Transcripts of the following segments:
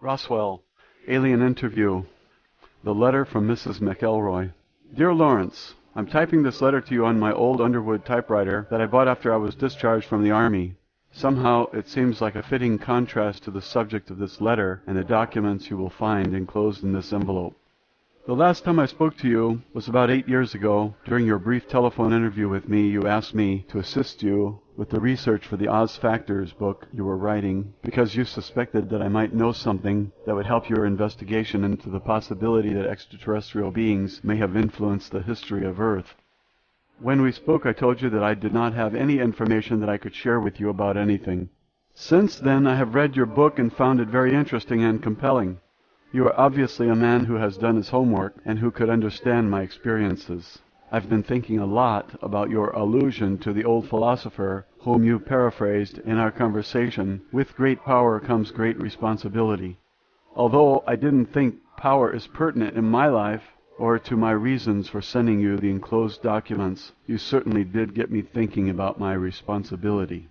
Roswell, Alien Interview. The letter from Mrs. McElroy. Dear Lawrence, I'm typing this letter to you on my old Underwood typewriter that I bought after I was discharged from the Army. Somehow it seems like a fitting contrast to the subject of this letter and the documents you will find enclosed in this envelope. The last time I spoke to you was about 8 years ago. During your brief telephone interview with me, you asked me to assist you with the research for the Oz Factors book you were writing because you suspected that I might know something that would help your investigation into the possibility that extraterrestrial beings may have influenced the history of Earth. When we spoke, I told you that I did not have any information that I could share with you about anything. Since then, I have read your book and found it very interesting and compelling. You are obviously a man who has done his homework and who could understand my experiences. I've been thinking a lot about your allusion to the old philosopher whom you paraphrased in our conversation, "With great power comes great responsibility." Although I didn't think power is pertinent in my life or to my reasons for sending you the enclosed documents, you certainly did get me thinking about my responsibility.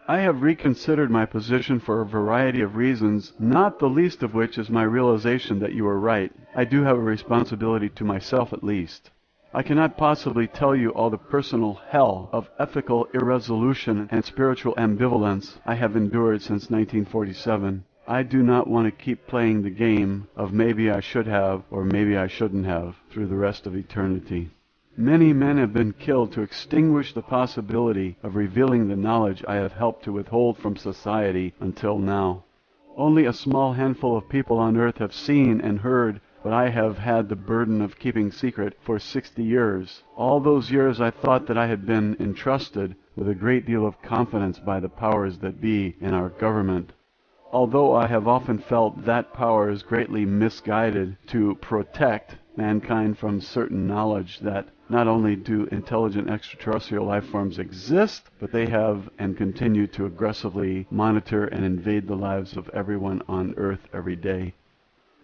I have reconsidered my position for a variety of reasons, not the least of which is my realization that you are right. I do have a responsibility to myself at least. I cannot possibly tell you all the personal hell of ethical irresolution and spiritual ambivalence I have endured since 1947. I do not want to keep playing the game of maybe I should have or maybe I shouldn't have through the rest of eternity. Many men have been killed to extinguish the possibility of revealing the knowledge I have helped to withhold from society until now. Only a small handful of people on earth have seen and heard what I have had the burden of keeping secret for 60 years. All those years I thought that I had been entrusted with a great deal of confidence by the powers that be in our government. Although I have often felt that power is greatly misguided to protect mankind from certain knowledge that not only do intelligent extraterrestrial life forms exist, but they have and continue to aggressively monitor and invade the lives of everyone on Earth every day.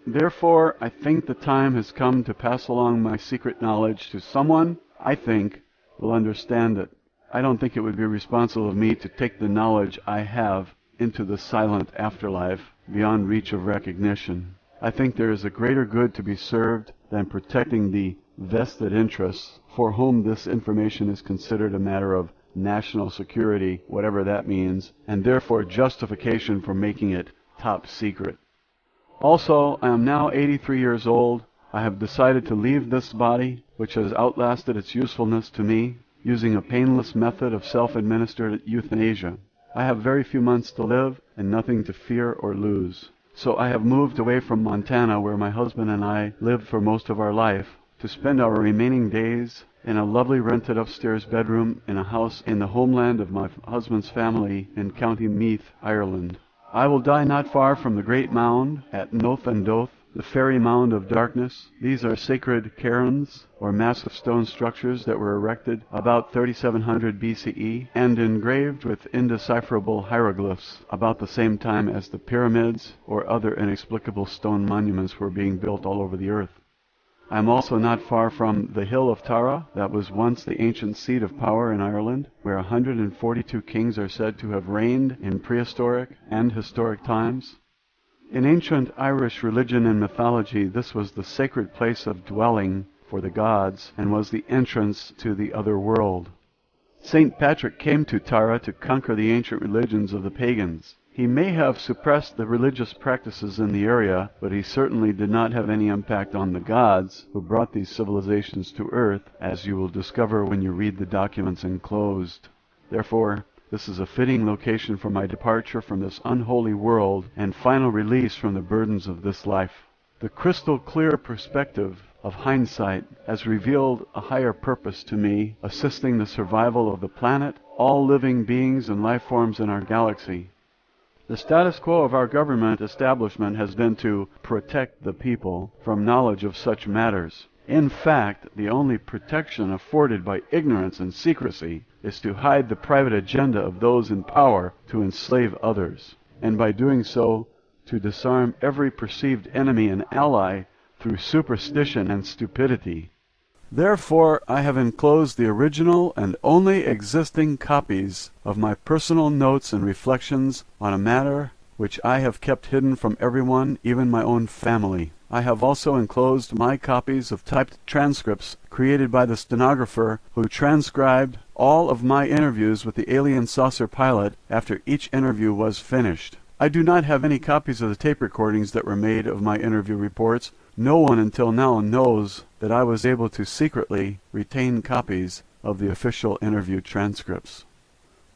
Therefore, I think the time has come to pass along my secret knowledge to someone I think will understand it. I don't think it would be responsible of me to take the knowledge I have into the silent afterlife beyond reach of recognition. I think there is a greater good to be served than protecting the vested interests for whom this information is considered a matter of national security, whatever that means, and therefore justification for making it top secret. Also, I am now 83 years old. I have decided to leave this body, which has outlasted its usefulness to me, using a painless method of self-administered euthanasia. I have very few months to live and nothing to fear or lose. So I have moved away from Montana, where my husband and I lived for most of our life, to spend our remaining days in a lovely rented upstairs bedroom in a house in the homeland of my husband's family in County Meath, Ireland. I will die not far from the great mound at Noth and Doth, the fairy mound of darkness. These are sacred cairns, or massive stone structures that were erected about 3700 BCE and engraved with indecipherable hieroglyphs about the same time as the pyramids or other inexplicable stone monuments were being built all over the earth. I am also not far from the hill of Tara, that was once the ancient seat of power in Ireland, where 142 kings are said to have reigned in prehistoric and historic times. In ancient Irish religion and mythology, this was the sacred place of dwelling for the gods and was the entrance to the other world. St. Patrick came to Tara to conquer the ancient religions of the pagans. He may have suppressed the religious practices in the area, but he certainly did not have any impact on the gods who brought these civilizations to Earth, as you will discover when you read the documents enclosed. Therefore, this is a fitting location for my departure from this unholy world and final release from the burdens of this life. The crystal clear perspective of hindsight has revealed a higher purpose to me, assisting the survival of the planet, all living beings and life forms in our galaxy. The status quo of our government establishment has been to protect the people from knowledge of such matters. In fact, the only protection afforded by ignorance and secrecy is to hide the private agenda of those in power to enslave others, and by doing so, to disarm every perceived enemy and ally through superstition and stupidity. Therefore, I have enclosed the original and only existing copies of my personal notes and reflections on a matter which I have kept hidden from everyone, even my own family. I have also enclosed my copies of typed transcripts created by the stenographer who transcribed all of my interviews with the alien saucer pilot after each interview was finished. I do not have any copies of the tape recordings that were made of my interview reports. No one until now knows that I was able to secretly retain copies of the official interview transcripts.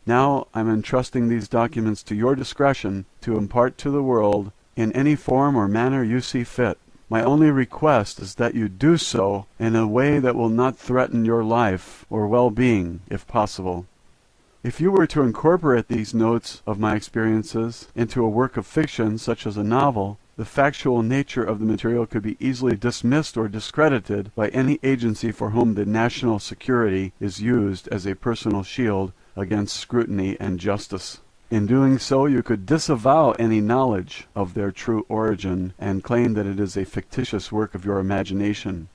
Now I'm entrusting these documents to your discretion to impart to the world in any form or manner you see fit. My only request is that you do so in a way that will not threaten your life or well-being, if possible. If you were to incorporate these notes of my experiences into a work of fiction, such as a novel, the factual nature of the material could be easily dismissed or discredited by any agency for whom the national security is used as a personal shield against scrutiny and justice. In doing so, you could disavow any knowledge of their true origin and claim that it is a fictitious work of your imagination.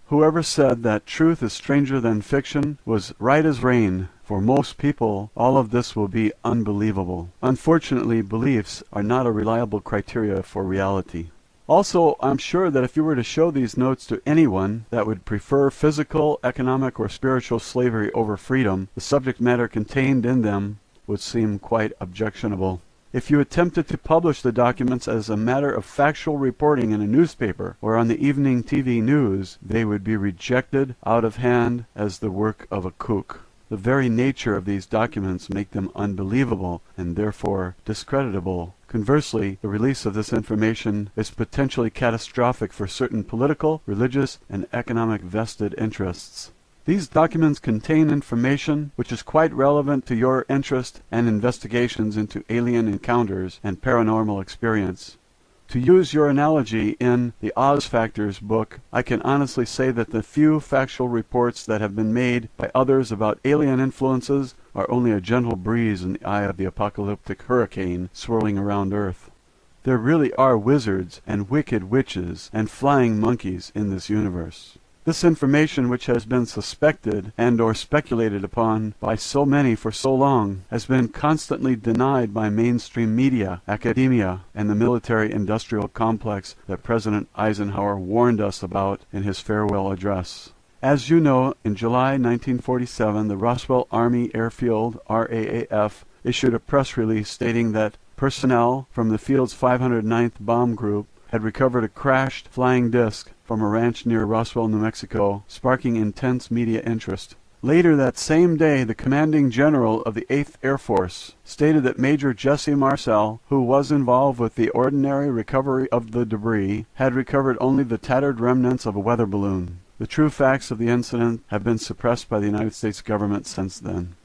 Whoever said that truth is stranger than fiction was right as rain. For most people, all of this will be unbelievable. Unfortunately, beliefs are not a reliable criteria for reality. Also, I'm sure that if you were to show these notes to anyone that would prefer physical, economic, or spiritual slavery over freedom, the subject matter contained in them would seem quite objectionable. If you attempted to publish the documents as a matter of factual reporting in a newspaper or on the evening TV news, they would be rejected out of hand as the work of a kook. The very nature of these documents make them unbelievable and therefore discreditable. Conversely, the release of this information is potentially catastrophic for certain political, religious, and economic vested interests. These documents contain information which is quite relevant to your interest and investigations into alien encounters and paranormal experience. To use your analogy in the Oz Factors book, I can honestly say that the few factual reports that have been made by others about alien influences are only a gentle breeze in the eye of the apocalyptic hurricane swirling around Earth. There really are wizards and wicked witches and flying monkeys in this universe. This information, which has been suspected and or speculated upon by so many for so long, has been constantly denied by mainstream media, academia, and the military-industrial complex that President Eisenhower warned us about in his farewell address. As you know, in July 1947, the Roswell Army Airfield, RAAF, issued a press release stating that personnel from the field's 509th Bomb Group had recovered a crashed flying disc from a ranch near Roswell, New Mexico, sparking intense media interest. Later that same day, the commanding general of the 8th Air Force stated that Major Jesse Marcel, who was involved with the ordinary recovery of the debris, had recovered only the tattered remnants of a weather balloon. The true facts of the incident have been suppressed by the United States government since then.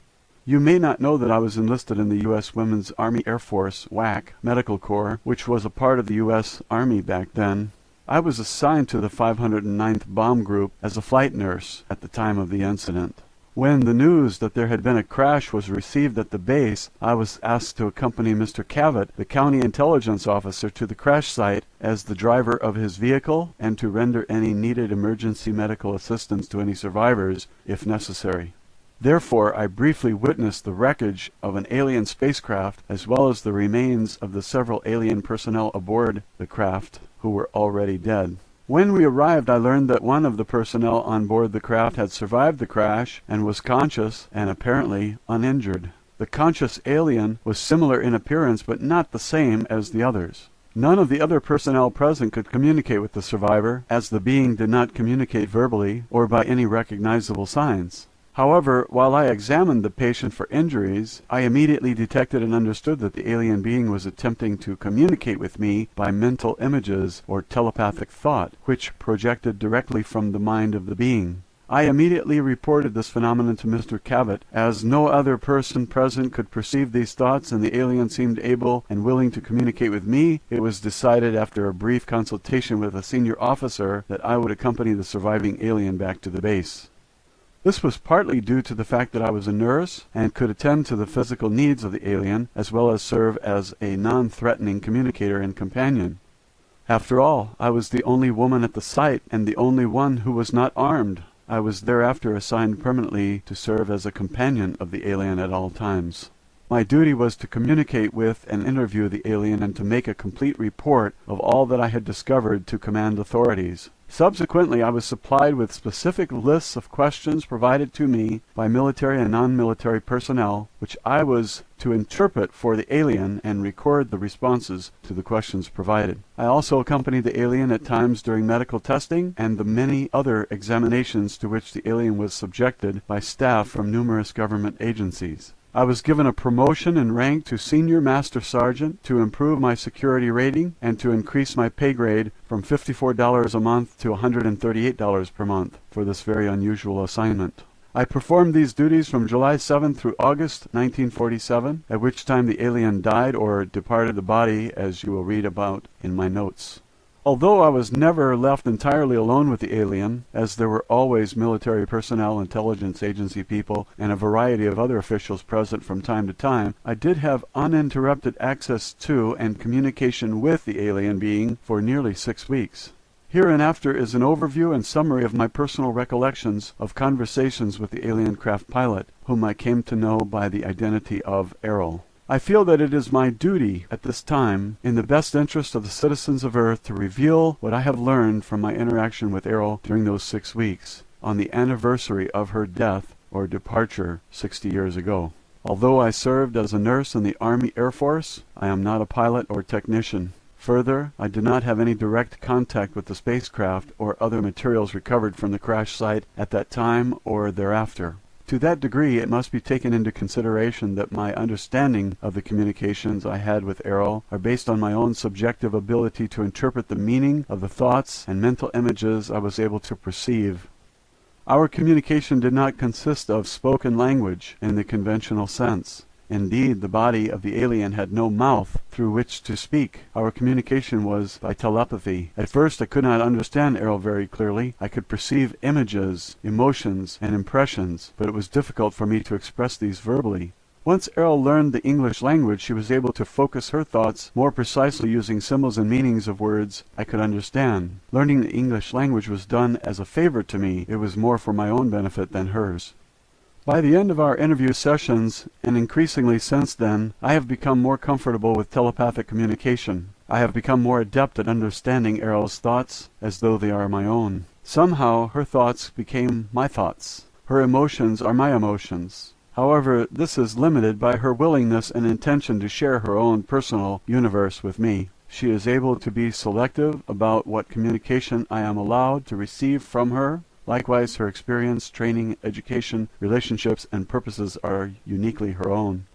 You may not know that I was enlisted in the U.S. Women's Army Air Force, WAC, Medical Corps, which was a part of the U.S. Army back then. I was assigned to the 509th Bomb Group as a flight nurse at the time of the incident. When the news that there had been a crash was received at the base, I was asked to accompany Mr. Cavett, the county intelligence officer, to the crash site as the driver of his vehicle and to render any needed emergency medical assistance to any survivors if necessary. Therefore, I briefly witnessed the wreckage of an alien spacecraft as well as the remains of the several alien personnel aboard the craft who were already dead. When we arrived, I learned that one of the personnel on board the craft had survived the crash and was conscious and apparently uninjured. The conscious alien was similar in appearance but not the same as the others. None of the other personnel present could communicate with the survivor, as the being did not communicate verbally or by any recognizable signs. However, while I examined the patient for injuries, I immediately detected and understood that the alien being was attempting to communicate with me by mental images or telepathic thought, which projected directly from the mind of the being. I immediately reported this phenomenon to Mr. Cavett, as no other person present could perceive these thoughts and the alien seemed able and willing to communicate with me. It was decided after a brief consultation with a senior officer that I would accompany the surviving alien back to the base. This was partly due to the fact that I was a nurse and could attend to the physical needs of the alien, as well as serve as a non-threatening communicator and companion. After all, I was the only woman at the site and the only one who was not armed. I was thereafter assigned permanently to serve as a companion of the alien at all times. My duty was to communicate with and interview the alien and to make a complete report of all that I had discovered to command authorities. Subsequently, I was supplied with specific lists of questions provided to me by military and non-military personnel, which I was to interpret for the alien and record the responses to the questions provided. I also accompanied the alien at times during medical testing and the many other examinations to which the alien was subjected by staff from numerous government agencies. I was given a promotion in rank to Senior Master Sergeant to improve my security rating and to increase my pay grade from $54 a month to $138 per month for this very unusual assignment. I performed these duties from July 7 through August 1947, at which time the alien died or departed the body, as you will read about in my notes. Although I was never left entirely alone with the alien, as there were always military personnel, intelligence agency people, and a variety of other officials present from time to time, I did have uninterrupted access to and communication with the alien being for nearly 6 weeks. Hereinafter is an overview and summary of my personal recollections of conversations with the alien craft pilot, whom I came to know by the identity of AIRL. I feel that it is my duty at this time, in the best interest of the citizens of Earth, to reveal what I have learned from my interaction with AIRL during those 6 weeks, on the anniversary of her death or departure 60 years ago. Although I served as a nurse in the Army Air Force, I am not a pilot or technician. Further, I did not have any direct contact with the spacecraft or other materials recovered from the crash site at that time or thereafter. To that degree, it must be taken into consideration that my understanding of the communications I had with AIRL are based on my own subjective ability to interpret the meaning of the thoughts and mental images I was able to perceive. Our communication did not consist of spoken language in the conventional sense. Indeed, the body of the alien had no mouth through which to speak. Our communication was by telepathy. At first I could not understand AIRL very clearly. I could perceive images, emotions, and impressions, but it was difficult for me to express these verbally. Once AIRL learned the English language, she was able to focus her thoughts more precisely using symbols and meanings of words I could understand. Learning the English language was done as a favor to me. It was more for my own benefit than hers. By the end of our interview sessions, and increasingly since then, I have become more comfortable with telepathic communication. I have become more adept at understanding AIRL's thoughts as though they are my own. Somehow, her thoughts became my thoughts. Her emotions are my emotions. However, this is limited by her willingness and intention to share her own personal universe with me. She is able to be selective about what communication I am allowed to receive from her. Likewise, her experience, training, education, relationships, and purposes are uniquely her own.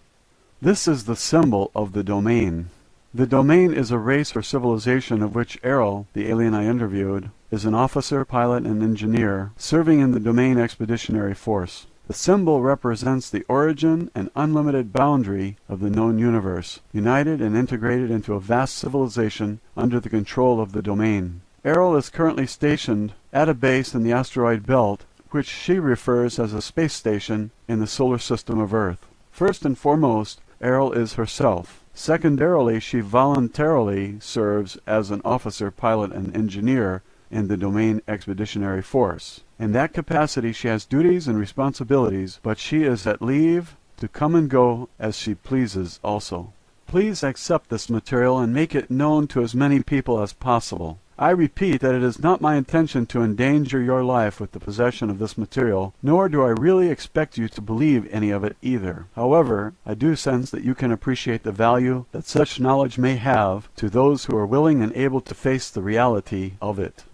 This is the symbol of the domain. The domain is a race or civilization of which AIRL, the alien I interviewed, is an officer, pilot, and engineer serving in the Domain Expeditionary Force. The symbol represents the origin and unlimited boundary of the known universe, united and integrated into a vast civilization under the control of the domain. AIRL is currently stationed at a base in the asteroid belt, which she refers as a space station in the solar system of Earth. First and foremost, AIRL is herself. Secondarily, she voluntarily serves as an officer, pilot, and engineer in the Domain Expeditionary Force. In that capacity, she has duties and responsibilities, but she is at leave to come and go as she pleases also. Please accept this material and make it known to as many people as possible. I repeat that it is not my intention to endanger your life with the possession of this material, nor do I really expect you to believe any of it either. However, I do sense that you can appreciate the value that such knowledge may have to those who are willing and able to face the reality of it.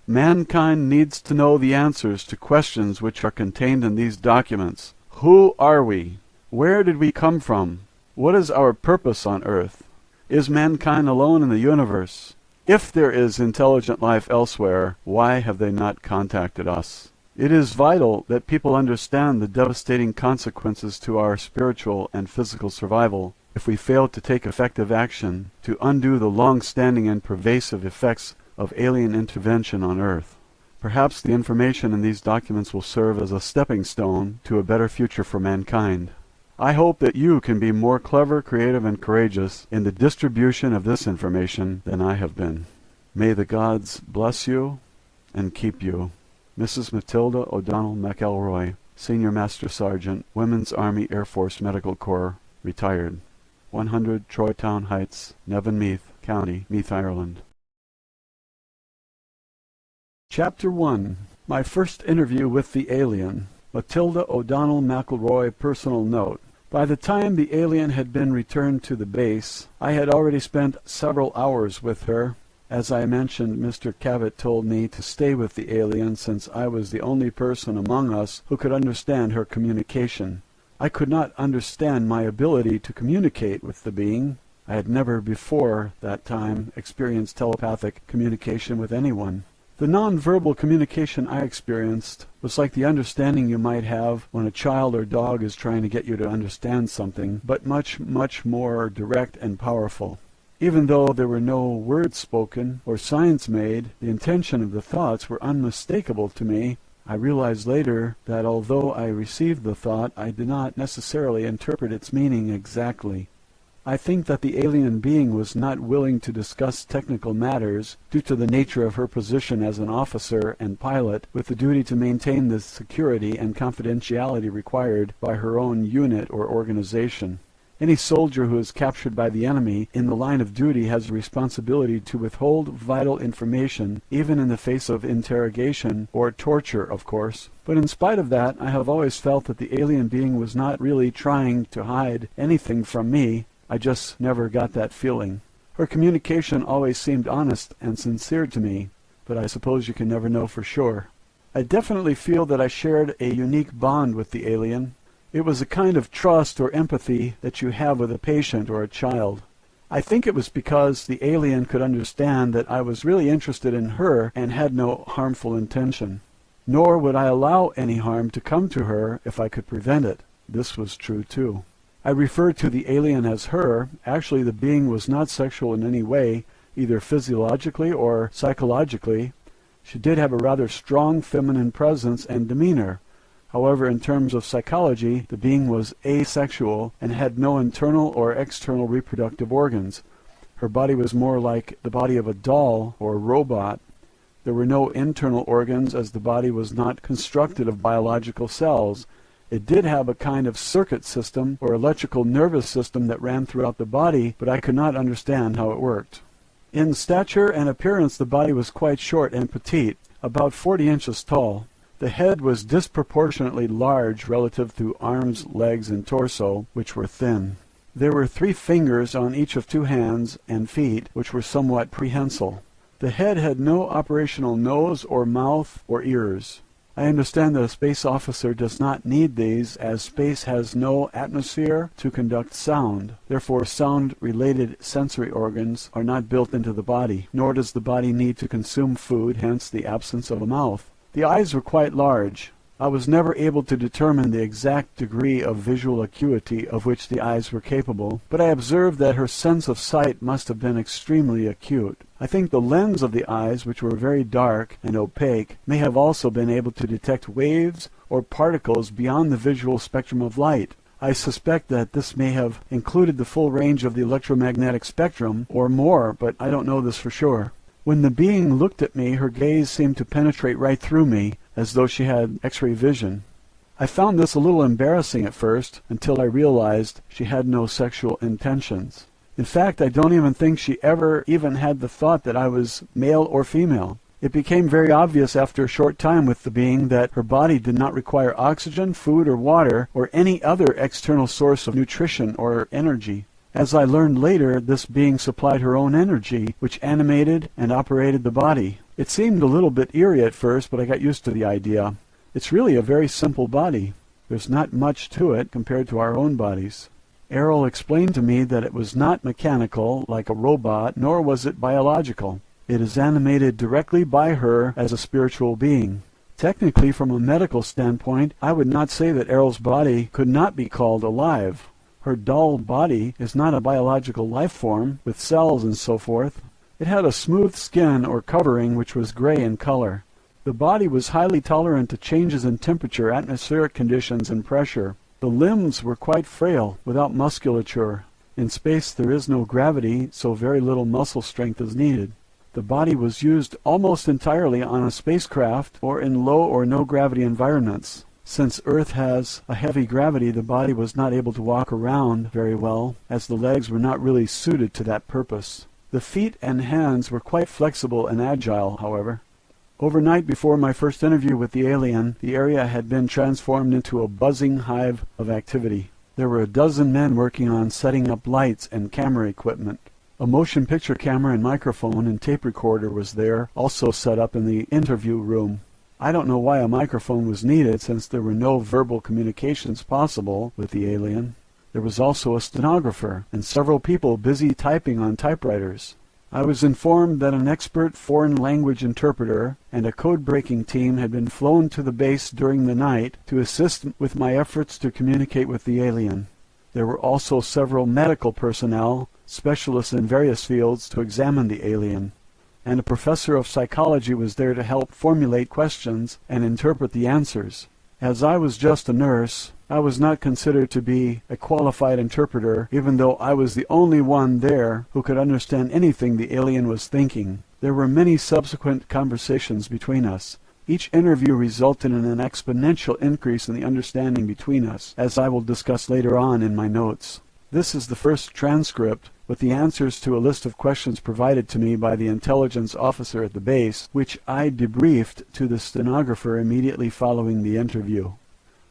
Mankind needs to know the answers to questions which are contained in these documents. Who are we? Where did we come from? What is our purpose on Earth? Is mankind alone in the universe? If there is intelligent life elsewhere, why have they not contacted us? It is vital that people understand the devastating consequences to our spiritual and physical survival if we fail to take effective action to undo the long-standing and pervasive effects of alien intervention on Earth. Perhaps the information in these documents will serve as a stepping stone to a better future for mankind. I hope that you can be more clever, creative, and courageous in the distribution of this information than I have been. May the gods bless you and keep you. Mrs. Matilda O'Donnell McElroy, Senior Master Sergeant, Women's Army Air Force Medical Corps, retired. 100 Troytown Heights, Nevenmeath County, Meath, Ireland. Chapter 1. My first interview with the alien. Matilda O'Donnell McElroy personal note. By the time the alien had been returned to the base, I had already spent several hours with her. As I mentioned, Mr. Cavett told me to stay with the alien since I was the only person among us who could understand her communication. I could not understand my ability to communicate with the being. I had never before that time experienced telepathic communication with anyone. The non-verbal communication I experienced was like the understanding you might have when a child or dog is trying to get you to understand something, but much, much more direct and powerful. Even though there were no words spoken or signs made, the intention of the thoughts were unmistakable to me. I realized later that although I received the thought, I did not necessarily interpret its meaning exactly. I think that the alien being was not willing to discuss technical matters due to the nature of her position as an officer and pilot with the duty to maintain the security and confidentiality required by her own unit or organization. Any soldier who is captured by the enemy in the line of duty has a responsibility to withhold vital information, even in the face of interrogation or torture, of course. But in spite of that, I have always felt that the alien being was not really trying to hide anything from me. I just never got that feeling. Her communication always seemed honest and sincere to me, but I suppose you can never know for sure. I definitely feel that I shared a unique bond with the alien. It was a kind of trust or empathy that you have with a patient or a child. I think it was because the alien could understand that I was really interested in her and had no harmful intention. Nor would I allow any harm to come to her if I could prevent it. This was true too. I refer to the alien as her. Actually, the being was not sexual in any way, either physiologically or psychologically. She did have a rather strong feminine presence and demeanor. However, in terms of psychology, the being was asexual and had no internal or external reproductive organs. Her body was more like the body of a doll or robot. There were no internal organs as the body was not constructed of biological cells. It did have a kind of circuit system or electrical nervous system that ran throughout the body, but I could not understand how it worked. In stature and appearance, the body was quite short and petite, about 40 inches tall. The head was disproportionately large relative to arms, legs, and torso, which were thin. There were 3 fingers on each of 2 hands and feet, which were somewhat prehensile. The head had no operational nose or mouth or ears. I understand that a space officer does not need these, as space has no atmosphere to conduct sound. Therefore, sound-related sensory organs are not built into the body, nor does the body need to consume food, hence the absence of a mouth. The eyes were quite large. I was never able to determine the exact degree of visual acuity of which the eyes were capable, but I observed that her sense of sight must have been extremely acute. I think the lens of the eyes, which were very dark and opaque, may have also been able to detect waves or particles beyond the visual spectrum of light. I suspect that this may have included the full range of the electromagnetic spectrum, or more, but I don't know this for sure. When the being looked at me, her gaze seemed to penetrate right through me, as though she had X-ray vision. I found this a little embarrassing at first, until I realized she had no sexual intentions. In fact, I don't even think she ever even had the thought that I was male or female. It became very obvious after a short time with the being that her body did not require oxygen, food, or water, or any other external source of nutrition or energy. As I learned later, this being supplied her own energy, which animated and operated the body. It seemed a little bit eerie at first, but I got used to the idea. It's really a very simple body. There's not much to it compared to our own bodies. AIRL explained to me that it was not mechanical, like a robot, nor was it biological. It is animated directly by her as a spiritual being. Technically, from a medical standpoint, I would not say that AIRL's body could not be called alive. Her dull body is not a biological life form, with cells and so forth. It had a smooth skin or covering which was gray in color. The body was highly tolerant to changes in temperature, atmospheric conditions, and pressure. The limbs were quite frail, without musculature. In space there is no gravity, so very little muscle strength is needed. The body was used almost entirely on a spacecraft or in low or no gravity environments. Since Earth has a heavy gravity, the body was not able to walk around very well, as the legs were not really suited to that purpose. The feet and hands were quite flexible and agile, however. Overnight before my first interview with the alien, the area had been transformed into a buzzing hive of activity. There were a dozen men working on setting up lights and camera equipment. A motion picture camera and microphone and tape recorder was there, also set up in the interview room. I don't know why a microphone was needed, since there were no verbal communications possible with the alien. There was also a stenographer and several people busy typing on typewriters. I was informed that an expert foreign language interpreter and a code-breaking team had been flown to the base during the night to assist with my efforts to communicate with the alien. There were also several medical personnel, specialists in various fields, to examine the alien, and a professor of psychology was there to help formulate questions and interpret the answers. As I was just a nurse, I was not considered to be a qualified interpreter, even though I was the only one there who could understand anything the alien was thinking. There were many subsequent conversations between us. Each interview resulted in an exponential increase in the understanding between us, as I will discuss later on in my notes. This is the first transcript with the answers to a list of questions provided to me by the intelligence officer at the base, which I debriefed to the stenographer immediately following the interview.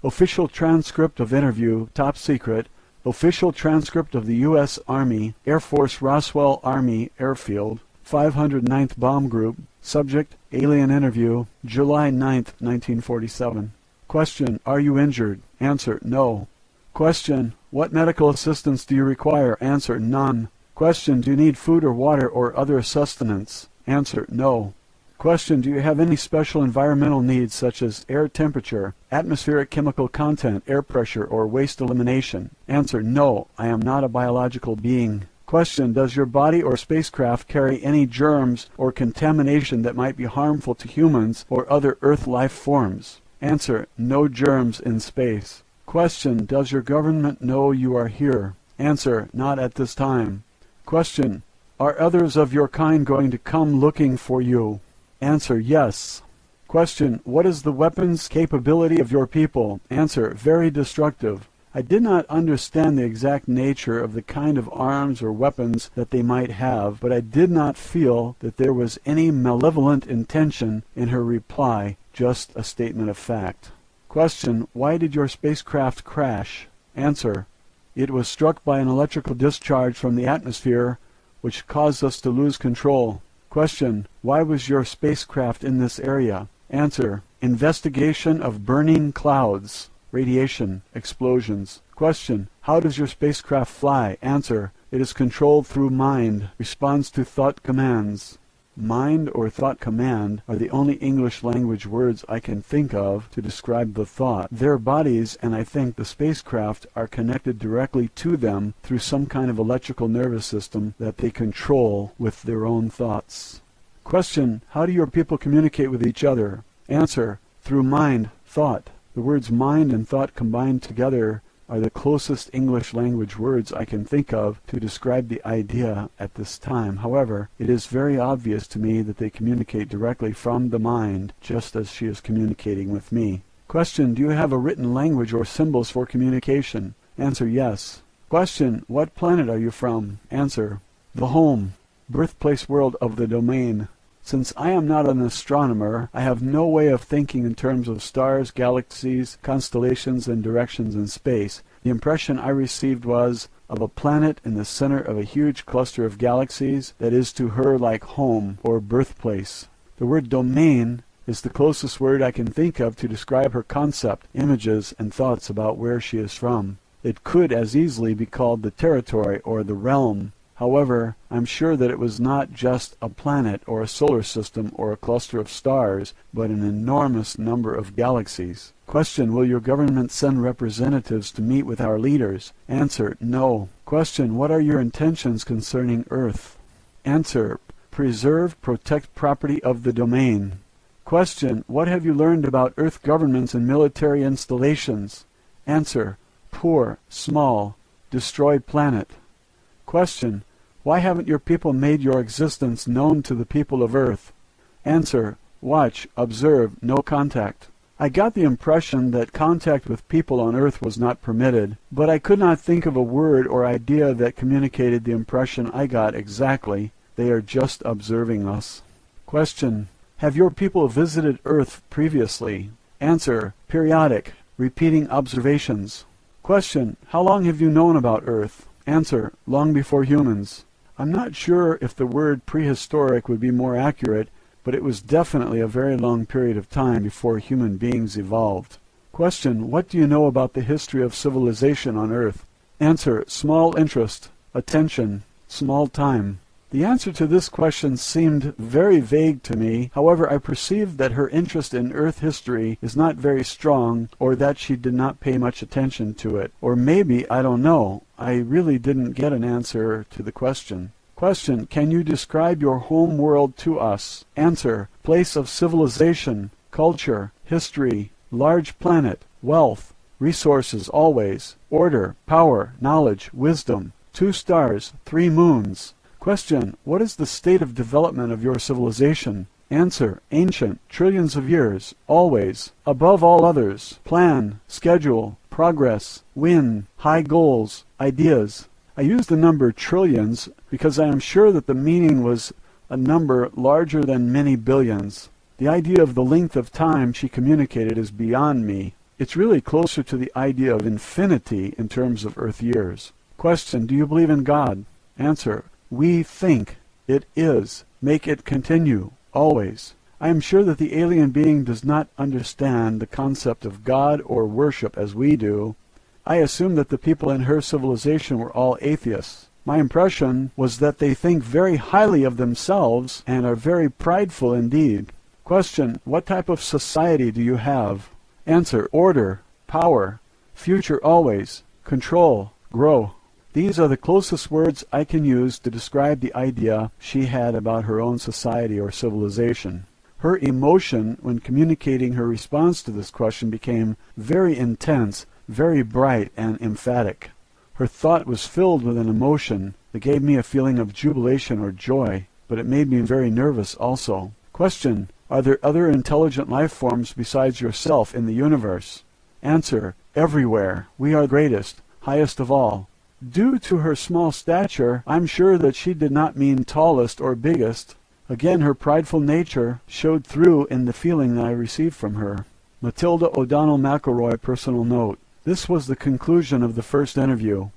Official transcript of interview, top secret. Official transcript of the U.S. Army, Air Force Roswell Army Airfield, 509th Bomb Group. Subject, alien interview, July 9th, 1947. Question, are you injured? Answer, no. Question, what medical assistance do you require? Answer, none. Question, do you need food or water or other sustenance? Answer, no. Question, do you have any special environmental needs such as air temperature, atmospheric chemical content, air pressure, or waste elimination? Answer, no, I am not a biological being. Question, does your body or spacecraft carry any germs or contamination that might be harmful to humans or other Earth life forms? Answer, no germs in space. Question, does your government know you are here? Answer, not at this time. Question, are others of your kind going to come looking for you? Answer, yes. Question, what is the weapons capability of your people? Answer, very destructive. I did not understand the exact nature of the kind of arms or weapons that they might have, but I did not feel that there was any malevolent intention in her reply, just a statement of fact. Question, why did your spacecraft crash? Answer, it was struck by an electrical discharge from the atmosphere, which caused us to lose control. Question, why was your spacecraft in this area? Answer, investigation of burning clouds, radiation, explosions. Question, how does your spacecraft fly? Answer, it is controlled through mind, responds to thought commands. Mind or thought command are the only English language words I can think of to describe the thought. Their bodies, and I think the spacecraft, are connected directly to them through some kind of electrical nervous system that they control with their own thoughts. Question, how do your people communicate with each other? Answer, through mind, thought. The words mind and thought combined together are the closest English language words I can think of to describe the idea at this time. However, it is very obvious to me that they communicate directly from the mind, just as she is communicating with me. Question, do you have a written language or symbols for communication? Answer, yes. Question, what planet are you from? Answer, the home, birthplace world of the domain. Since I am not an astronomer, I have no way of thinking in terms of stars, galaxies, constellations, and directions in space. The impression I received was of a planet in the center of a huge cluster of galaxies that is to her like home or birthplace. The word domain is the closest word I can think of to describe her concept, images, and thoughts about where she is from. It could as easily be called the territory or the realm. However, I'm sure that it was not just a planet or a solar system or a cluster of stars, but an enormous number of galaxies. Question, will your government send representatives to meet with our leaders? Answer, no. Question, what are your intentions concerning Earth? Answer, preserve, protect property of the domain. Question, what have you learned about Earth governments and military installations? Answer, poor, small, destroyed planet. Question, why haven't your people made your existence known to the people of Earth? Answer, watch, observe, no contact. I got the impression that contact with people on Earth was not permitted, but I could not think of a word or idea that communicated the impression I got exactly. They are just observing us. Question: have your people visited Earth previously? Answer: periodic, repeating observations. Question: how long have you known about Earth? Answer: long before humans. I'm not sure if the word prehistoric would be more accurate, but it was definitely a very long period of time before human beings evolved. Question: what do you know about the history of civilization on Earth? Answer: small interest, attention, small time. The answer to this question seemed very vague to me. However, I perceived that her interest in Earth history is not very strong, or that she did not pay much attention to it. Or maybe, I don't know, I really didn't get an answer to the question. Question: can you describe your home world to us? Answer: place of civilization, culture, history, large planet, wealth, resources always, order, power, knowledge, wisdom, 2 stars, 3 moons. Question: what is the state of development of your civilization? Answer: ancient, trillions of years, always, above all others, plan, schedule, progress, win, high goals, ideas. I used the number trillions because I am sure that the meaning was a number larger than many billions. The idea of the length of time she communicated is beyond me. It's really closer to the idea of infinity in terms of Earth years. Question: do you believe in God? Answer: we think. It is. Make it continue. Always. I am sure that the alien being does not understand the concept of God or worship as we do. I assume that the people in her civilization were all atheists. My impression was that they think very highly of themselves and are very prideful indeed. Question: what type of society do you have? Answer: order, power, future always, control, grow. These are the closest words I can use to describe the idea she had about her own society or civilization. Her emotion when communicating her response to this question became very intense, very bright and emphatic. Her thought was filled with an emotion that gave me a feeling of jubilation or joy, but it made me very nervous also. Question: are there other intelligent life forms besides yourself in the universe? Answer: everywhere. We are greatest, highest of all. Due to her small stature, I'm sure that she did not mean tallest or biggest. Again, her prideful nature showed through in the feeling that I received from her. Matilda O'Donnell McElroy, personal note. This was the conclusion of the first interview.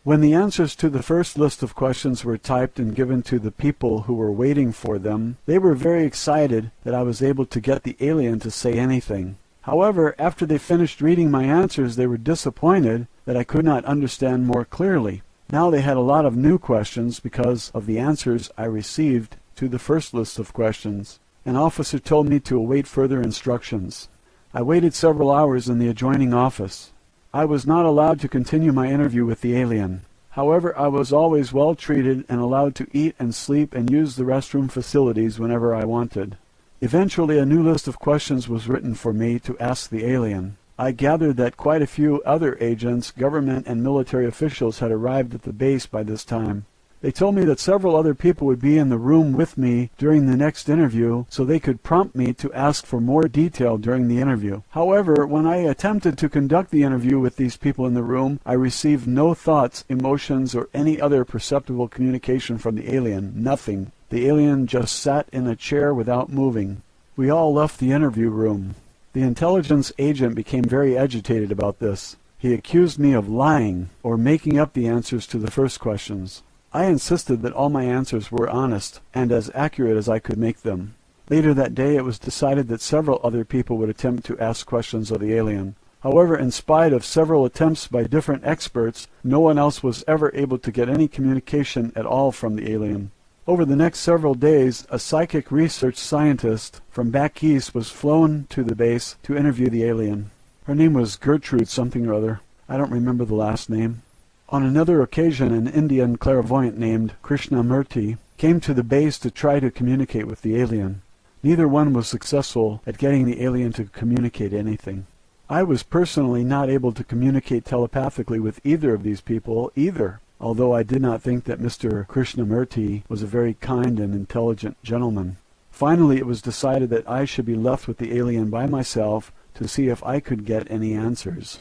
When the answers to the first list of questions were typed and given to the people who were waiting for them, they were very excited that I was able to get the alien to say anything. However, after they finished reading my answers, they were disappointed that I could not understand more clearly. Now they had a lot of new questions because of the answers I received to the first list of questions. An officer told me to await further instructions. I waited several hours in the adjoining office. I was not allowed to continue my interview with the alien. However, I was always well treated and allowed to eat and sleep and use the restroom facilities whenever I wanted. Eventually, a new list of questions was written for me to ask the alien. I gathered that quite a few other agents, government and military officials had arrived at the base by this time. They told me that several other people would be in the room with me during the next interview, so they could prompt me to ask for more detail during the interview. However, when I attempted to conduct the interview with these people in the room, I received no thoughts, emotions, or any other perceptible communication from the alien. Nothing. The alien just sat in a chair without moving. We all left the interview room. The intelligence agent became very agitated about this. He accused me of lying or making up the answers to the first questions. I insisted that all my answers were honest and as accurate as I could make them. Later that day it was decided that several other people would attempt to ask questions of the alien. However, in spite of several attempts by different experts, no one else was ever able to get any communication at all from the alien. Over the next several days, a psychic research scientist from back east was flown to the base to interview the alien. Her name was Gertrude something or other. I don't remember the last name. On another occasion, an Indian clairvoyant named Krishnamurti came to the base to try to communicate with the alien. Neither one was successful at getting the alien to communicate anything. I was personally not able to communicate telepathically with either of these people either, although I did not think that Mr. Krishnamurti was a very kind and intelligent gentleman. Finally, it was decided that I should be left with the alien by myself to see if I could get any answers.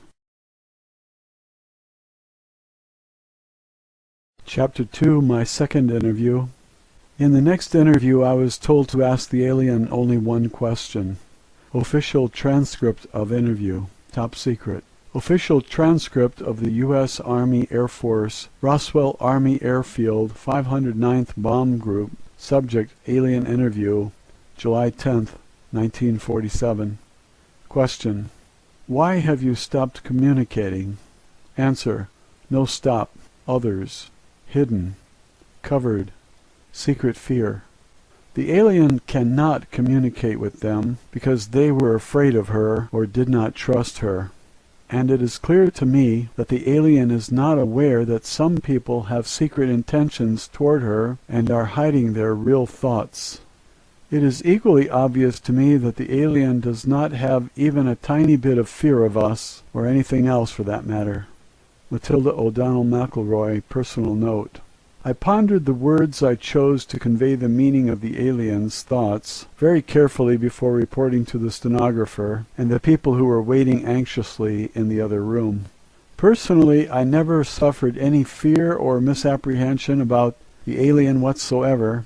Chapter 2, my second interview. In the next interview, I was told to ask the alien only one question. Official transcript of interview. Top secret. Official transcript of the U.S. Army Air Force, Roswell Army Airfield, 509th Bomb Group. Subject, alien interview, July 10th, 1947. Question. Why have you stopped communicating? Answer. No stop. Others. Hidden. Covered. Secret fear. The alien cannot communicate with them because they were afraid of her or did not trust her. And it is clear to me that the alien is not aware that some people have secret intentions toward her and are hiding their real thoughts. It is equally obvious to me that the alien does not have even a tiny bit of fear of us, or anything else for that matter. Matilda O'Donnell McElroy, personal note. I pondered the words I chose to convey the meaning of the alien's thoughts very carefully before reporting to the stenographer and the people who were waiting anxiously in the other room. Personally, I never suffered any fear or misapprehension about the alien whatsoever.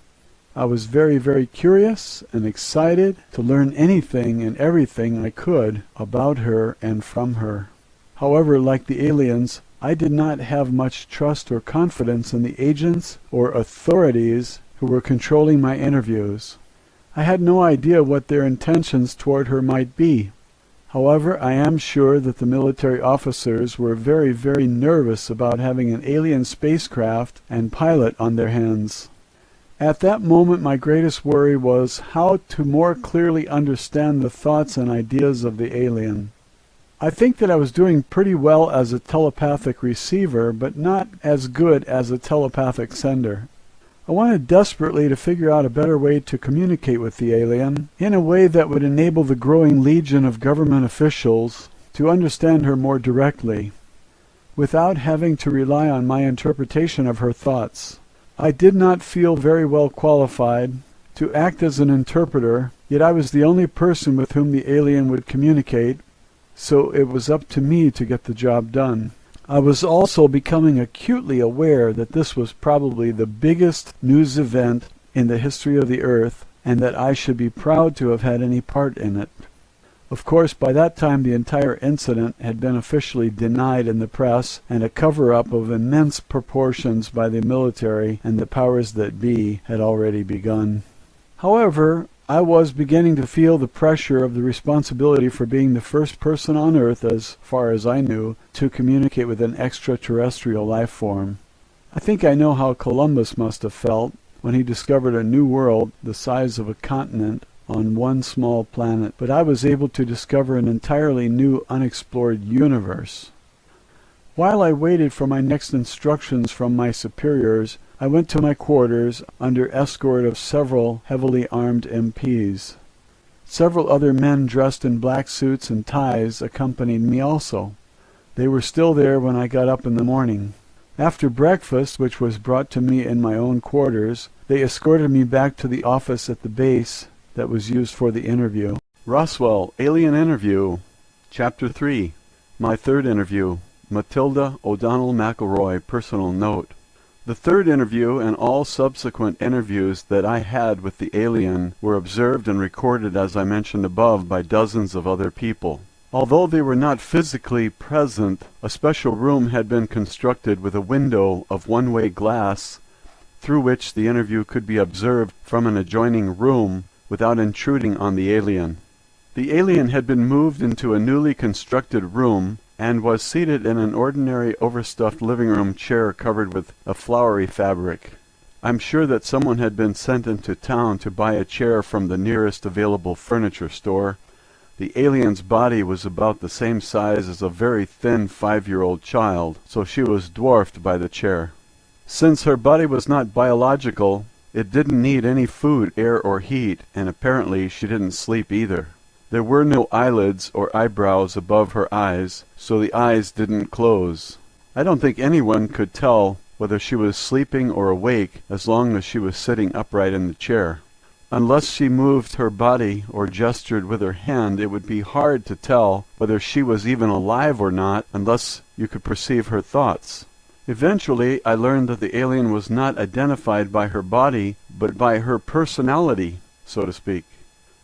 I was very, very curious and excited to learn anything and everything I could about her and from her. However, like the aliens, I did not have much trust or confidence in the agents or authorities who were controlling my interviews. I had no idea what their intentions toward her might be. However, I am sure that the military officers were very, very nervous about having an alien spacecraft and pilot on their hands. At that moment, my greatest worry was how to more clearly understand the thoughts and ideas of the alien. I think that I was doing pretty well as a telepathic receiver, but not as good as a telepathic sender. I wanted desperately to figure out a better way to communicate with the alien, in a way that would enable the growing legion of government officials to understand her more directly, without having to rely on my interpretation of her thoughts. I did not feel very well qualified to act as an interpreter, yet I was the only person with whom the alien would communicate, so it was up to me to get the job done. I was also becoming acutely aware that this was probably the biggest news event in the history of the Earth, and that I should be proud to have had any part in it. Of course, by that time the entire incident had been officially denied in the press, and a cover-up of immense proportions by the military and the powers that be had already begun. However, I was beginning to feel the pressure of the responsibility for being the first person on Earth, as far as I knew, to communicate with an extraterrestrial life form. I think I know how Columbus must have felt when he discovered a new world the size of a continent on one small planet, but I was able to discover an entirely new unexplored universe. While I waited for my next instructions from my superiors, I went to my quarters under escort of several heavily armed MPs. Several other men dressed in black suits and ties accompanied me also. They were still there when I got up in the morning. After breakfast, which was brought to me in my own quarters, they escorted me back to the office at the base that was used for the interview. Roswell, alien interview. Chapter 3. My third interview. Matilda O'Donnell McElroy, personal note. The third interview and all subsequent interviews that I had with the alien were observed and recorded, as I mentioned above, by dozens of other people. Although they were not physically present, a special room had been constructed with a window of one-way glass through which the interview could be observed from an adjoining room without intruding on the alien. The alien had been moved into a newly constructed room and was seated in an ordinary overstuffed living room chair covered with a flowery fabric. I'm sure that someone had been sent into town to buy a chair from the nearest available furniture store. The alien's body was about the same size as a very thin 5-year-old child, so she was dwarfed by the chair. Since her body was not biological, it didn't need any food, air, or heat, and apparently she didn't sleep either. There were no eyelids or eyebrows above her eyes, so the eyes didn't close. I don't think anyone could tell whether she was sleeping or awake as long as she was sitting upright in the chair. Unless she moved her body or gestured with her hand, it would be hard to tell whether she was even alive or not unless you could perceive her thoughts. Eventually, I learned that the alien was not identified by her body, but by her personality, so to speak.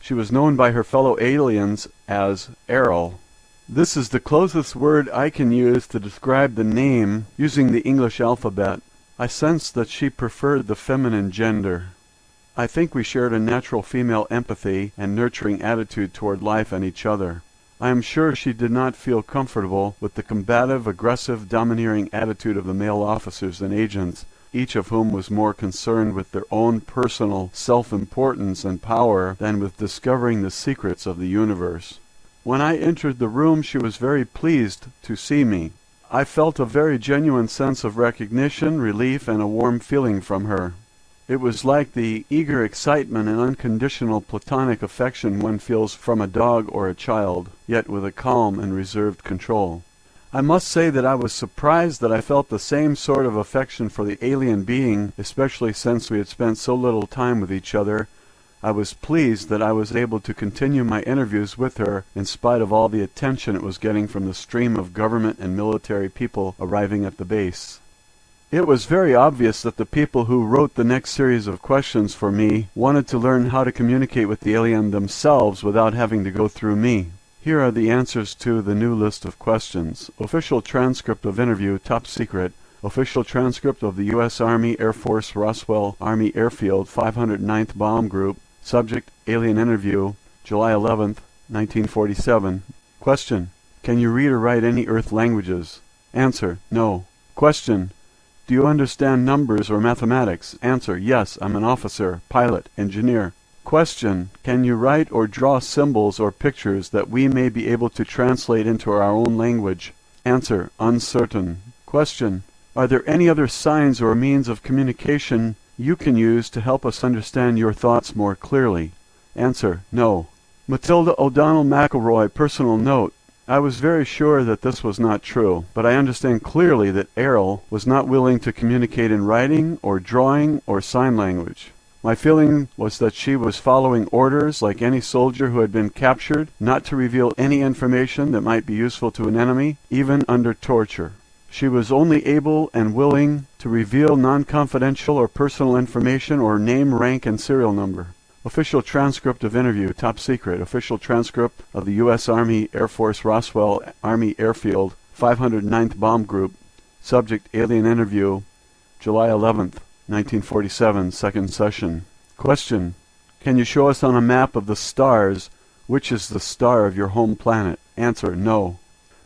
She was known by her fellow aliens as AIRL. This is the closest word I can use to describe the name using the English alphabet. I sensed that she preferred the feminine gender. I think we shared a natural female empathy and nurturing attitude toward life and each other. I am sure she did not feel comfortable with the combative, aggressive, domineering attitude of the male officers and agents, each of whom was more concerned with their own personal self-importance and power than with discovering the secrets of the universe. When I entered the room, she was very pleased to see me. I felt a very genuine sense of recognition, relief, and a warm feeling from her. It was like the eager excitement and unconditional platonic affection one feels from a dog or a child, yet with a calm and reserved control. I must say that I was surprised that I felt the same sort of affection for the alien being, especially since we had spent so little time with each other. I was pleased that I was able to continue my interviews with her in spite of all the attention it was getting from the stream of government and military people arriving at the base. It was very obvious that the people who wrote the next series of questions for me wanted to learn how to communicate with the alien themselves without having to go through me. Here are the answers to the new list of questions. Official transcript of interview, top secret. Official transcript of the U.S. Army Air Force Roswell Army Airfield 509th Bomb Group. Subject, alien interview, July 11th, 1947. Question, can you read or write any Earth languages? Answer, no. Question, do you understand numbers or mathematics? Answer, yes, I'm an officer, pilot, engineer. Question, can you write or draw symbols or pictures that we may be able to translate into our own language? Answer, uncertain. Question, are there any other signs or means of communication you can use to help us understand your thoughts more clearly? Answer, no. Matilda O'Donnell McElroy, personal note. I was very sure that this was not true, but I understand clearly that AIRL was not willing to communicate in writing or drawing or sign language. My feeling was that she was following orders like any soldier who had been captured, not to reveal any information that might be useful to an enemy, even under torture. She was only able and willing to reveal non-confidential or personal information or name, rank, and serial number. Official transcript of interview, top secret. Official transcript of the U.S. Army Air Force Roswell Army Airfield 509th Bomb Group. Subject, alien interview, July 11th, 1947, second session. Question, can you show us on a map of the stars which is the star of your home planet? Answer, no.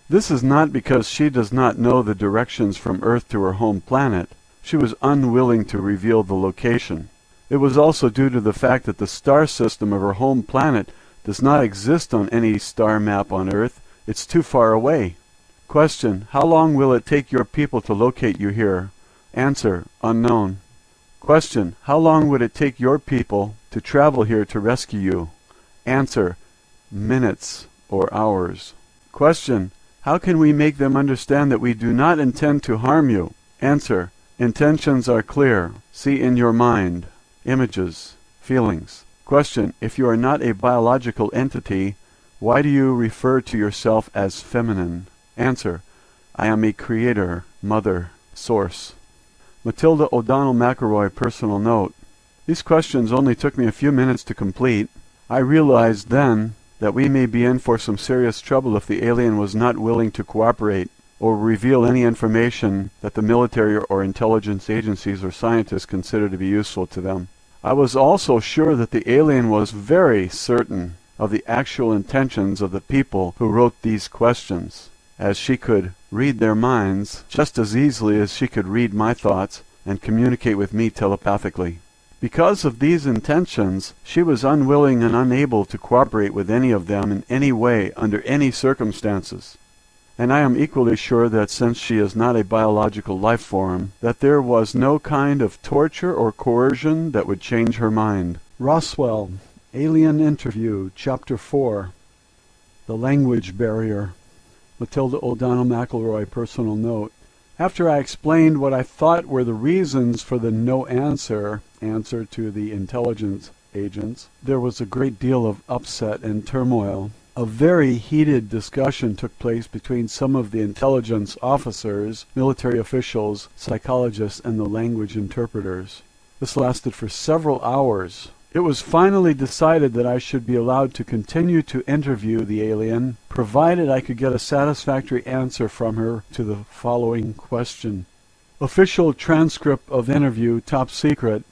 This is not because she does not know the directions from Earth to her home planet. She was unwilling to reveal the location. It was also due to the fact that the star system of her home planet does not exist on any star map on Earth. It's too far away. Question, how long will it take your people to locate you here? Answer, unknown. Question, how long would it take your people to travel here to rescue you? Answer, minutes or hours. Question, how can we make them understand that we do not intend to harm you? Answer, intentions are clear. See in your mind. Images, feelings. Question, if you are not a biological entity, why do you refer to yourself as feminine? Answer, I am a creator, mother, source. Matilda O'Donnell McElroy, personal note. These questions only took me a few minutes to complete. I realized then that we may be in for some serious trouble if the alien was not willing to cooperate or reveal any information that the military or intelligence agencies or scientists consider to be useful to them. I was also sure that the alien was very certain of the actual intentions of the people who wrote these questions, as she could read their minds just as easily as she could read my thoughts and communicate with me telepathically. Because of these intentions, she was unwilling and unable to cooperate with any of them in any way under any circumstances. And I am equally sure that since she is not a biological life form, that there was no kind of torture or coercion that would change her mind. Roswell, Alien Interview, Chapter 4. The Language Barrier. Matilda O'Donnell McElroy, personal note. After I explained what I thought were the reasons for the no answer to the intelligence agents. There was a great deal of upset and turmoil. A very heated discussion took place between some of the intelligence officers, military officials, psychologists, and the language interpreters. This lasted for several hours. It was finally decided that I should be allowed to continue to interview the alien, provided I could get a satisfactory answer from her to the following question. Official transcript of interview, top secret.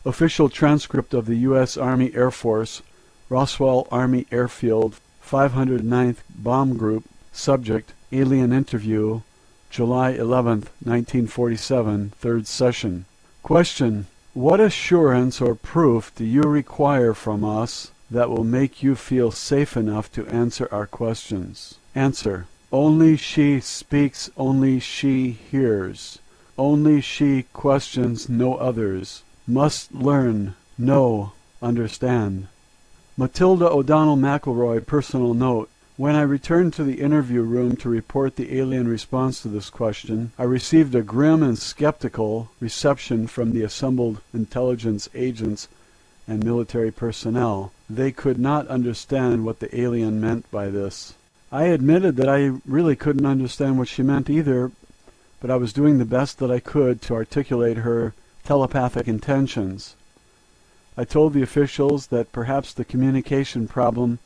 Official transcript of the U.S. Army Air Force, Roswell Army Airfield, 509th Bomb Group. Subject, alien interview, July 11, 1947, third session. Question. What assurance or proof do you require from us that will make you feel safe enough to answer our questions? Answer. Only she speaks, only she hears. Only she questions, no others. Must learn, know, understand. Matilda O'Donnell McElroy, personal note. When I returned to the interview room to report the alien response to this question, I received a grim and skeptical reception from the assembled intelligence agents and military personnel. They could not understand what the alien meant by this. I admitted that I really couldn't understand what she meant either, but I was doing the best that I could to articulate her telepathic intentions. I told the officials that perhaps the communication problem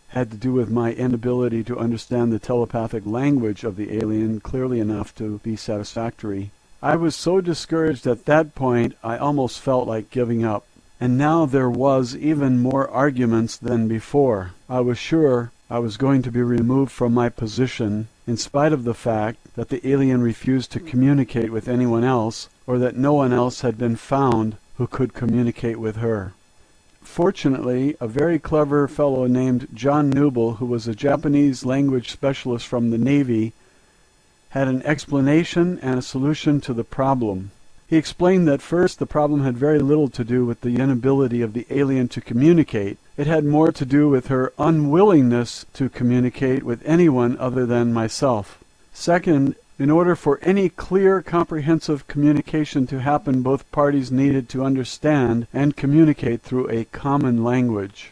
had to do with my inability to understand the telepathic language of the alien clearly enough to be satisfactory. I was so discouraged at that point I almost felt like giving up. And now there was even more arguments than before. I was sure I was going to be removed from my position in spite of the fact that the alien refused to communicate with anyone else, or that no one else had been found who could communicate with her. Fortunately, a very clever fellow named John Newble, who was a Japanese language specialist from the Navy, had an explanation and a solution to the problem. He explained that first the problem had very little to do with the inability of the alien to communicate. It had more to do with her unwillingness to communicate with anyone other than myself. Second, in order for any clear, comprehensive communication to happen, both parties needed to understand and communicate through a common language.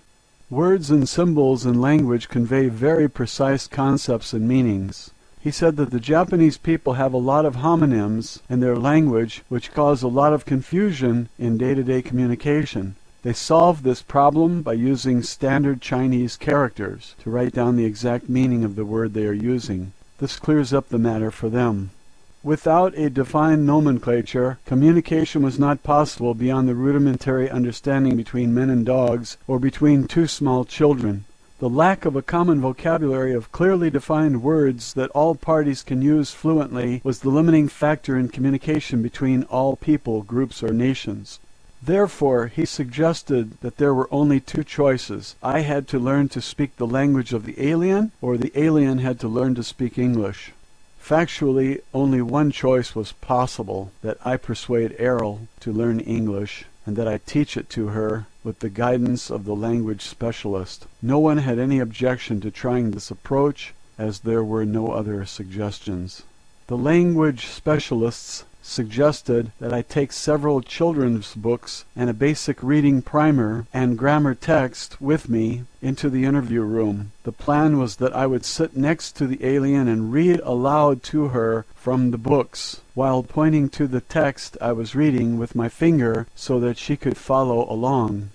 Words and symbols in language convey very precise concepts and meanings. He said that the Japanese people have a lot of homonyms in their language which cause a lot of confusion in day-to-day communication. They solved this problem by using standard Chinese characters to write down the exact meaning of the word they are using. This clears up the matter for them. Without a defined nomenclature, communication was not possible beyond the rudimentary understanding between men and dogs or between two small children. The lack of a common vocabulary of clearly defined words that all parties can use fluently was the limiting factor in communication between all people, groups, or nations. Therefore, he suggested that there were only two choices. I had to learn to speak the language of the alien, or the alien had to learn to speak English. Factually, only one choice was possible, that I persuade AIRL to learn English, and that I teach it to her with the guidance of the language specialist. No one had any objection to trying this approach, as there were no other suggestions. The language specialists suggested that I take several children's books and a basic reading primer and grammar text with me into the interview room. The plan was that I would sit next to the alien and read aloud to her from the books, while pointing to the text I was reading with my finger so that she could follow along.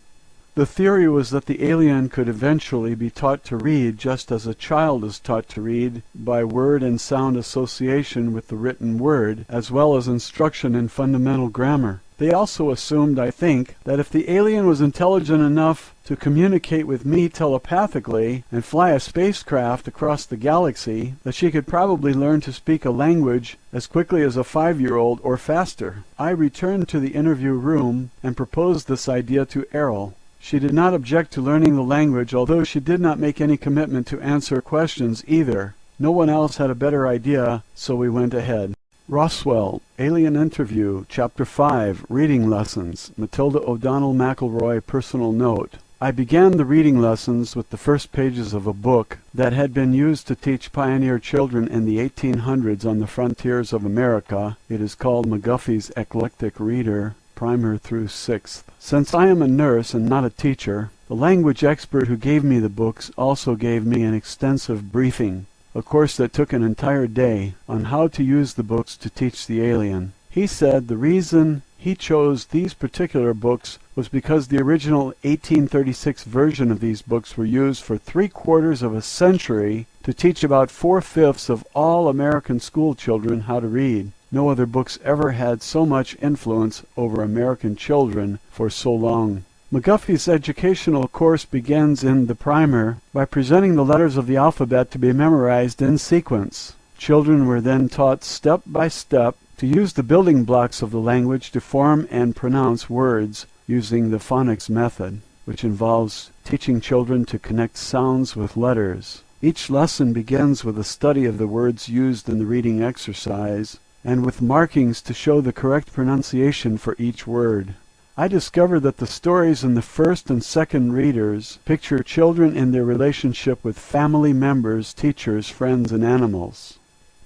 The theory was that the alien could eventually be taught to read just as a child is taught to read, by word and sound association with the written word, as well as instruction in fundamental grammar. They also assumed, I think, that if the alien was intelligent enough to communicate with me telepathically and fly a spacecraft across the galaxy, that she could probably learn to speak a language as quickly as a 5-year-old or faster. I returned to the interview room and proposed this idea to AIRL. She did not object to learning the language, although she did not make any commitment to answer questions either. No one else had a better idea, so we went ahead. Roswell, Alien Interview, Chapter 5, Reading Lessons, Matilda O'Donnell McElroy, Personal Note. I began the reading lessons with the first pages of a book that had been used to teach pioneer children in the 1800s on the frontiers of America. It is called McGuffey's Eclectic Reader, primer through 6th. Since I am a nurse and not a teacher, the language expert who gave me the books also gave me an extensive briefing, a course that took an entire day, on how to use the books to teach the alien. He said the reason he chose these particular books was because the original 1836 version of these books were used for 3/4 of a century to teach about 4/5 of all American school children how to read. No other books ever had so much influence over American children for so long. McGuffey's educational course begins in the primer by presenting the letters of the alphabet to be memorized in sequence. Children were then taught step by step to use the building blocks of the language to form and pronounce words using the phonics method, which involves teaching children to connect sounds with letters. Each lesson begins with a study of the words used in the reading exercise, and with markings to show the correct pronunciation for each word. I discovered that the stories in the first and second readers picture children in their relationship with family members, teachers, friends, and animals.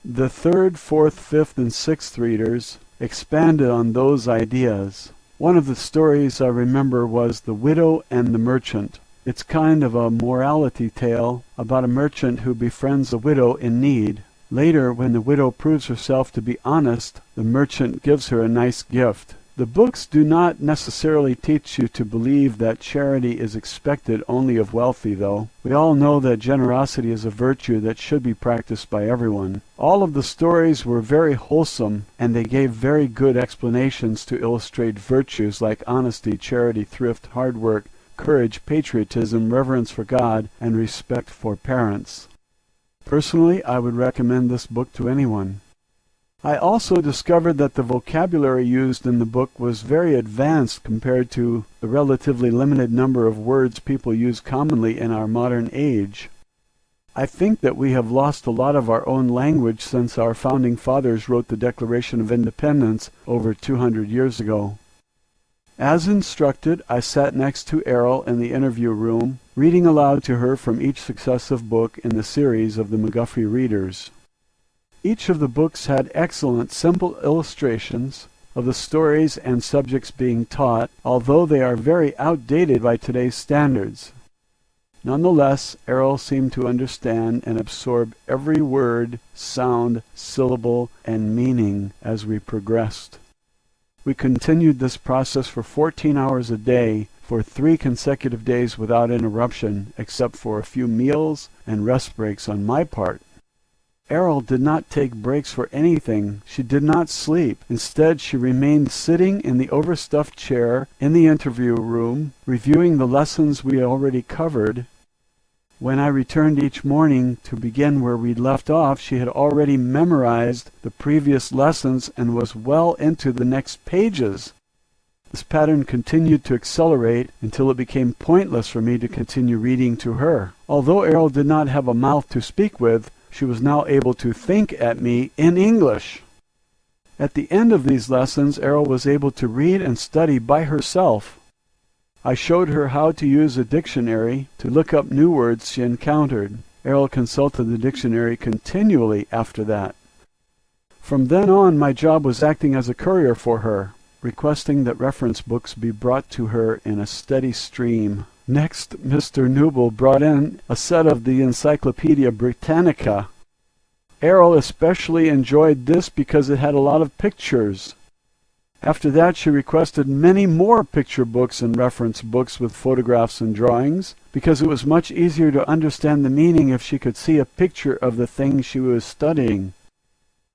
The third, fourth, fifth, and sixth readers expanded on those ideas. One of the stories I remember was The Widow and the Merchant. It's kind of a morality tale about a merchant who befriends a widow in need. Later, when the widow proves herself to be honest, the merchant gives her a nice gift. The books do not necessarily teach you to believe that charity is expected only of wealthy, though. We all know that generosity is a virtue that should be practiced by everyone. All of the stories were very wholesome, and they gave very good explanations to illustrate virtues like honesty, charity, thrift, hard work, courage, patriotism, reverence for God, and respect for parents. Personally, I would recommend this book to anyone. I also discovered that the vocabulary used in the book was very advanced compared to the relatively limited number of words people use commonly in our modern age. I think that we have lost a lot of our own language since our founding fathers wrote the Declaration of Independence over 200 years ago. As instructed, I sat next to AIRL in the interview room, reading aloud to her from each successive book in the series of the McGuffey Readers. Each of the books had excellent, simple illustrations of the stories and subjects being taught, although they are very outdated by today's standards. Nonetheless, AIRL seemed to understand and absorb every word, sound, syllable, and meaning as we progressed. We continued this process for 14 hours a day for 3 consecutive days without interruption, except for a few meals and rest breaks on my part. AIRL did not take breaks for anything. She did not sleep. Instead, she remained sitting in the overstuffed chair in the interview room, reviewing the lessons we already covered. When I returned each morning to begin where we'd left off, she had already memorized the previous lessons and was well into the next pages. This pattern continued to accelerate until it became pointless for me to continue reading to her. Although AIRL did not have a mouth to speak with, she was now able to think at me in English. At the end of these lessons, AIRL was able to read and study by herself. I showed her how to use a dictionary to look up new words she encountered. AIRL consulted the dictionary continually after that. From then on, my job was acting as a courier for her, requesting that reference books be brought to her in a steady stream. Next, Mr. Newble brought in a set of the Encyclopedia Britannica. AIRL especially enjoyed this because it had a lot of pictures. After that, she requested many more picture books and reference books with photographs and drawings, because it was much easier to understand the meaning if she could see a picture of the thing she was studying.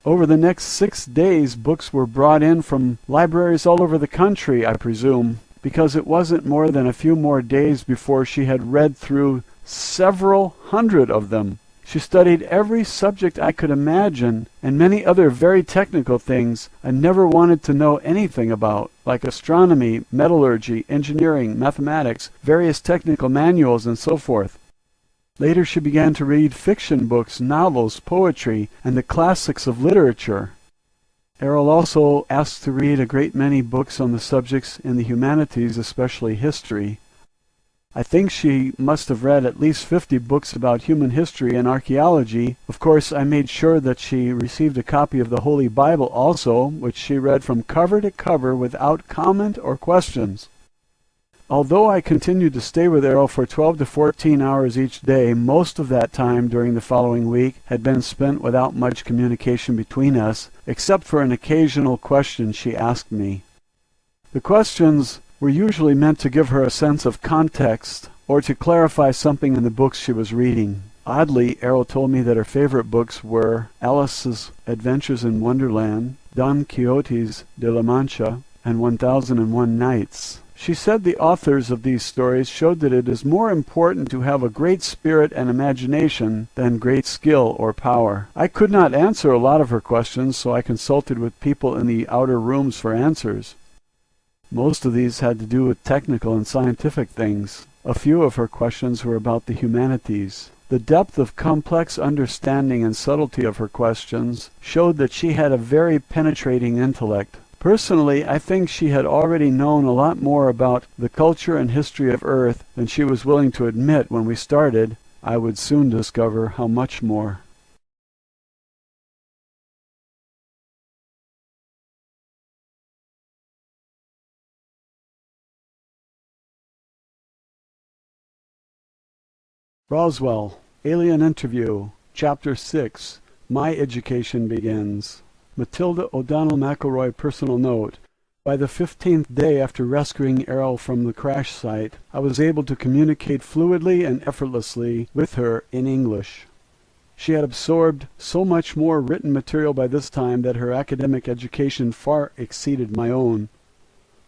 Over the next 6 days, books were brought in from libraries all over the country, I presume, because it wasn't more than a few more days before she had read through several hundred of them. She studied every subject I could imagine, and many other very technical things I never wanted to know anything about, like astronomy, metallurgy, engineering, mathematics, various technical manuals, and so forth. Later she began to read fiction books, novels, poetry, and the classics of literature. AIRL also asked to read a great many books on the subjects in the humanities, especially history. I think she must have read at least 50 books about human history and archaeology. Of course, I made sure that she received a copy of the Holy Bible also, which she read from cover to cover without comment or questions. Although I continued to stay with AIRL for 12 to 14 hours each day, most of that time during the following week had been spent without much communication between us, except for an occasional question she asked me. The questions were usually meant to give her a sense of context or to clarify something in the books she was reading. Oddly, AIRL told me that her favorite books were Alice's Adventures in Wonderland, Don Quixote's de la Mancha, and 1001 Nights. She said the authors of these stories showed that it is more important to have a great spirit and imagination than great skill or power. I could not answer a lot of her questions, so I consulted with people in the outer rooms for answers. Most of these had to do with technical and scientific things. A few of her questions were about the humanities. The depth of complex understanding and subtlety of her questions showed that she had a very penetrating intellect. Personally, I think she had already known a lot more about the culture and history of Earth than she was willing to admit when we started. I would soon discover how much more. Roswell, Alien Interview, Chapter 6, My Education Begins. Matilda O'Donnell McElroy personal note. By the 15th day after rescuing AIRL from the crash site, I was able to communicate fluidly and effortlessly with her in English. She had absorbed so much more written material by this time that her academic education far exceeded my own.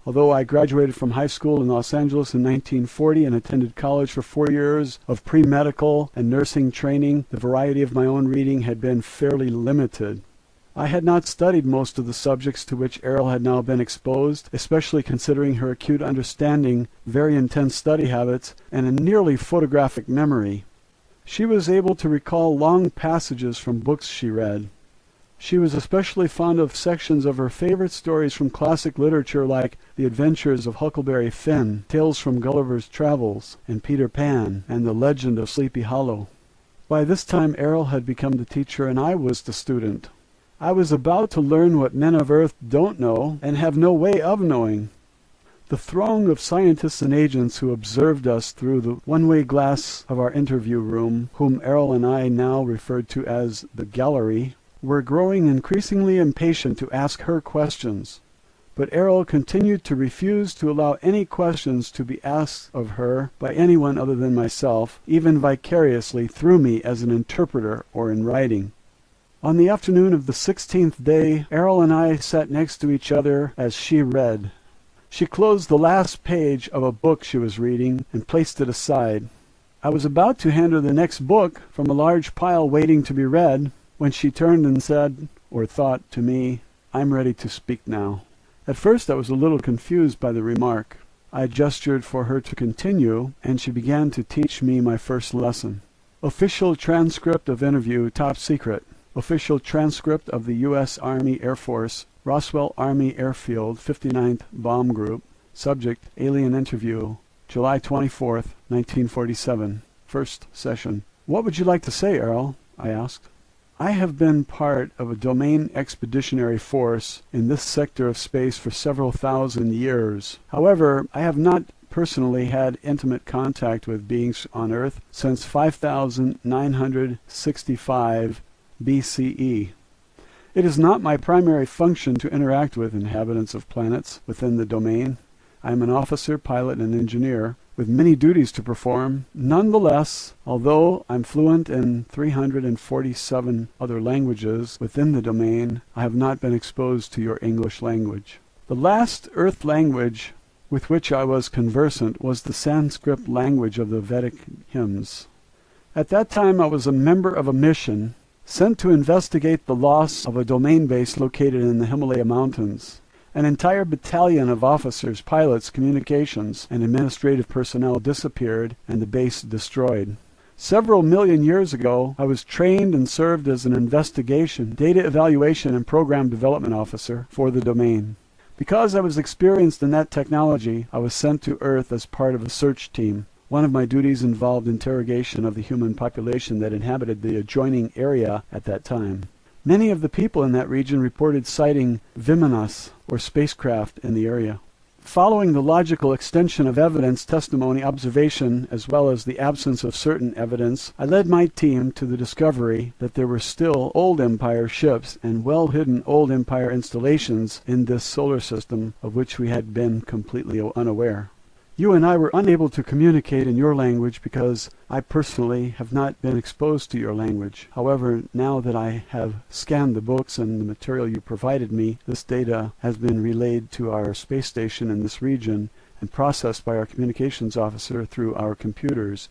Although I graduated from high school in Los Angeles in 1940 and attended college for 4 years of pre-medical and nursing training, the variety of my own reading had been fairly limited. I had not studied most of the subjects to which AIRL had now been exposed, especially considering her acute understanding, very intense study habits, and a nearly photographic memory. She was able to recall long passages from books she read. She was especially fond of sections of her favorite stories from classic literature like The Adventures of Huckleberry Finn, Tales from Gulliver's Travels, and Peter Pan, and The Legend of Sleepy Hollow. By this time AIRL had become the teacher and I was the student. I was about to learn what men of Earth don't know and have no way of knowing. The throng of scientists and agents who observed us through the one-way glass of our interview room, whom AIRL and I now referred to as the gallery, were growing increasingly impatient to ask her questions. But AIRL continued to refuse to allow any questions to be asked of her by anyone other than myself, even vicariously through me as an interpreter or in writing. On the afternoon of the 16th day, AIRL and I sat next to each other as she read. She closed the last page of a book she was reading and placed it aside. I was about to hand her the next book from a large pile waiting to be read, when she turned and said, or thought to me, "I'm ready to speak now." At first I was a little confused by the remark. I gestured for her to continue, and she began to teach me my first lesson. Official transcript of interview, top secret. Official transcript of the U.S. Army Air Force, Roswell Army Airfield, 59th Bomb Group. Subject, alien interview, July 24th, 1947. First session. "What would you like to say, AIRL?" I asked. "I have been part of a domain expeditionary force in this sector of space for several thousand years. However, I have not personally had intimate contact with beings on Earth since 5965 BCE. It is not my primary function to interact with inhabitants of planets within the domain. I am an officer, pilot, and engineer, with many duties to perform. Nonetheless, although I'm fluent in 347 other languages within the domain, I have not been exposed to your English language. The last Earth language with which I was conversant was the Sanskrit language of the Vedic hymns. At that time I was a member of a mission sent to investigate the loss of a domain base located in the Himalaya Mountains. An entire battalion of officers, pilots, communications, and administrative personnel disappeared and the base destroyed. Several million years ago, I was trained and served as an investigation, data evaluation, and program development officer for the domain. Because I was experienced in that technology, I was sent to Earth as part of a search team. One of my duties involved interrogation of the human population that inhabited the adjoining area at that time. Many of the people in that region reported sighting Vimanas, or spacecraft, in the area. Following the logical extension of evidence, testimony, observation, as well as the absence of certain evidence, I led my team to the discovery that there were still old Empire ships and well-hidden old Empire installations in this solar system of which we had been completely unaware. You and I were unable to communicate in your language because I personally have not been exposed to your language. However, now that I have scanned the books and the material you provided me, this data has been relayed to our space station in this region and processed by our communications officer through our computers.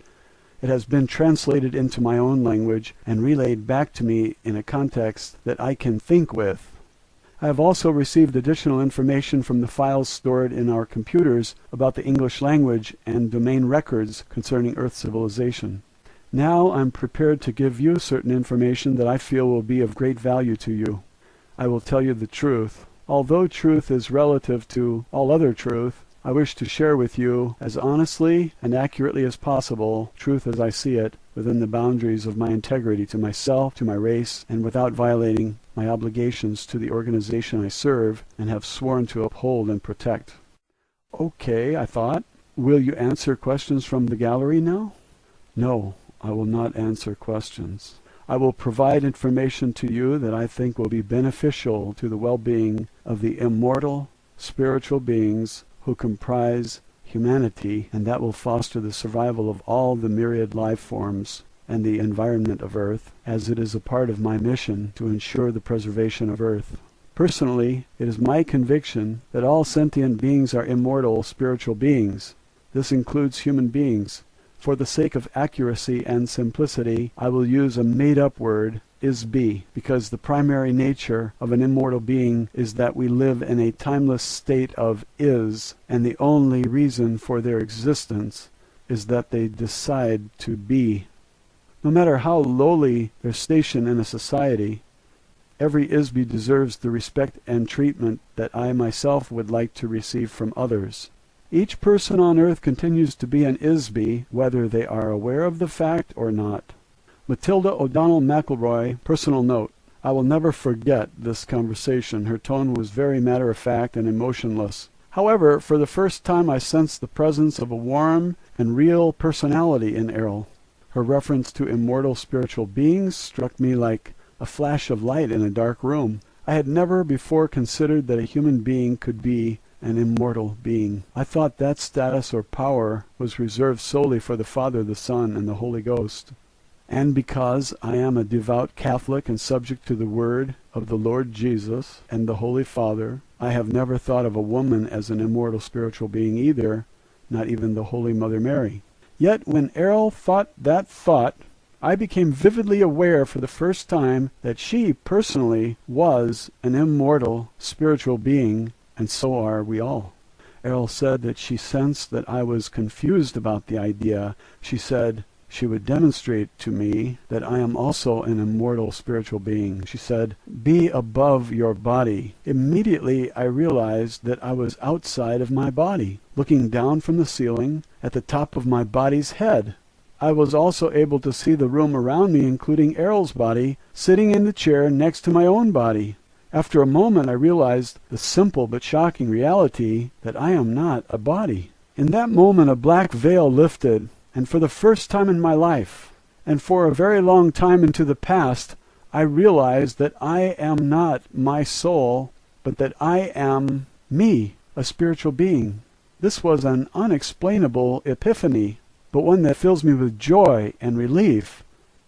It has been translated into my own language and relayed back to me in a context that I can think with. I have also received additional information from the files stored in our computers about the English language and domain records concerning Earth civilization. Now I'm prepared to give you certain information that I feel will be of great value to you. I will tell you the truth. Although truth is relative to all other truth, I wish to share with you, as honestly and accurately as possible, truth as I see it, within the boundaries of my integrity to myself, to my race, and without violating my obligations to the organization I serve and have sworn to uphold and protect. Okay, I thought. Will you answer questions from the gallery now? No, I will not answer questions. I will provide information to you that I think will be beneficial to the well-being of the immortal, spiritual beings who comprise humanity, and that will foster the survival of all the myriad life forms and the environment of Earth, as it is a part of my mission to ensure the preservation of Earth. Personally, it is my conviction that all sentient beings are immortal spiritual beings. This includes human beings. For the sake of accuracy and simplicity, I will use a made-up word, is-be, because the primary nature of an immortal being is that we live in a timeless state of is, and the only reason for their existence is that they decide to be. No matter how lowly their station in a society, every is-be deserves the respect and treatment that I myself would like to receive from others. Each person on Earth continues to be an is-be, whether they are aware of the fact or not. Matilda O'Donnell McElroy, personal note. I will never forget this conversation. Her tone was very matter-of-fact and emotionless. However, for the first time I sensed the presence of a warm and real personality in AIRL. Her reference to immortal spiritual beings struck me like a flash of light in a dark room. I had never before considered that a human being could be an immortal being. I thought that status or power was reserved solely for the Father, the Son, and the Holy Ghost. And because I am a devout Catholic and subject to the word of the Lord Jesus and the Holy Father, I have never thought of a woman as an immortal spiritual being either, not even the Holy Mother Mary. Yet when AIRL thought that thought, I became vividly aware for the first time that she personally was an immortal spiritual being, and so are we all. AIRL said that she sensed that I was confused about the idea. She said she would demonstrate to me that I am also an immortal spiritual being. She said, "Be above your body." Immediately I realized that I was outside of my body, looking down from the ceiling at the top of my body's head. I was also able to see the room around me, including AIRL's body, sitting in the chair next to my own body. After a moment I realized the simple but shocking reality that I am not a body. In that moment a black veil lifted, and for the first time in my life, and for a very long time into the past, I realized that I am not my soul, but that I am me, a spiritual being. This was an unexplainable epiphany, but one that fills me with joy and relief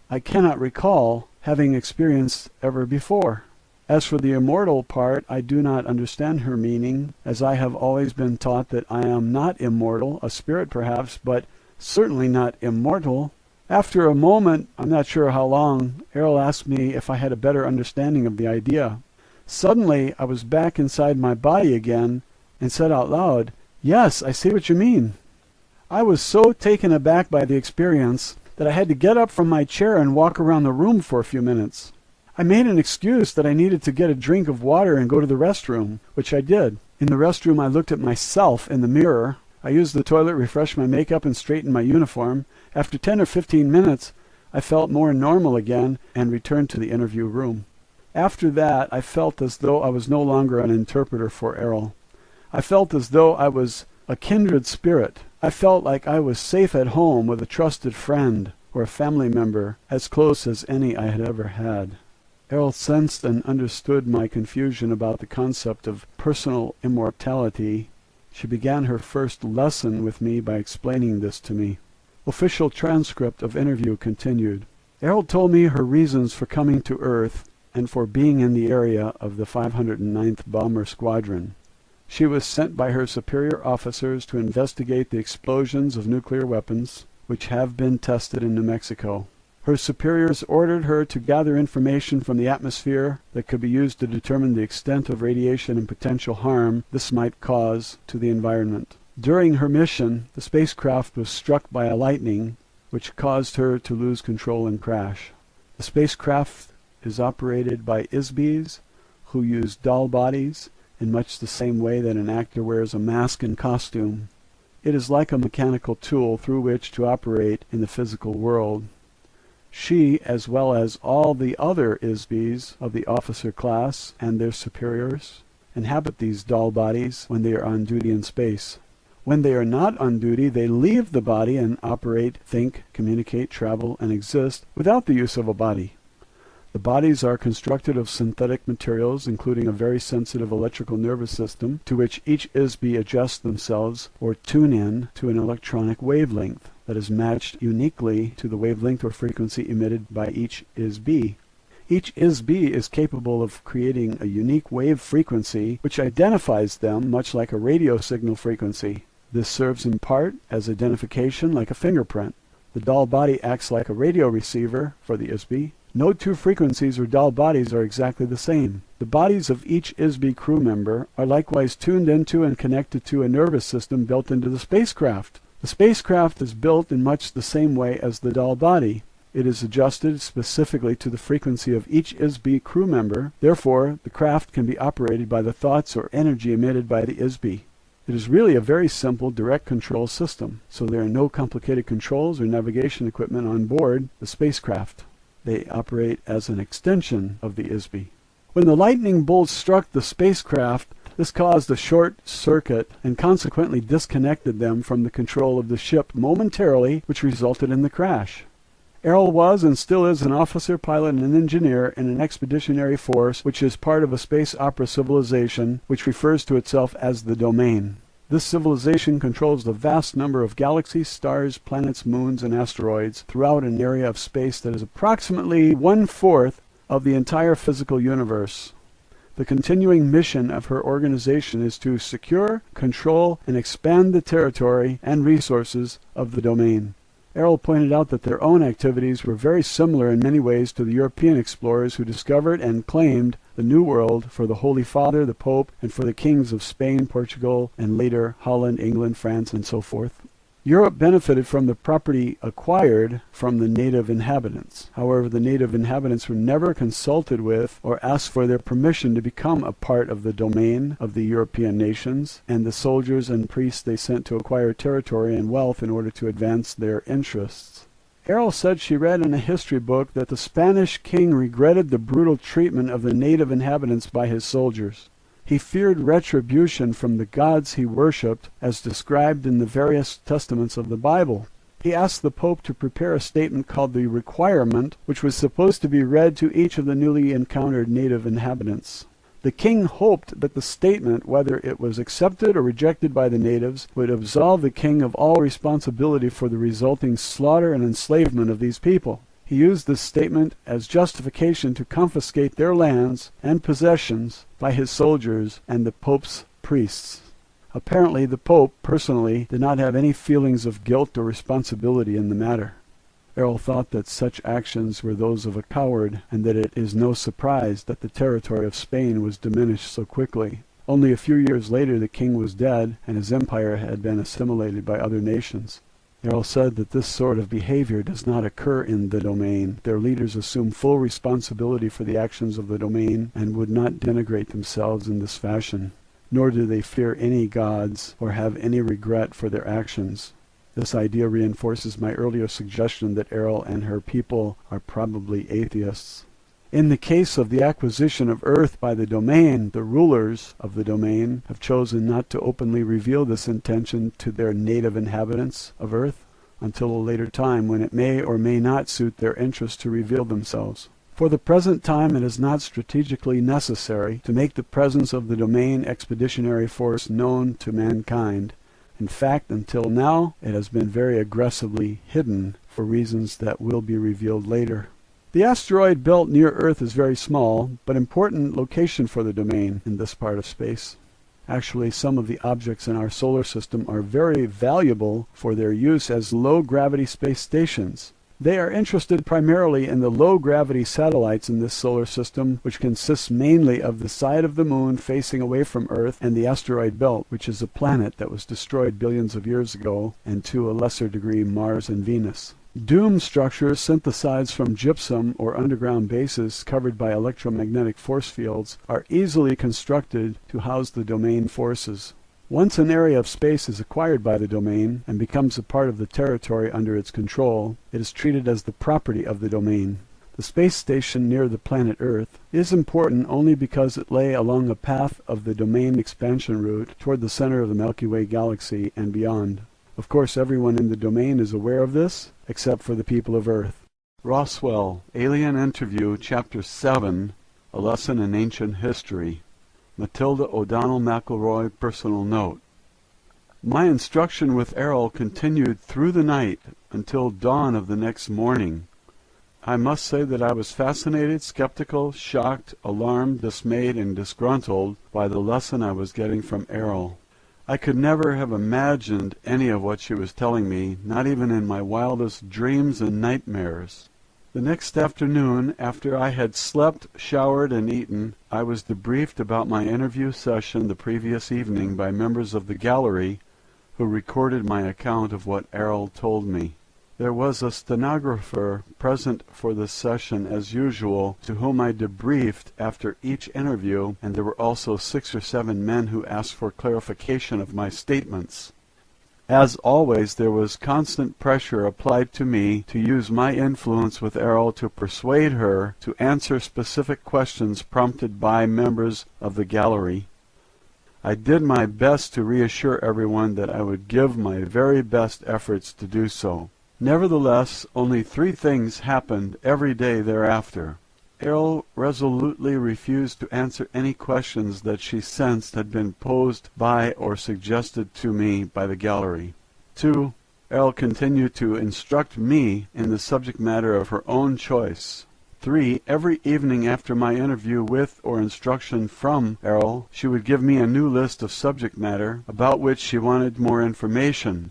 I cannot recall having experienced ever before. As for the immortal part, I do not understand her meaning, as I have always been taught that I am not immortal, a spirit perhaps, but certainly not immortal. After a moment, I'm not sure how long, AIRL asked me if I had a better understanding of the idea. Suddenly, I was back inside my body again and said out loud, "Yes, I see what you mean." I was so taken aback by the experience that I had to get up from my chair and walk around the room for a few minutes. I made an excuse that I needed to get a drink of water and go to the restroom, which I did. In the restroom I looked at myself in the mirror. I used the toilet, refreshed my makeup, and straightened my uniform. After 10 or 15 minutes, I felt more normal again and returned to the interview room. After that, I felt as though I was no longer an interpreter for AIRL. I felt as though I was a kindred spirit. I felt like I was safe at home with a trusted friend or a family member, as close as any I had ever had. AIRL sensed and understood my confusion about the concept of personal immortality. She began her first lesson with me by explaining this to me. Official transcript of interview continued. AIRL told me her reasons for coming to Earth and for being in the area of the 509th Bomber Squadron. She was sent by her superior officers to investigate the explosions of nuclear weapons, which have been tested in New Mexico. Her superiors ordered her to gather information from the atmosphere that could be used to determine the extent of radiation and potential harm this might cause to the environment. During her mission, the spacecraft was struck by a lightning, which caused her to lose control and crash. The spacecraft is operated by ISBs, who use doll bodies in much the same way that an actor wears a mask and costume. It is like a mechanical tool through which to operate in the physical world. She, as well as all the other ISBs of the officer class and their superiors, inhabit these doll bodies when they are on duty in space. When they are not on duty, they leave the body and operate, think, communicate, travel, and exist without the use of a body. The bodies are constructed of synthetic materials, including a very sensitive electrical nervous system to which each ISB adjusts themselves or tune in to an electronic wavelength that is matched uniquely to the wavelength or frequency emitted by each ISB. Each ISB is capable of creating a unique wave frequency which identifies them much like a radio signal frequency. This serves in part as identification like a fingerprint. The doll body acts like a radio receiver for the ISB. No two frequencies or doll bodies are exactly the same. The bodies of each ISB crew member are likewise tuned into and connected to a nervous system built into the spacecraft. The spacecraft is built in much the same way as the doll body. It is adjusted specifically to the frequency of each ISB crew member. Therefore, the craft can be operated by the thoughts or energy emitted by the ISB. It is really a very simple direct control system, so there are no complicated controls or navigation equipment on board the spacecraft. They operate as an extension of the ISB. When the lightning bolt struck the spacecraft, this caused a short circuit and consequently disconnected them from the control of the ship momentarily, which resulted in the crash. AIRL was and still is an officer, pilot, and an engineer in an expeditionary force which is part of a space opera civilization which refers to itself as the Domain. This civilization controls the vast number of galaxies, stars, planets, moons, and asteroids throughout an area of space that is approximately 1/4 of the entire physical universe. The continuing mission of her organization is to secure, control, and expand the territory and resources of the Domain. AIRL pointed out that their own activities were very similar in many ways to the European explorers who discovered and claimed the New World for the Holy Father, the Pope, and for the kings of Spain, Portugal, and later Holland, England, France, and so forth. Europe benefited from the property acquired from the native inhabitants. However, the native inhabitants were never consulted with or asked for their permission to become a part of the domain of the European nations and the soldiers and priests they sent to acquire territory and wealth in order to advance their interests. AIRL said she read in a history book that the Spanish king regretted the brutal treatment of the native inhabitants by his soldiers. He feared retribution from the gods he worshipped, as described in the various testaments of the Bible. He asked the Pope to prepare a statement called the Requirement, which was supposed to be read to each of the newly encountered native inhabitants. The king hoped that the statement, whether it was accepted or rejected by the natives, would absolve the king of all responsibility for the resulting slaughter and enslavement of these people. He used this statement as justification to confiscate their lands and possessions by his soldiers and the Pope's priests. Apparently, the Pope, personally, did not have any feelings of guilt or responsibility in the matter. AIRL thought that such actions were those of a coward, and that it is no surprise that the territory of Spain was diminished so quickly. Only a few years later the king was dead, and his empire had been assimilated by other nations. AIRL said that this sort of behavior does not occur in the domain. Their leaders assume full responsibility for the actions of the domain and would not denigrate themselves in this fashion. nor do they fear any gods or have any regret for their actions. This idea reinforces my earlier suggestion that AIRL and her people are probably atheists. In the case of the acquisition of Earth by the domain, the rulers of the domain have chosen not to openly reveal this intention to their native inhabitants of Earth until a later time when it may or may not suit their interest to reveal themselves. For the present time, it is not strategically necessary to make the presence of the domain expeditionary force known to mankind. In fact, until now, it has been very aggressively hidden for reasons that will be revealed later. The asteroid belt near Earth is very small, but important location for the domain in this part of space. Actually, some of the objects in our solar system are very valuable for their use as low-gravity space stations. They are interested primarily in the low-gravity satellites in this solar system, which consists mainly of the side of the moon facing away from Earth and the asteroid belt, which is a planet that was destroyed billions of years ago, and to a lesser degree Mars and Venus. Dome structures synthesized from gypsum or underground bases covered by electromagnetic force fields are easily constructed to house the domain forces. Once an area of space is acquired by the domain and becomes a part of the territory under its control, it is treated as the property of the domain. The space station near the planet Earth is important only because it lay along a path of the domain expansion route toward the center of the Milky Way galaxy and beyond. Of course, everyone in the domain is aware of this, except for the people of Earth. Roswell, Alien Interview, Chapter 7, A Lesson in Ancient History. Matilda O'Donnell McElroy, personal note. My instruction with AIRL continued through the night until dawn of the next morning. I must say that I was fascinated, skeptical, shocked, alarmed, dismayed, and disgruntled by the lesson I was getting from AIRL. I could never have imagined any of what she was telling me, not even in my wildest dreams and nightmares. The next afternoon, after I had slept, showered, and eaten, I was debriefed about my interview session the previous evening by members of the gallery who recorded my account of what AIRL told me. There was a stenographer present for the session as usual, to whom I debriefed after each interview, and there were also 6 or 7 men who asked for clarification of my statements. As always, there was constant pressure applied to me to use my influence with AIRL to persuade her to answer specific questions prompted by members of the gallery. I did my best to reassure everyone that I would give my very best efforts to do so. Nevertheless, only 3 things happened every day thereafter. AIRL resolutely refused to answer any questions that she sensed had been posed by or suggested to me by the gallery. 2. AIRL continued to instruct me in the subject matter of her own choice. 3. Every evening after my interview with or instruction from AIRL, she would give me a new list of subject matter about which she wanted more information.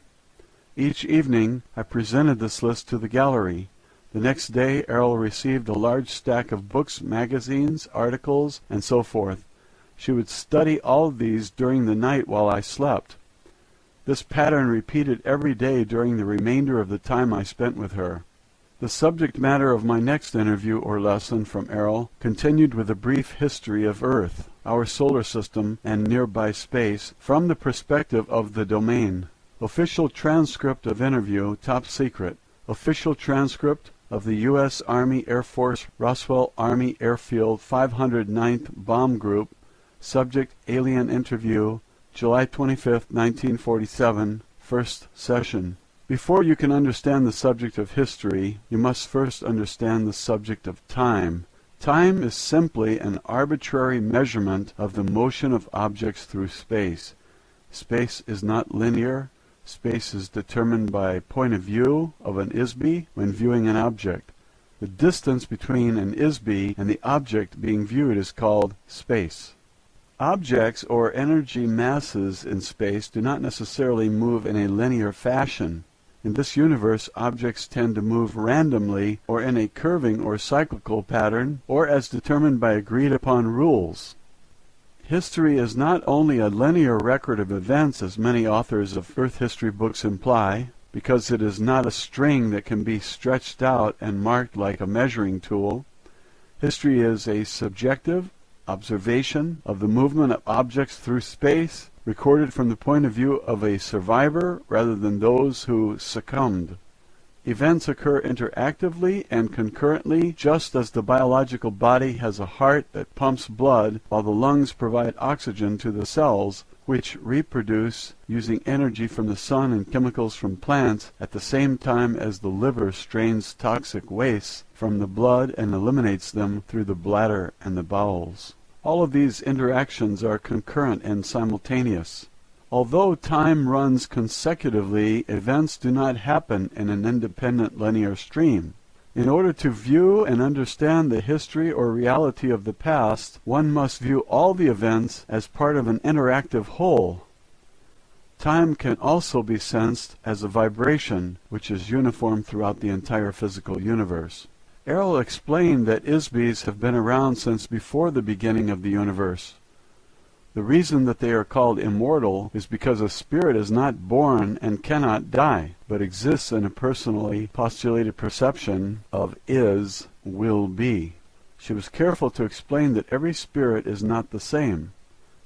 Each evening I presented this list to the gallery. The next day AIRL received a large stack of books, magazines, articles, and so forth. She would study all of these during the night while I slept. This pattern repeated every day during the remainder of the time I spent with her. The subject matter of my next interview or lesson from AIRL continued with a brief history of Earth, our solar system, and nearby space from the perspective of the domain. Official transcript of interview, top secret. Official transcript of the U.S. Army Air Force Roswell Army Airfield 509th Bomb Group. Subject Alien Interview, July 25, 1947, first session. Before you can understand the subject of history, you must first understand the subject of time. Time is simply an arbitrary measurement of the motion of objects through space. Space is not linear. Space is determined by point of view of an ISB when viewing an object. The distance between an ISB and the object being viewed is called space. Objects or energy masses in space do not necessarily move in a linear fashion. In this universe, objects tend to move randomly or in a curving or cyclical pattern, or as determined by agreed-upon rules. History is not only a linear record of events, as many authors of Earth history books imply, because it is not a string that can be stretched out and marked like a measuring tool. History is a subjective, observation of the movement of objects through space, recorded from the point of view of a survivor rather than those who succumbed. Events occur interactively and concurrently, just as the biological body has a heart that pumps blood while the lungs provide oxygen to the cells, which reproduce using energy from the sun and chemicals from plants at the same time as the liver strains toxic wastes from the blood and eliminates them through the bladder and the bowels. All of these interactions are concurrent and simultaneous. Although time runs consecutively, events do not happen in an independent linear stream. In order to view and understand the history or reality of the past, one must view all the events as part of an interactive whole. Time can also be sensed as a vibration, which is uniform throughout the entire physical universe. AIRL explained that ISBs have been around since before the beginning of the universe. The reason that they are called immortal is because a spirit is not born and cannot die, but exists in a personally postulated perception of is, will be. She was careful to explain that every spirit is not the same.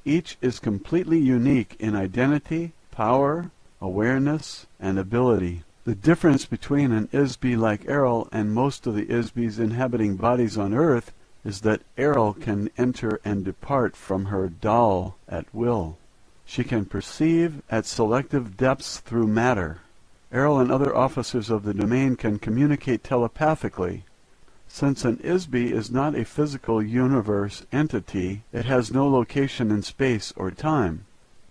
Each is completely unique in identity, power, awareness, and ability. The difference between an ISB like AIRL and most of the ISBs inhabiting bodies on Earth is that AIRL can enter and depart from her doll at will. She can perceive at selective depths through matter. AIRL and other officers of the domain can communicate telepathically. Since an ISB is not a physical universe entity, it has no location in space or time.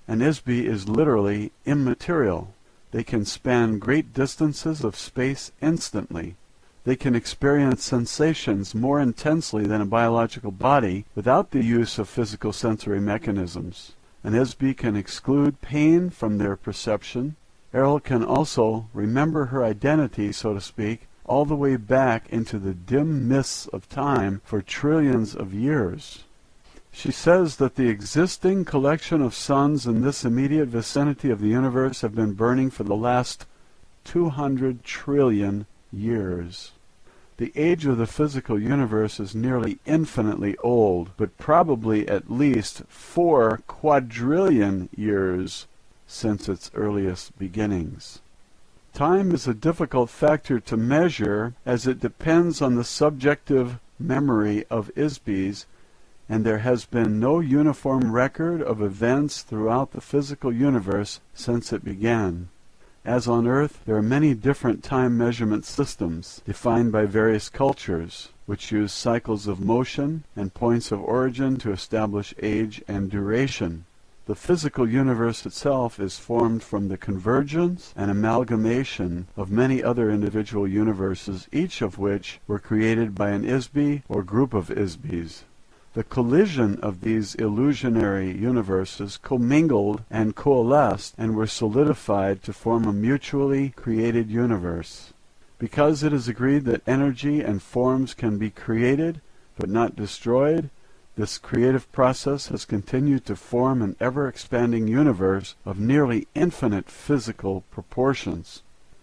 An ISB is literally immaterial. They can span great distances of space instantly. They can experience sensations more intensely than a biological body without the use of physical sensory mechanisms. An ISB can exclude pain from their perception. AIRL can also remember her identity, so to speak, all the way back into the dim mists of time for trillions of years. She says that the existing collection of suns in this immediate vicinity of the universe have been burning for the last 200 trillion years. The age of the physical universe is nearly infinitely old, but probably at least 4 quadrillion years since its earliest beginnings. Time is a difficult factor to measure as it depends on the subjective memory of ISBs, and there has been no uniform record of events throughout the physical universe since it began. As on Earth, there are many different time measurement systems defined by various cultures, which use cycles of motion and points of origin to establish age and duration. The physical universe itself is formed from the convergence and amalgamation of many other individual universes, each of which were created by an ISB or group of ISBs. The collision of these illusionary universes commingled and coalesced and were solidified to form a mutually created universe. Because it is agreed that energy and forms can be created but not destroyed, this creative process has continued to form an ever-expanding universe of nearly infinite physical proportions.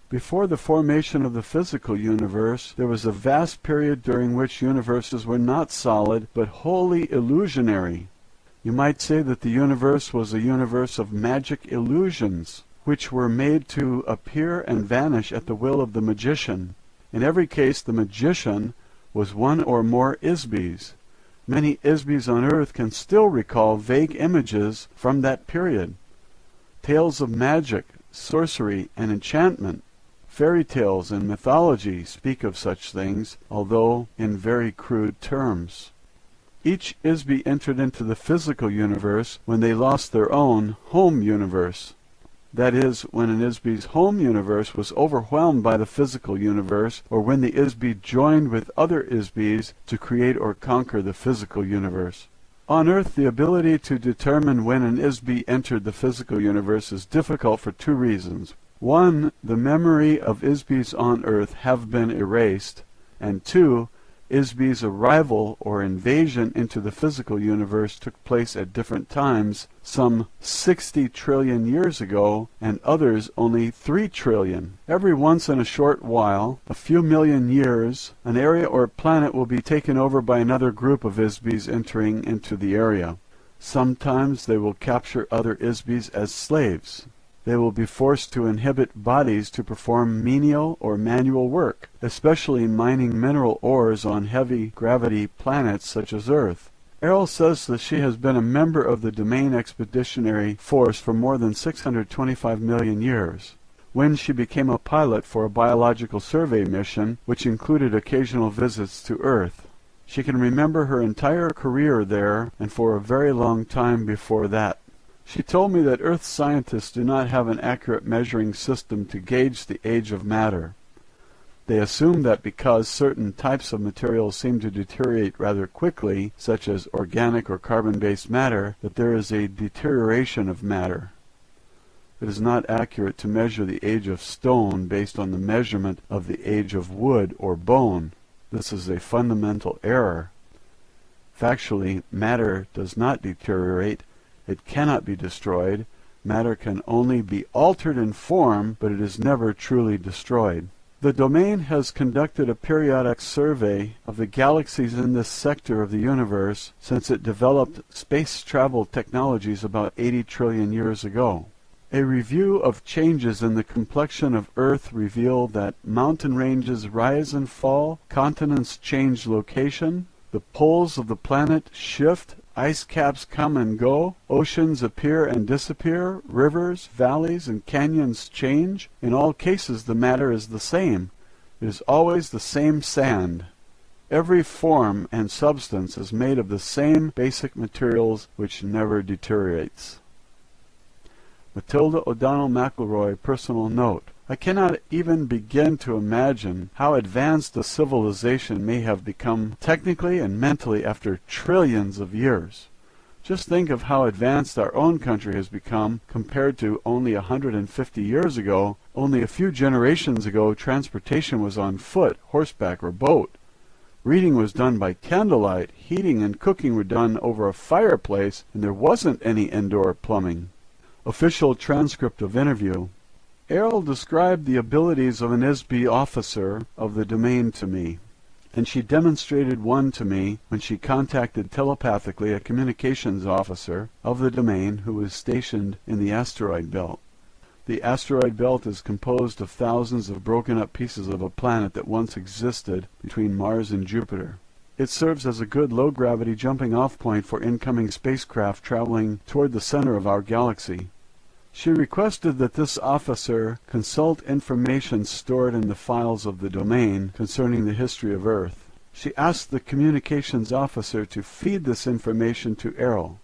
Before the formation of the physical universe, there was a vast period during which universes were not solid, but wholly illusionary. You might say that the universe was a universe of magic illusions, which were made to appear and vanish at the will of the magician. In every case, the magician was one or more ISBs. Many ISBs on Earth can still recall vague images from that period. Tales of magic, sorcery, and enchantment, fairy tales and mythology speak of such things, although in very crude terms. Each ISB entered into the physical universe when they lost their own home universe. That is, when an ISB's home universe was overwhelmed by the physical universe, or when the ISB joined with other ISBs to create or conquer the physical universe. On Earth, the ability to determine when an ISB entered the physical universe is difficult for 2 reasons. 1, the memory of ISBs on Earth have been erased, and 2, ISB's arrival or invasion into the physical universe took place at different times, some 60 trillion years ago, and others only 3 trillion. Every once in a short while, a few million years, an area or planet will be taken over by another group of ISBs entering into the area. Sometimes they will capture other ISBs as slaves. They will be forced to inhabit bodies to perform menial or manual work, especially mining mineral ores on heavy gravity planets such as Earth. AIRL says that she has been a member of the Domain Expeditionary Force for more than 625 million years. When she became a pilot for a biological survey mission, which included occasional visits to Earth. She can remember her entire career there and for a very long time before that. She told me that Earth scientists do not have an accurate measuring system to gauge the age of matter. They assume that because certain types of materials seem to deteriorate rather quickly, such as organic or carbon-based matter, that there is a deterioration of matter. It is not accurate to measure the age of stone based on the measurement of the age of wood or bone. This is a fundamental error. Factually, matter does not deteriorate. It cannot be destroyed. Matter can only be altered in form, but it is never truly destroyed. The domain has conducted a periodic survey of the galaxies in this sector of the universe since it developed space travel technologies about 80 trillion years ago. A review of changes in the complexion of Earth revealed that mountain ranges rise and fall, continents change location, the poles of the planet shift, ice caps come and go, oceans appear and disappear, rivers, valleys, and canyons change. In all cases the matter is the same. It is always the same sand. Every form and substance is made of the same basic materials which never deteriorates. Matilda O'Donnell McElroy, personal note. I cannot even begin to imagine how advanced a civilization may have become technically and mentally after trillions of years. Just think of how advanced our own country has become compared to only 150 years ago. Only a few generations ago, transportation was on foot, horseback, or boat. Reading was done by candlelight, heating and cooking were done over a fireplace, and there wasn't any indoor plumbing. Official transcript of interview. AIRL described the abilities of an ISB officer of the domain to me, and she demonstrated one to me when she contacted telepathically a communications officer of the domain who was stationed in the asteroid belt. The asteroid belt is composed of thousands of broken-up pieces of a planet that once existed between Mars and Jupiter. It serves as a good low-gravity jumping-off point for incoming spacecraft traveling toward the center of our galaxy. She requested that this officer consult information stored in the files of the domain concerning the history of Earth. She asked the communications officer to feed this information to AIRL.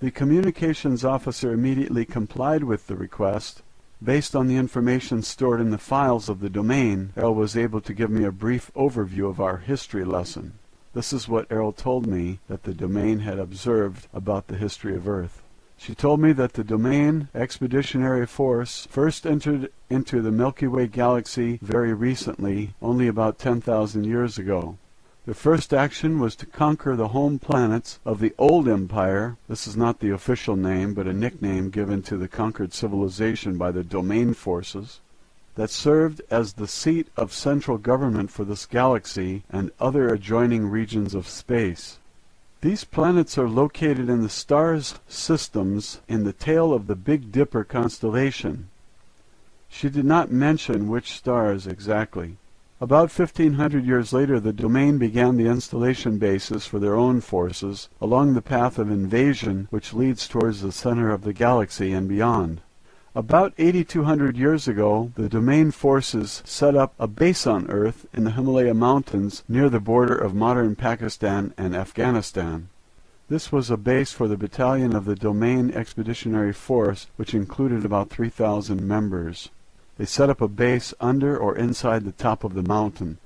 The communications officer immediately complied with the request. Based on the information stored in the files of the domain, AIRL was able to give me a brief overview of our history lesson. This is what AIRL told me that the domain had observed about the history of Earth. She told me that the Domain Expeditionary Force first entered into the Milky Way galaxy very recently, only about 10,000 years ago. Their first action was to conquer the home planets of the Old Empire. This is not the official name, but a nickname given to the conquered civilization by the Domain forces, that served as the seat of central government for this galaxy and other adjoining regions of space. These planets are located in the stars systems in the tail of the Big Dipper constellation. She did not mention which stars exactly. About 1,500 years later, the domain began the installation bases for their own forces along the path of invasion which leads towards the center of the galaxy and beyond. About 8,200 years ago, the domain forces set up a base on Earth in the Himalaya Mountains near the border of modern Pakistan and Afghanistan. This was a base for the battalion of the Domain Expeditionary Force, which included about 3,000 members. They set up a base under or inside the top of the mountain.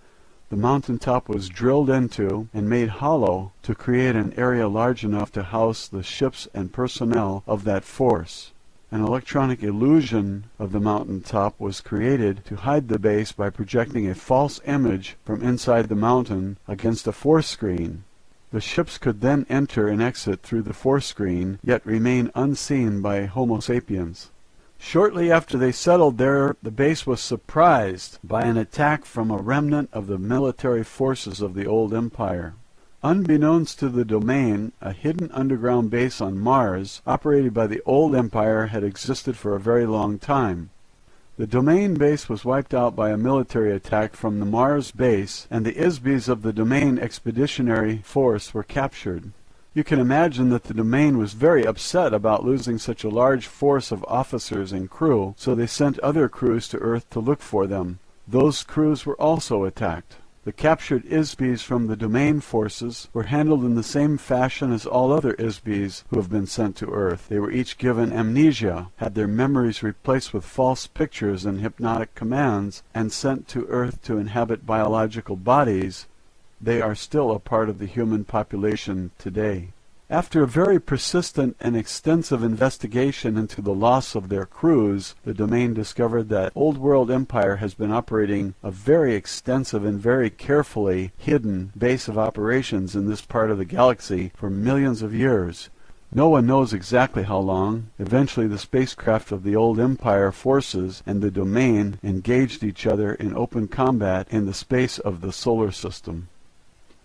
The mountain top was drilled into and made hollow to create an area large enough to house the ships and personnel of that force. An electronic illusion of the mountain top was created to hide the base by projecting a false image from inside the mountain against a force screen. The ships could then enter and exit through the force screen, yet remain unseen by Homo sapiens. Shortly after they settled there, the base was surprised by an attack from a remnant of the military forces of the old empire. Unbeknownst to the domain, a hidden underground base on Mars, operated by the old empire, had existed for a very long time. The domain base was wiped out by a military attack from the Mars base, and the ISBs of the domain expeditionary force were captured. You can imagine that the domain was very upset about losing such a large force of officers and crew, so they sent other crews to Earth to look for them. Those crews were also attacked. The captured ISBs from the domain forces were handled in the same fashion as all other ISBs who have been sent to Earth. They were each given amnesia, had their memories replaced with false pictures and hypnotic commands, and sent to Earth to inhabit biological bodies. They are still a part of the human population today. After a very persistent and extensive investigation into the loss of their crews, the domain discovered that Old World Empire has been operating a very extensive and very carefully hidden base of operations in this part of the galaxy for millions of years. No one knows exactly how long. Eventually the spacecraft of the old empire forces and the domain engaged each other in open combat in the space of the solar system.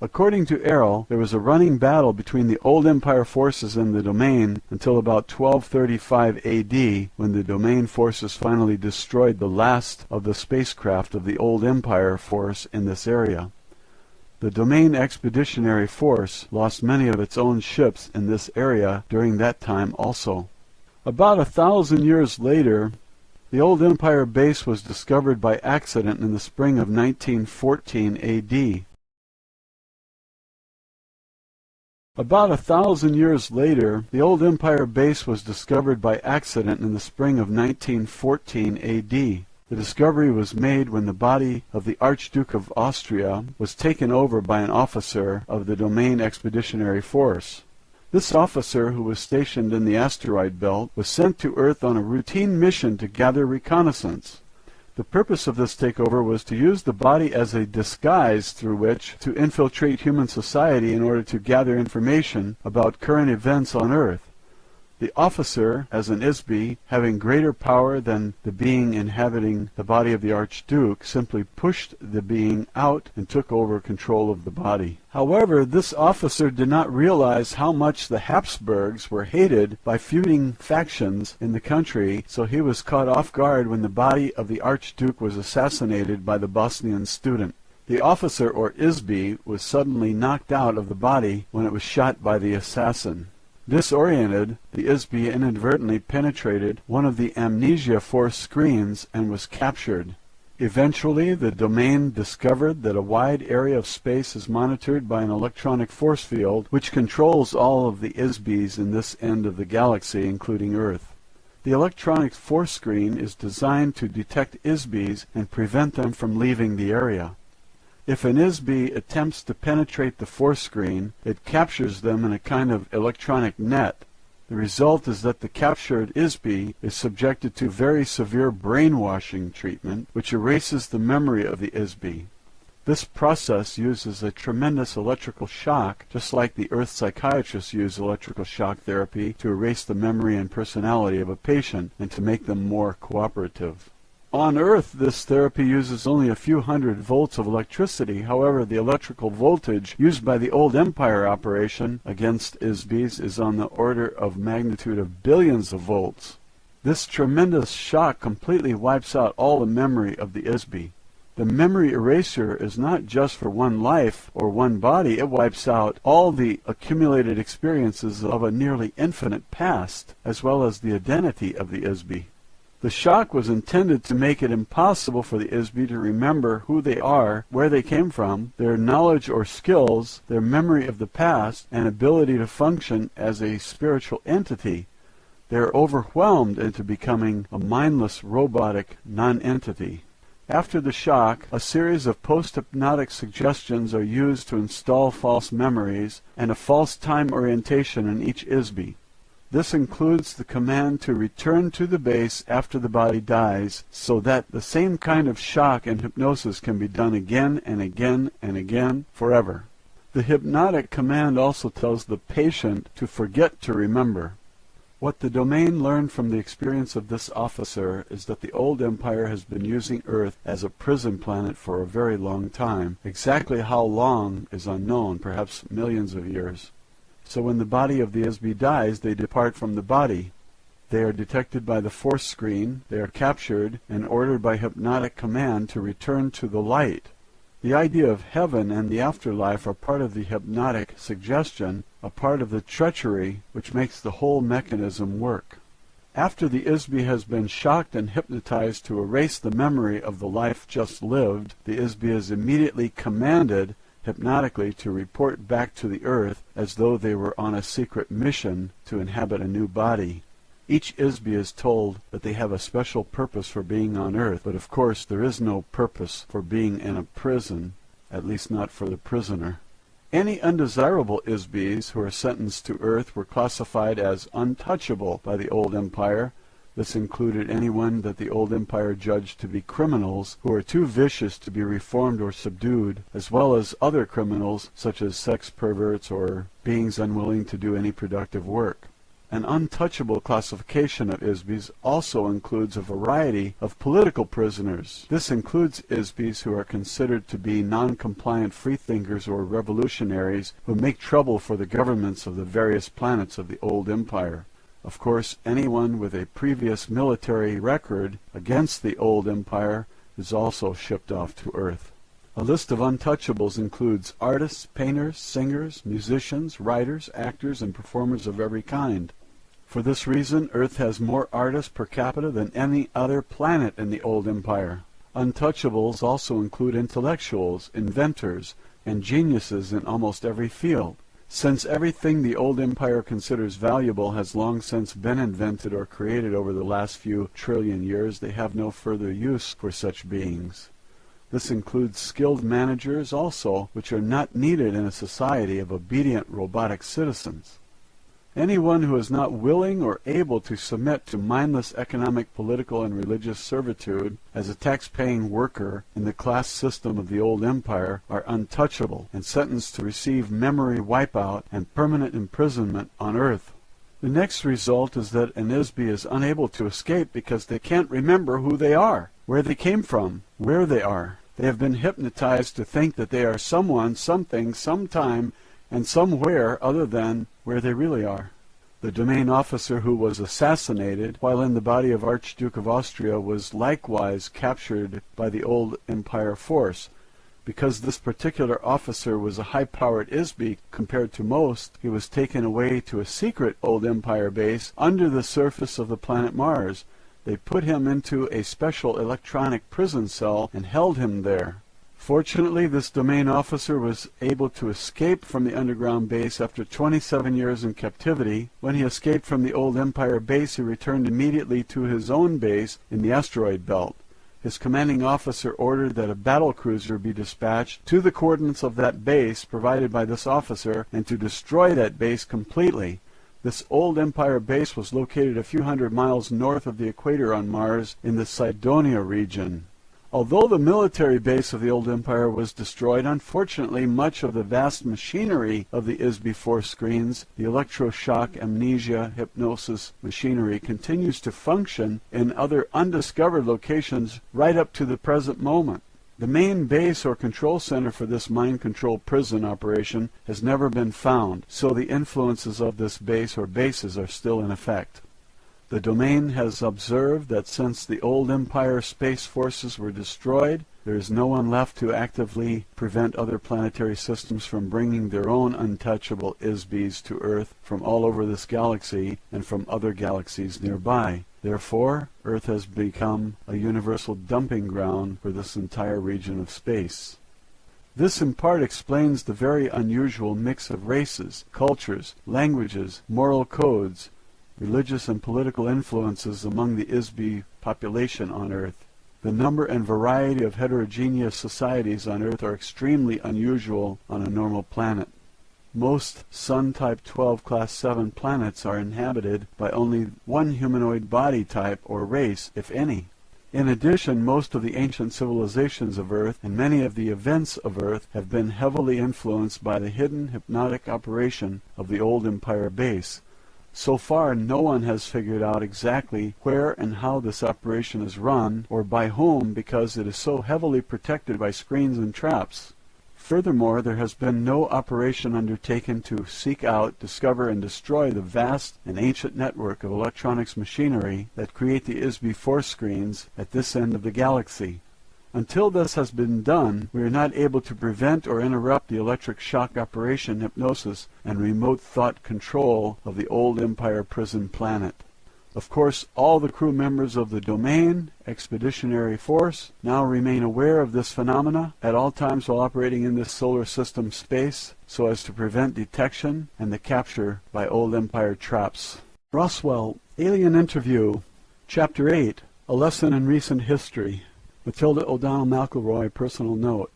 According to AIRL, there was a running battle between the old empire forces and the domain until about 1235 AD, when the domain forces finally destroyed the last of the spacecraft of the old empire force in this area. The domain expeditionary force lost many of its own ships in this area during that time also. About 1,000 years later, the old empire base was discovered by accident in the spring of 1914 AD. About 1,000 years later, the old empire base was discovered by accident in the spring of 1914 AD. The discovery was made when the body of the Archduke of Austria was taken over by an officer of the domain expeditionary force. This officer, who was stationed in the asteroid belt, was sent to Earth on a routine mission to gather reconnaissance. The purpose of this takeover was to use the body as a disguise through which to infiltrate human society in order to gather information about current events on Earth. The officer, as an ISB, having greater power than the being inhabiting the body of the Archduke, simply pushed the being out and took over control of the body. However, this officer did not realize how much the Habsburgs were hated by feuding factions in the country, so he was caught off guard when the body of the Archduke was assassinated by the Bosnian student. The officer, or ISB, was suddenly knocked out of the body when it was shot by the assassin. Disoriented, the ISB inadvertently penetrated one of the amnesia force screens and was captured. Eventually, the domain discovered that a wide area of space is monitored by an electronic force field which controls all of the ISBs in this end of the galaxy, including Earth. The electronic force screen is designed to detect ISBs and prevent them from leaving the area. If an ISB attempts to penetrate the force screen, it captures them in a kind of electronic net. The result is that the captured ISB is subjected to very severe brainwashing treatment, which erases the memory of the ISB. This process uses a tremendous electrical shock, just like the Earth psychiatrists use electrical shock therapy to erase the memory and personality of a patient and to make them more cooperative. On Earth, this therapy uses only a few hundred volts of electricity. However, the electrical voltage used by the old empire operation against ISBs is on the order of magnitude of billions of volts. This tremendous shock completely wipes out all the memory of the ISB. The memory eraser is not just for one life or one body. It wipes out all the accumulated experiences of a nearly infinite past, as well as the identity of the ISB. The shock was intended to make it impossible for the ISB to remember who they are, where they came from, their knowledge or skills, their memory of the past, and ability to function as a spiritual entity. They are overwhelmed into becoming a mindless, robotic non-entity. After the shock, a series of post-hypnotic suggestions are used to install false memories and a false time orientation in each ISB. This includes the command to return to the base after the body dies, so that the same kind of shock and hypnosis can be done again and again and again forever. The hypnotic command also tells the patient to forget to remember. What the domain learned from the experience of this officer is that the old empire has been using Earth as a prison planet for a very long time. Exactly how long is unknown, perhaps millions of years. So when the body of the ISB dies, they depart from the body. They are detected by the force screen, they are captured, and ordered by hypnotic command to return to the light. The idea of heaven and the afterlife are part of the hypnotic suggestion, a part of the treachery which makes the whole mechanism work. After the ISB has been shocked and hypnotized to erase the memory of the life just lived, the ISB is immediately commanded hypnotically to report back to the Earth as though they were on a secret mission to inhabit a new body. Each ISB is told that they have a special purpose for being on Earth, but of course there is no purpose for being in a prison, at least not for the prisoner. Any undesirable ISBs who are sentenced to Earth were classified as untouchable by the old empire. This included anyone that the old empire judged to be criminals who are too vicious to be reformed or subdued, as well as other criminals such as sex perverts or beings unwilling to do any productive work. An untouchable classification of ISBs also includes a variety of political prisoners. This includes ISBs who are considered to be non-compliant freethinkers or revolutionaries who make trouble for the governments of the various planets of the old empire. Of course, anyone with a previous military record against the old empire is also shipped off to Earth. A list of untouchables includes artists, painters, singers, musicians, writers, actors, and performers of every kind. For this reason, Earth has more artists per capita than any other planet in the old empire. Untouchables also include intellectuals, inventors, and geniuses in almost every field. Since everything the old empire considers valuable has long since been invented or created over the last few trillion years, they have no further use for such beings. This includes skilled managers also, which are not needed in a society of obedient robotic citizens. Anyone who is not willing or able to submit to mindless economic, political, and religious servitude as a tax-paying worker in the class system of the old empire are untouchable and sentenced to receive memory wipeout and permanent imprisonment on Earth. The next result is that an ISB is unable to escape because they can't remember who they are, where they came from, where they are. They have been hypnotized to think that they are someone, something, sometime, and somewhere other than where they really are. The domain officer who was assassinated while in the body of Archduke of Austria was likewise captured by the old empire force. Because this particular officer was a high-powered ISB compared to most, he was taken away to a secret old empire base under the surface of the planet Mars. They put him into a special electronic prison cell and held him there. Fortunately, this domain officer was able to escape from the underground base after 27 years in captivity. When he escaped from the old empire base, he returned immediately to his own base in the asteroid belt. His commanding officer ordered that a battle cruiser be dispatched to the coordinates of that base provided by this officer and to destroy that base completely. This old empire base was located a few hundred miles north of the equator on Mars in the Cydonia region. Although the military base of the old empire was destroyed, unfortunately much of the vast machinery of the ISB force screens, the electroshock, amnesia, hypnosis machinery, continues to function in other undiscovered locations right up to the present moment. The main base or control center for this mind control prison operation has never been found, so the influences of this base or bases are still in effect. The domain has observed that since the old empire space forces were destroyed, there is no one left to actively prevent other planetary systems from bringing their own untouchable ISBs to Earth from all over this galaxy and from other galaxies nearby. Therefore, Earth has become a universal dumping ground for this entire region of space. This in part explains the very unusual mix of races, cultures, languages, moral codes, religious and political influences among the ISB population on Earth. The number and variety of heterogeneous societies on Earth are extremely unusual on a normal planet. Most Sun-type 12 Class 7 planets are inhabited by only one humanoid body type or race, if any. In addition, most of the ancient civilizations of Earth and many of the events of Earth have been heavily influenced by the hidden hypnotic operation of the old Empire base. So far, no one has figured out exactly where and how this operation is run, or by whom, because it is so heavily protected by screens and traps. Furthermore, there has been no operation undertaken to seek out, discover, and destroy the vast and ancient network of electronics machinery that create the ISB force screens at this end of the galaxy. Until this has been done, we are not able to prevent or interrupt the electric shock operation, hypnosis, and remote thought control of the old Empire prison planet. Of course, all the crew members of the Domain Expeditionary Force now remain aware of this phenomena at all times while operating in this solar system space, so as to prevent detection and the capture by old Empire traps. Roswell, Alien Interview, Chapter 8, A Lesson in Recent History. Matilda O'Donnell McElroy, personal note.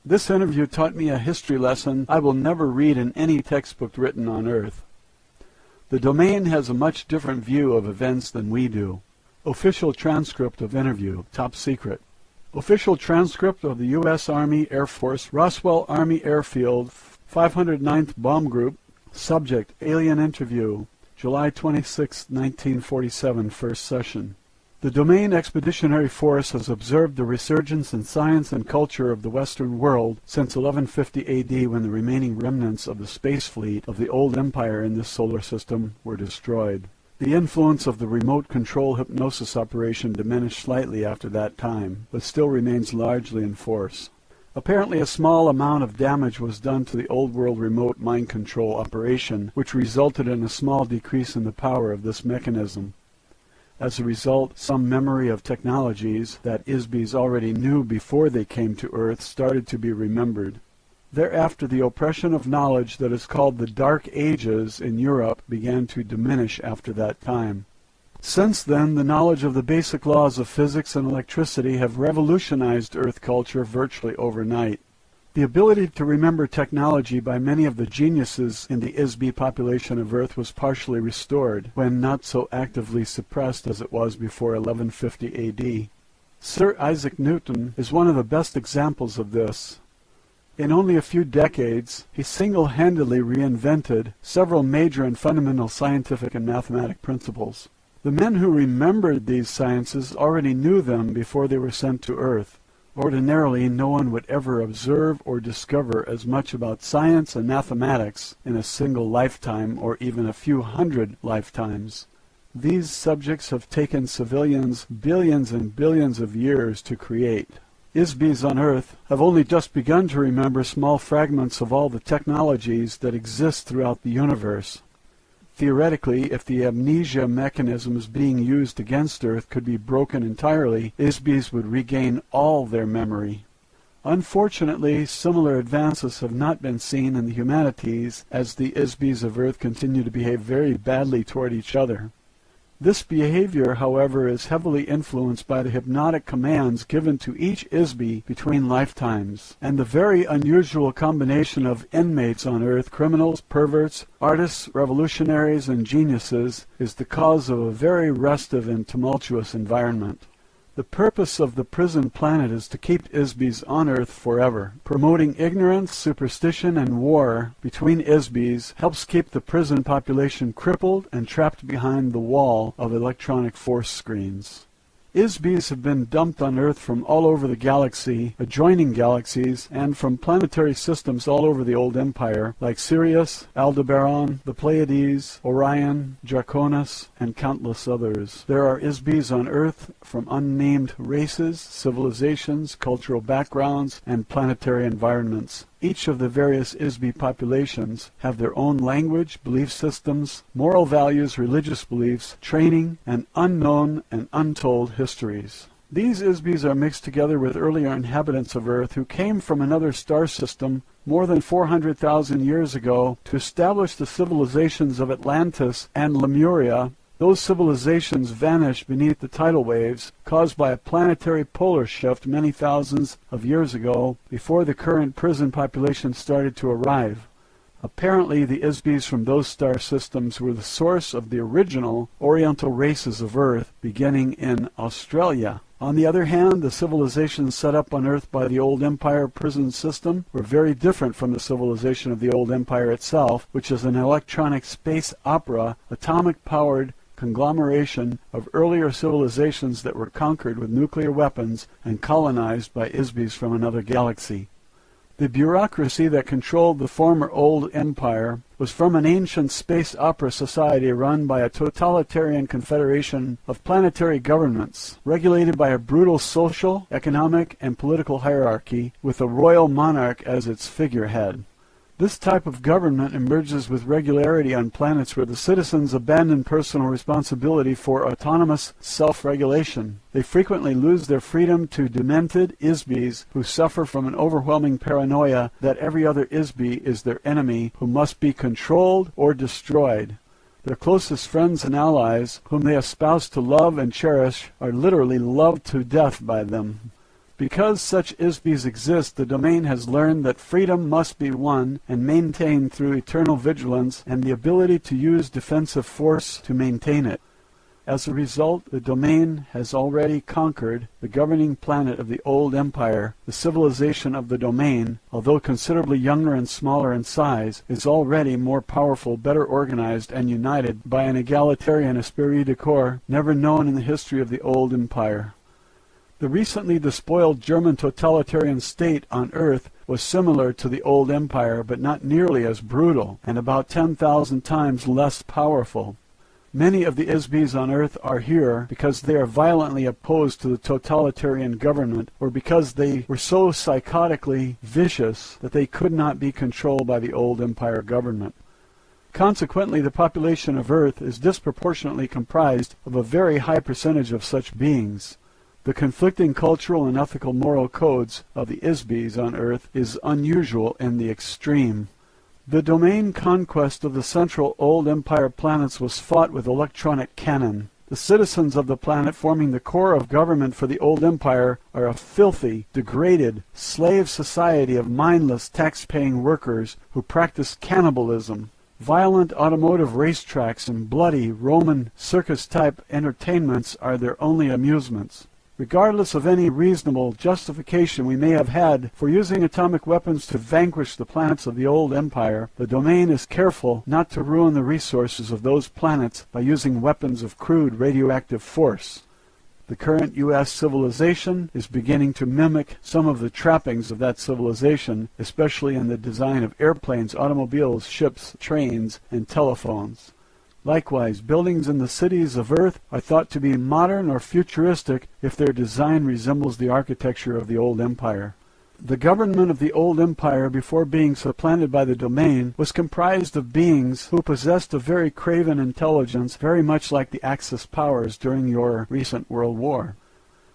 This interview taught me a history lesson I will never read in any textbook written on Earth. The Domain has a much different view of events than we do. Official transcript of interview, top secret. Official transcript of the U.S. Army Air Force, Roswell Army Airfield, 509th Bomb Group. Subject, Alien Interview, July 26, 1947, first session. The Domain Expeditionary Force has observed the resurgence in science and culture of the Western world since 1150 AD, when the remaining remnants of the space fleet of the old empire in this solar system were destroyed. The influence of the remote control hypnosis operation diminished slightly after that time, but still remains largely in force. Apparently a small amount of damage was done to the old world remote mind control operation, which resulted in a small decrease in the power of this mechanism. As a result, some memory of technologies that ISBs already knew before they came to Earth started to be remembered. Thereafter, the oppression of knowledge that is called the Dark Ages in Europe began to diminish after that time. Since then, the knowledge of the basic laws of physics and electricity have revolutionized Earth culture virtually overnight. The ability to remember technology by many of the geniuses in the ISB population of Earth was partially restored, when not so actively suppressed as it was before 1150 AD. Sir Isaac Newton is one of the best examples of this. In only a few decades, he single-handedly reinvented several major and fundamental scientific and mathematic principles. The men who remembered these sciences already knew them before they were sent to Earth. Ordinarily, no one would ever observe or discover as much about science and mathematics in a single lifetime, or even a few hundred lifetimes. These subjects have taken civilians billions and billions of years to create. ISBs on Earth have only just begun to remember small fragments of all the technologies that exist throughout the universe. Theoretically, if the amnesia mechanisms being used against Earth could be broken entirely, ISBs would regain all their memory. Unfortunately, similar advances have not been seen in the humanities, as the ISBs of Earth continue to behave very badly toward each other. This behavior, however, is heavily influenced by the hypnotic commands given to each ISB between lifetimes, and the very unusual combination of inmates on Earth, criminals, perverts, artists, revolutionaries, and geniuses, is the cause of a very restive and tumultuous environment. The purpose of the prison planet is to keep ISBs on Earth forever. Promoting ignorance, superstition, and war between ISBs helps keep the prison population crippled and trapped behind the wall of electronic force screens. ISBs have been dumped on Earth from all over the galaxy, adjoining galaxies, and from planetary systems all over the old empire, like Sirius, Aldebaran, the Pleiades, Orion, Draconis, and countless others. There are ISBs on Earth from unnamed races, civilizations, cultural backgrounds, and planetary environments. Each of the various ISB populations have their own language, belief systems, moral values, religious beliefs, training, and unknown and untold histories. These ISBs are mixed together with earlier inhabitants of Earth who came from another star system more than 400,000 years ago to establish the civilizations of Atlantis and Lemuria. Those civilizations vanished beneath the tidal waves caused by a planetary polar shift many thousands of years ago, before the current prison population started to arrive. Apparently, the Isbys from those star systems were the source of the original Oriental races of Earth, beginning in Australia. On the other hand, the civilizations set up on Earth by the Old Empire prison system were very different from the civilization of the Old Empire itself, which is an electronic space opera, atomic-powered conglomeration of earlier civilizations that were conquered with nuclear weapons and colonized by Isbys from another galaxy. The bureaucracy that controlled the former Old Empire was from an ancient space opera society run by a totalitarian confederation of planetary governments, regulated by a brutal social, economic, and political hierarchy, with a royal monarch as its figurehead. This type of government emerges with regularity on planets where the citizens abandon personal responsibility for autonomous self-regulation. They frequently lose their freedom to demented Isbys who suffer from an overwhelming paranoia that every other Isby is their enemy who must be controlled or destroyed. Their closest friends and allies, whom they espouse to love and cherish, are literally loved to death by them. Because such Isbys exist, the domain has learned that freedom must be won and maintained through eternal vigilance and the ability to use defensive force to maintain it. As a result, the domain has already conquered the governing planet of the Old Empire. The civilization of the domain, although considerably younger and smaller in size, is already more powerful, better organized, and united by an egalitarian esprit de corps never known in the history of the Old Empire. The recently despoiled German totalitarian state on Earth was similar to the Old Empire, but not nearly as brutal, and about 10,000 times less powerful. Many of the Isbys on Earth are here because they are violently opposed to the totalitarian government, or because they were so psychotically vicious that they could not be controlled by the Old Empire government. Consequently, the population of Earth is disproportionately comprised of a very high percentage of such beings. The conflicting cultural and ethical moral codes of the Isbys on Earth is unusual in the extreme. The domain conquest of the central Old Empire planets was fought with electronic cannon. The citizens of the planet forming the core of government for the Old Empire are a filthy, degraded, slave society of mindless, tax-paying workers who practice cannibalism. Violent automotive racetracks and bloody Roman circus-type entertainments are their only amusements. Regardless of any reasonable justification we may have had for using atomic weapons to vanquish the planets of the Old Empire, the domain is careful not to ruin the resources of those planets by using weapons of crude radioactive force. The current U.S. civilization is beginning to mimic some of the trappings of that civilization, especially in the design of airplanes, automobiles, ships, trains, and telephones. Likewise, buildings in the cities of Earth are thought to be modern or futuristic if their design resembles the architecture of the Old Empire. The government of the Old Empire, before being supplanted by the domain, was comprised of beings who possessed a very craven intelligence, very much like the Axis powers during your recent World War.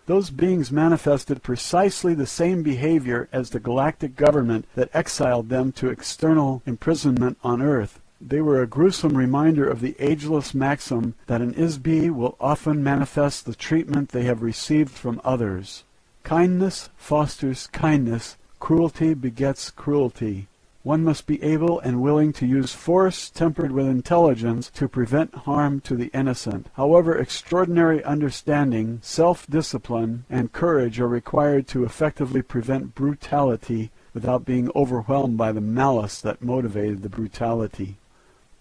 Those beings manifested precisely the same behavior as the galactic government that exiled them to external imprisonment on Earth. They were a gruesome reminder of the ageless maxim that an Isby will often manifest the treatment they have received from others. Kindness fosters kindness, cruelty begets cruelty. One must be able and willing to use force tempered with intelligence to prevent harm to the innocent. However, extraordinary understanding, self-discipline, and courage are required to effectively prevent brutality without being overwhelmed by the malice that motivated the brutality.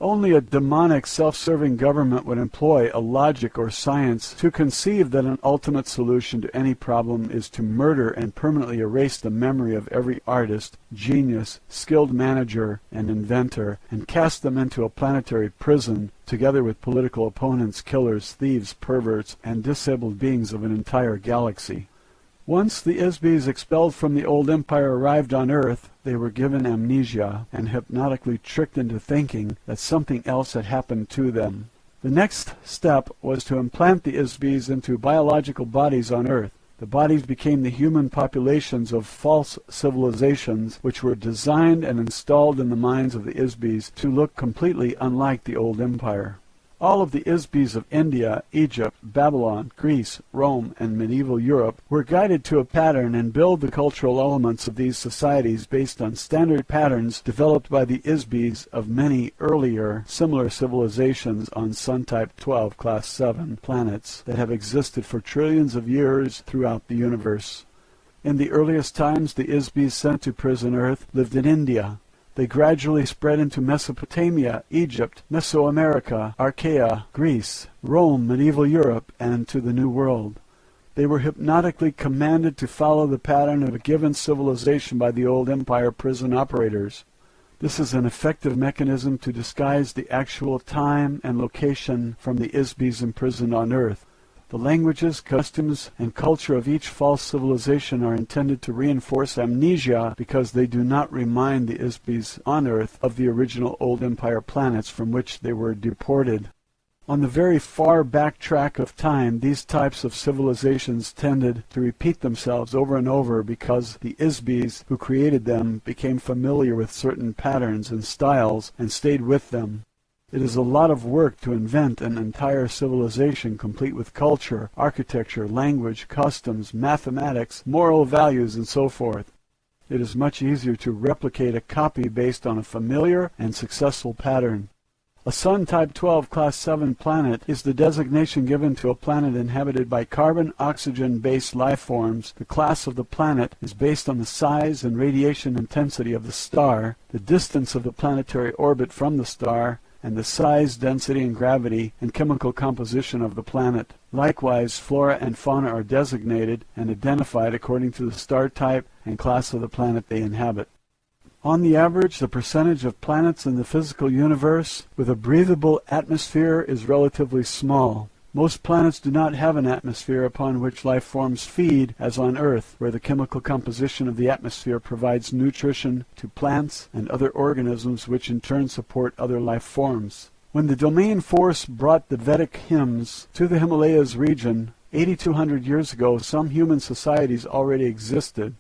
Only a demonic, self-serving government would employ a logic or science to conceive that an ultimate solution to any problem is to murder and permanently erase the memory of every artist, genius, skilled manager, and inventor, and cast them into a planetary prison, together with political opponents, killers, thieves, perverts, and disabled beings of an entire galaxy. Once the Isbys expelled from the Old Empire arrived on Earth, they were given amnesia and hypnotically tricked into thinking that something else had happened to them. The next step was to implant the Isbys into biological bodies on Earth. The bodies became the human populations of false civilizations which were designed and installed in the minds of the Isbys to look completely unlike the Old Empire. All of the Isbis of India, Egypt, Babylon, Greece, Rome, and medieval Europe were guided to a pattern and build the cultural elements of these societies based on standard patterns developed by the Isbis of many earlier similar civilizations on Sun-type 12 Class 7 planets that have existed for trillions of years throughout the universe. In the earliest times, the Isbis sent to prison Earth lived in India. They gradually spread into Mesopotamia, Egypt, Mesoamerica, Archaea, Greece, Rome, medieval Europe, and to the New World. They were hypnotically commanded to follow the pattern of a given civilization by the old empire prison operators. This is an effective mechanism to disguise the actual time and location from the Isbis imprisoned on Earth. The languages, customs, and culture of each false civilization are intended to reinforce amnesia because they do not remind the Isbis on Earth of the original Old Empire planets from which they were deported. On the very far back track of time, these types of civilizations tended to repeat themselves over and over because the Isbis who created them became familiar with certain patterns and styles and stayed with them. It is a lot of work to invent an entire civilization complete with culture, architecture, language, customs, mathematics, moral values, and so forth. It is much easier to replicate a copy based on a familiar and successful pattern. A Sun-type 12 Class 7 planet is the designation given to a planet inhabited by carbon-oxygen-based life forms. The class of the planet is based on the size and radiation intensity of the star, the distance of the planetary orbit from the star, and the size, density, and gravity and chemical composition of the planet. Likewise, flora and fauna are designated and identified according to the star type and class of the planet they inhabit. On the average, the percentage of planets in the physical universe with a breathable atmosphere is relatively small. Most planets do not have an atmosphere upon which life forms feed, as on Earth, where the chemical composition of the atmosphere provides nutrition to plants and other organisms which in turn support other life forms. When the domain force brought the Vedic hymns to the Himalayas region 8,200 years ago, some human societies already existed.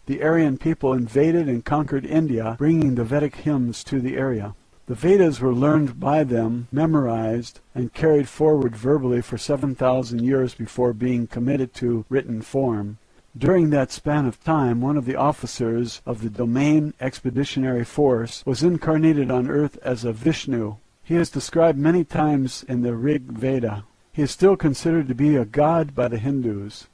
The Aryan people invaded and conquered India, bringing the Vedic hymns to the area. The Vedas were learned by them, memorized, and carried forward verbally for 7,000 years before being committed to written form. During that span of time, one of the officers of the Domain Expeditionary Force was incarnated on Earth as a Vishnu. He is described many times in the Rig Veda. He is still considered to be a god by the Hindus.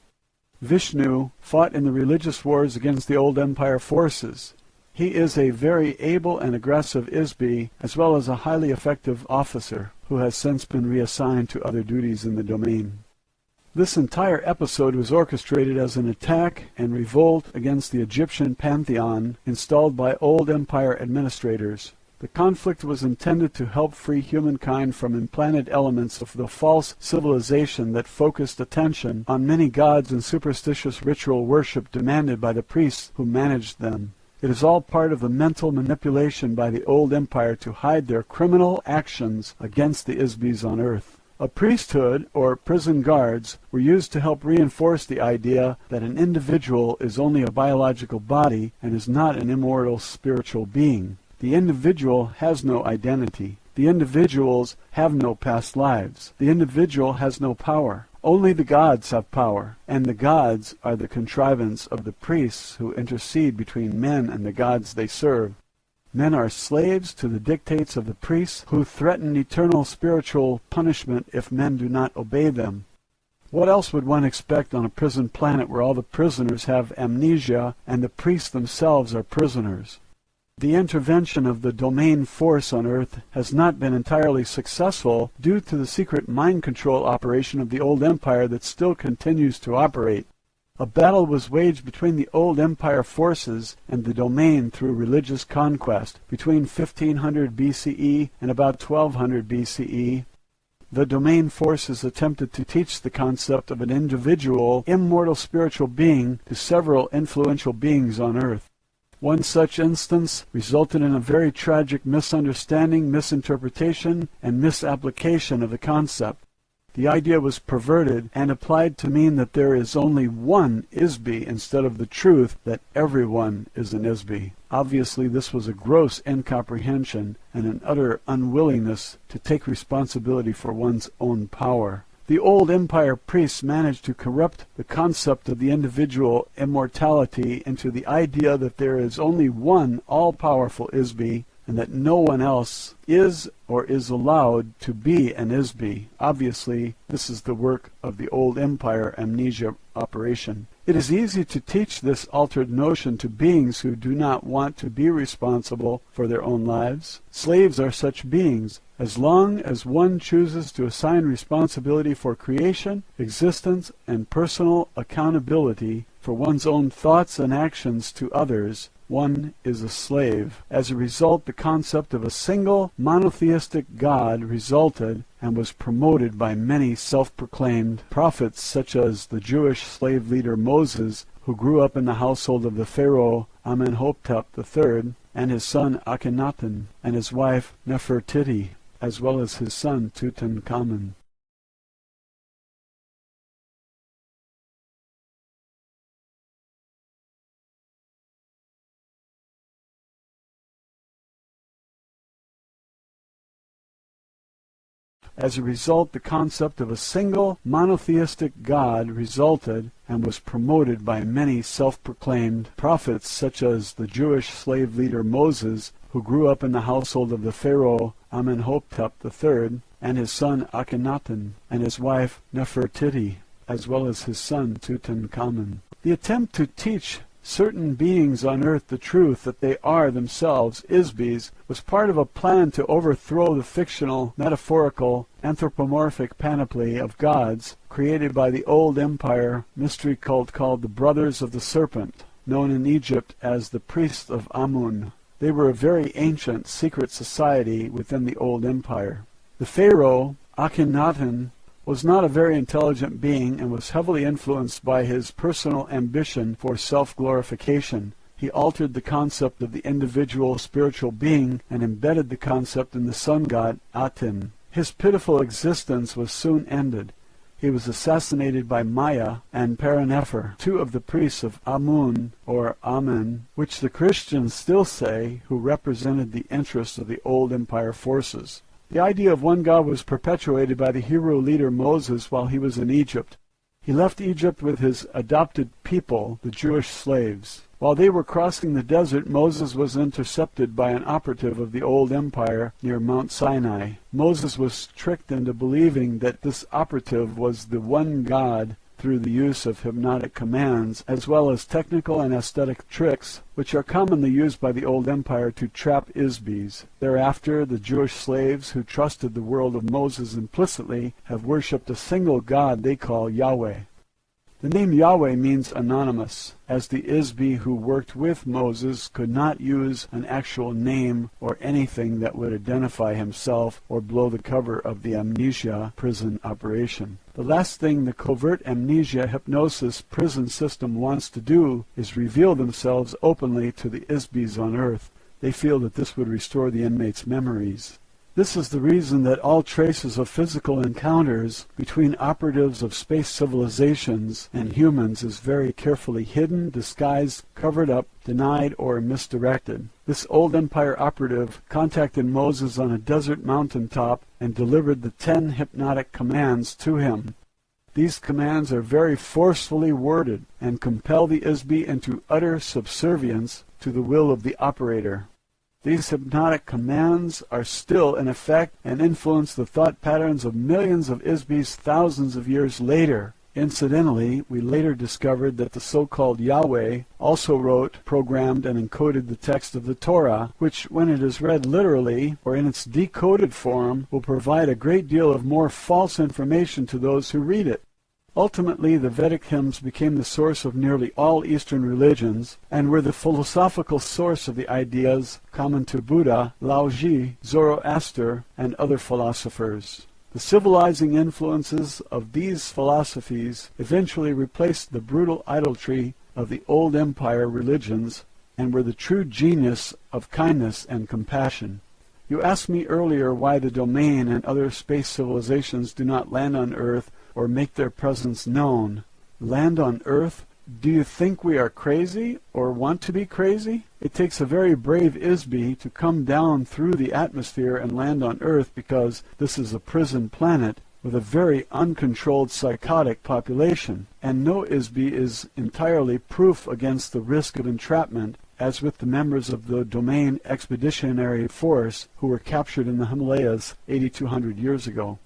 Vishnu fought in the religious wars against the old empire forces. He is a very able and aggressive Isbi, as well as a highly effective officer, who has since been reassigned to other duties in the domain. This entire episode was orchestrated as an attack and revolt against the Egyptian pantheon installed by old empire administrators. The conflict was intended to help free humankind from implanted elements of the false civilization that focused attention on many gods and superstitious ritual worship demanded by the priests who managed them. It is all part of the mental manipulation by the old empire to hide their criminal actions against the Isbis on Earth. A priesthood, or prison guards, were used to help reinforce the idea that an individual is only a biological body and is not an immortal spiritual being. The individual has no identity. The individuals have no past lives. The individual has no power. Only the gods have power, and the gods are the contrivance of the priests who intercede between men and the gods they serve. Men are slaves to the dictates of the priests who threaten eternal spiritual punishment if men do not obey them. What else would one expect on a prison planet where all the prisoners have amnesia and the priests themselves are prisoners? The intervention of the domain force on Earth has not been entirely successful due to the secret mind control operation of the old empire that still continues to operate. A battle was waged between the old empire forces and the domain through religious conquest between 1500 BCE and about 1200 BCE. The domain forces attempted to teach the concept of an individual, immortal spiritual being to several influential beings on Earth. One such instance resulted in a very tragic misunderstanding, misinterpretation, and misapplication of the concept. The idea was perverted and applied to mean that there is only one Isby instead of the truth that everyone is an Isby. Obviously, this was a gross incomprehension and an utter unwillingness to take responsibility for one's own power. The old empire priests managed to corrupt the concept of the individual immortality into the idea that there is only one all-powerful Isby and that no one else is or is allowed to be an Isby. Obviously, this is the work of the old empire amnesia operation. It is easy to teach this altered notion to beings who do not want to be responsible for their own lives. Slaves are such beings. As long as one chooses to assign responsibility for creation, existence, and personal accountability for one's own thoughts and actions to others, one is a slave. As a result, the concept of a single monotheistic God resulted and was promoted by many self-proclaimed prophets such as the Jewish slave leader Moses, who grew up in the household of the Pharaoh Amenhotep III, and his son Akhenaten, and his wife Nefertiti, as well as his son Tutankhamun. As a result, the concept of a single monotheistic God resulted and was promoted by many self-proclaimed prophets such as the Jewish slave leader Moses, who grew up in the household of the Pharaoh Amenhotep III, and his son Akhenaten, and his wife Nefertiti, as well as his son Tutankhamun. The attempt to teach certain beings on earth the truth that they are themselves Isbys was part of a plan to overthrow the fictional, metaphorical, anthropomorphic panoply of gods created by the old empire mystery cult called the Brothers of the Serpent, known in Egypt as the Priests of Amun. They were a very ancient secret society within the old empire. The pharaoh, Akhenaten, was not a very intelligent being and was heavily influenced by his personal ambition for self-glorification. He altered the concept of the individual spiritual being and embedded the concept in the sun god Aten. His pitiful existence was soon ended. He was assassinated by Maya and Paranepher, two of the priests of Amun, or Amen, which the Christians still say, who represented the interests of the old empire forces. The idea of one God was perpetuated by the Hebrew leader Moses while he was in Egypt. He left Egypt with his adopted people, the Jewish slaves. While they were crossing the desert, Moses was intercepted by an operative of the old empire near Mount Sinai. Moses was tricked into believing that this operative was the one God through the use of hypnotic commands, as well as technical and aesthetic tricks, which are commonly used by the old empire to trap Isbys. Thereafter, the Jewish slaves who trusted the world of Moses implicitly have worshipped a single God they call Yahweh. The name Yahweh means anonymous, as the Isby who worked with Moses could not use an actual name or anything that would identify himself or blow the cover of the amnesia prison operation. The last thing the covert amnesia hypnosis prison system wants to do is reveal themselves openly to the Isbys on Earth. They feel that this would restore the inmates' memories. This is the reason that all traces of physical encounters between operatives of space civilizations and humans is very carefully hidden, disguised, covered up, denied, or misdirected. This old empire operative contacted Moses on a desert mountaintop and delivered the 10 hypnotic commands to him. These commands are very forcefully worded and compel the Isby into utter subservience to the will of the operator. These hypnotic commands are still in effect and influence the thought patterns of millions of Isbys thousands of years later. Incidentally, we later discovered that the so-called Yahweh also wrote, programmed, and encoded the text of the Torah, which, when it is read literally or in its decoded form, will provide a great deal of more false information to those who read it. Ultimately, the Vedic hymns became the source of nearly all Eastern religions and were the philosophical source of the ideas common to Buddha, Laozi, Zoroaster, and other philosophers. The civilizing influences of these philosophies eventually replaced the brutal idolatry of the old empire religions and were the true genius of kindness and compassion. You asked me earlier why the domain and other space civilizations do not land on Earth or make their presence known. Land on Earth? Do you think we are crazy or want to be crazy? It takes a very brave ISBE to come down through the atmosphere and land on Earth because this is a prison planet with a very uncontrolled psychotic population, and no ISBE is entirely proof against the risk of entrapment, as with the members of the Domain Expeditionary Force who were captured in the Himalayas 8,200 years ago.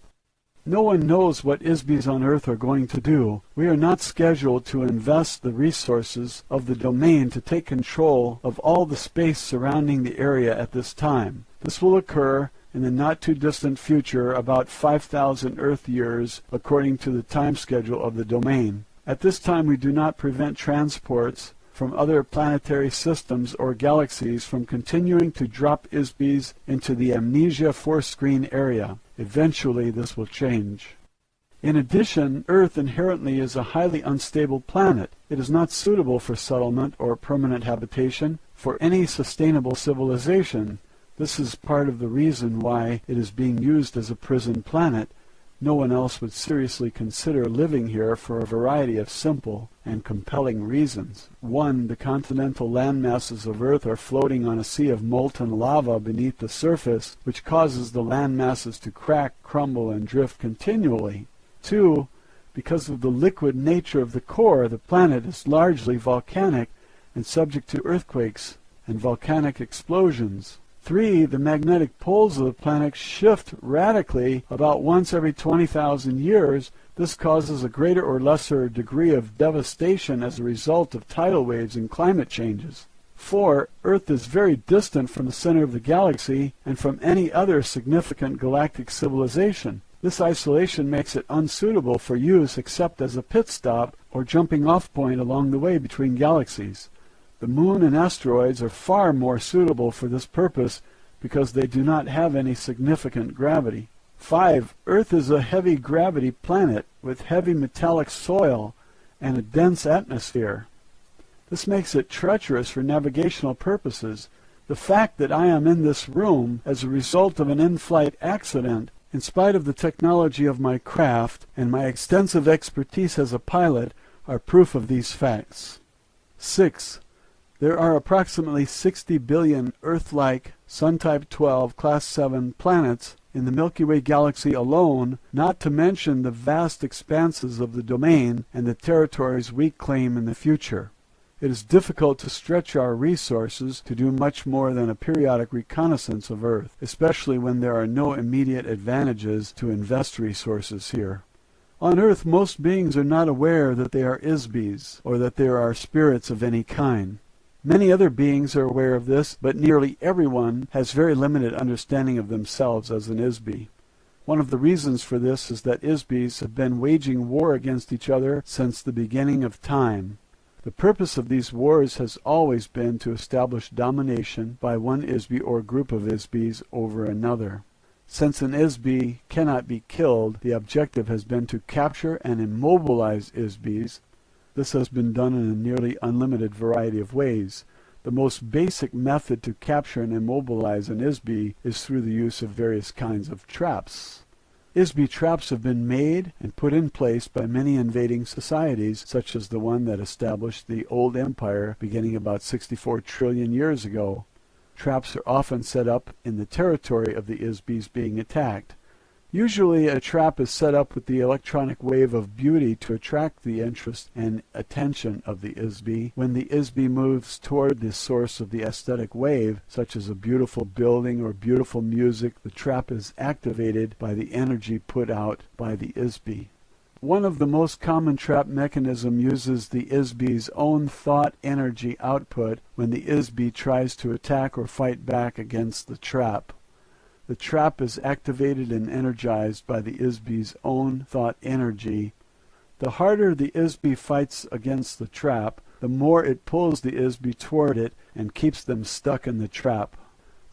No one knows what ISBEs on Earth are going to do. We are not scheduled to invest the resources of the domain to take control of all the space surrounding the area at this time. This will occur in the not-too-distant future, about 5,000 Earth years, according to the time schedule of the domain. At this time, we do not prevent transports from other planetary systems or galaxies from continuing to drop ISBEs into the amnesia force screen area. Eventually, this will change. In addition, Earth inherently is a highly unstable planet. It is not suitable for settlement or permanent habitation for any sustainable civilization. This is part of the reason why it is being used as a prison planet. No one else would seriously consider living here for a variety of simple and compelling reasons. 1. The continental landmasses of Earth are floating on a sea of molten lava beneath the surface, which causes the landmasses to crack, crumble, and drift continually. 2. Because of the liquid nature of the core, the planet is largely volcanic and subject to earthquakes and volcanic explosions. 3. The magnetic poles of the planet shift radically about once every 20,000 years. This causes a greater or lesser degree of devastation as a result of tidal waves and climate changes. 4. Earth is very distant from the center of the galaxy and from any other significant galactic civilization. This isolation makes it unsuitable for use except as a pit stop or jumping off point along the way between galaxies. The moon and asteroids are far more suitable for this purpose because they do not have any significant gravity. 5. Earth is a heavy gravity planet with heavy metallic soil and a dense atmosphere. This makes it treacherous for navigational purposes. The fact that I am in this room as a result of an in-flight accident, in spite of the technology of my craft and my extensive expertise as a pilot, are proof of these facts. 6. There are approximately 60 billion Earth-like Sun-type 12 Class 7 planets in the Milky Way galaxy alone, not to mention the vast expanses of the domain and the territories we claim in the future. It is difficult to stretch our resources to do much more than a periodic reconnaissance of Earth, especially when there are no immediate advantages to invest resources here. On Earth, most beings are not aware that they are ISBEs, or that there are spirits of any kind. Many other beings are aware of this, but nearly everyone has very limited understanding of themselves as an ISBE. One of the reasons for this is that ISBEs have been waging war against each other since the beginning of time. The purpose of these wars has always been to establish domination by one ISBE or group of ISBEs over another. Since an ISBE cannot be killed, the objective has been to capture and immobilize ISBEs. This has been done in a nearly unlimited variety of ways. The most basic method to capture and immobilize an ISBE is through the use of various kinds of traps. ISBE traps have been made and put in place by many invading societies, such as the one that established the old empire beginning about 64 trillion years ago. Traps are often set up in the territory of the ISBEs being attacked. Usually a trap is set up with the electronic wave of beauty to attract the interest and attention of the ISBE. When the ISBE moves toward the source of the aesthetic wave, such as a beautiful building or beautiful music, the trap is activated by the energy put out by the ISBE. One of the most common trap mechanisms uses the ISBE's own thought energy output when the ISBE tries to attack or fight back against the trap. The trap is activated and energized by the ISBE's own thought energy. The harder the ISBE fights against the trap, the more it pulls the ISBE toward it and keeps them stuck in the trap.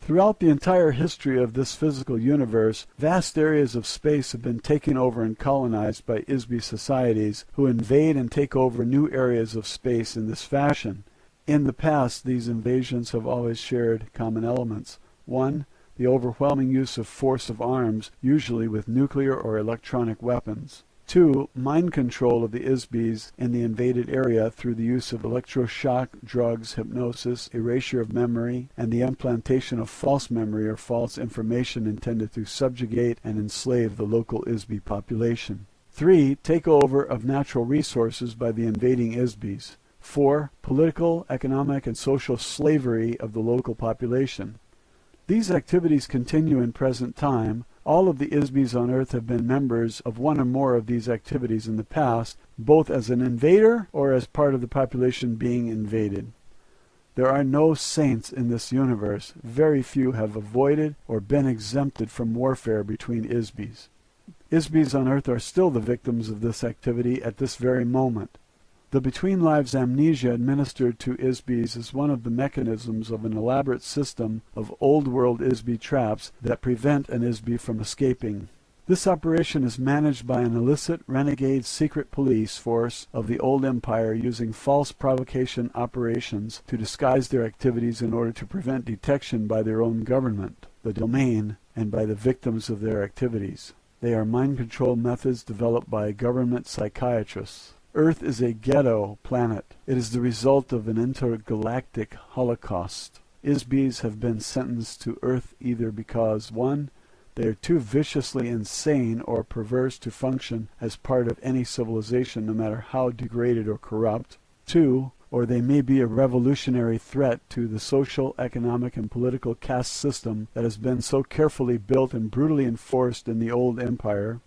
Throughout the entire history of this physical universe, vast areas of space have been taken over and colonized by ISBE societies who invade and take over new areas of space in this fashion. In the past, these invasions have always shared common elements. 1. the overwhelming use of force of arms, usually with nuclear or electronic weapons. 2. Mind control of the ISBs in the invaded area through the use of electroshock, drugs, hypnosis, erasure of memory, and the implantation of false memory or false information intended to subjugate and enslave the local ISB population. 3. Takeover of natural resources by the invading ISBs. 4. Political, economic, and social slavery of the local population. These activities continue in present time. All of the ISBs on Earth have been members of one or more of these activities in the past, both as an invader or as part of the population being invaded. There are no saints in this universe. Very few have avoided or been exempted from warfare between ISBs. ISBs on Earth are still the victims of this activity at this very moment. The between lives amnesia administered to ISBs is one of the mechanisms of an elaborate system of old world ISB traps that prevent an ISB from escaping. This operation is managed by an illicit renegade secret police force of the old empire using false provocation operations to disguise their activities in order to prevent detection by their own government, the domain, and by the victims of their activities. They are mind control methods developed by government psychiatrists. Earth is a ghetto planet. It is the result of an intergalactic holocaust. ISBs have been sentenced to Earth either because 1. They are too viciously insane or perverse to function as part of any civilization no matter how degraded or corrupt. 2. Or they may be a revolutionary threat to the social, economic, and political caste system that has been so carefully built and brutally enforced in the old empire.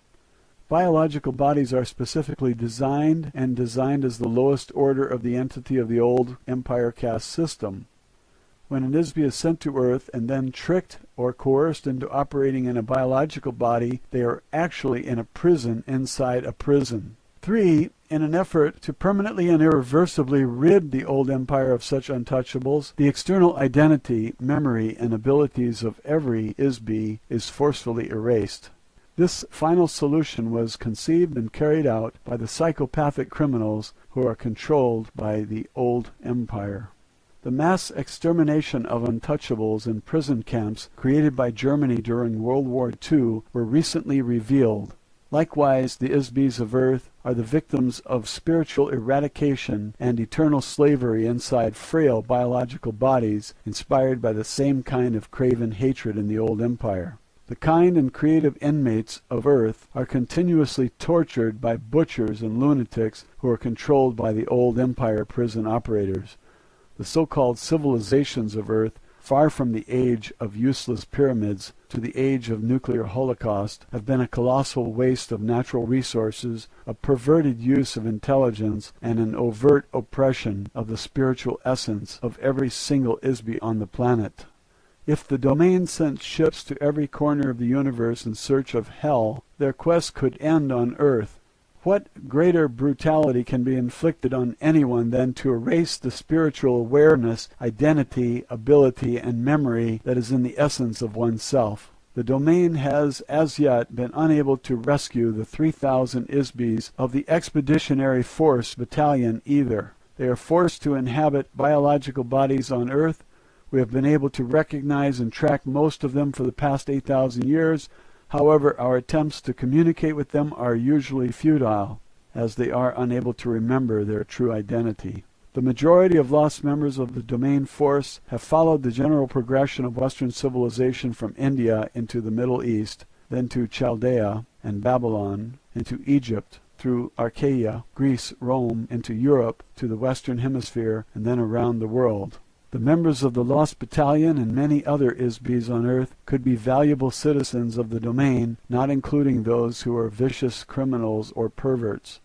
Biological bodies are specifically designed as the lowest order of the entity of the old empire caste system. When an ISB is sent to Earth and then tricked or coerced into operating in a biological body, they are actually in a prison inside a prison. 3. In an effort to permanently and irreversibly rid the old empire of such untouchables, the external identity, memory, and abilities of every ISB is forcefully erased. This final solution was conceived and carried out by the psychopathic criminals who are controlled by the old empire. The mass extermination of untouchables in prison camps created by Germany during World War II were recently revealed. Likewise, the ISBs of Earth are the victims of spiritual eradication and eternal slavery inside frail biological bodies inspired by the same kind of craven hatred in the old empire. The kind and creative inmates of Earth are continuously tortured by butchers and lunatics who are controlled by the old empire prison operators. The so-called civilizations of Earth, far from the age of useless pyramids to the age of nuclear holocaust, have been a colossal waste of natural resources, a perverted use of intelligence, and an overt oppression of the spiritual essence of every single ISB on the planet. If the domain sent ships to every corner of the universe in search of hell, their quest could end on Earth. What greater brutality can be inflicted on anyone than to erase the spiritual awareness, identity, ability, and memory that is in the essence of oneself? The domain has as yet been unable to rescue the 3,000 ISBs of the Expeditionary Force Battalion either. They are forced to inhabit biological bodies on Earth. We have been able to recognize and track most of them for the past 8,000 years. However, our attempts to communicate with them are usually futile, as they are unable to remember their true identity. The majority of lost members of the domain force have followed the general progression of Western civilization from India into the Middle East, then to Chaldea and Babylon, into Egypt, through Archaea, Greece, Rome, into Europe, to the Western Hemisphere, and then around the world. The members of the Lost Battalion and many other ISBs on Earth could be valuable citizens of the domain, not including those who are vicious criminals or perverts.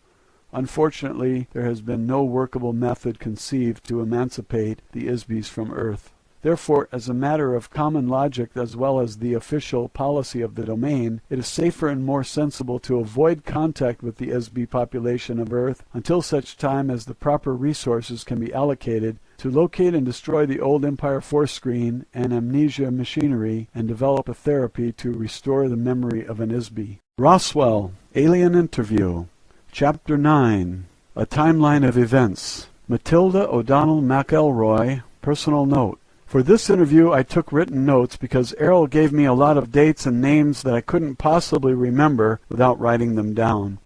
Unfortunately, there has been no workable method conceived to emancipate the ISBs from Earth. Therefore, as a matter of common logic as well as the official policy of the domain, it is safer and more sensible to avoid contact with the ISB population of Earth until such time as the proper resources can be allocated to locate and destroy the old empire force screen and amnesia machinery and develop a therapy to restore the memory of an ISB. Roswell, Alien Interview. Chapter 9. A Timeline of Events. Matilda O'Donnell McElroy, personal note. For this interview, I took written notes because AIRL gave me a lot of dates and names that I couldn't possibly remember without writing them down.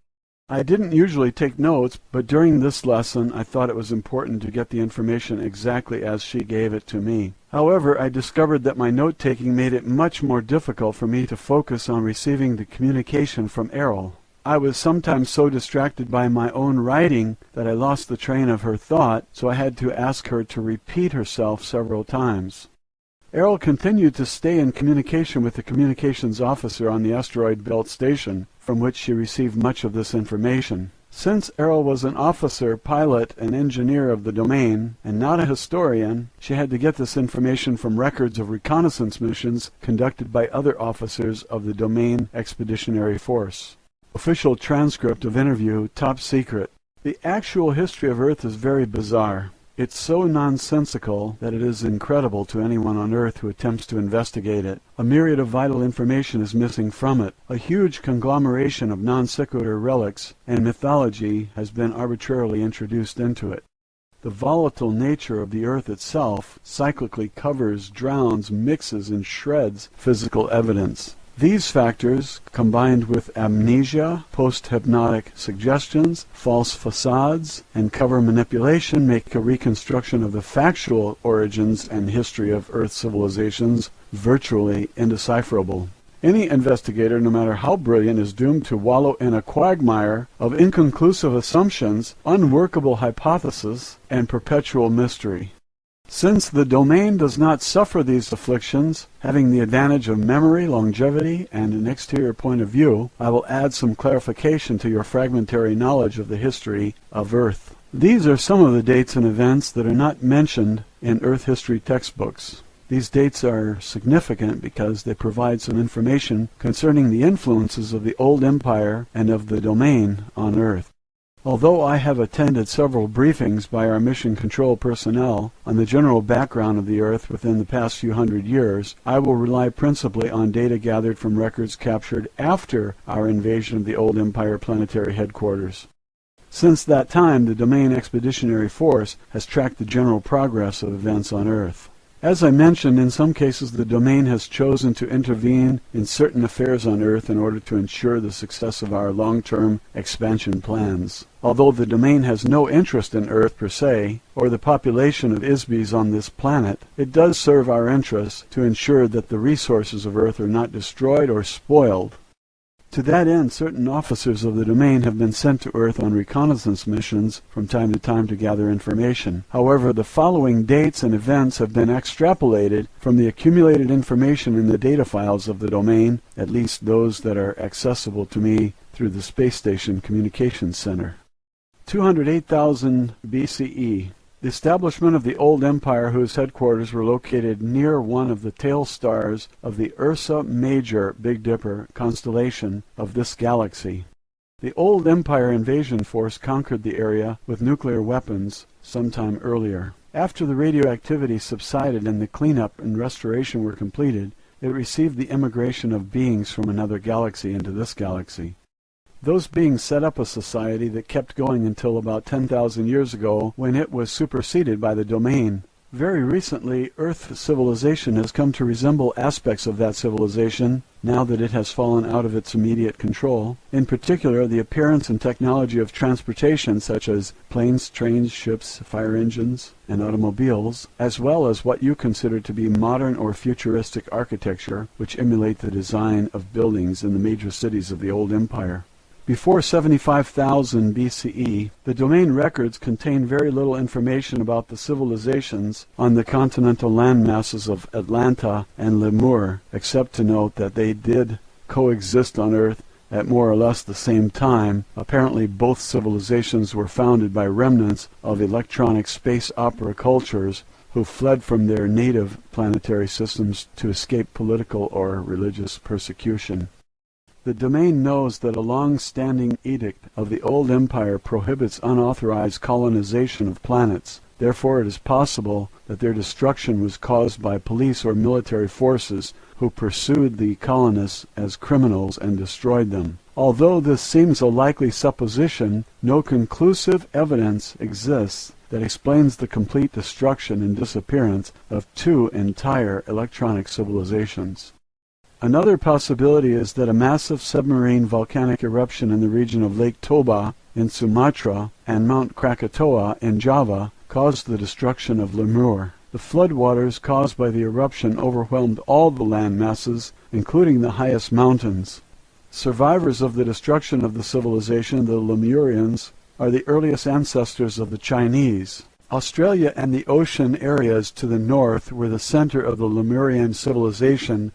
I didn't usually take notes, but during this lesson I thought it was important to get the information exactly as she gave it to me. However, I discovered that my note-taking made it much more difficult for me to focus on receiving the communication from AIRL. I was sometimes so distracted by my own writing that I lost the train of her thought, so I had to ask her to repeat herself several times. AIRL continued to stay in communication with the communications officer on the asteroid belt station, from which she received much of this information. Since AIRL was an officer, pilot, and engineer of the domain, and not a historian, she had to get this information from records of reconnaissance missions conducted by other officers of the domain expeditionary force. Official transcript of interview, top secret. The actual history of Earth is very bizarre. It's so nonsensical that it is incredible to anyone on Earth who attempts to investigate it. A myriad of vital information is missing from it. A huge conglomeration of non sequitur relics and mythology has been arbitrarily introduced into it. The volatile nature of the Earth itself cyclically covers, drowns, mixes, and shreds physical evidence. These factors, combined with amnesia, post-hypnotic suggestions, false facades, and cover manipulation, make a reconstruction of the factual origins and history of Earth civilizations virtually indecipherable. Any investigator, no matter how brilliant, is doomed to wallow in a quagmire of inconclusive assumptions, unworkable hypotheses, and perpetual mystery. Since the domain does not suffer these afflictions, having the advantage of memory, longevity, and an exterior point of view, I will add some clarification to your fragmentary knowledge of the history of Earth. These are some of the dates and events that are not mentioned in Earth history textbooks. These dates are significant because they provide some information concerning the influences of the old empire and of the domain on Earth. Although I have attended several briefings by our mission control personnel on the general background of the Earth within the past few hundred years, I will rely principally on data gathered from records captured after our invasion of the old Empire planetary headquarters. Since that time, the Domain Expeditionary Force has tracked the general progress of events on Earth. As I mentioned, in some cases the domain has chosen to intervene in certain affairs on Earth in order to ensure the success of our long-term expansion plans. Although the domain has no interest in Earth per se, or the population of ISBEs on this planet, it does serve our interests to ensure that the resources of Earth are not destroyed or spoiled. To that end, certain officers of the domain have been sent to Earth on reconnaissance missions from time to time to gather information. However, the following dates and events have been extrapolated from the accumulated information in the data files of the domain, at least those that are accessible to me through the Space Station Communications Center. 208,000 BCE. The establishment of the old empire, whose headquarters were located near one of the tail stars of the Ursa Major Big Dipper constellation of this galaxy. The old empire invasion force conquered the area with nuclear weapons sometime earlier. After the radioactivity subsided and the cleanup and restoration were completed, it received the immigration of beings from another galaxy into this galaxy. Those beings set up a society that kept going until about 10,000 years ago, when it was superseded by the domain. Very recently, Earth civilization has come to resemble aspects of that civilization, now that it has fallen out of its immediate control. In particular, the appearance and technology of transportation, such as planes, trains, ships, fire engines, and automobiles, as well as what you consider to be modern or futuristic architecture, which emulate the design of buildings in the major cities of the old empire. Before 75,000 BCE, the domain records contain very little information about the civilizations on the continental landmasses of Atlanta and Lemur, except to note that they did coexist on Earth at more or less the same time. Apparently both civilizations were founded by remnants of electronic space opera cultures who fled from their native planetary systems to escape political or religious persecution. The domain knows that a long-standing edict of the old empire prohibits unauthorized colonization of planets. Therefore, it is possible that their destruction was caused by police or military forces who pursued the colonists as criminals and destroyed them. Although this seems a likely supposition, no conclusive evidence exists that explains the complete destruction and disappearance of two entire electronic civilizations. Another possibility is that a massive submarine volcanic eruption in the region of Lake Toba in Sumatra and Mount Krakatoa in Java caused the destruction of Lemur. The floodwaters caused by the eruption overwhelmed all the land masses, including the highest mountains. Survivors of the destruction of the civilization, the Lemurians, are the earliest ancestors of the Chinese. Australia and the ocean areas to the north were the center of the Lemurian civilization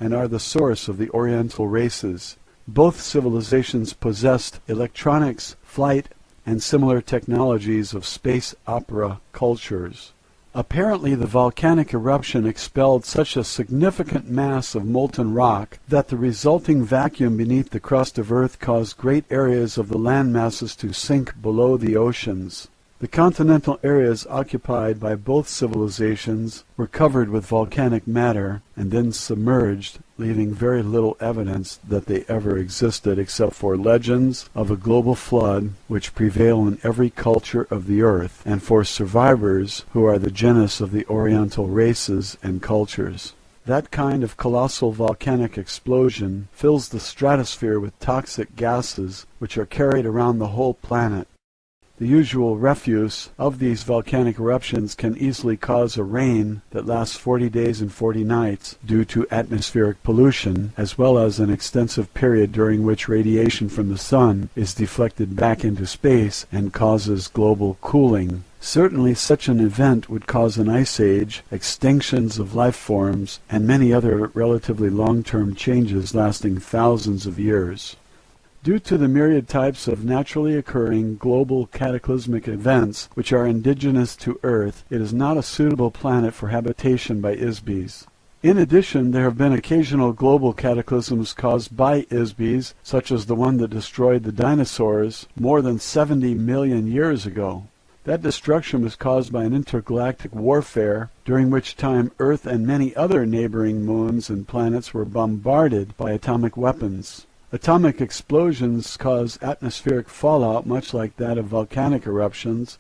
and are the source of the Oriental races. Both civilizations possessed electronics, flight, and similar technologies of space opera cultures. Apparently, the volcanic eruption expelled such a significant mass of molten rock that the resulting vacuum beneath the crust of Earth caused great areas of the land masses to sink below the oceans. The continental areas occupied by both civilizations were covered with volcanic matter and then submerged, leaving very little evidence that they ever existed except for legends of a global flood which prevail in every culture of the earth, and for survivors who are the genus of the Oriental races and cultures. That kind of colossal volcanic explosion fills the stratosphere with toxic gases which are carried around the whole planet. The usual refuse of these volcanic eruptions can easily cause a rain that lasts 40 days and 40 nights due to atmospheric pollution, as well as an extensive period during which radiation from the sun is deflected back into space and causes global cooling. Certainly such an event would cause an ice age, extinctions of life forms, and many other relatively long-term changes lasting thousands of years. Due to the myriad types of naturally occurring global cataclysmic events which are indigenous to Earth, it is not a suitable planet for habitation by ISBs. In addition, there have been occasional global cataclysms caused by ISBs, such as the one that destroyed the dinosaurs more than 70 million years ago. That destruction was caused by an intergalactic warfare, during which time Earth and many other neighboring moons and planets were bombarded by atomic weapons. Atomic explosions cause atmospheric fallout much like that of volcanic eruptions.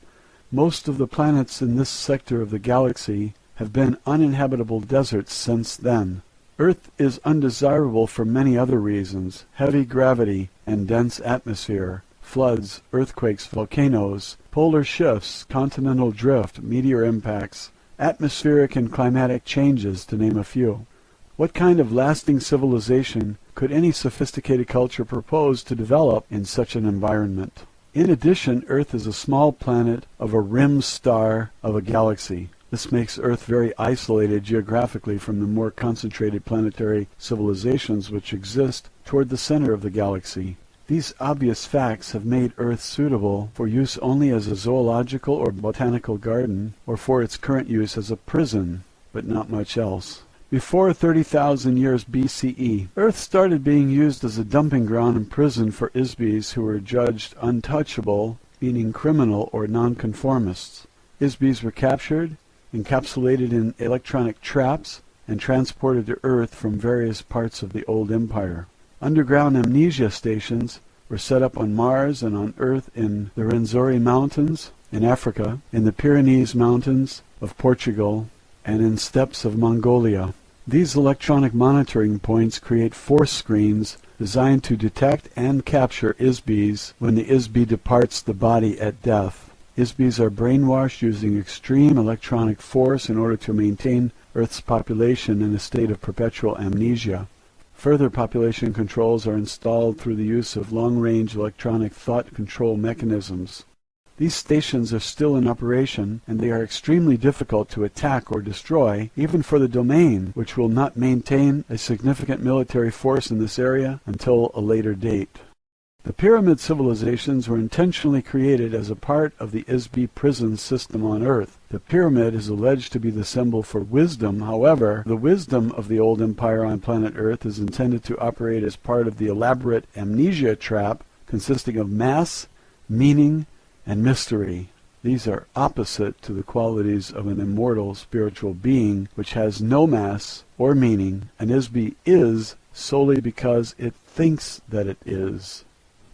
Most of the planets in this sector of the galaxy have been uninhabitable deserts since then. Earth is undesirable for many other reasons: heavy gravity and dense atmosphere, floods, earthquakes, volcanoes, polar shifts, continental drift, meteor impacts, atmospheric and climatic changes, to name a few. What kind of lasting civilization could any sophisticated culture propose to develop in such an environment? In addition, Earth is a small planet of a rim star of a galaxy. This makes Earth very isolated geographically from the more concentrated planetary civilizations which exist toward the center of the galaxy. These obvious facts have made Earth suitable for use only as a zoological or botanical garden, or for its current use as a prison, but not much else. Before 30,000 years BCE, Earth started being used as a dumping ground and prison for ISBs who were judged untouchable, meaning criminal or nonconformists. ISBs were captured, encapsulated in electronic traps, and transported to Earth from various parts of the old empire. Underground amnesia stations were set up on Mars and on Earth in the Rwenzori Mountains in Africa, in the Pyrenees Mountains of Portugal, and in steppes of Mongolia. These electronic monitoring points create force screens designed to detect and capture ISBs when the ISB departs the body at death. ISBs are brainwashed using extreme electronic force in order to maintain Earth's population in a state of perpetual amnesia. Further population controls are installed through the use of long-range electronic thought control mechanisms. These stations are still in operation, and they are extremely difficult to attack or destroy, even for the domain, which will not maintain a significant military force in this area until a later date. The pyramid civilizations were intentionally created as a part of the ISB prison system on Earth. The pyramid is alleged to be the symbol for wisdom. However, the wisdom of the old empire on planet Earth is intended to operate as part of the elaborate amnesia trap consisting of mass, meaning, and mystery. These are opposite to the qualities of an immortal spiritual being which has no mass or meaning. An ISBE is solely because it thinks that it is.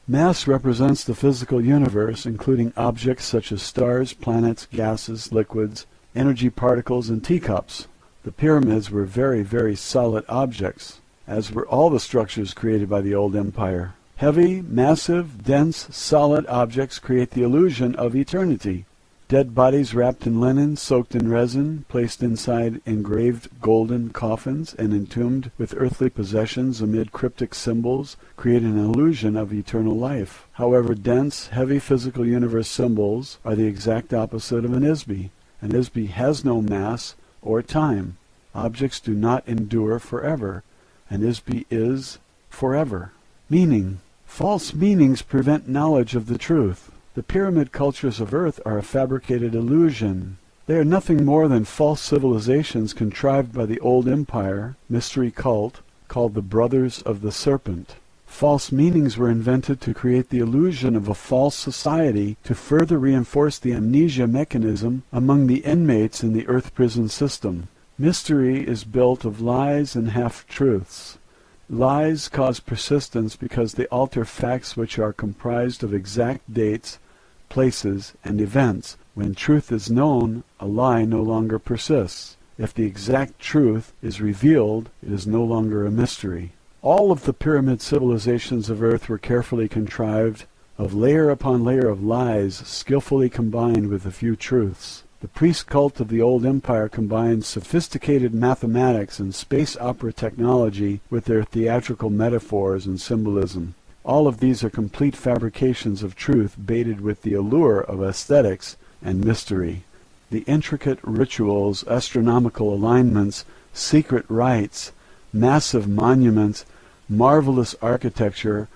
Mass represents the physical universe, including objects such as stars, planets, gases, liquids, energy particles, and teacups. The pyramids were very, very solid objects, as were all the structures created by the old empire. Heavy, massive, dense, solid objects create the illusion of eternity. Dead bodies wrapped in linen, soaked in resin, placed inside engraved golden coffins, and entombed with earthly possessions amid cryptic symbols create an illusion of eternal life. However, dense, heavy physical universe symbols are the exact opposite of an ISBE. An ISBE has no mass or time. Objects do not endure forever. An ISBE is forever. Meaning. False meanings prevent knowledge of the truth. The pyramid cultures of Earth are a fabricated illusion. They are nothing more than false civilizations contrived by the old empire, mystery cult, called the Brothers of the Serpent. False meanings were invented to create the illusion of a false society to further reinforce the amnesia mechanism among the inmates in the Earth prison system. Mystery is built of lies and half-truths. Lies cause persistence because they alter facts which are comprised of exact dates, places, and events. When truth is known, a lie no longer persists. If the exact truth is revealed, it is no longer a mystery. All of the pyramid civilizations of Earth were carefully contrived of layer upon layer of lies skillfully combined with a few truths. The priest cult of the old empire combined sophisticated mathematics and space opera technology with their theatrical metaphors and symbolism. All of these are complete fabrications of truth baited with the allure of aesthetics and mystery. The intricate rituals, astronomical alignments, secret rites, massive monuments, marvelous architecture,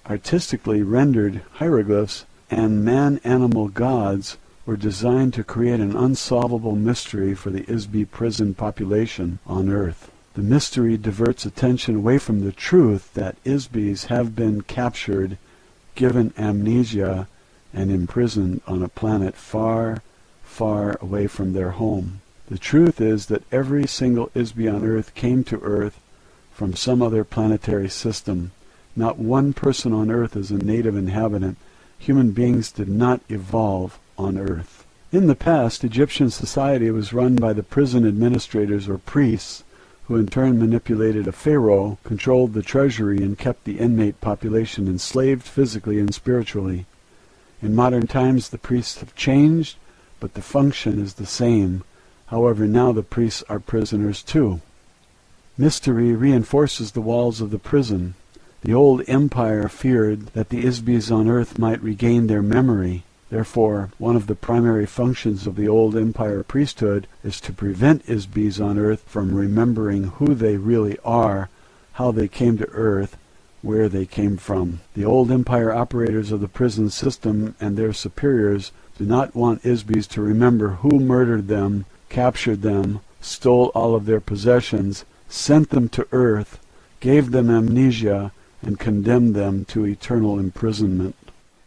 artistically rendered hieroglyphs, and man-animal gods were designed to create an unsolvable mystery for the ISBE prison population on Earth. The mystery diverts attention away from the truth that ISBEs have been captured, given amnesia, and imprisoned on a planet far, far away from their home. The truth is that every single ISBE on Earth came to Earth from some other planetary system. Not one person on Earth is a native inhabitant. Human beings did not evolve on Earth. In the past, Egyptian society was run by the prison administrators or priests, who in turn manipulated a pharaoh, controlled the treasury, and kept the inmate population enslaved physically and spiritually. In modern times, the priests have changed, but the function is the same. However, now the priests are prisoners too. Mystery reinforces the walls of the prison. The old empire feared that the ISBEs on Earth might regain their memory. Therefore, one of the primary functions of the old empire priesthood is to prevent ISBEs on Earth from remembering who they really are, how they came to Earth, where they came from. The old empire operators of the prison system and their superiors do not want ISBEs to remember who murdered them, captured them, stole all of their possessions, sent them to Earth, gave them amnesia, and condemned them to eternal imprisonment.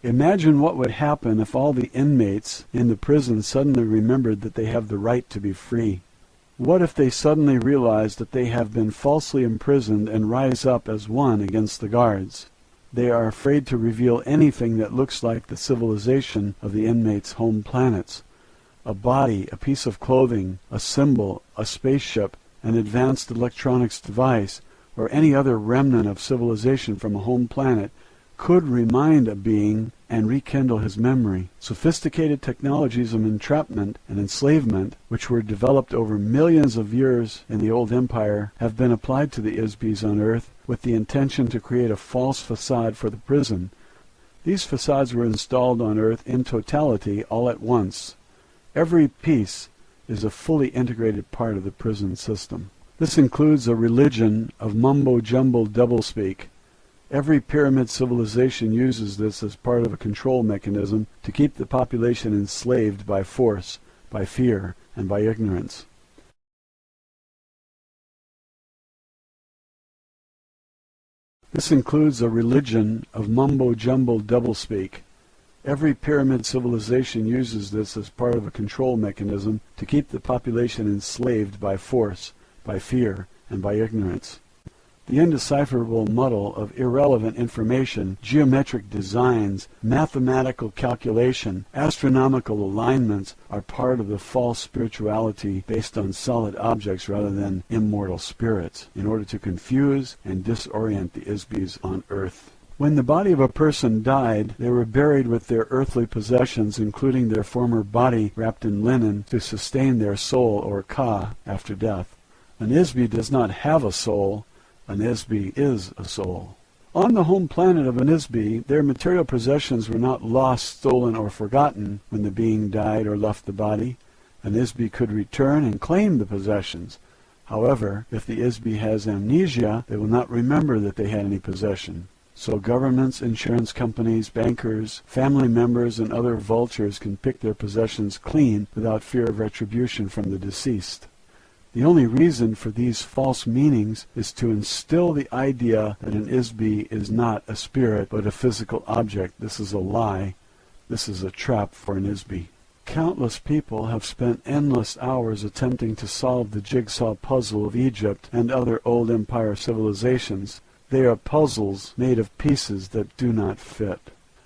Imagine what would happen if all the inmates in the prison suddenly remembered that they have the right to be free. What if they suddenly realize that they have been falsely imprisoned and rise up as one against the guards? They are afraid to reveal anything that looks like the civilization of the inmates' home planets. A body, a piece of clothing, a symbol, a spaceship, an advanced electronics device, or any other remnant of civilization from a home planet could remind a being and rekindle his memory. Sophisticated technologies of entrapment and enslavement, which were developed over millions of years in the old empire, have been applied to the ISBEs on Earth with the intention to create a false facade for the prison. These facades were installed on Earth in totality all at once. Every piece is a fully integrated part of the prison system. This includes a religion of mumbo-jumbo doublespeak. Every pyramid civilization uses this as part of a control mechanism to keep the population enslaved by force, by fear, and by ignorance. This includes a religion of mumbo-jumbo doublespeak. Every pyramid civilization uses this as part of a control mechanism to keep the population enslaved by force, by fear, and by ignorance. The indecipherable muddle of irrelevant information, geometric designs, mathematical calculation, astronomical alignments are part of the false spirituality based on solid objects rather than immortal spirits, in order to confuse and disorient the Isbis on Earth. When the body of a person died, they were buried with their earthly possessions, including their former body wrapped in linen, to sustain their soul, or ka, after death. An Isbi does not have a soul. An Isbi is a soul. On the home planet of an Isbi, their material possessions were not lost, stolen, or forgotten when the being died or left the body. An Isbi could return and claim the possessions. However, if the Isbi has amnesia, they will not remember that they had any possession. So governments, insurance companies, bankers, family members, and other vultures can pick their possessions clean without fear of retribution from the deceased. The only reason for these false meanings is to instill the idea that an Isbi is not a spirit but a physical object. This is a lie. This is a trap for an Isbi. Countless people have spent endless hours attempting to solve the jigsaw puzzle of Egypt and other old empire civilizations. They are puzzles made of pieces that do not fit.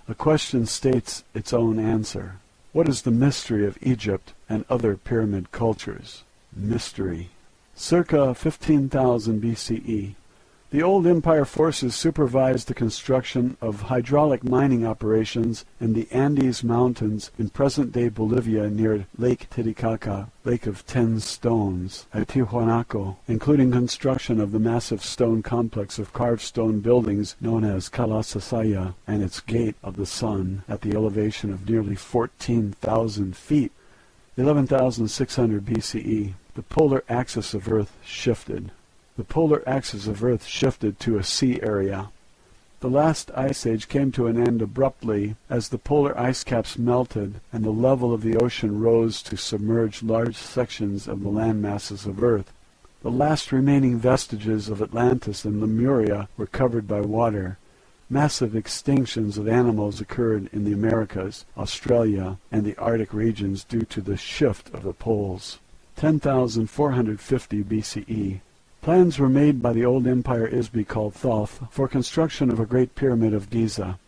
A question states its own answer. What is the mystery of Egypt and other pyramid cultures? Mystery. Circa 15,000 BCE. The old empire forces supervised the construction of hydraulic mining operations in the Andes Mountains in present-day Bolivia near Lake Titicaca, Lake of 10 Stones, at Tiwanaku, including construction of the massive stone complex of carved stone buildings known as Kalasasaya and its Gate of the Sun at the elevation of nearly 14,000 feet. 11,600 BCE. The polar axis of Earth shifted. The polar axis of Earth shifted to a sea area. The last ice age came to an end abruptly as the polar ice caps melted and the level of the ocean rose to submerge large sections of the land masses of Earth. The last remaining vestiges of Atlantis and Lemuria were covered by water. Massive extinctions of animals occurred in the Americas, Australia, and the Arctic regions due to the shift of the poles. 10,450 BCE. Plans were made by the old empire Isbi called Thoth for construction of a great pyramid of Giza.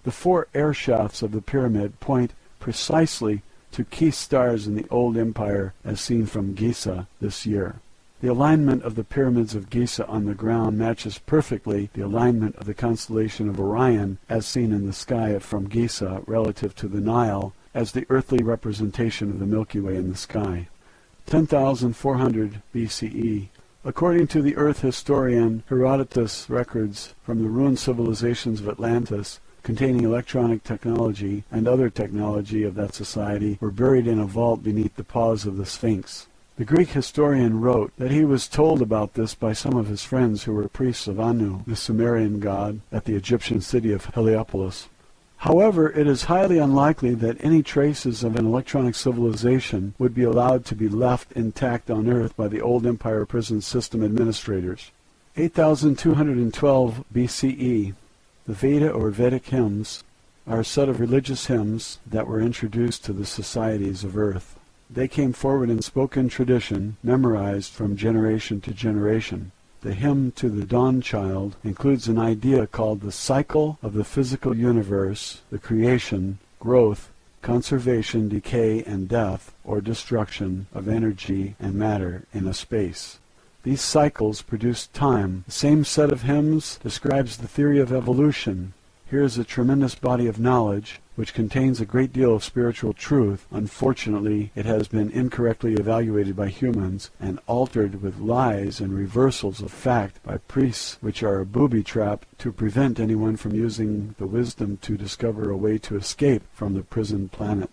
The 4 air shafts of the pyramid point precisely to key stars in the old empire as seen from Giza this year. The alignment of the pyramids of Giza on the ground matches perfectly the alignment of the constellation of Orion as seen in the sky from Giza relative to the Nile as the earthly representation of the Milky Way in the sky. 10,400 BCE. According to the Earth historian Herodotus, records from the ruined civilizations of Atlantis containing electronic technology and other technology of that society were buried in a vault beneath the paws of the Sphinx. The Greek historian wrote that he was told about this by some of his friends who were priests of Anu, the Sumerian god, at the Egyptian city of Heliopolis. However, it is highly unlikely that any traces of an electronic civilization would be allowed to be left intact on Earth by the old empire prison system administrators. 8,212 BCE. The Veda or Vedic hymns are a set of religious hymns that were introduced to the societies of Earth. They came forward in spoken tradition, memorized from generation to generation. The hymn to the Dawn Child includes an idea called the cycle of the physical universe, the creation, growth, conservation, decay, and death, or destruction of energy and matter in a space. These cycles produce time. The same set of hymns describes the theory of evolution. Here is a tremendous body of knowledge which contains a great deal of spiritual truth. Unfortunately, it has been incorrectly evaluated by humans and altered with lies and reversals of fact by priests, which are a booby trap to prevent anyone from using the wisdom to discover a way to escape from the prison planet.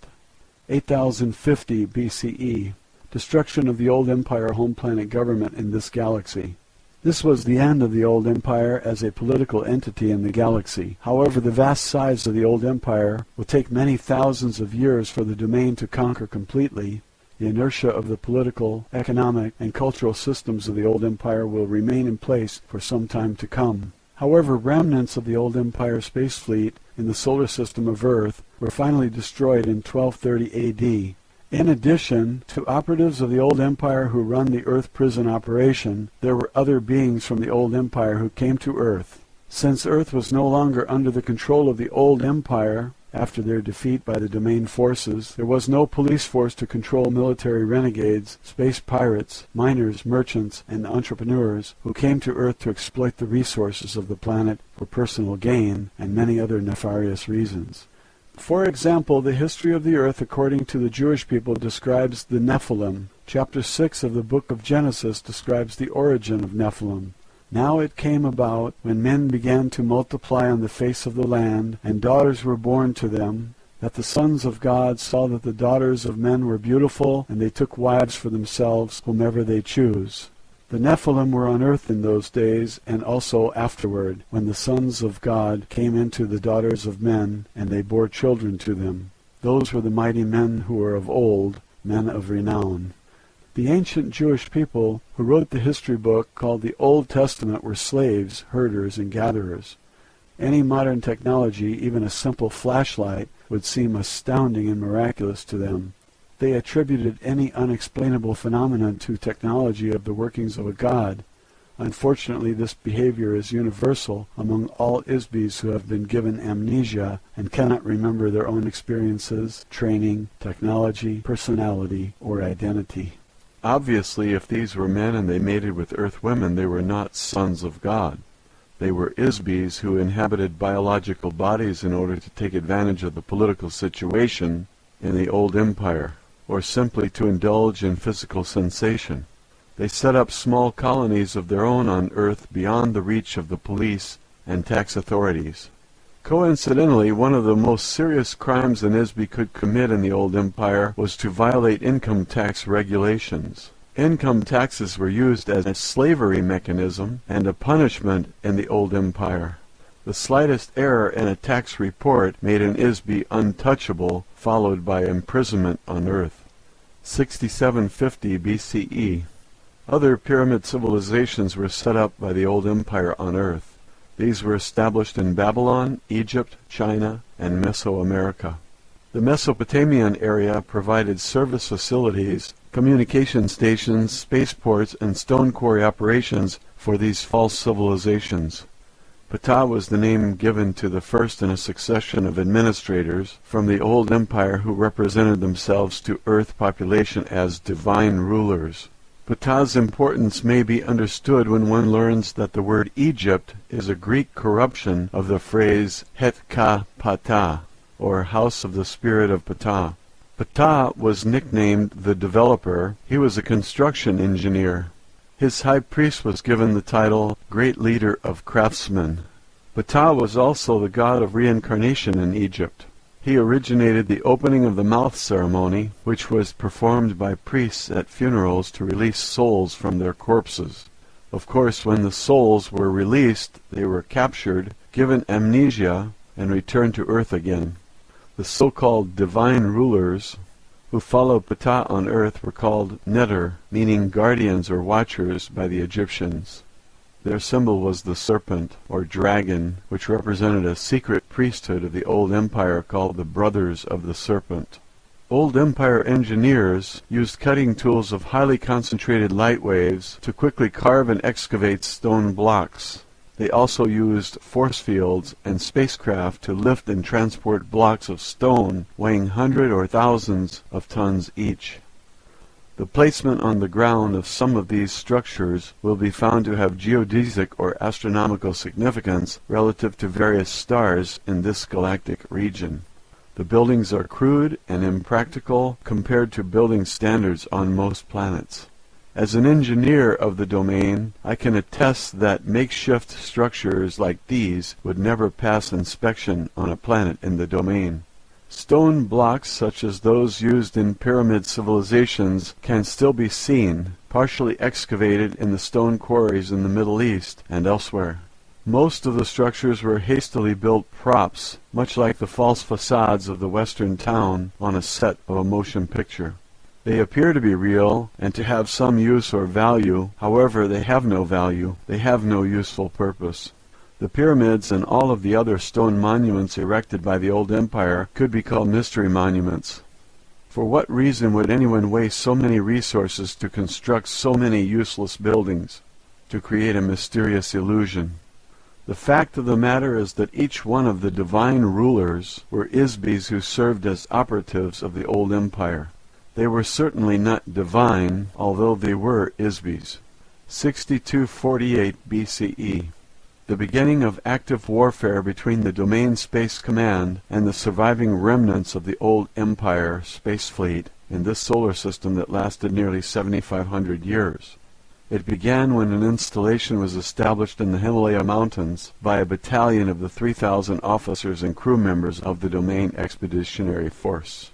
8050 BCE. Destruction of the old empire home planet government in this galaxy. This was the end of the old empire as a political entity in the galaxy. However, the vast size of the old empire will take many thousands of years for the domain to conquer completely. The inertia of the political, economic, and cultural systems of the old empire will remain in place for some time to come. However, remnants of the old empire space fleet in the solar system of Earth were finally destroyed in 1230 AD. In addition to operatives of the old empire who run the Earth prison operation, there were other beings from the old empire who came to Earth. Since Earth was no longer under the control of the old empire, after their defeat by the domain forces, there was no police force to control military renegades, space pirates, miners, merchants, and entrepreneurs who came to Earth to exploit the resources of the planet for personal gain and many other nefarious reasons. For example, the history of the Earth according to the Jewish people describes the Nephilim. Chapter 6 of the book of Genesis describes the origin of Nephilim. Now it came about, when men began to multiply on the face of the land, and daughters were born to them, that the sons of God saw that the daughters of men were beautiful, and they took wives for themselves, whomever they choose. The Nephilim were on earth in those days, and also afterward, when the sons of God came into the daughters of men, and they bore children to them. Those were the mighty men who were of old, men of renown. The ancient Jewish people who wrote the history book called the Old Testament were slaves, herders, and gatherers. Any modern technology, even a simple flashlight, would seem astounding and miraculous to them. They attributed any unexplainable phenomenon to technology of the workings of a god. Unfortunately, this behavior is universal among all ISBs who have been given amnesia and cannot remember their own experiences, training, technology, personality, or identity. Obviously, if these were men and they mated with Earth women, they were not sons of God. They were ISBs who inhabited biological bodies in order to take advantage of the political situation in the old empire, or simply to indulge in physical sensation. They set up small colonies of their own on Earth beyond the reach of the police and tax authorities. Coincidentally, one of the most serious crimes an ISB could commit in the old empire was to violate income tax regulations. Income taxes were used as a slavery mechanism and a punishment in the old empire. The slightest error in a tax report made an ISB untouchable, followed by imprisonment on Earth. 6750 BCE. Other pyramid civilizations were set up by the old empire on Earth. These were established in Babylon, Egypt, China, and Mesoamerica. The Mesopotamian area provided service facilities, communication stations, spaceports, and stone quarry operations for these false civilizations. Ptah was the name given to the first in a succession of administrators from the old empire who represented themselves to Earth population as divine rulers. Ptah's importance may be understood when one learns that the word Egypt is a Greek corruption of the phrase Het-ka Ptah, or House of the Spirit of Ptah. Ptah was nicknamed the Developer. He was a construction engineer. His high priest was given the title Great Leader of Craftsmen. Ptah was also the god of reincarnation in Egypt. He originated the opening of the mouth ceremony, which was performed by priests at funerals to release souls from their corpses. Of course, when the souls were released, they were captured, given amnesia, and returned to Earth again. The so-called divine rulers who followed Ptah on Earth were called Neter, meaning guardians or watchers by the Egyptians. Their symbol was the serpent, or dragon, which represented a secret priesthood of the old empire called the Brothers of the Serpent. Old empire engineers used cutting tools of highly concentrated light waves to quickly carve and excavate stone blocks. They also used force fields and spacecraft to lift and transport blocks of stone weighing hundreds or thousands of tons each. The placement on the ground of some of these structures will be found to have geodesic or astronomical significance relative to various stars in this galactic region. The buildings are crude and impractical compared to building standards on most planets. As an engineer of the domain, I can attest that makeshift structures like these would never pass inspection on a planet in the domain. Stone blocks such as those used in pyramid civilizations can still be seen, partially excavated in the stone quarries in the Middle East and elsewhere. Most of the structures were hastily built props, much like the false facades of the Western town on a set of a motion picture. They appear to be real and to have some use or value, however they have no value, they have no useful purpose. The pyramids and all of the other stone monuments erected by the old empire could be called mystery monuments. For what reason would anyone waste so many resources to construct so many useless buildings, to create a mysterious illusion? The fact of the matter is that each one of the divine rulers were Isbis who served as operatives of the old empire. They were certainly not divine, although they were Isbis. 6248 BCE. The beginning of active warfare between the Domain Space Command and the surviving remnants of the old Empire space fleet in this solar system that lasted nearly 7,500 years. It began when an installation was established in the Himalaya Mountains by a battalion of the 3,000 officers and crew members of the Domain Expeditionary Force.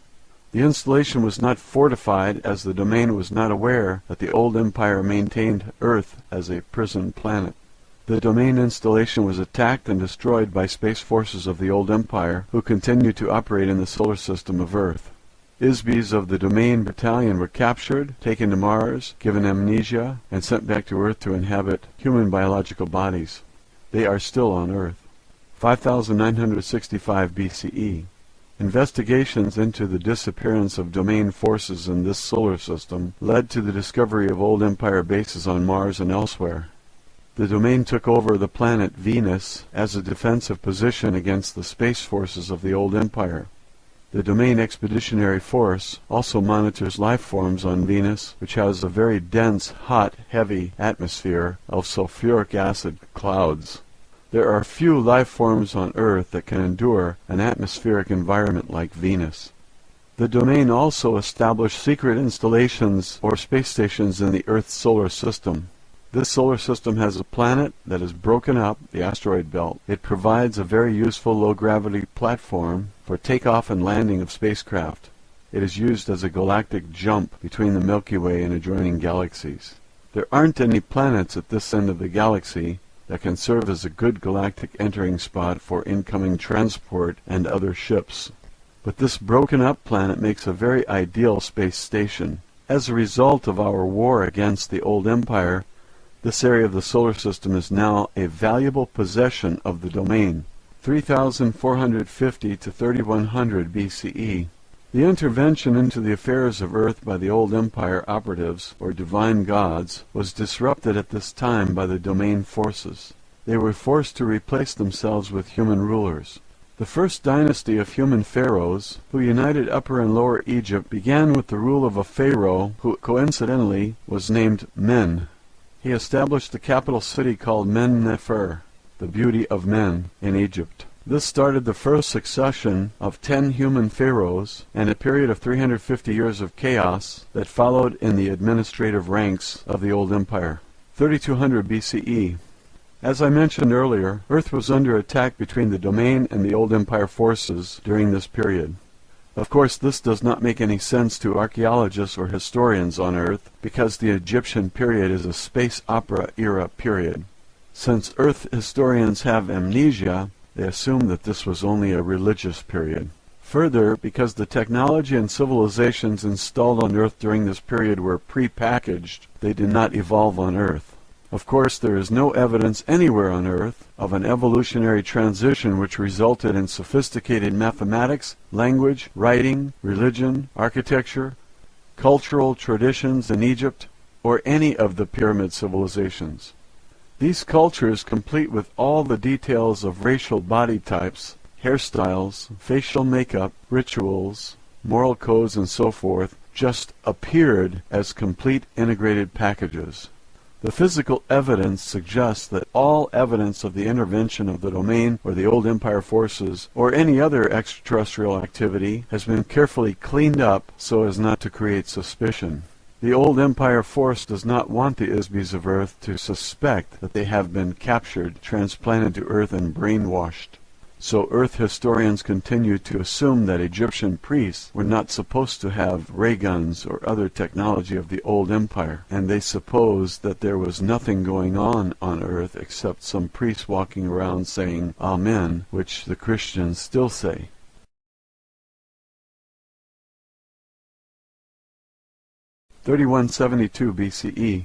The installation was not fortified, as the Domain was not aware that the old Empire maintained Earth as a prison planet. The Domain installation was attacked and destroyed by space forces of the old Empire, who continued to operate in the solar system of Earth. Isbis of the Domain battalion were captured, taken to Mars, given amnesia, and sent back to Earth to inhabit human biological bodies. They are still on Earth. 5965 BCE. Investigations into the disappearance of Domain forces in this solar system led to the discovery of old Empire bases on Mars and elsewhere. The Domain took over the planet Venus as a defensive position against the space forces of the old Empire. The Domain Expeditionary Force also monitors life forms on Venus, which has a very dense, hot, heavy atmosphere of sulfuric acid clouds. There are few life forms on Earth that can endure an atmospheric environment like Venus. The Domain also established secret installations or space stations in the Earth's solar system. This solar system has a planet that is broken up, the asteroid belt. It provides a very useful low-gravity platform for takeoff and landing of spacecraft. It is used as a galactic jump between the Milky Way and adjoining galaxies. There aren't any planets at this end of the galaxy that can serve as a good galactic entering spot for incoming transport and other ships. But this broken-up planet makes a very ideal space station. As a result of our war against the old Empire, this area of the solar system is now a valuable possession of the Domain. 3450 to 3100 BCE. The intervention into the affairs of Earth by the old Empire operatives, or divine gods, was disrupted at this time by the Domain forces. They were forced to replace themselves with human rulers. The first dynasty of human pharaohs, who united Upper and Lower Egypt, began with the rule of a pharaoh who coincidentally was named Men. He established a capital city called Men-Nefer, the beauty of men, in Egypt. This started the first succession of 10 human pharaohs and a period of 350 years of chaos that followed in the administrative ranks of the old empire. 3200 BCE. As I mentioned earlier, Earth was under attack between the Domain and the old empire forces during this period. Of course, this does not make any sense to archaeologists or historians on Earth, because the Egyptian period is a space opera era period. Since Earth historians have amnesia, they assume that this was only a religious period. Further, because the technology and civilizations installed on Earth during this period were pre-packaged, they did not evolve on Earth. Of course, there is no evidence anywhere on Earth of an evolutionary transition which resulted in sophisticated mathematics, language, writing, religion, architecture, cultural traditions in Egypt, or any of the pyramid civilizations. These cultures, complete with all the details of racial body types, hairstyles, facial makeup, rituals, moral codes, and so forth, just appeared as complete integrated packages. The physical evidence suggests that all evidence of the intervention of the Domain or the old empire forces or any other extraterrestrial activity has been carefully cleaned up so as not to create suspicion. The old empire force does not want the Isbis of Earth to suspect that they have been captured, transplanted to Earth, and brainwashed. So Earth historians continue to assume that Egyptian priests were not supposed to have ray guns or other technology of the old empire, and they suppose that there was nothing going on Earth except some priests walking around saying Amen, which the Christians still say. (3172 BCE).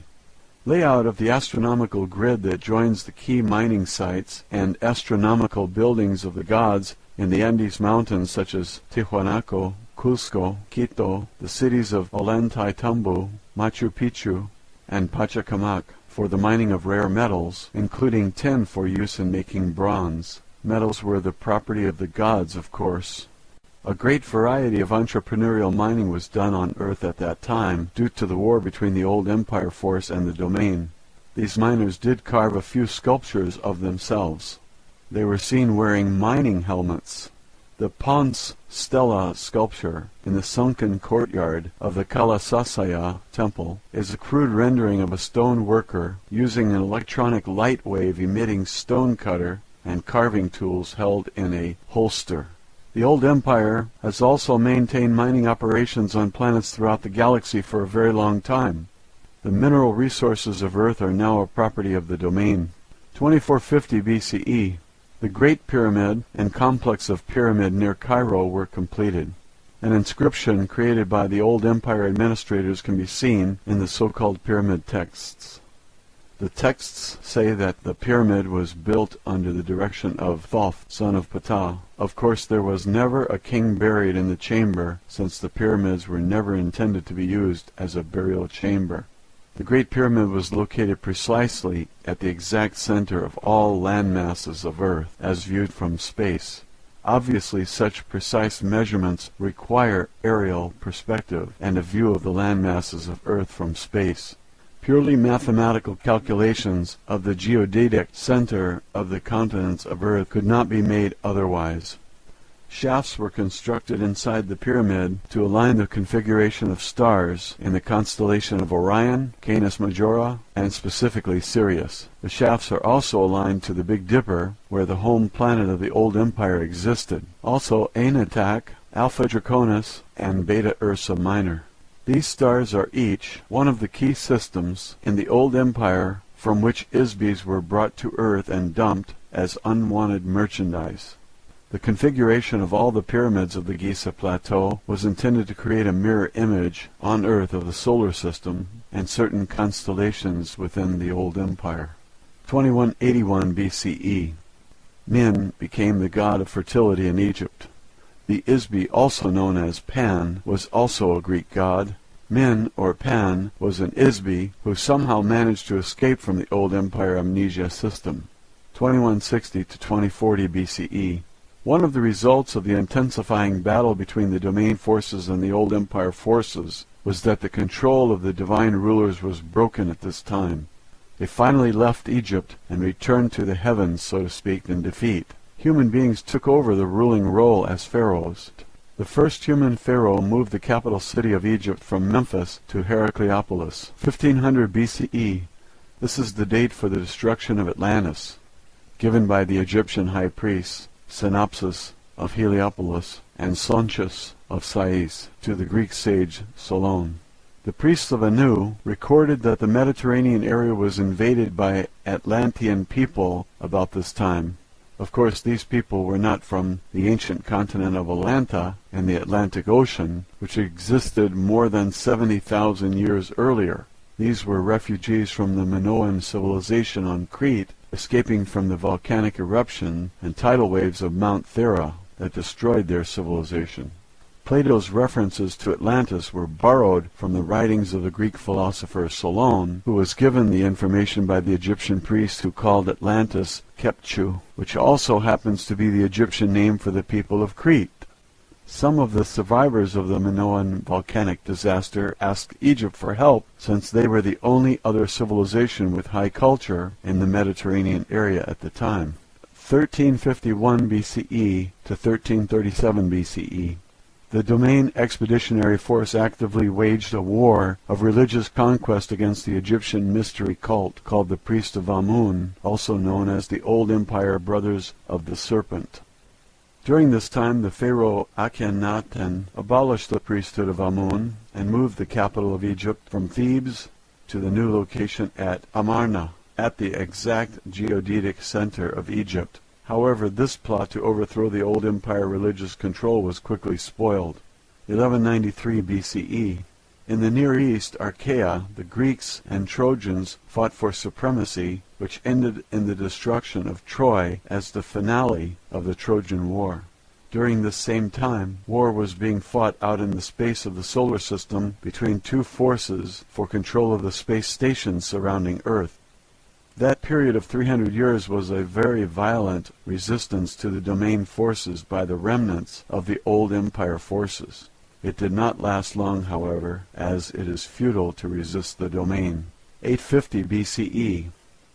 Layout of the astronomical grid that joins the key mining sites and astronomical buildings of the gods in the Andes Mountains such as Tiwanaku, Cusco, Quito, the cities of Ollantaytambo, Machu Picchu, and Pachacamac for the mining of rare metals, including tin for use in making bronze. Metals were the property of the gods, of course. A great variety of entrepreneurial mining was done on Earth at that time, due to the war between the old Empire force and the Domain. These miners did carve a few sculptures of themselves. They were seen wearing mining helmets. The Ponce Stela sculpture in the sunken courtyard of the Kalasasaya temple is a crude rendering of a stone worker using an electronic light wave emitting stone cutter and carving tools held in a holster. The old empire has also maintained mining operations on planets throughout the galaxy for a very long time. The mineral resources of Earth are now a property of the Domain. 2450 BCE, the Great Pyramid and complex of Pyramid near Cairo were completed. An inscription created by the old empire administrators can be seen in the so-called pyramid texts. The texts say that the pyramid was built under the direction of Thoth, son of Ptah. Of course, there was never a king buried in the chamber, since the pyramids were never intended to be used as a burial chamber. The Great Pyramid was located precisely at the exact center of all land masses of Earth, as viewed from space. Obviously, such precise measurements require aerial perspective and a view of the land masses of Earth from space. Purely mathematical calculations of the geodetic center of the continents of Earth could not be made otherwise. Shafts were constructed inside the pyramid to align the configuration of stars in the constellation of Orion, Canis Majora, and specifically Sirius. The shafts are also aligned to the Big Dipper, where the home planet of the old empire existed. Also Anunnaki, Alpha Draconis, and Beta Ursa Minor. These stars are each one of the key systems in the old empire from which Isbis were brought to Earth and dumped as unwanted merchandise. The configuration of all the pyramids of the Giza Plateau was intended to create a mirror image on Earth of the solar system and certain constellations within the old empire. 2181 BCE. Min became the god of fertility in Egypt. The Isbi, also known as Pan, was also a Greek god. Min, or Pan, was an Isbi who somehow managed to escape from the old empire amnesia system. 2160 to 2040 BCE. One of the results of the intensifying battle between the Domain forces and the old empire forces was that the control of the divine rulers was broken at this time. They finally left Egypt and returned to the heavens, so to speak, in defeat. Human beings took over the ruling role as pharaohs. The first human pharaoh moved the capital city of Egypt from Memphis to Heracleopolis, 1500 BCE. This is the date for the destruction of Atlantis, given by the Egyptian high priests, Synopsis of Heliopolis and Sonchus of Sais, to the Greek sage Solon. The priests of Anu recorded that the Mediterranean area was invaded by Atlantean people about this time. Of course, these people were not from the ancient continent of Atlanta and the Atlantic Ocean, which existed more than 70,000 years earlier. These were refugees from the Minoan civilization on Crete, escaping from the volcanic eruption and tidal waves of Mount Thera that destroyed their civilization. Plato's references to Atlantis were borrowed from the writings of the Greek philosopher Solon, who was given the information by the Egyptian priest who called Atlantis Kepchu, which also happens to be the Egyptian name for the people of Crete. Some of the survivors of the Minoan volcanic disaster asked Egypt for help, since they were the only other civilization with high culture in the Mediterranean area at the time. 1351 BCE to 1337 BCE. The Domain Expeditionary Force actively waged a war of religious conquest against the Egyptian mystery cult called the Priests of Amun, also known as the Old Empire Brothers of the Serpent. During this time, the pharaoh Akhenaten abolished the priesthood of Amun and moved the capital of Egypt from Thebes to the new location at Amarna, at the exact geodetic center of Egypt. However, this plot to overthrow the old empire religious control was quickly spoiled. 1193 BCE. In the Near East, Achaea, the Greeks and Trojans fought for supremacy, which ended in the destruction of Troy as the finale of the Trojan War. During this same time, war was being fought out in the space of the solar system between two forces for control of the space stations surrounding Earth. That period of 300 years was a very violent resistance to the domain forces by the remnants of the old empire forces. It did not last long, however, as it is futile to resist the domain. 850 BCE.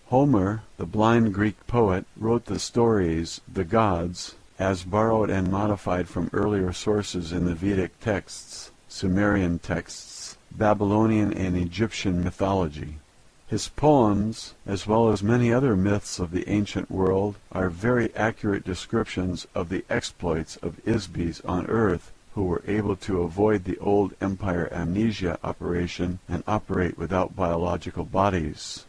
Homer, the blind Greek poet, wrote the stories, the gods, as borrowed and modified from earlier sources in the Vedic texts, Sumerian texts, Babylonian and Egyptian mythology. His poems, as well as many other myths of the ancient world, are very accurate descriptions of the exploits of Isbis on Earth, who were able to avoid the old empire amnesia operation and operate without biological bodies.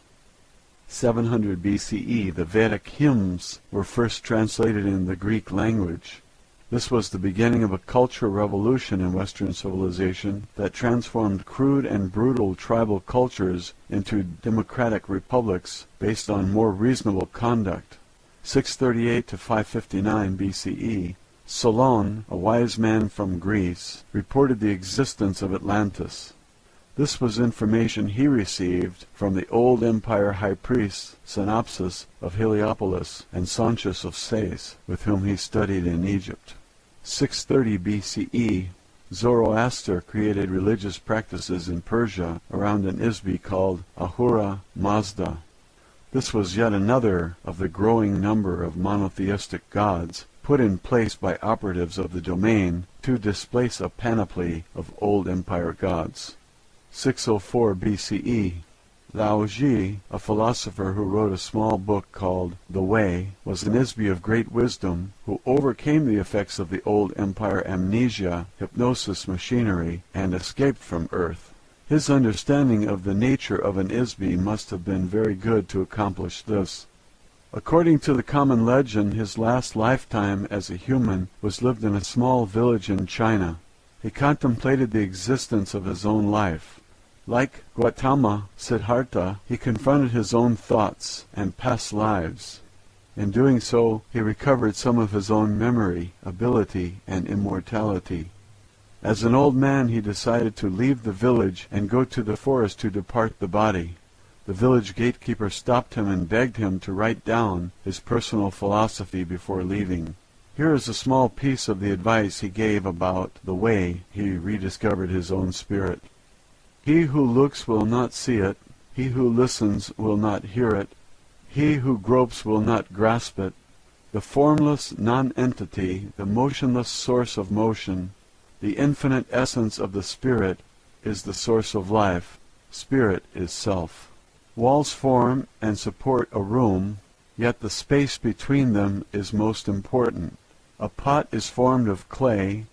700 BCE, the Vedic hymns were first translated in the Greek language. This was the beginning of a cultural revolution in Western civilization that transformed crude and brutal tribal cultures into democratic republics based on more reasonable conduct. 638 to 559 BCE, Solon, a wise man from Greece, reported the existence of Atlantis. This was information he received from the old empire high priests Synopsis of Heliopolis and Sontius of Sais, with whom he studied in Egypt. 630 BCE, Zoroaster created religious practices in Persia around an Isbi called Ahura Mazda. This was yet another of the growing number of monotheistic gods put in place by operatives of the domain to displace a panoply of old empire gods. 604 BCE, Lao Ji, a philosopher who wrote a small book called The Way, was an Isbi of great wisdom who overcame the effects of the old empire amnesia, hypnosis machinery, and escaped from Earth. His understanding of the nature of an Isbi must have been very good to accomplish this. According to the common legend, his last lifetime as a human was lived in a small village in China. He contemplated the existence of his own life. Like Gautama Siddhartha, he confronted his own thoughts and past lives. In doing so, he recovered some of his own memory, ability, and immortality. As an old man, he decided to leave the village and go to the forest to depart the body. The village gatekeeper stopped him and begged him to write down his personal philosophy before leaving. Here is a small piece of the advice he gave about the way he rediscovered his own spirit. He who looks will not see it. He who listens will not hear it. He who gropes will not grasp it. The formless non-entity, the motionless source of motion, the infinite essence of the spirit, is the source of life. Spirit is self. Walls form and support a room, yet the space between them is most important. A pot is formed of clay,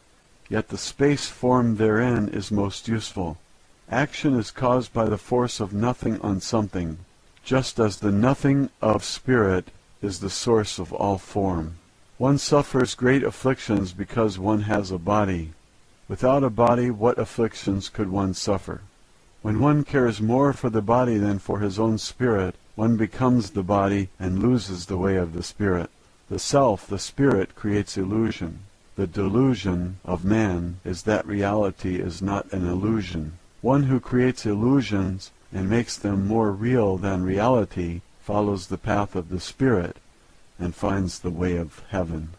yet the space formed therein is most useful. Action is caused by the force of nothing on something, just as the nothing of spirit is the source of all form. One suffers great afflictions because one has a body. Without a body, what afflictions could one suffer? When one cares more for the body than for his own spirit, one becomes the body and loses the way of the spirit. The self, the spirit, creates illusion. The delusion of man is that reality is not an illusion. One who creates illusions and makes them more real than reality follows the path of the spirit and finds the way of heaven.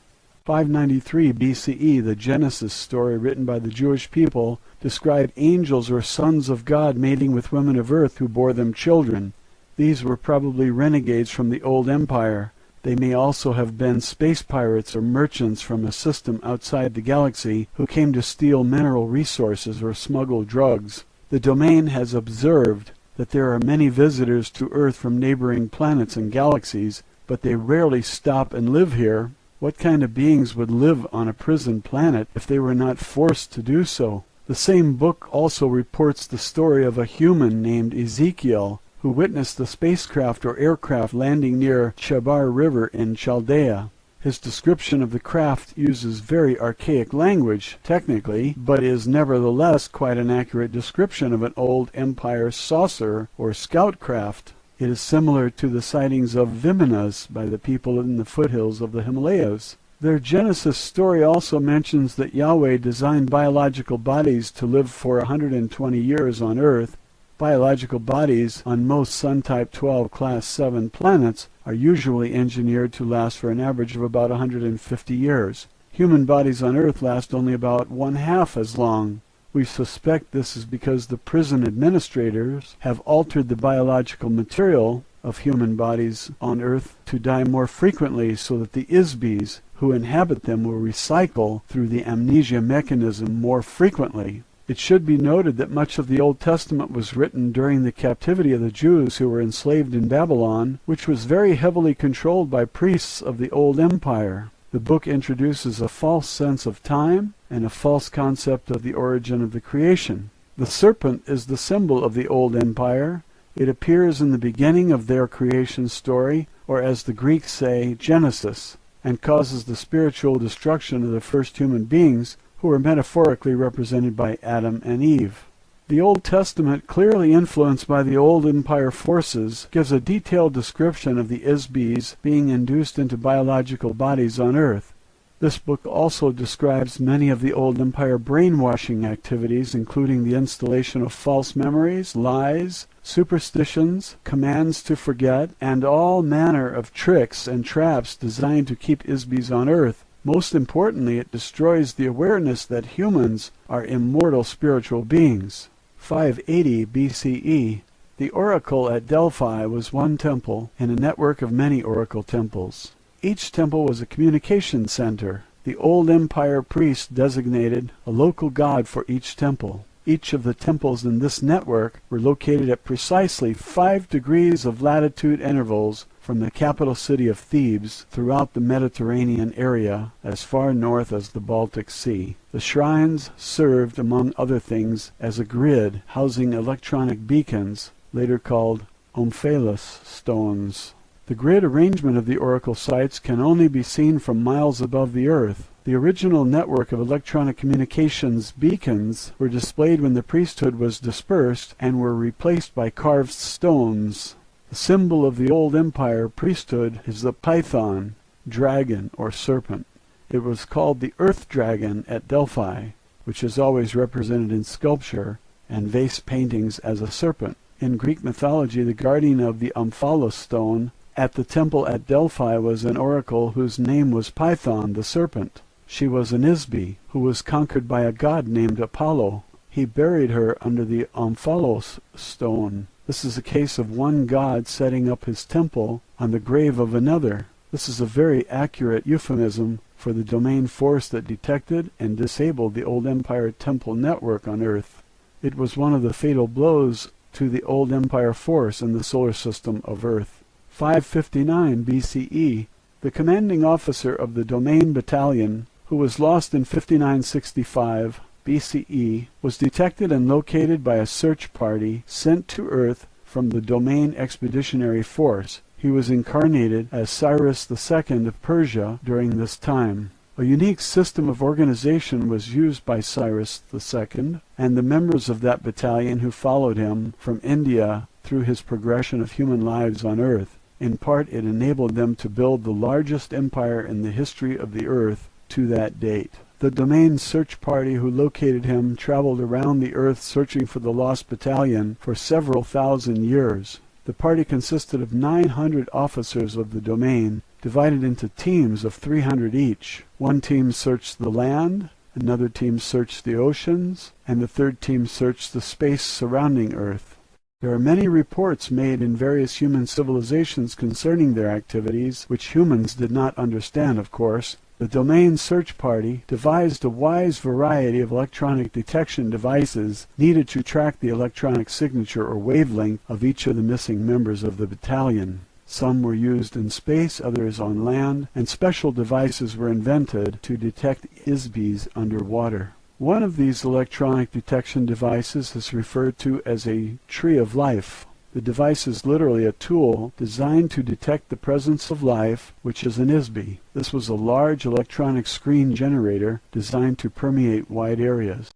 593 BCE, the Genesis story written by the Jewish people, described angels or sons of God mating with women of earth who bore them children. These were probably renegades from the old empire. They may also have been space pirates or merchants from a system outside the galaxy who came to steal mineral resources or smuggle drugs. The domain has observed that there are many visitors to Earth from neighboring planets and galaxies, but they rarely stop and live here. What kind of beings would live on a prison planet if they were not forced to do so? The same book also reports the story of a human named Ezekiel, who witnessed the spacecraft or aircraft landing near Chebar River in Chaldea. His description of the craft uses very archaic language, technically, but is nevertheless quite an accurate description of an old Empire saucer or scout craft. It is similar to the sightings of Vimanas by the people in the foothills of the Himalayas. Their Genesis story also mentions that Yahweh designed biological bodies to live for 120 years on Earth. Biological bodies on most Sun-type 12 Class 7 planets are usually engineered to last for an average of about 150 years. Human bodies on Earth last only about one-half as long. We suspect this is because the prison administrators have altered the biological material of human bodies on Earth to die more frequently so that the Isbis who inhabit them will recycle through the amnesia mechanism more frequently. It should be noted that much of the Old Testament was written during the captivity of the Jews who were enslaved in Babylon, which was very heavily controlled by priests of the Old Empire. The book introduces a false sense of time and a false concept of the origin of the creation. The serpent is the symbol of the Old Empire. It appears in the beginning of their creation story, or as the Greeks say, Genesis, and causes the spiritual destruction of the first human beings, who are metaphorically represented by Adam and Eve. The Old Testament, clearly influenced by the Old Empire forces, gives a detailed description of the Isbis being induced into biological bodies on Earth. This book also describes many of the Old Empire brainwashing activities, including the installation of false memories, lies, superstitions, commands to forget, and all manner of tricks and traps designed to keep Isbis on Earth. Most importantly, it destroys the awareness that humans are immortal spiritual beings. 580 BCE. The oracle at Delphi was one temple in a network of many oracle temples. Each temple was a communication center. The Old Empire priests designated a local god for each temple. Each of the temples in this network were located at precisely 5 degrees of latitude intervals from the capital city of Thebes throughout the Mediterranean area as far north as the Baltic Sea. The shrines served, among other things, as a grid housing electronic beacons, later called omphalos stones. The grid arrangement of the oracle sites can only be seen from miles above the Earth. The original network of electronic communications beacons were displayed when the priesthood was dispersed and were replaced by carved stones. The symbol of the Old Empire priesthood is the python, dragon, or serpent. It was called the earth dragon at Delphi, which is always represented in sculpture and vase paintings as a serpent. In Greek mythology, the guardian of the omphalos stone at the temple at Delphi was an oracle whose name was Python, the serpent. She was an Isbi, who was conquered by a god named Apollo. He buried her under the omphalos stone. This is a case of one god setting up his temple on the grave of another. This is a very accurate euphemism for the domain force that detected and disabled the Old Empire temple network on Earth. It was one of the fatal blows to the Old Empire force in the solar system of Earth. 559 BCE, the commanding officer of the Domain Battalion, who was lost in 5965 BCE, was detected and located by a search party sent to Earth from the Domain Expeditionary Force. He was incarnated as Cyrus II of Persia during this time. A unique system of organization was used by Cyrus II and the members of that battalion who followed him from India through his progression of human lives on Earth. In part, it enabled them to build the largest empire in the history of the Earth to that date. The Domain search party who located him traveled around the Earth searching for the lost battalion for several thousand years. The party consisted of 900 officers of the Domain, divided into teams of 300 each. One team searched the land, another team searched the oceans, and the third team searched the space surrounding Earth. There are many reports made in various human civilizations concerning their activities, which humans did not understand, of course. The Domain Search Party devised a wise variety of electronic detection devices needed to track the electronic signature or wavelength of each of the missing members of the battalion. Some were used in space, others on land, and special devices were invented to detect Isbis underwater. One of these electronic detection devices is referred to as a tree of life. The device is literally a tool designed to detect the presence of life, which is an ISB. This was a large electronic screen generator designed to permeate wide areas.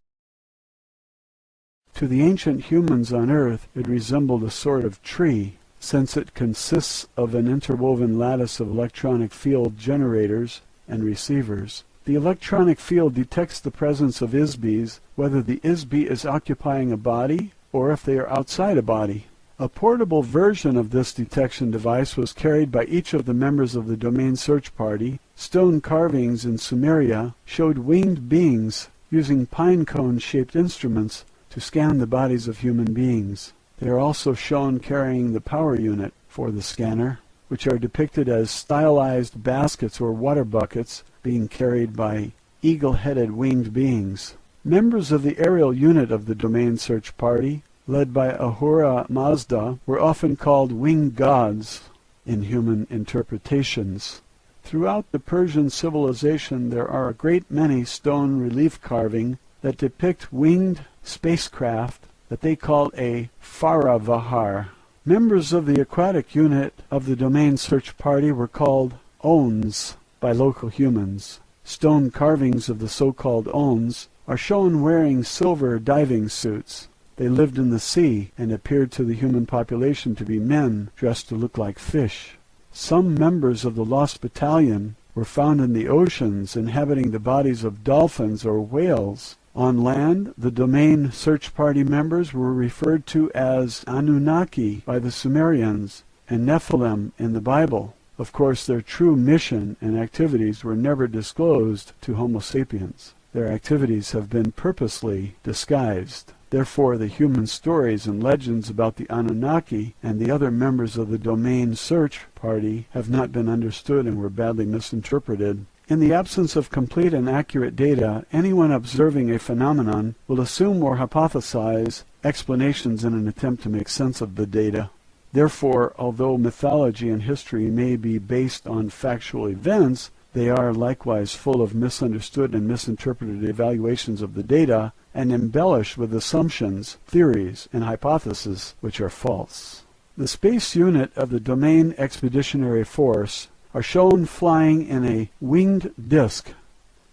To the ancient humans on Earth, it resembled a sort of tree, since it consists of an interwoven lattice of electronic field generators and receivers. The electronic field detects the presence of ISBs, whether the ISB is occupying a body or if they are outside a body. A portable version of this detection device was carried by each of the members of the domain search party. Stone carvings in Sumeria showed winged beings using pine cone-shaped instruments to scan the bodies of human beings. They are also shown carrying the power unit for the scanner, which are depicted as stylized baskets or water buckets being carried by eagle-headed winged beings. Members of the aerial unit of the domain search party, led by Ahura Mazda, were often called winged gods in human interpretations. Throughout the Persian civilization there are a great many stone relief carving that depict winged spacecraft that they called a Faravahar. Members of the aquatic unit of the domain search party were called Ons by local humans. Stone carvings of the so-called Ons are shown wearing silver diving suits. They lived in the sea and appeared to the human population to be men dressed to look like fish. Some members of the Lost Battalion were found in the oceans inhabiting the bodies of dolphins or whales. On land, the domain search party members were referred to as Anunnaki by the Sumerians and Nephilim in the Bible. Of course, their true mission and activities were never disclosed to Homo sapiens. Their activities have been purposely disguised. Therefore, the human stories and legends about the Anunnaki and the other members of the domain search party have not been understood and were badly misinterpreted. In the absence of complete and accurate data, anyone observing a phenomenon will assume or hypothesize explanations in an attempt to make sense of the data. Therefore, although mythology and history may be based on factual events, they are likewise full of misunderstood and misinterpreted evaluations of the data and embellished with assumptions, theories, and hypotheses which are false. The space unit of the Domain Expeditionary Force are shown flying in a winged disc.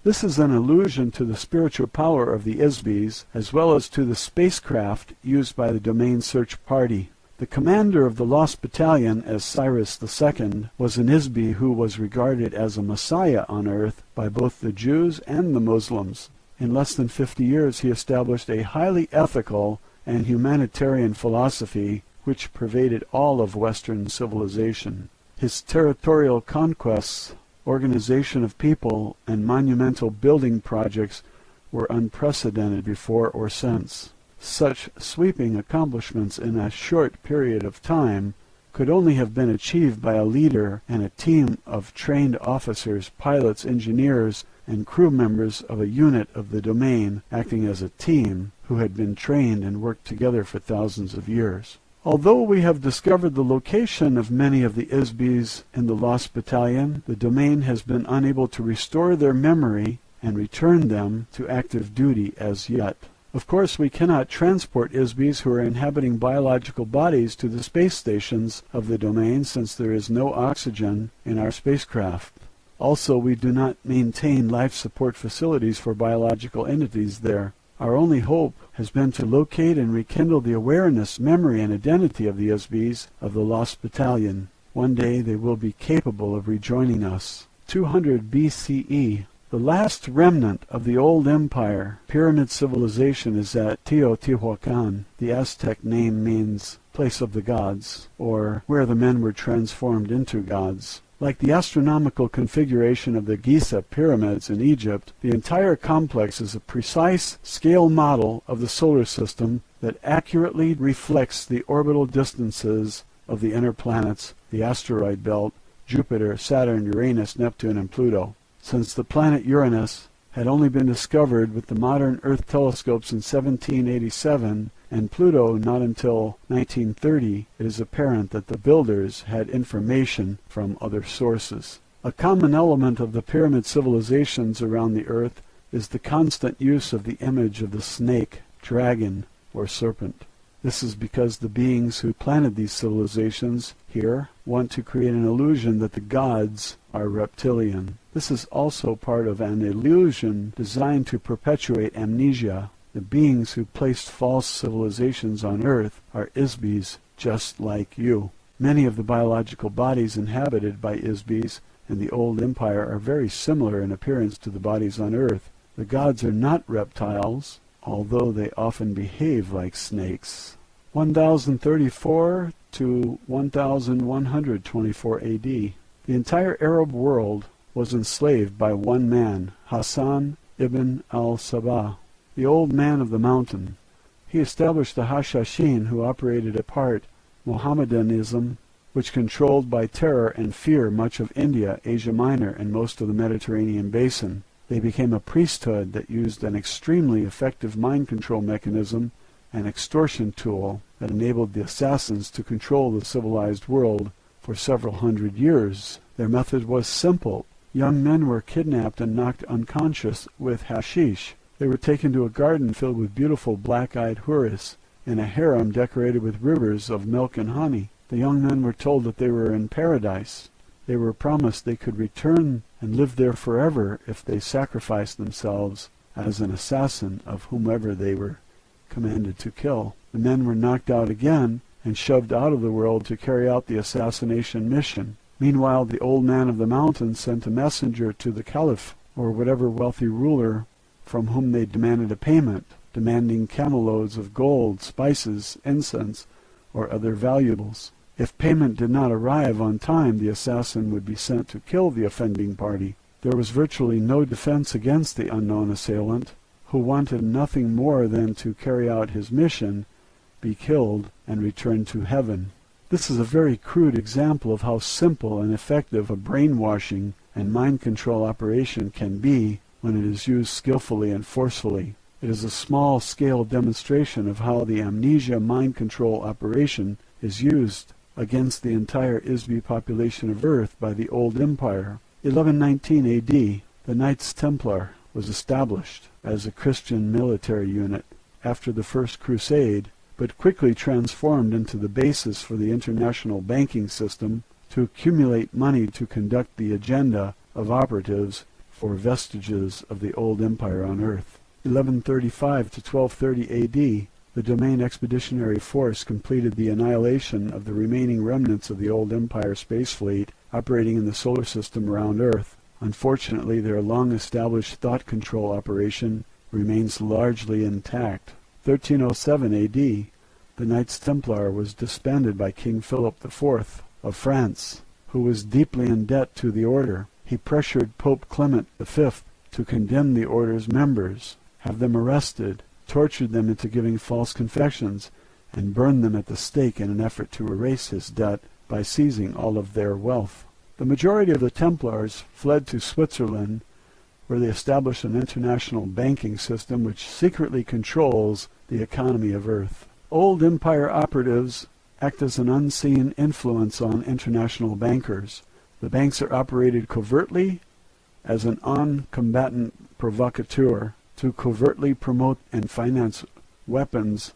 This is an allusion to the spiritual power of the ISBs as well as to the spacecraft used by the Domain Search Party. The commander of the Lost Battalion, as Cyrus II, was an ISB who was regarded as a messiah on Earth by both the Jews and the Muslims. In less than 50 years he established a highly ethical and humanitarian philosophy which pervaded all of Western civilization. His territorial conquests, organization of people, and monumental building projects were unprecedented before or since. Such sweeping accomplishments in a short period of time could only have been achieved by a leader and a team of trained officers, pilots, engineers, and crew members of a unit of the domain acting as a team who had been trained and worked together for thousands of years. Although we have discovered the location of many of the ISBs in the Lost Battalion, the domain has been unable to restore their memory and return them to active duty as yet. Of course, we cannot transport ISBs who are inhabiting biological bodies to the space stations of the domain since there is no oxygen in our spacecraft. Also, we do not maintain life support facilities for biological entities there. Our only hope has been to locate and rekindle the awareness, memory, and identity of the ISBs of the Lost Battalion. One day they will be capable of rejoining us. 200 BCE. The last remnant of the old empire, pyramid civilization, is at Teotihuacan. The Aztec name means place of the gods, or where the men were transformed into gods. Like the astronomical configuration of the Giza pyramids in Egypt, the entire complex is a precise scale model of the solar system that accurately reflects the orbital distances of the inner planets, the asteroid belt, Jupiter, Saturn, Uranus, Neptune, and Pluto. Since the planet Uranus had only been discovered with the modern Earth telescopes in 1787, and Pluto not until 1930, it is apparent that the builders had information from other sources. A common element of the pyramid civilizations around the Earth is the constant use of the image of the snake, dragon, or serpent. This is because the beings who planted these civilizations here want to create an illusion that the gods are reptilian. This is also part of an illusion designed to perpetuate amnesia. The beings who placed false civilizations on Earth are Isbis just like you. Many of the biological bodies inhabited by Isbis in the old empire are very similar in appearance to the bodies on Earth. The gods are not reptiles, although they often behave like snakes. 1034 to 1124 AD. The entire Arab world was enslaved by one man, Hassan ibn al-Sabah, the old man of the mountain. He established the Hashashin, who operated apart Mohammedanism, which controlled by terror and fear much of India, Asia Minor, and most of the Mediterranean basin. They became a priesthood that used an extremely effective mind control mechanism, an extortion tool that enabled the assassins to control the civilized world for several hundred years. Their method was simple. Young men were kidnapped and knocked unconscious with hashish. They were taken to a garden filled with beautiful black-eyed houris in a harem decorated with rivers of milk and honey. The young men were told that they were in paradise. They were promised they could return and live there forever if they sacrificed themselves as an assassin of whomever they were commanded to kill. The men were knocked out again and shoved out of the world to carry out the assassination mission. Meanwhile, the old man of the mountain sent a messenger to the caliph, or whatever wealthy ruler, from whom they demanded a payment, demanding camel loads of gold, spices, incense, or other valuables. If payment did not arrive on time, the assassin would be sent to kill the offending party. There was virtually no defense against the unknown assailant, who wanted nothing more than to carry out his mission, be killed, and return to heaven. This is a very crude example of how simple and effective a brainwashing and mind control operation can be when it is used skillfully and forcefully. It is a small-scale demonstration of how the amnesia mind control operation is used against the entire Isbi population of Earth by the old empire. 1119 AD, the Knights Templar was established as a Christian military unit after the First Crusade, but quickly transformed into the basis for the international banking system to accumulate money to conduct the agenda of operatives for vestiges of the old empire on Earth. 1135 to 1230 AD, the Domain Expeditionary Force completed the annihilation of the remaining remnants of the old empire space fleet operating in the solar system around Earth. Unfortunately, their long-established thought control operation remains largely intact. 1307 AD, the Knights Templar was disbanded by King Philip IV of France, who was deeply in debt to the order. He pressured Pope Clement V to condemn the order's members, have them arrested, tortured them into giving false confessions, and burned them at the stake in an effort to erase his debt by seizing all of their wealth. The majority of the Templars fled to Switzerland, where they established an international banking system which secretly controls the economy of Earth. Old empire operatives act as an unseen influence on international bankers. The banks are operated covertly as an on-combatant provocateur to covertly promote and finance weapons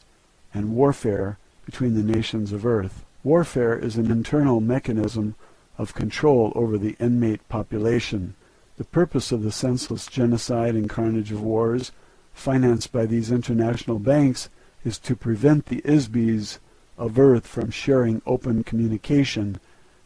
and warfare between the nations of Earth. Warfare is an internal mechanism of control over the inmate population. The purpose of the senseless genocide and carnage of wars financed by these international banks is to prevent the Isbis of Earth from sharing open communication,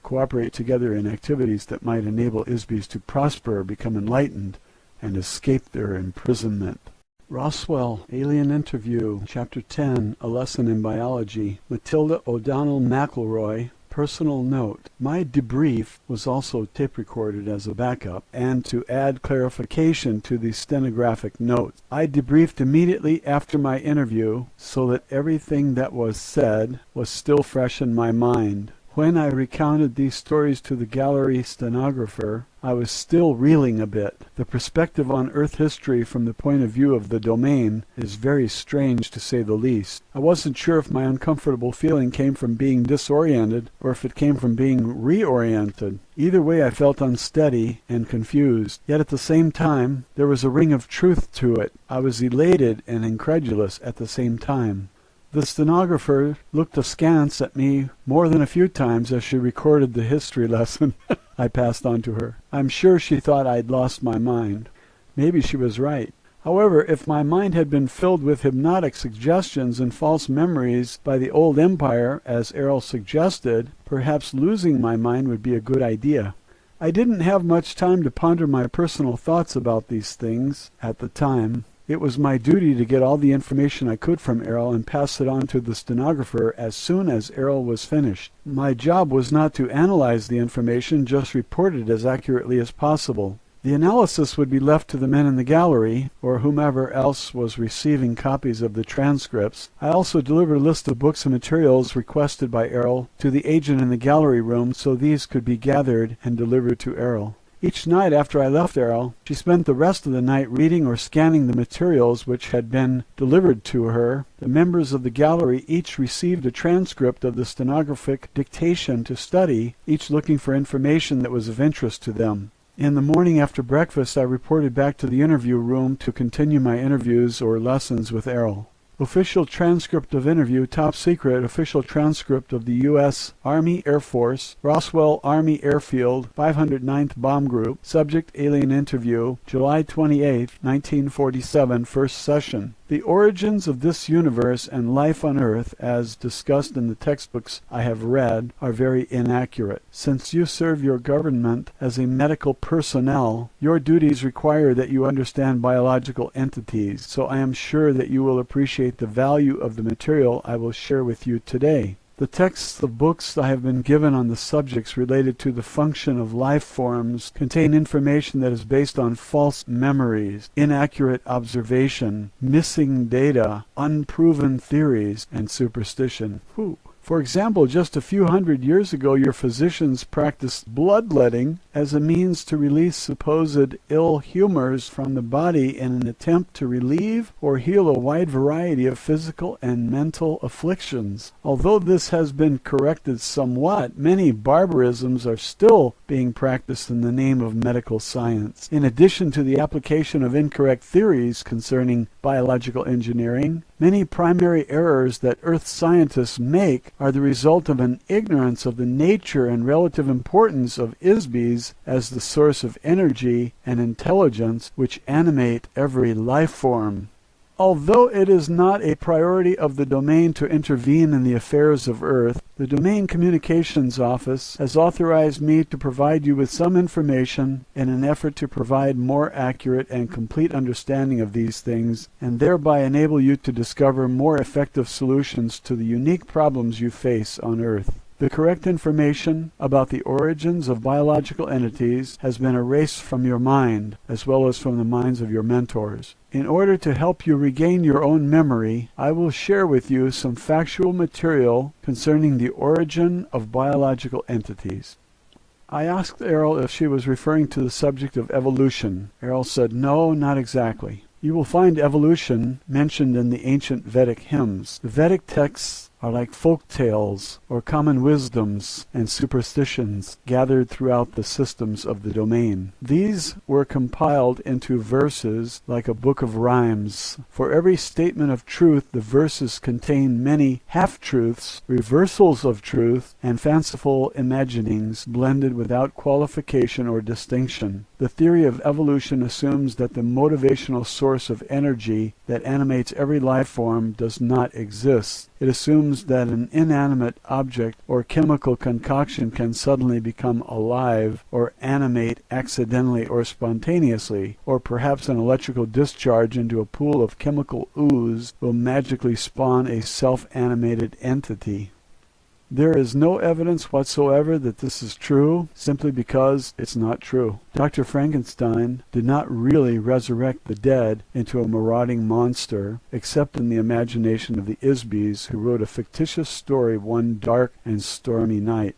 cooperate together in activities that might enable Isbis to prosper, become enlightened, and escape their imprisonment. Roswell, Alien Interview, Chapter 10, A Lesson in Biology. Matilda O'Donnell McElroy. Personal note: my debrief was also tape recorded as a backup, and to add clarification to the stenographic notes. I debriefed immediately after my interview so that everything that was said was still fresh in my mind. When I recounted these stories to the gallery stenographer, I was still reeling a bit. The perspective on Earth history from the point of view of the domain is very strange, to say the least. I wasn't sure if my uncomfortable feeling came from being disoriented or if it came from being reoriented. Either way, I felt unsteady and confused. Yet at the same time, there was a ring of truth to it. I was elated and incredulous at the same time. The stenographer looked askance at me more than a few times as she recorded the history lesson I passed on to her. I'm sure she thought I'd lost my mind. Maybe she was right. However, if my mind had been filled with hypnotic suggestions and false memories by the old empire, as AIRL suggested, perhaps losing my mind would be a good idea. I didn't have much time to ponder my personal thoughts about these things at the time. It was my duty to get all the information I could from AIRL and pass it on to the stenographer as soon as AIRL was finished. My job was not to analyze the information, just report it as accurately as possible. The analysis would be left to the men in the gallery, or whomever else was receiving copies of the transcripts. I also delivered a list of books and materials requested by AIRL to the agent in the gallery room so these could be gathered and delivered to AIRL. Each night after I left AIRL, she spent the rest of the night reading or scanning the materials which had been delivered to her. The members of the gallery each received a transcript of the stenographic dictation to study, each looking for information that was of interest to them. In the morning after breakfast, I reported back to the interview room to continue my interviews or lessons with AIRL. Official transcript of interview, top secret, official transcript of the U.S. Army Air Force, Roswell Army Airfield, 509th Bomb Group, subject alien interview, July 28, 1947, first session. The origins of this universe and life on Earth, as discussed in the textbooks I have read, are very inaccurate. Since you serve your government as a medical personnel, your duties require that you understand biological entities, so I am sure that you will appreciate the value of the material I will share with you today. The texts of books I have been given on the subjects related to the function of life forms contain information that is based on false memories, inaccurate observation, missing data, unproven theories, and superstition. For example, just a few hundred years ago, your physicians practiced bloodletting as a means to release supposed ill humors from the body in an attempt to relieve or heal a wide variety of physical and mental afflictions. Although this has been corrected somewhat, many barbarisms are still being practiced in the name of medical science. In addition to the application of incorrect theories concerning biological engineering, many primary errors that Earth scientists make are the result of an ignorance of the nature and relative importance of ISBs as the source of energy and intelligence which animate every life form. Although it is not a priority of the domain to intervene in the affairs of Earth, the Domain Communications Office has authorized me to provide you with some information in an effort to provide more accurate and complete understanding of these things, and thereby enable you to discover more effective solutions to the unique problems you face on Earth. The correct information about the origins of biological entities has been erased from your mind, as well as from the minds of your mentors. In order to help you regain your own memory, I will share with you some factual material concerning the origin of biological entities. I asked AIRL if she was referring to the subject of evolution. AIRL said, no, not exactly. You will find evolution mentioned in the ancient Vedic hymns. The Vedic texts are like folk tales or common wisdoms and superstitions gathered throughout the systems of the domain. These were compiled into verses like a book of rhymes. For every statement of truth, the verses contain many half-truths, reversals of truth, and fanciful imaginings blended without qualification or distinction. The theory of evolution assumes that the motivational source of energy that animates every life form does not exist. It assumes that an inanimate object or chemical concoction can suddenly become alive or animate accidentally or spontaneously, or perhaps an electrical discharge into a pool of chemical ooze will magically spawn a self-animated entity. There is no evidence whatsoever that this is true, simply because it's not true. Dr. Frankenstein did not really resurrect the dead into a marauding monster, except in the imagination of the Isbys, who wrote a fictitious story one dark and stormy night.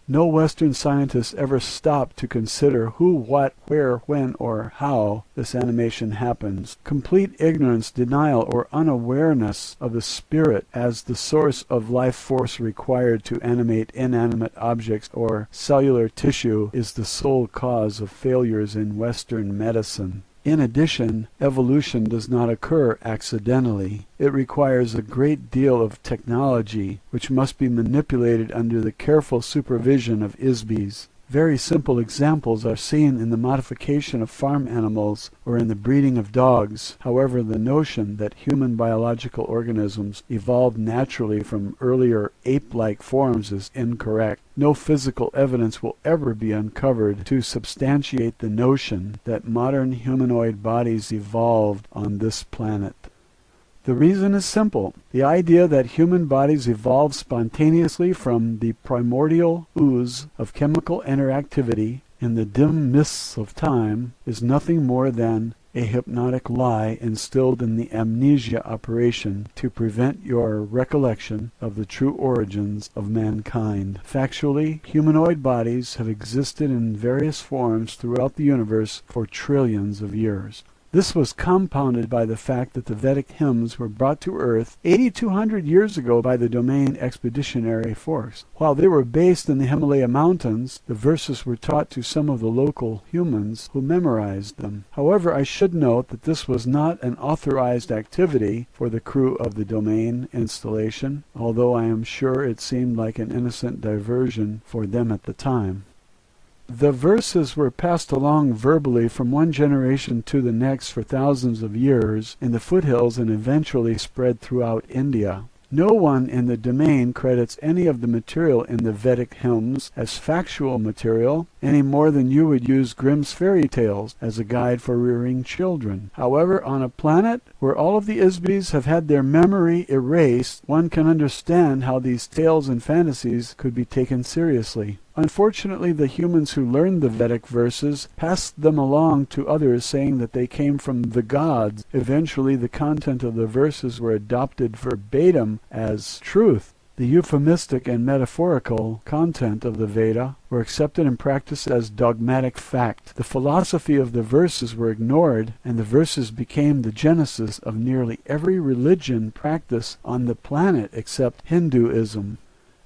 No Western scientist ever stopped to consider who, what, where, when, or how this animation happens. Complete ignorance, denial, or unawareness of the spirit as the source of life force required to animate inanimate objects or cellular tissue is the sole cause of failures in Western medicine. In addition, evolution does not occur accidentally. It requires a great deal of technology, which must be manipulated under the careful supervision of ISBEs. Very simple examples are seen in the modification of farm animals or in the breeding of dogs. However, the notion that human biological organisms evolved naturally from earlier ape-like forms is incorrect. No physical evidence will ever be uncovered to substantiate the notion that modern humanoid bodies evolved on this planet. The reason is simple. The idea that human bodies evolved spontaneously from the primordial ooze of chemical interactivity in the dim mists of time is nothing more than a hypnotic lie instilled in the amnesia operation to prevent your recollection of the true origins of mankind. Factually, humanoid bodies have existed in various forms throughout the universe for trillions of years. This was compounded by the fact that the Vedic hymns were brought to Earth 8,200 years ago by the Domain Expeditionary Force. While they were based in the Himalaya Mountains, the verses were taught to some of the local humans who memorized them. However, I should note that this was not an authorized activity for the crew of the Domain installation, although I am sure it seemed like an innocent diversion for them at the time. The verses were passed along verbally from one generation to the next for thousands of years in the foothills and eventually spread throughout India. No one in the domain credits any of the material in the Vedic hymns as factual material any more than you would use Grimm's fairy tales as a guide for rearing children. However, on a planet where all of the ISBEs have had their memory erased, one can understand how these tales and fantasies could be taken seriously. Unfortunately, the humans who learned the Vedic verses passed them along to others, saying that they came from the gods. Eventually, the content of the verses were adopted verbatim as truth. The euphemistic and metaphorical content of the Veda were accepted and practiced as dogmatic fact. The philosophy of the verses were ignored, and the verses became the genesis of nearly every religion practiced on the planet except Hinduism.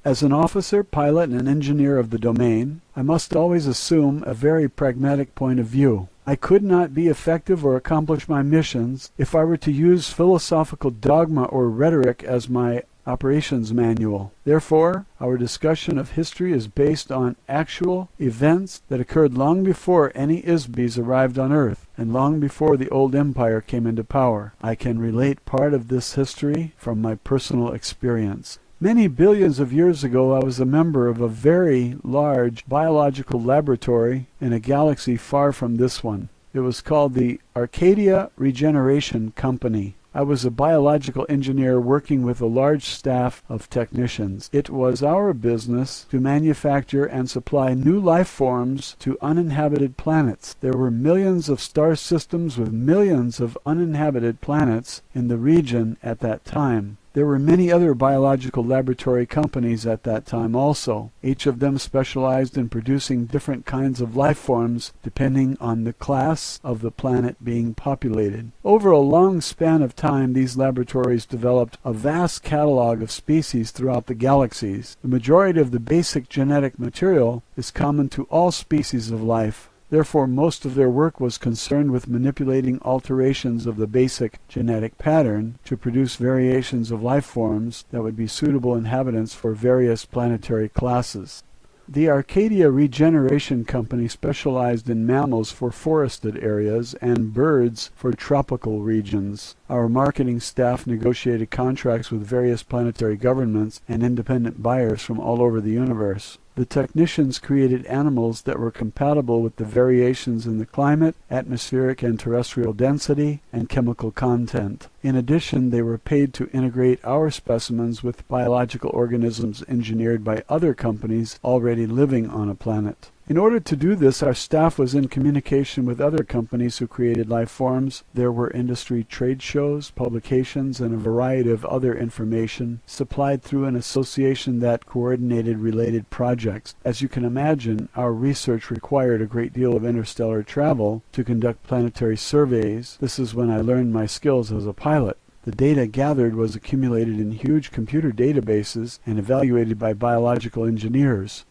As an officer, pilot, and engineer of the domain, I must always assume a very pragmatic point of view. I could not be effective or accomplish my missions if I were to use philosophical dogma or rhetoric as my operations manual. Therefore, our discussion of history is based on actual events that occurred long before any ISBEs arrived on Earth, and long before the old empire came into power. I can relate part of this history from my personal experience. Many billions of years ago, I was a member of a very large biological laboratory in a galaxy far from this one. It was called the Arcadia Regeneration Company. I was a biological engineer working with a large staff of technicians. It was our business to manufacture and supply new life forms to uninhabited planets. There were millions of star systems with millions of uninhabited planets in the region at that time. There were many other biological laboratory companies at that time also. Each of them specialized in producing different kinds of life forms depending on the class of the planet being populated. Over a long span of time, these laboratories developed a vast catalog of species throughout the galaxies. The majority of the basic genetic material is common to all species of life. Therefore, most of their work was concerned with manipulating alterations of the basic genetic pattern to produce variations of life forms that would be suitable inhabitants for various planetary classes. The Arcadia Regeneration Company specialized in mammals for forested areas and birds for tropical regions. Our marketing staff negotiated contracts with various planetary governments and independent buyers from all over the universe. The technicians created animals that were compatible with the variations in the climate, atmospheric and terrestrial density, and chemical content. In addition, they were paid to integrate our specimens with biological organisms engineered by other companies already living on a planet. In order to do this, our staff was in communication with other companies who created life forms. There were industry trade shows, publications, and a variety of other information supplied through an association that coordinated related projects. As you can imagine, our research required a great deal of interstellar travel to conduct planetary surveys. This is when I learned my skills as a pilot. The data gathered was accumulated in huge computer databases and evaluated by biological engineers.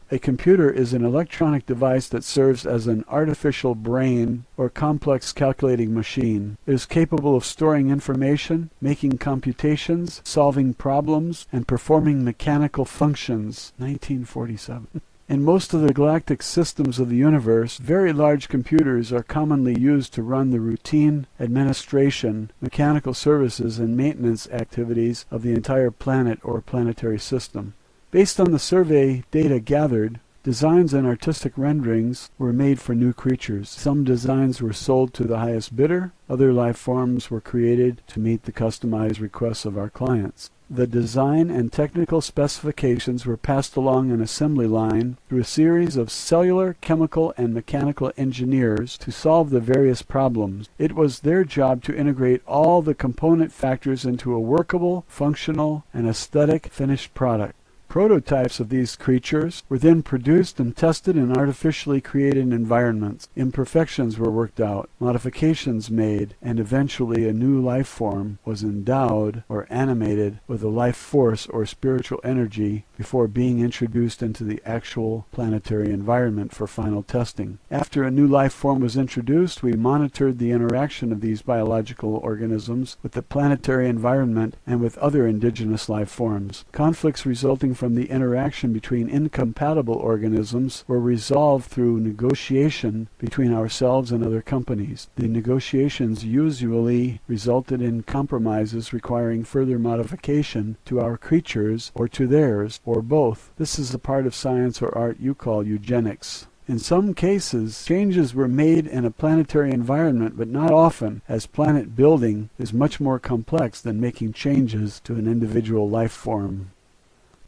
A computer is an electronic device that serves as an artificial brain or complex calculating machine. It is capable of storing information, making computations, solving problems, and performing mechanical functions. 1947. In most of the galactic systems of the universe, very large computers are commonly used to run the routine administration, mechanical services, and maintenance activities of the entire planet or planetary system. Based on the survey data gathered, designs and artistic renderings were made for new creatures. Some designs were sold to the highest bidder. Other life forms were created to meet the customized requests of our clients. The design and technical specifications were passed along an assembly line through a series of cellular, chemical, and mechanical engineers to solve the various problems. It was their job to integrate all the component factors into a workable, functional, and aesthetic finished product. Prototypes of these creatures were then produced and tested in artificially created environments. Imperfections were worked out, modifications made, and eventually a new life form was endowed or animated with a life force or spiritual energy before being introduced into the actual planetary environment for final testing. After a new life form was introduced, we monitored the interaction of these biological organisms with the planetary environment and with other indigenous life forms. Conflicts resulting from the interaction between incompatible organisms were resolved through negotiation between ourselves and other companies. The negotiations usually resulted in compromises requiring further modification to our creatures or to theirs, or both. This is the part of science or art you call eugenics. In some cases, changes were made in a planetary environment, but not often, as planet building is much more complex than making changes to an individual life form.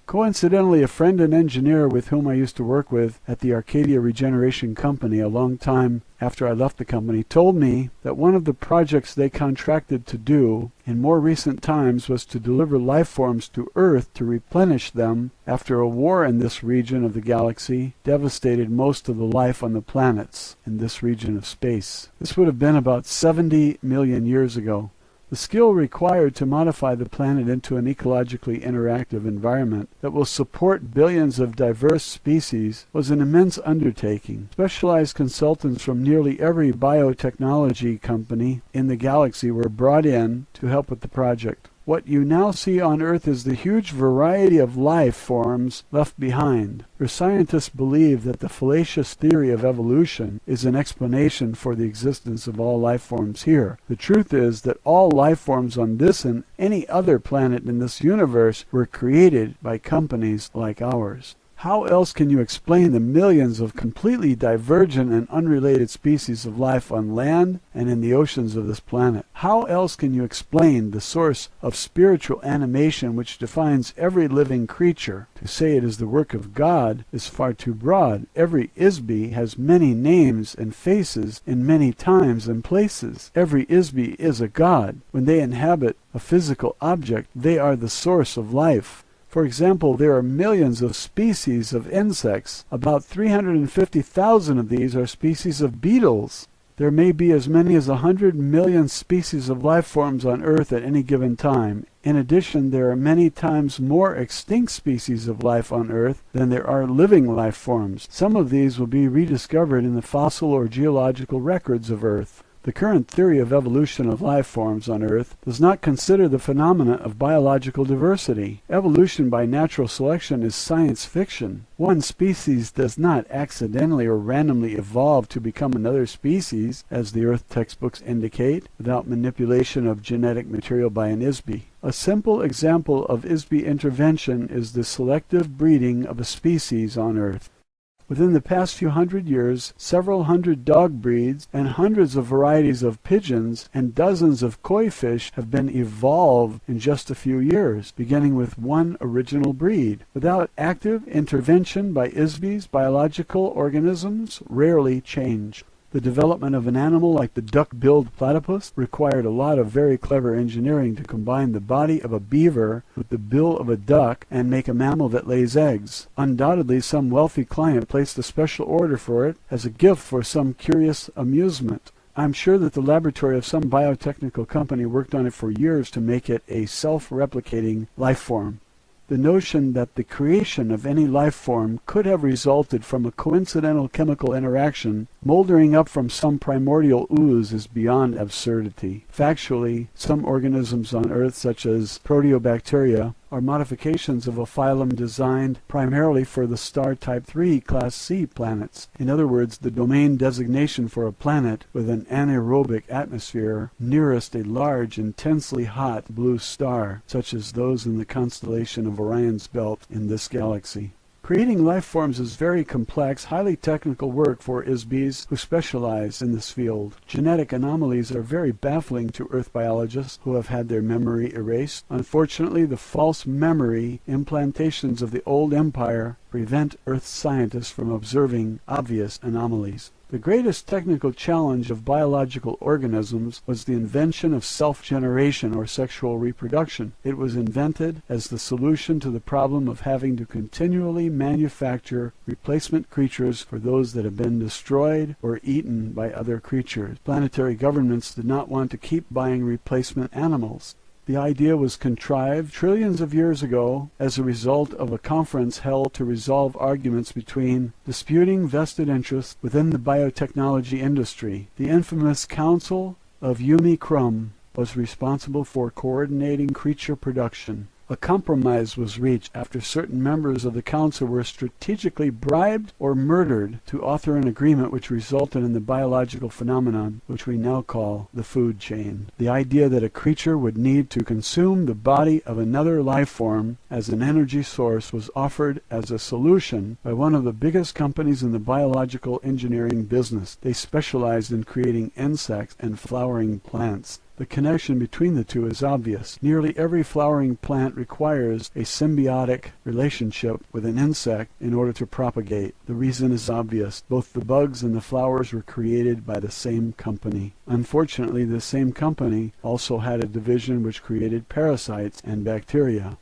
Coincidentally, a friend and engineer with whom I used to work with at the Arcadia Regeneration Company a long time after I left the company told me that one of the projects they contracted to do in more recent times was to deliver life forms to Earth to replenish them after a war in this region of the galaxy devastated most of the life on the planets in this region of space. This would have been about 70 million years ago. The skill required to modify the planet into an ecologically interactive environment that will support billions of diverse species was an immense undertaking. Specialized consultants from nearly every biotechnology company in the galaxy were brought in to help with the project. What you now see on Earth is the huge variety of life forms left behind. Your scientists believe that the fallacious theory of evolution is an explanation for the existence of all life forms here. The truth is that all life forms on this and any other planet in this universe were created by companies like ours. How else can you explain the millions of completely divergent and unrelated species of life on land and in the oceans of this planet? How else can you explain the source of spiritual animation which defines every living creature? To say it is the work of God is far too broad. Every Isby has many names and faces in many times and places. Every Isby is a god. When they inhabit a physical object, they are the source of life. For example, there are millions of species of insects. About 350,000 of these are species of beetles. There may be as many as 100 million species of life forms on Earth at any given time. In addition, there are many times more extinct species of life on Earth than there are living life forms. Some of these will be rediscovered in the fossil or geological records of Earth. The current theory of evolution of life forms on Earth does not consider the phenomena of biological diversity. Evolution by natural selection is science fiction. One species does not accidentally or randomly evolve to become another species, as the Earth textbooks indicate, without manipulation of genetic material by an Isby. A simple example of Isby intervention is the selective breeding of a species on Earth. Within the past few hundred years, several hundred dog breeds and hundreds of varieties of pigeons and dozens of koi fish have been evolved in just a few years, beginning with one original breed. Without active intervention by Isbys, biological organisms rarely change. The development of an animal like the duck-billed platypus required a lot of very clever engineering to combine the body of a beaver with the bill of a duck and make a mammal that lays eggs. Undoubtedly, some wealthy client placed a special order for it as a gift for some curious amusement. I'm sure that the laboratory of some biotechnical company worked on it for years to make it a self-replicating life form. The notion that the creation of any life form could have resulted from a coincidental chemical interaction moldering up from some primordial ooze is beyond absurdity. Factually, some organisms on Earth, such as proteobacteria, are modifications of a phylum designed primarily for the star Type 3 Class C planets. In other words, the domain designation for a planet with an anaerobic atmosphere nearest a large, intensely hot blue star, such as those in the constellation of Orion's belt in this galaxy. Creating life forms is very complex, highly technical work for ISBs who specialize in this field. Genetic anomalies are very baffling to Earth biologists who have had their memory erased. Unfortunately, the false memory implantations of the old empire prevent Earth scientists from observing obvious anomalies. The greatest technical challenge of biological organisms was the invention of self-generation or sexual reproduction. It was invented as the solution to the problem of having to continually manufacture replacement creatures for those that have been destroyed or eaten by other creatures. Planetary governments did not want to keep buying replacement animals. The idea was contrived trillions of years ago as a result of a conference held to resolve arguments between disputing vested interests within the biotechnology industry. The infamous Council of Yumi Krum was responsible for coordinating creature production. A compromise was reached after certain members of the council were strategically bribed or murdered to author an agreement which resulted in the biological phenomenon which we now call the food chain. The idea that a creature would need to consume the body of another life form as an energy source was offered as a solution by one of the biggest companies in the biological engineering business. They specialized in creating insects and flowering plants. The connection between the two is obvious. Nearly every flowering plant requires a symbiotic relationship with an insect in order to propagate. The reason is obvious. Both the bugs and the flowers were created by the same company. Unfortunately, the same company also had a division which created parasites and bacteria.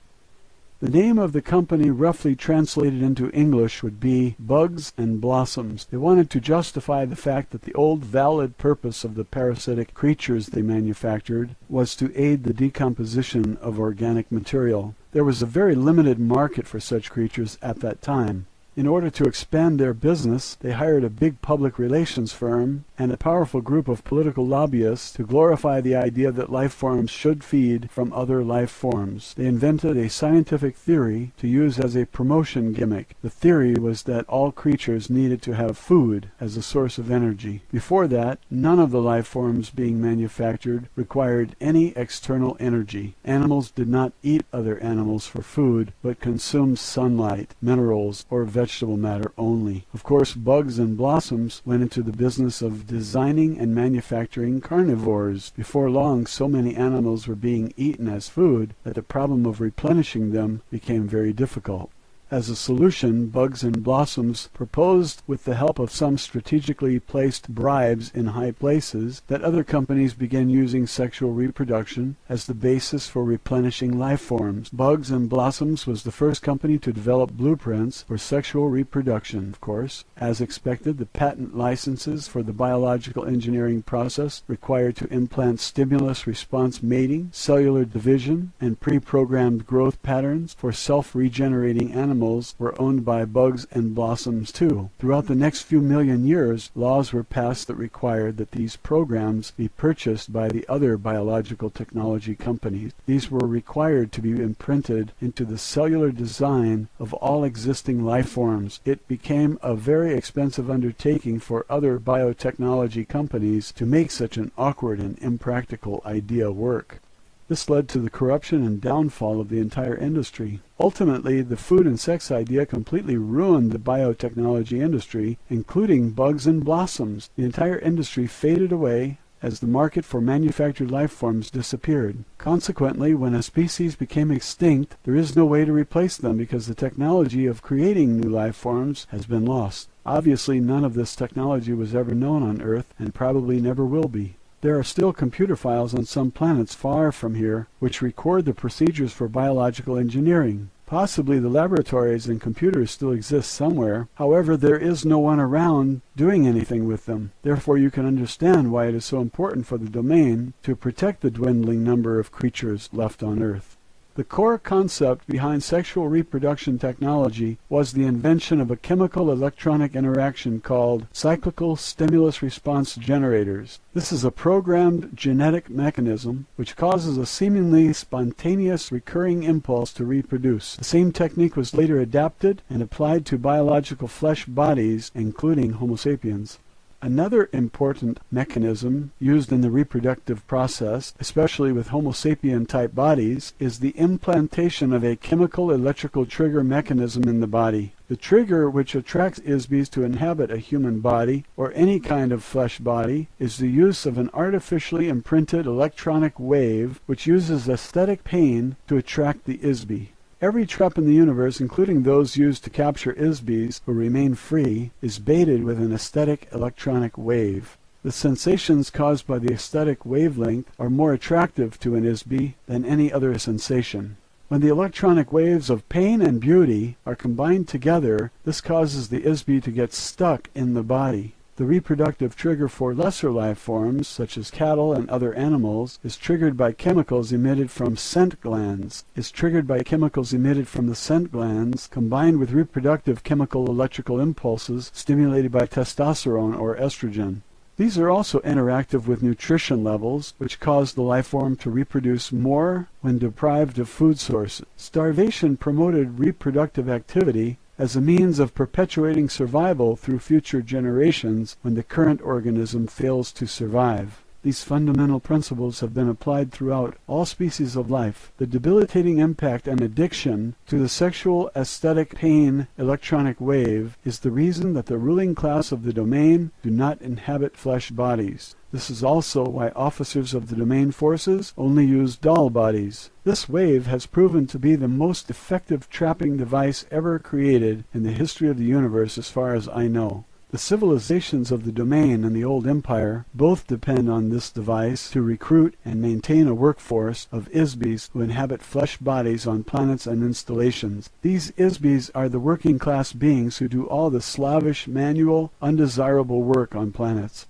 The name of the company, roughly translated into English, would be Bugs and Blossoms. They wanted to justify the fact that the old valid purpose of the parasitic creatures they manufactured was to aid the decomposition of organic material. There was a very limited market for such creatures at that time. In order to expand their business, they hired a big public relations firm and a powerful group of political lobbyists to glorify the idea that life forms should feed from other life forms. They invented a scientific theory to use as a promotion gimmick. The theory was that all creatures needed to have food as a source of energy. Before that, none of the life forms being manufactured required any external energy. Animals did not eat other animals for food, but consumed sunlight, minerals, or vegetable matter only. Of course, Bugs and Blossoms went into the business of designing and manufacturing carnivores. Before long, so many animals were being eaten as food that the problem of replenishing them became very difficult. As a solution, Bugs and Blossoms proposed, with the help of some strategically placed bribes in high places, that other companies begin using sexual reproduction as the basis for replenishing life forms. Bugs and Blossoms was the first company to develop blueprints for sexual reproduction, of course. As expected, the patent licenses for the biological engineering process required to implant stimulus-response mating, cellular division, and pre-programmed growth patterns for self-regenerating animals were owned by Bugs and Blossoms too. Throughout the next few million years, laws were passed that required that these programs be purchased by the other biological technology companies. These were required to be imprinted into the cellular design of all existing life forms. It became a very expensive undertaking for other biotechnology companies to make such an awkward and impractical idea work. This led to the corruption and downfall of the entire industry. Ultimately, the food and sex idea completely ruined the biotechnology industry, including Bugs and Blossoms. The entire industry faded away as the market for manufactured life forms disappeared. Consequently, when a species became extinct, there is no way to replace them because the technology of creating new life forms has been lost. Obviously, none of this technology was ever known on Earth and probably never will be. There are still computer files on some planets far from here which record the procedures for biological engineering. Possibly the laboratories and computers still exist somewhere. However, there is no one around doing anything with them. Therefore, you can understand why it is so important for the domain to protect the dwindling number of creatures left on Earth. The core concept behind sexual reproduction technology was the invention of a chemical-electronic interaction called cyclical stimulus response generators. This is a programmed genetic mechanism which causes a seemingly spontaneous recurring impulse to reproduce. The same technique was later adapted and applied to biological flesh bodies, including Homo sapiens. Another important mechanism used in the reproductive process, especially with Homo sapien-type bodies, is the implantation of a chemical electrical trigger mechanism in the body. The trigger which attracts ISBs to inhabit a human body, or any kind of flesh body, is the use of an artificially imprinted electronic wave which uses aesthetic pain to attract the ISB. Every trap in the universe, including those used to capture ISBs who remain free, is baited with an aesthetic electronic wave. The sensations caused by the aesthetic wavelength are more attractive to an ISB than any other sensation. When the electronic waves of pain and beauty are combined together, this causes the ISB to get stuck in the body. The reproductive trigger for lesser life forms, such as cattle and other animals, is triggered by chemicals emitted from scent glands, from the scent glands, combined with reproductive chemical electrical impulses stimulated by testosterone or estrogen. These are also interactive with nutrition levels, which cause the life form to reproduce more when deprived of food sources. Starvation promoted reproductive activity as a means of perpetuating survival through future generations when the current organism fails to survive. These fundamental principles have been applied throughout all species of life. The debilitating impact and addiction to the sexual aesthetic pain electronic wave is the reason that the ruling class of the domain do not inhabit flesh bodies. This is also why officers of the domain forces only use doll bodies. This wave has proven to be the most effective trapping device ever created in the history of the universe as far as I know. The civilizations of the domain and the old empire both depend on this device to recruit and maintain a workforce of ISBs who inhabit flesh bodies on planets and installations. These ISBs are the working class beings who do all the slavish, manual, undesirable work on planets.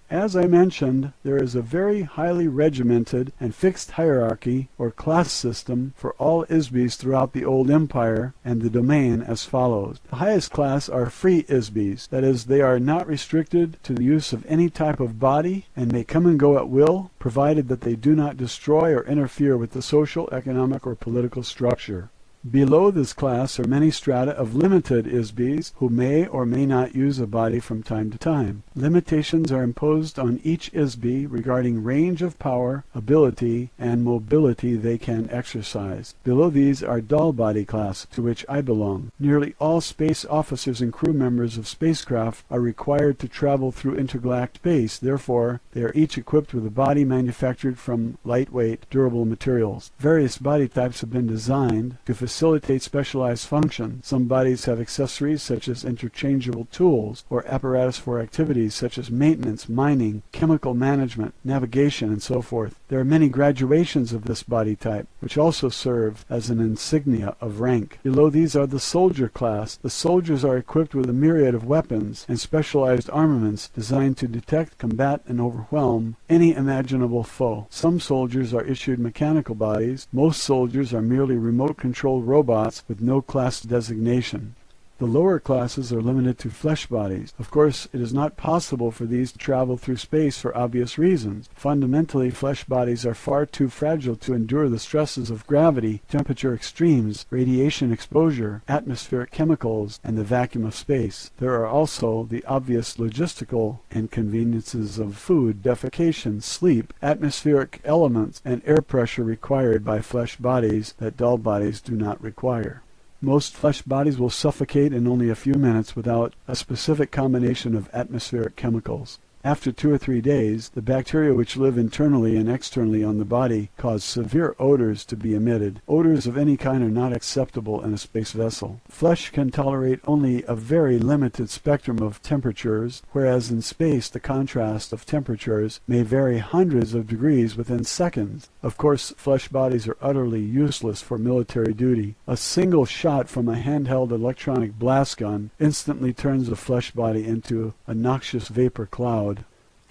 As I mentioned, there is a very highly regimented and fixed hierarchy or class system for all ISBs throughout the old empire and the domain as follows. The highest class are free ISBs, that is, they are not restricted to the use of any type of body and may come and go at will, provided that they do not destroy or interfere with the social, economic, or political structure. Below this class are many strata of limited ISBs who may or may not use a body from time to time. Limitations are imposed on each ISB regarding range of power, ability, and mobility they can exercise. Below these are doll body class, to which I belong. Nearly all space officers and crew members of spacecraft are required to travel through intergalactic space. Therefore, they are each equipped with a body manufactured from lightweight, durable materials. Various body types have been designed to facilitate specialized functions. Some bodies have accessories such as interchangeable tools or apparatus for activities such as maintenance, mining, chemical management, navigation, and so forth. There are many graduations of this body type, which also serve as an insignia of rank. Below these are the soldier class. The soldiers are equipped with a myriad of weapons and specialized armaments designed to detect, combat, and overwhelm any imaginable foe. Some soldiers are issued mechanical bodies. Most soldiers are merely remote-controlled robots with no class designation. The lower classes are limited to flesh bodies. Of course, it is not possible for these to travel through space for obvious reasons. Fundamentally, flesh bodies are far too fragile to endure the stresses of gravity, temperature extremes, radiation exposure, atmospheric chemicals, and the vacuum of space. There are also the obvious logistical inconveniences of food, defecation, sleep, atmospheric elements, and air pressure required by flesh bodies that doll bodies do not require. Most flesh bodies will suffocate in only a few minutes without a specific combination of atmospheric chemicals. After 2 or 3 days, the bacteria which live internally and externally on the body cause severe odors to be emitted. Odors of any kind are not acceptable in a space vessel. Flesh can tolerate only a very limited spectrum of temperatures, whereas in space the contrast of temperatures may vary hundreds of degrees within seconds. Of course, flesh bodies are utterly useless for military duty. A single shot from a handheld electronic blast gun instantly turns a flesh body into a noxious vapor cloud.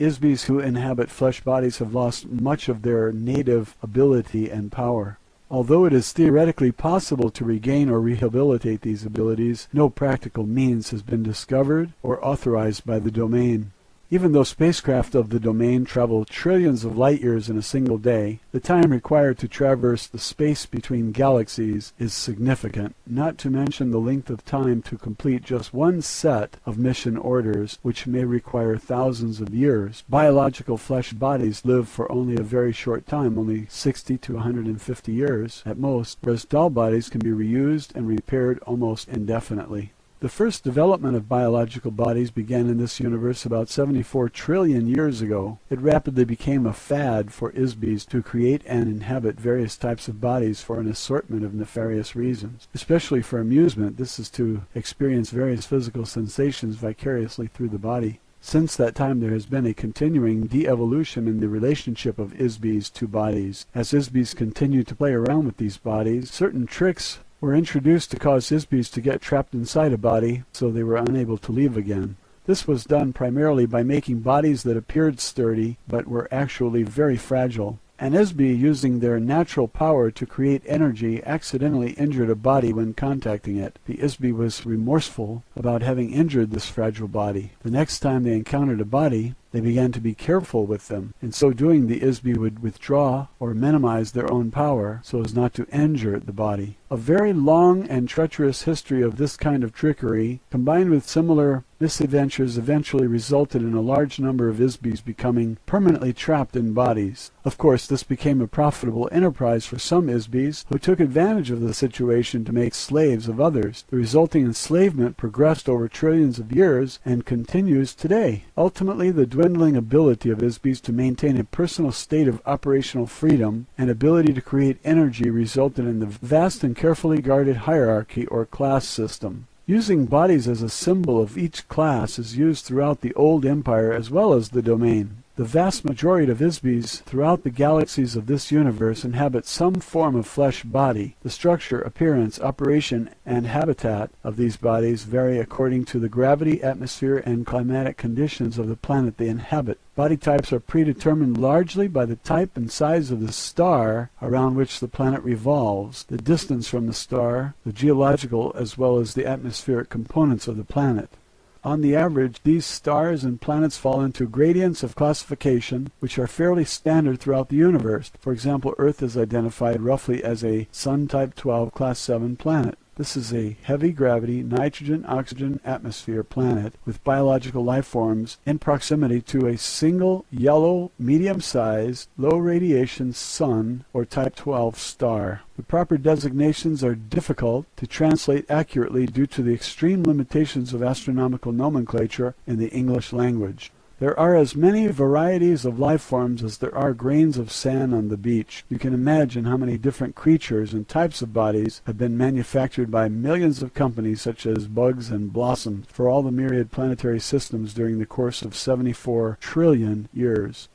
ISBs who inhabit flesh bodies have lost much of their native ability and power. Although it is theoretically possible to regain or rehabilitate these abilities, no practical means has been discovered or authorized by the domain. Even though spacecraft of the domain travel trillions of light years in a single day, the time required to traverse the space between galaxies is significant, not to mention the length of time to complete just one set of mission orders, which may require thousands of years. Biological flesh bodies live for only a very short time, only 60 to 150 years at most, whereas doll bodies can be reused and repaired almost indefinitely. The first development of biological bodies began in this universe about 74 trillion years ago. It rapidly became a fad for ISBs to create and inhabit various types of bodies for an assortment of nefarious reasons. Especially for amusement, this is to experience various physical sensations vicariously through the body. Since that time there has been a continuing de-evolution in the relationship of ISBs to bodies. As ISBs continue to play around with these bodies, certain tricks were introduced to cause ISBs to get trapped inside a body so they were unable to leave again. This was done primarily by making bodies that appeared sturdy but were actually very fragile. An ISB, using their natural power to create energy, accidentally injured a body when contacting it. The ISB was remorseful about having injured this fragile body. The next time they encountered a body, they began to be careful with them. In so doing, the ISB would withdraw or minimize their own power so as not to injure the body. A very long and treacherous history of this kind of trickery, combined with similar misadventures, eventually resulted in a large number of ISBs becoming permanently trapped in bodies. Of course, this became a profitable enterprise for some ISBs who took advantage of the situation to make slaves of others. The resulting enslavement progressed over trillions of years and continues today. Ultimately, the dwindling ability of ISBs to maintain a personal state of operational freedom and ability to create energy resulted in the vast and carefully guarded hierarchy or class system. Using bodies as a symbol of each class is used throughout the old empire as well as the domain. The vast majority of ISBs throughout the galaxies of this universe inhabit some form of flesh body. The structure, appearance, operation, and habitat of these bodies vary according to the gravity, atmosphere, and climatic conditions of the planet they inhabit. Body types are predetermined largely by the type and size of the star around which the planet revolves, the distance from the star, the geological as well as the atmospheric components of the planet. On the average, these stars and planets fall into gradients of classification which are fairly standard throughout the universe. For example, Earth is identified roughly as a Sun Type 12 Class 7 planet. This is a heavy gravity, nitrogen-oxygen atmosphere planet with biological life forms in proximity to a single yellow, medium-sized, low-radiation sun or Type 12 star. The proper designations are difficult to translate accurately due to the extreme limitations of astronomical nomenclature in the English language. There are as many varieties of life forms as there are grains of sand on the beach. You can imagine how many different creatures and types of bodies have been manufactured by millions of companies such as Bugs and Blossoms for all the myriad planetary systems during the course of 74 trillion years.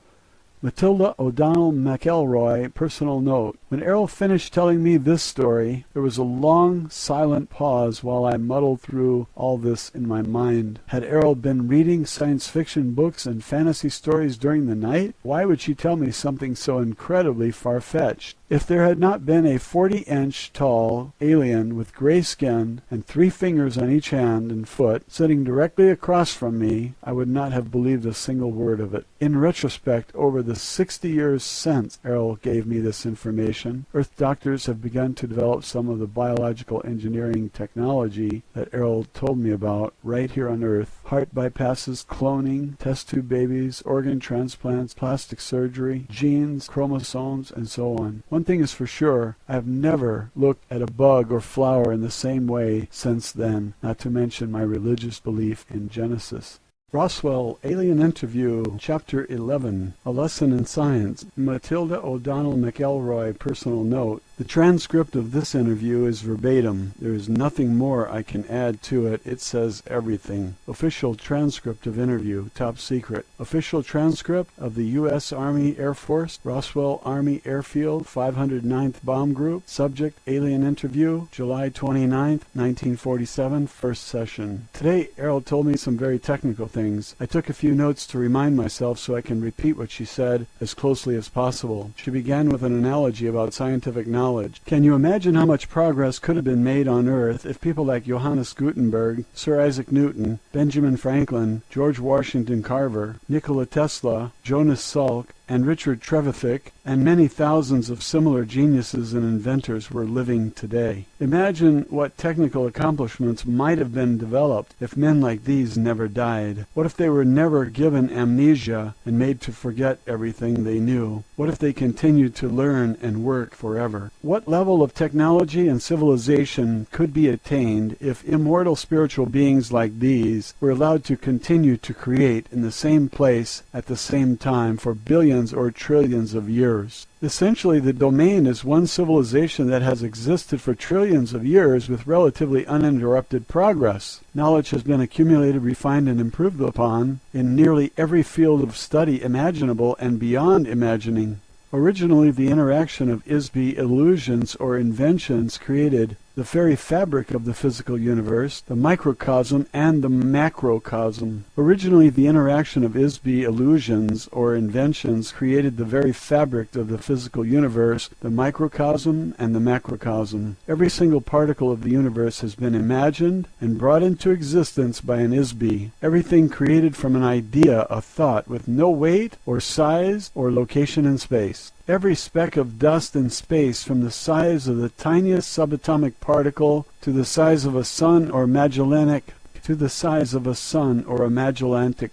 Matilda O'Donnell McElroy, personal note. When AIRL finished telling me this story, there was a long, silent pause while I muddled through all this in my mind. Had AIRL been reading science fiction books and fantasy stories during the night? Why would she tell me something so incredibly far-fetched? If there had not been a 40-inch tall alien with gray skin and 3 fingers on each hand and foot sitting directly across from me, I would not have believed a single word of it. In retrospect, over the 60 years since AIRL gave me this information, Earth doctors have begun to develop some of the biological engineering technology that AIRL told me about right here on Earth. Heart bypasses, cloning, test tube babies, organ transplants, plastic surgery, genes, chromosomes, and so on. One thing is for sure, I have never looked at a bug or flower in the same way since then, not to mention my religious belief in Genesis. Roswell Alien Interview, Chapter 11, A Lesson in Science. Matilda O'Donnell McElroy, personal note. The transcript of this interview is verbatim. There is nothing more I can add to it. It says everything. Official transcript of interview, top secret. Official transcript of the U.S. Army Air Force, Roswell Army Airfield, 509th Bomb Group. Subject, alien interview, July 29th, 1947, first session. Today, AIRL told me some very technical things. I took a few notes to remind myself so I can repeat what she said as closely as possible. She began with an analogy about scientific knowledge knowledge. Can you imagine how much progress could have been made on Earth if people like Johannes Gutenberg, Sir Isaac Newton, Benjamin Franklin, George Washington Carver, Nikola Tesla, Jonas Salk, and Richard Trevithick, and many thousands of similar geniuses and inventors were living today? Imagine what technical accomplishments might have been developed if men like these never died. What if they were never given amnesia and made to forget everything they knew? What if they continued to learn and work forever? What level of technology and civilization could be attained if immortal spiritual beings like these were allowed to continue to create in the same place at the same time for billions or trillions of years? Essentially, the domain is one civilization that has existed for trillions of years with relatively uninterrupted progress. Knowledge has been accumulated, refined, and improved upon in nearly every field of study imaginable and beyond imagining. Originally, the interaction of ISB illusions or inventions created the very fabric of the physical universe, the microcosm and the macrocosm. Originally, the interaction of ISB illusions or inventions created the very fabric of the physical universe, the microcosm and the macrocosm. Every single particle of the universe has been imagined and brought into existence by an ISB. Everything created from an idea, a thought, with no weight or size or location in space. Every speck of dust in space, from the size of the tiniest subatomic particle to the size of a sun or Magellanic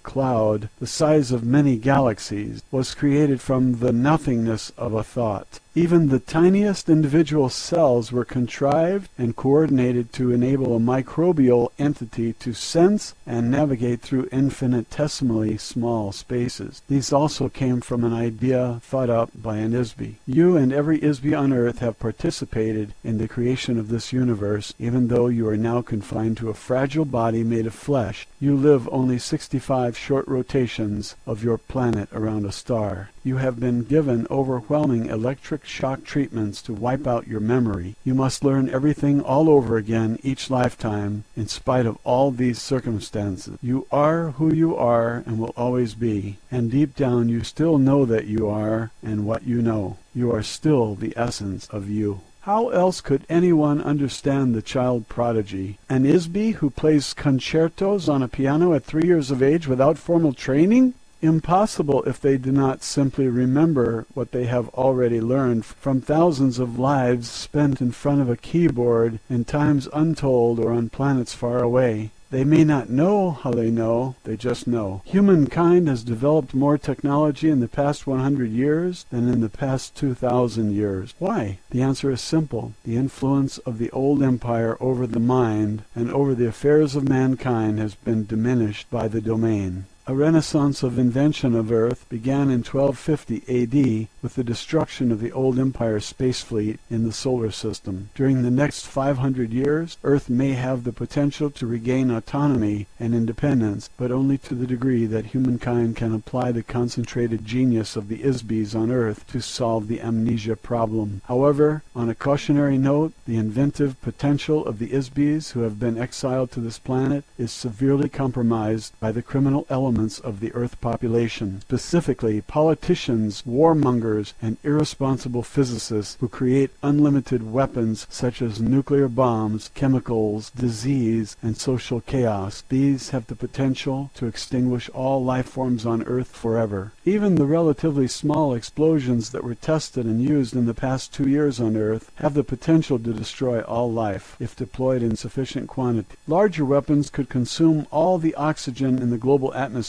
cloud, the size of many galaxies, was created from the nothingness of a thought. Even the tiniest individual cells were contrived and coordinated to enable a microbial entity to sense and navigate through infinitesimally small spaces. These also came from an idea thought up by an ISB. You and every ISB on Earth have participated in the creation of this universe, even though you are now confined to a fragile body made of flesh. You live only 65 short rotations of your planet around a star. You have been given overwhelming electric shock treatments to wipe out your memory. You must learn everything all over again each lifetime, in spite of all these circumstances. You are who you are and will always be, and deep down you still know that you are and what you know. You are still the essence of you. How else could anyone understand the child prodigy? An ISB who plays concertos on a piano at 3 years of age without formal training? Impossible if they do not simply remember what they have already learned from thousands of lives spent in front of a keyboard in times untold or on planets far away. They may not know how they know, they just know. Humankind has developed more technology in the past 100 years than in the past 2,000 years. Why? The answer is simple. The influence of the old empire over the mind and over the affairs of mankind has been diminished by the domain. A renaissance of invention of Earth began in 1250 A.D. with the destruction of the old empire space fleet in the solar system. During the next 500 years, Earth may have the potential to regain autonomy and independence, but only to the degree that humankind can apply the concentrated genius of the ISBs on Earth to solve the amnesia problem. However, on a cautionary note, the inventive potential of the ISBs who have been exiled to this planet is severely compromised by the criminal elements of the Earth population, specifically politicians, warmongers, and irresponsible physicists who create unlimited weapons such as nuclear bombs, chemicals, disease, and social chaos. These have the potential to extinguish all life forms on Earth forever. Even the relatively small explosions that were tested and used in the past 2 years on Earth have the potential to destroy all life, if deployed in sufficient quantity. Larger weapons could consume all the oxygen in the global atmosphere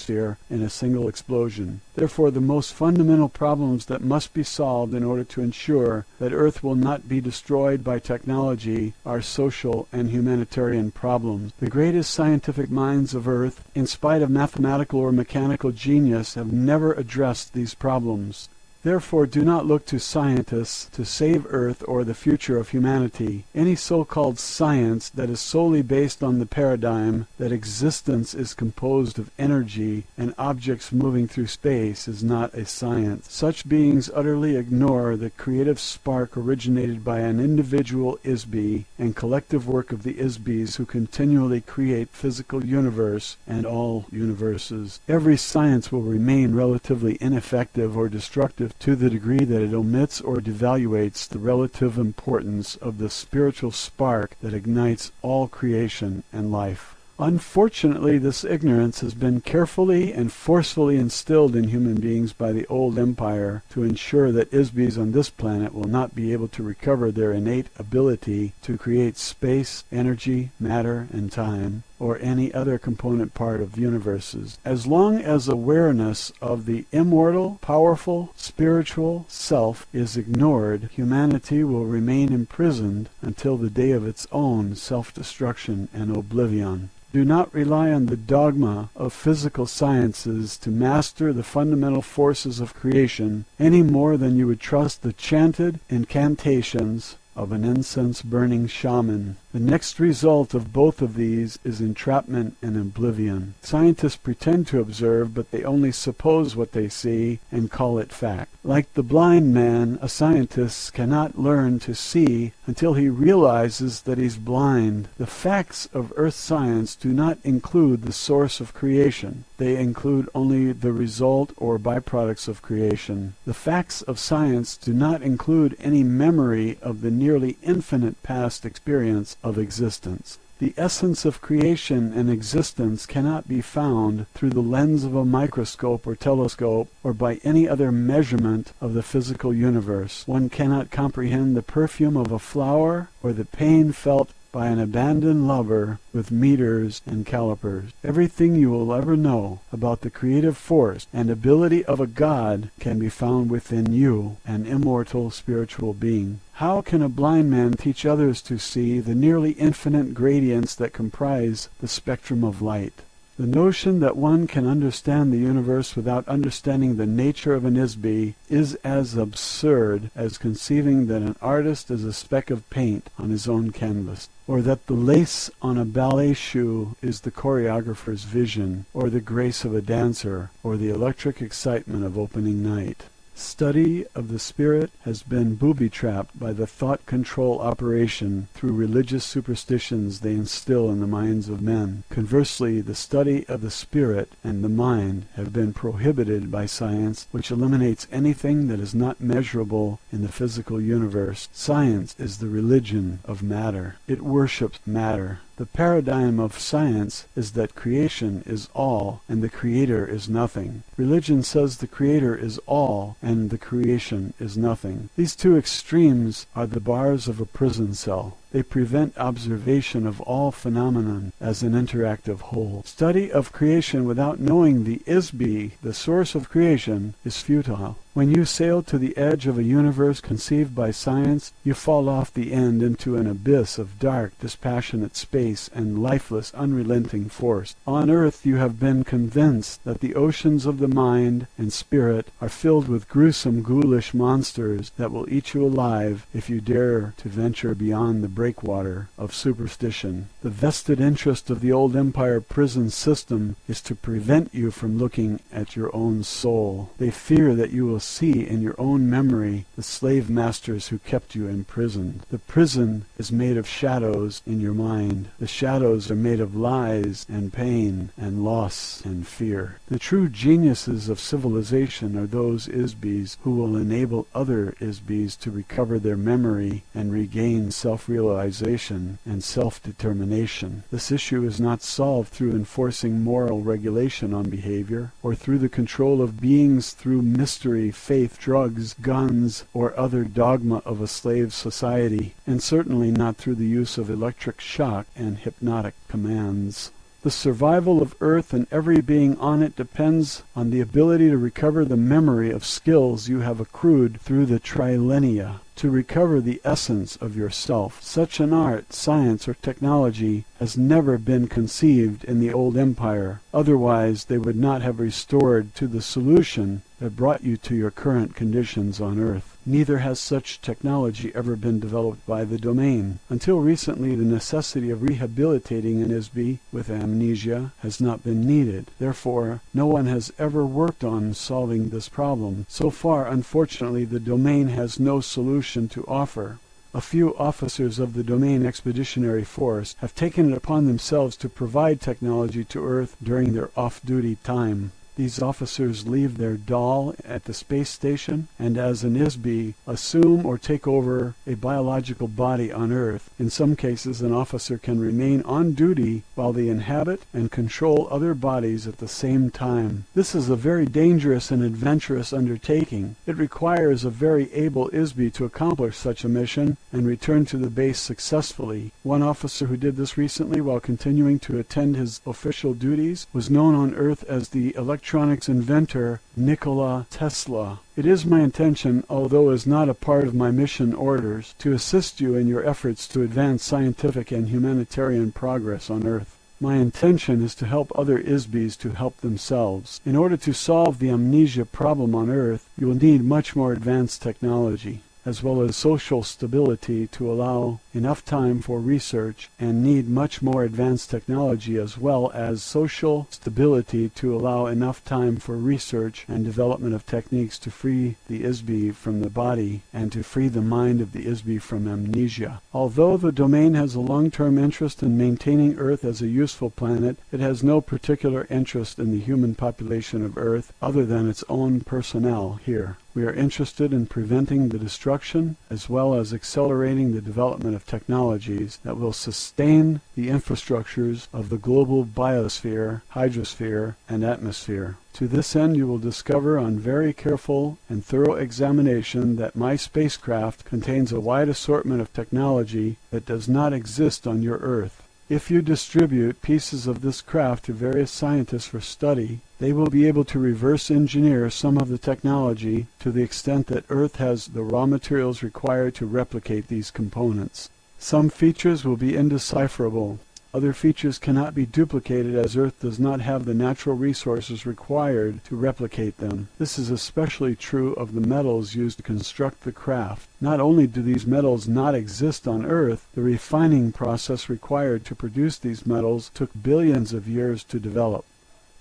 in a single explosion. Therefore, the most fundamental problems that must be solved in order to ensure that Earth will not be destroyed by technology are social and humanitarian problems. The greatest scientific minds of Earth, in spite of mathematical or mechanical genius, have never addressed these problems. Therefore, do not look to scientists to save Earth or the future of humanity. Any so-called science that is solely based on the paradigm that existence is composed of energy and objects moving through space is not a science. Such beings utterly ignore the creative spark originated by an individual ISB and collective work of the ISBs who continually create physical universe and all universes. Every science will remain relatively ineffective or destructive negative to the degree that it omits or devaluates the relative importance of the spiritual spark that ignites all creation and life. Unfortunately, this ignorance has been carefully and forcefully instilled in human beings by the old empire to ensure that ISBs on this planet will not be able to recover their innate ability to create space, energy, matter, and time, or any other component part of universes. As long as awareness of the immortal, powerful, spiritual self is ignored, humanity will remain imprisoned until the day of its own self-destruction and oblivion. Do not rely on the dogma of physical sciences to master the fundamental forces of creation any more than you would trust the chanted incantations of an incense-burning shaman. The next result of both of these is entrapment and oblivion. Scientists pretend to observe, but they only suppose what they see and call it fact. Like the blind man, a scientist cannot learn to see until he realizes that he's blind. The facts of earth science do not include the source of creation. They include only the result or byproducts of creation. The facts of science do not include any memory of the nearly infinite past experience of existence. The essence of creation and existence cannot be found through the lens of a microscope or telescope or by any other measurement of the physical universe. One cannot comprehend the perfume of a flower or the pain felt by an abandoned lover with meters and calipers. Everything you will ever know about the creative force and ability of a God can be found within you, an immortal spiritual being. How can a blind man teach others to see the nearly infinite gradients that comprise the spectrum of light? The notion that one can understand the universe without understanding the nature of an ISB is as absurd as conceiving that an artist is a speck of paint on his own canvas, or that the lace on a ballet shoe is the choreographer's vision, or the grace of a dancer, or the electric excitement of opening night. Study of the spirit has been booby-trapped by the thought control operation through religious superstitions they instill in the minds of men. Conversely, the study of the spirit and the mind have been prohibited by science, which eliminates anything that is not measurable in the physical universe. Science is the religion of matter. It worships matter. The paradigm of science is that creation is all and the creator is nothing. Religion says the creator is all and the creation is nothing. These two extremes are the bars of a prison cell. They prevent observation of all phenomenon as an interactive whole. Study of creation without knowing the ISB, the source of creation, is futile. When you sail to the edge of a universe conceived by science, you fall off the end into an abyss of dark, dispassionate space and lifeless, unrelenting force. On earth you have been convinced that the oceans of the mind and spirit are filled with gruesome, ghoulish monsters that will eat you alive if you dare to venture beyond the breakwater of superstition. The vested interest of the old empire prison system is to prevent you from looking at your own soul. They fear that you will see in your own memory the slave masters who kept you imprisoned. The prison is made of shadows in your mind. The shadows are made of lies and pain and loss and fear. The true geniuses of civilization are those ISBs who will enable other ISBs to recover their memory and regain self-realization and self-determination. This issue is not solved through enforcing moral regulation on behavior, or through the control of beings through mystery, faith, drugs, guns, or other dogma of a slave society, and certainly not through the use of electric shock and hypnotic commands. The survival of Earth and every being on it depends on the ability to recover the memory of skills you have accrued through the trilenia, to recover the essence of yourself. Such an art, science, or technology has never been conceived in the old empire. Otherwise, they would not have restored to the solution that brought you to your current conditions on Earth. Neither has such technology ever been developed by the domain. Until recently, the necessity of rehabilitating an ISB with amnesia has not been needed. Therefore, no one has ever worked on solving this problem. So far, unfortunately, the domain has no solution to offer. A few officers of the Domain Expeditionary Force have taken it upon themselves to provide technology to Earth during their off-duty time. These officers leave their doll at the space station and as an ISB assume or take over a biological body on Earth. In some cases, an officer can remain on duty while they inhabit and control other bodies at the same time. This is a very dangerous and adventurous undertaking. It requires a very able ISB to accomplish such a mission and return to the base successfully. One officer who did this recently while continuing to attend his official duties was known on Earth as the electronics inventor Nikola Tesla. It is my intention, although is not a part of my mission orders, to assist you in your efforts to advance scientific and humanitarian progress on Earth. My intention is to help other ISBs to help themselves. In order to solve the amnesia problem on Earth, you will need much more advanced technology, as well as social stability to allow enough time for research, and need much more advanced technology as well as social stability to allow enough time for research and development of techniques to free the ISB from the body and to free the mind of the ISB from amnesia. Although the domain has a long-term interest in maintaining Earth as a useful planet, it has no particular interest in the human population of Earth other than its own personnel here. We are interested in preventing the destruction as well as accelerating the development of technologies that will sustain the infrastructures of the global biosphere, hydrosphere, and atmosphere. To this end, you will discover on very careful and thorough examination that my spacecraft contains a wide assortment of technology that does not exist on your Earth. If you distribute pieces of this craft to various scientists for study, they will be able to reverse engineer some of the technology to the extent that Earth has the raw materials required to replicate these components. Some features will be indecipherable. Other features cannot be duplicated as Earth does not have the natural resources required to replicate them. This is especially true of the metals used to construct the craft. Not only do these metals not exist on Earth, the refining process required to produce these metals took billions of years to develop.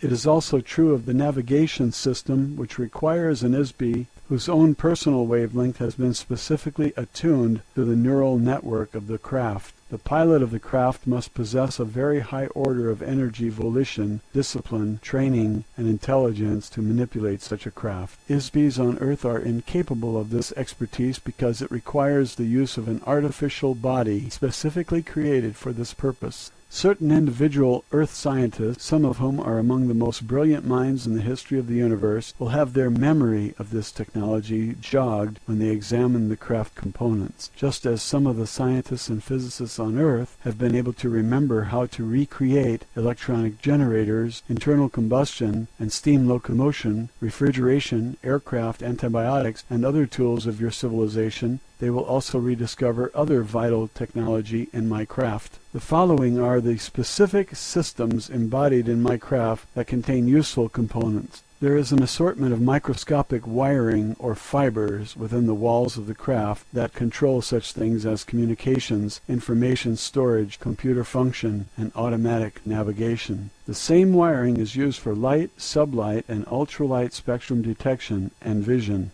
It is also true of the navigation system, which requires an ISB whose own personal wavelength has been specifically attuned to the neural network of the craft. The pilot of the craft must possess a very high order of energy, volition, discipline, training, and intelligence to manipulate such a craft. ISBs on Earth are incapable of this expertise because it requires the use of an artificial body specifically created for this purpose. Certain individual Earth scientists, some of whom are among the most brilliant minds in the history of the universe, will have their memory of this technology jogged when they examine the craft components, just as some of the scientists and physicists on Earth have been able to remember how to recreate electronic generators, internal combustion, and steam locomotion, refrigeration, aircraft, antibiotics, and other tools of your civilization. They will also rediscover other vital technology in my craft. The following are the specific systems embodied in my craft that contain useful components. There is an assortment of microscopic wiring or fibers within the walls of the craft that control such things as communications, information storage, computer function, and automatic navigation. The same wiring is used for light, sublight, and ultralight spectrum detection and vision.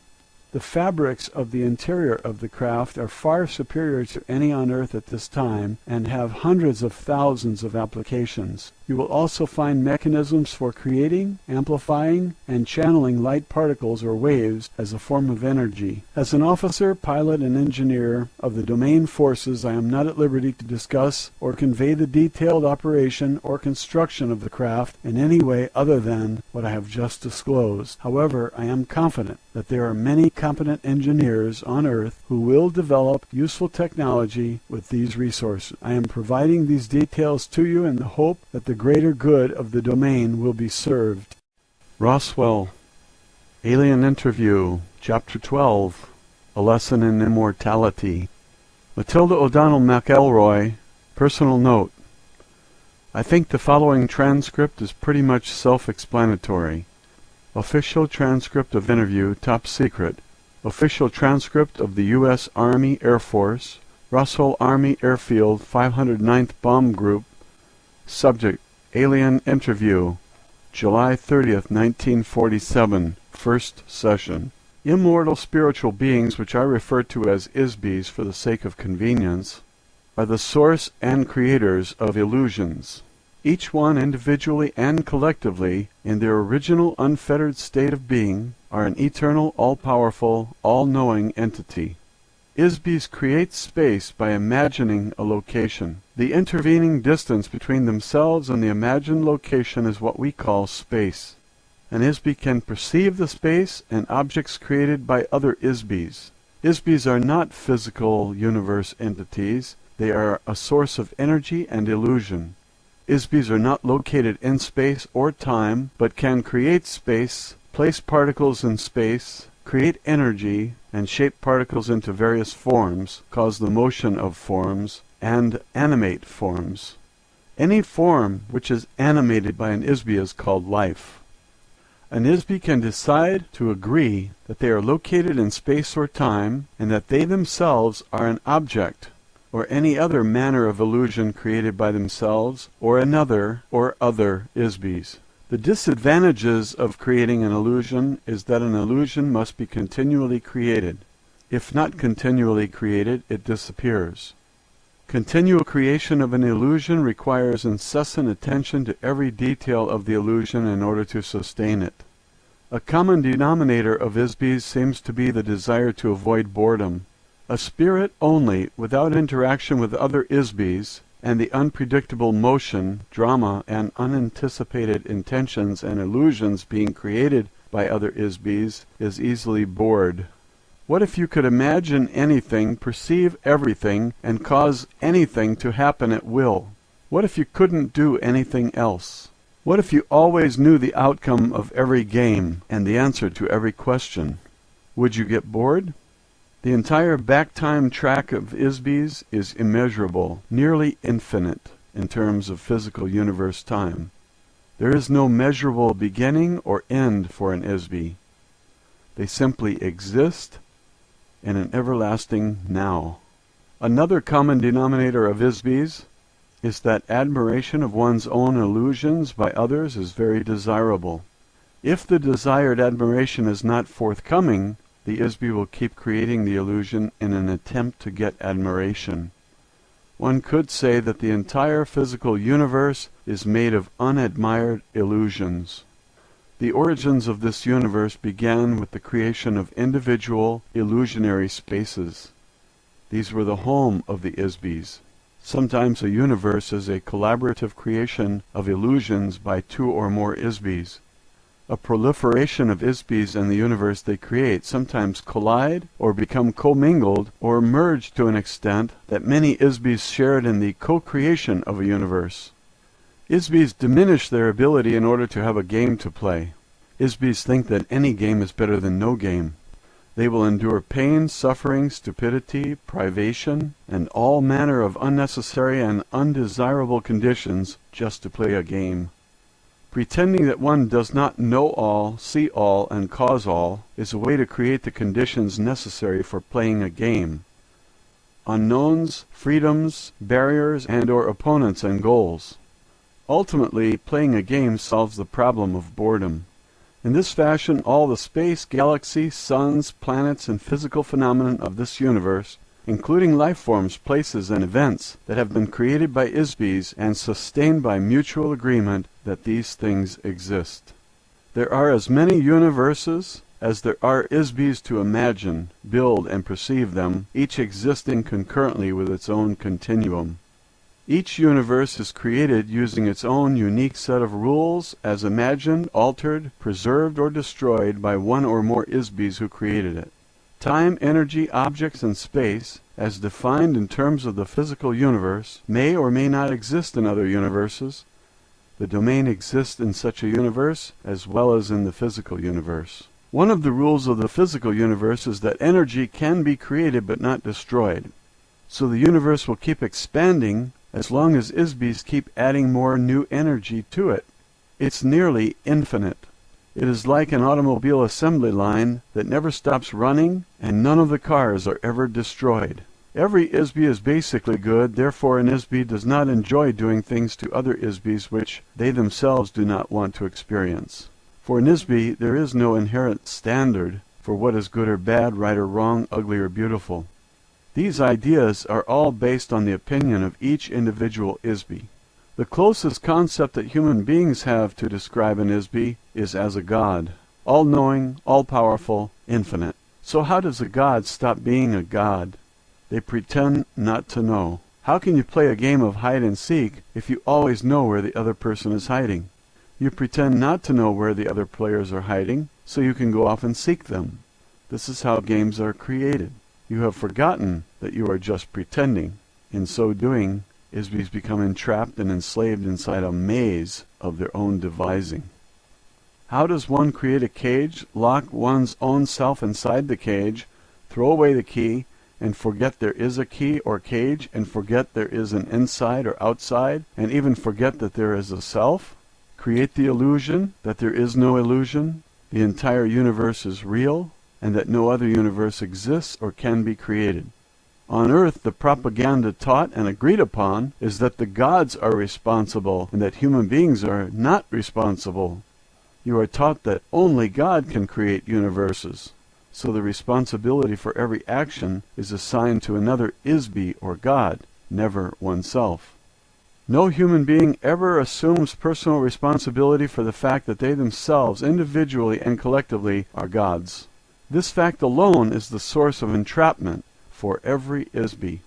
The fabrics of the interior of the craft are far superior to any on Earth at this time and have hundreds of thousands of applications. You will also find mechanisms for creating, amplifying, and channeling light particles or waves as a form of energy. As an officer, pilot, and engineer of the domain forces, I am not at liberty to discuss or convey the detailed operation or construction of the craft in any way other than what I have just disclosed. However, I am confident that there are many competent engineers on Earth who will develop useful technology with these resources. I am providing these details to you in the hope that the greater good of the domain will be served. Roswell, Alien Interview, Chapter 12, A Lesson in Immortality. Matilda O'Donnell McElroy, personal note. I think the following transcript is pretty much self-explanatory. Official transcript of interview, top secret. Official transcript of the U.S. Army Air Force, Roswell Army Airfield 509th Bomb Group. Subject, Alien Interview, July 30th, 1947, first session. Immortal spiritual beings, which I refer to as ISBs for the sake of convenience, are the source and creators of illusions. Each one individually and collectively, in their original unfettered state of being, are an eternal, all-powerful, all-knowing entity. ISBs create space by imagining a location. The intervening distance between themselves and the imagined location is what we call space. An ISB can perceive the space and objects created by other ISBs. ISBs are not physical universe entities. They are a source of energy and illusion. ISBs are not located in space or time, but can create space, place particles in space, create energy, and shape particles into various forms, cause the motion of forms, and animate forms. Any form which is animated by an ISB is called life. An ISB can decide to agree that they are located in space or time, and that they themselves are an object, or any other manner of illusion created by themselves, or another, or other ISBs. The disadvantages of creating an illusion is that an illusion must be continually created. If not continually created, it disappears. Continual creation of an illusion requires incessant attention to every detail of the illusion in order to sustain it. A common denominator of ISBs seems to be the desire to avoid boredom. A spirit only, without interaction with other ISBs, and the unpredictable motion, drama, and unanticipated intentions and illusions being created by other ISBs, is easily bored. What if you could imagine anything, perceive everything, and cause anything to happen at will? What if you couldn't do anything else? What if you always knew the outcome of every game and the answer to every question? Would you get bored? The entire back-time track of ISBs is immeasurable, nearly infinite, in terms of physical universe time. There is no measurable beginning or end for an ISB. They simply exist in an everlasting now. Another common denominator of ISBs is that admiration of one's own illusions by others is very desirable. If the desired admiration is not forthcoming, the ISB will keep creating the illusion in an attempt to get admiration. One could say that the entire physical universe is made of unadmired illusions. The origins of this universe began with the creation of individual illusionary spaces. These were the home of the ISBs. Sometimes a universe is a collaborative creation of illusions by two or more ISBs. A proliferation of ISBs in the universe they create sometimes collide or become commingled or merge to an extent that many ISBs shared in the co-creation of a universe. ISBs diminish their ability in order to have a game to play. ISBs think that any game is better than no game. They will endure pain, suffering, stupidity, privation, and all manner of unnecessary and undesirable conditions just to play a game. Pretending that one does not know all, see all, and cause all is a way to create the conditions necessary for playing a game. Unknowns, freedoms, barriers, and/or opponents and goals. Ultimately, playing a game solves the problem of boredom. In this fashion, all the space, galaxy, suns, planets, and physical phenomena of this universe, including life forms, places, and events that have been created by ISBs and sustained by mutual agreement that these things exist. There are as many universes as there are ISBs to imagine, build, and perceive them, each existing concurrently with its own continuum. Each universe is created using its own unique set of rules as imagined, altered, preserved, or destroyed by one or more ISBs who created it. Time, energy, objects, and space, as defined in terms of the physical universe, may or may not exist in other universes. The domain exists in such a universe as well as in the physical universe. One of the rules of the physical universe is that energy can be created but not destroyed. So the universe will keep expanding as long as ISBs keep adding more new energy to it. It's nearly infinite. It is like an automobile assembly line that never stops running, and none of the cars are ever destroyed. Every ISB is basically good, therefore an ISB does not enjoy doing things to other ISBs which they themselves do not want to experience. For an ISB, there is no inherent standard for what is good or bad, right or wrong, ugly or beautiful. These ideas are all based on the opinion of each individual ISB. The closest concept that human beings have to describe an ISBE is as a god, all-knowing, all-powerful, infinite. So how does a god stop being a god? They pretend not to know. How can you play a game of hide and seek if you always know where the other person is hiding? You pretend not to know where the other players are hiding, so you can go off and seek them. This is how games are created. You have forgotten that you are just pretending. In so doing, ISBEs become entrapped and enslaved inside a maze of their own devising. How does one create a cage, lock one's own self inside the cage, throw away the key, and forget there is a key or cage, and forget there is an inside or outside, and even forget that there is a self? Create the illusion that there is no illusion, the entire universe is real, and that no other universe exists or can be created. On earth, the propaganda taught and agreed upon is that the gods are responsible and that human beings are not responsible. You are taught that only God can create universes, so the responsibility for every action is assigned to another ISBE or God, never oneself. No human being ever assumes personal responsibility for the fact that they themselves, individually and collectively, are gods. This fact alone is the source of entrapment for every ISBE.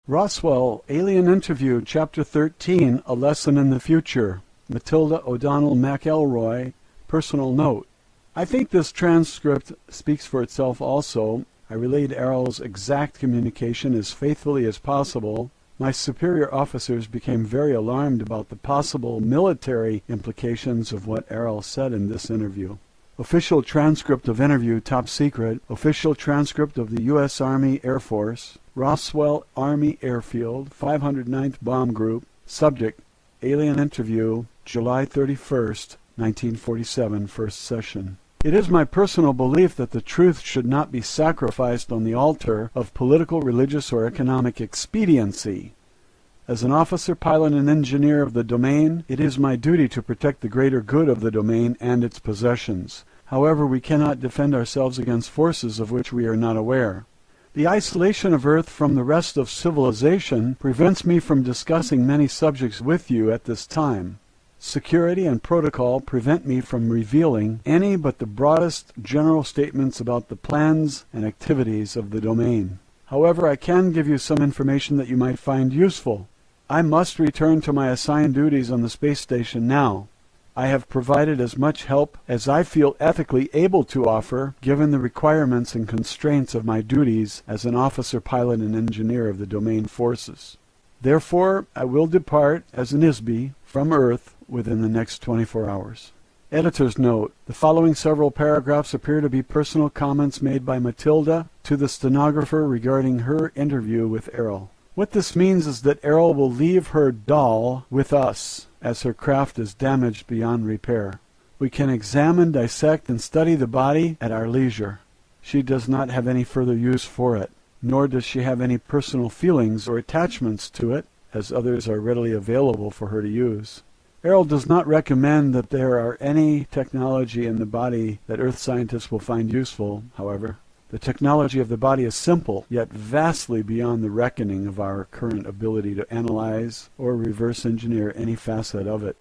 Roswell, Alien Interview, Chapter 13, A Lesson in the Future. Matilda O'Donnell McElroy, personal note. I think this transcript speaks for itself also. I relayed AIRL's exact communication as faithfully as possible. My superior officers became very alarmed about the possible military implications of what AIRL said in this interview. Official transcript of interview, top secret. Official transcript of the U.S. Army Air Force. Roswell Army Airfield, 509th Bomb Group. Subject, Alien Interview, July 31st, 1947, first session. It is my personal belief that the truth should not be sacrificed on the altar of political, religious, or economic expediency. As an officer, pilot, and engineer of the domain, it is my duty to protect the greater good of the domain and its possessions. However, we cannot defend ourselves against forces of which we are not aware. The isolation of Earth from the rest of civilization prevents me from discussing many subjects with you at this time. Security and protocol prevent me from revealing any but the broadest general statements about the plans and activities of the domain. However, I can give you some information that you might find useful. I must return to my assigned duties on the space station now. I have provided as much help as I feel ethically able to offer, given the requirements and constraints of my duties as an officer, pilot, and engineer of the domain forces. Therefore, I will depart as an ISBE from Earth within the next 24 hours. Editor's note: the following several paragraphs appear to be personal comments made by Matilda to the stenographer regarding her interview with AIRL. What this means is that AIRL will leave her doll with us, as her craft is damaged beyond repair. We can examine, dissect, and study the body at our leisure. She does not have any further use for it, nor does she have any personal feelings or attachments to it, as others are readily available for her to use. AIRL does not recommend that there are any technology in the body that Earth scientists will find useful, however. The technology of the body is simple, yet vastly beyond the reckoning of our current ability to analyze or reverse engineer any facet of it.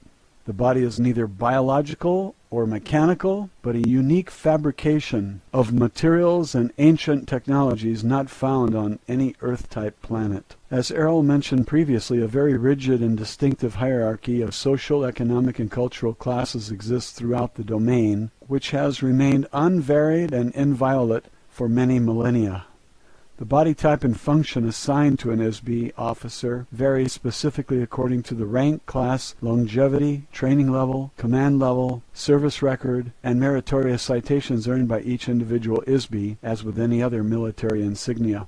The body is neither biological or mechanical, but a unique fabrication of materials and ancient technologies not found on any Earth-type planet. As AIRL mentioned previously, a very rigid and distinctive hierarchy of social, economic, and cultural classes exists throughout the domain, which has remained unvaried and inviolate for many millennia. The body type and function assigned to an ISBE officer varies specifically according to the rank, class, longevity, training level, command level, service record, and meritorious citations earned by each individual ISBE, as with any other military insignia.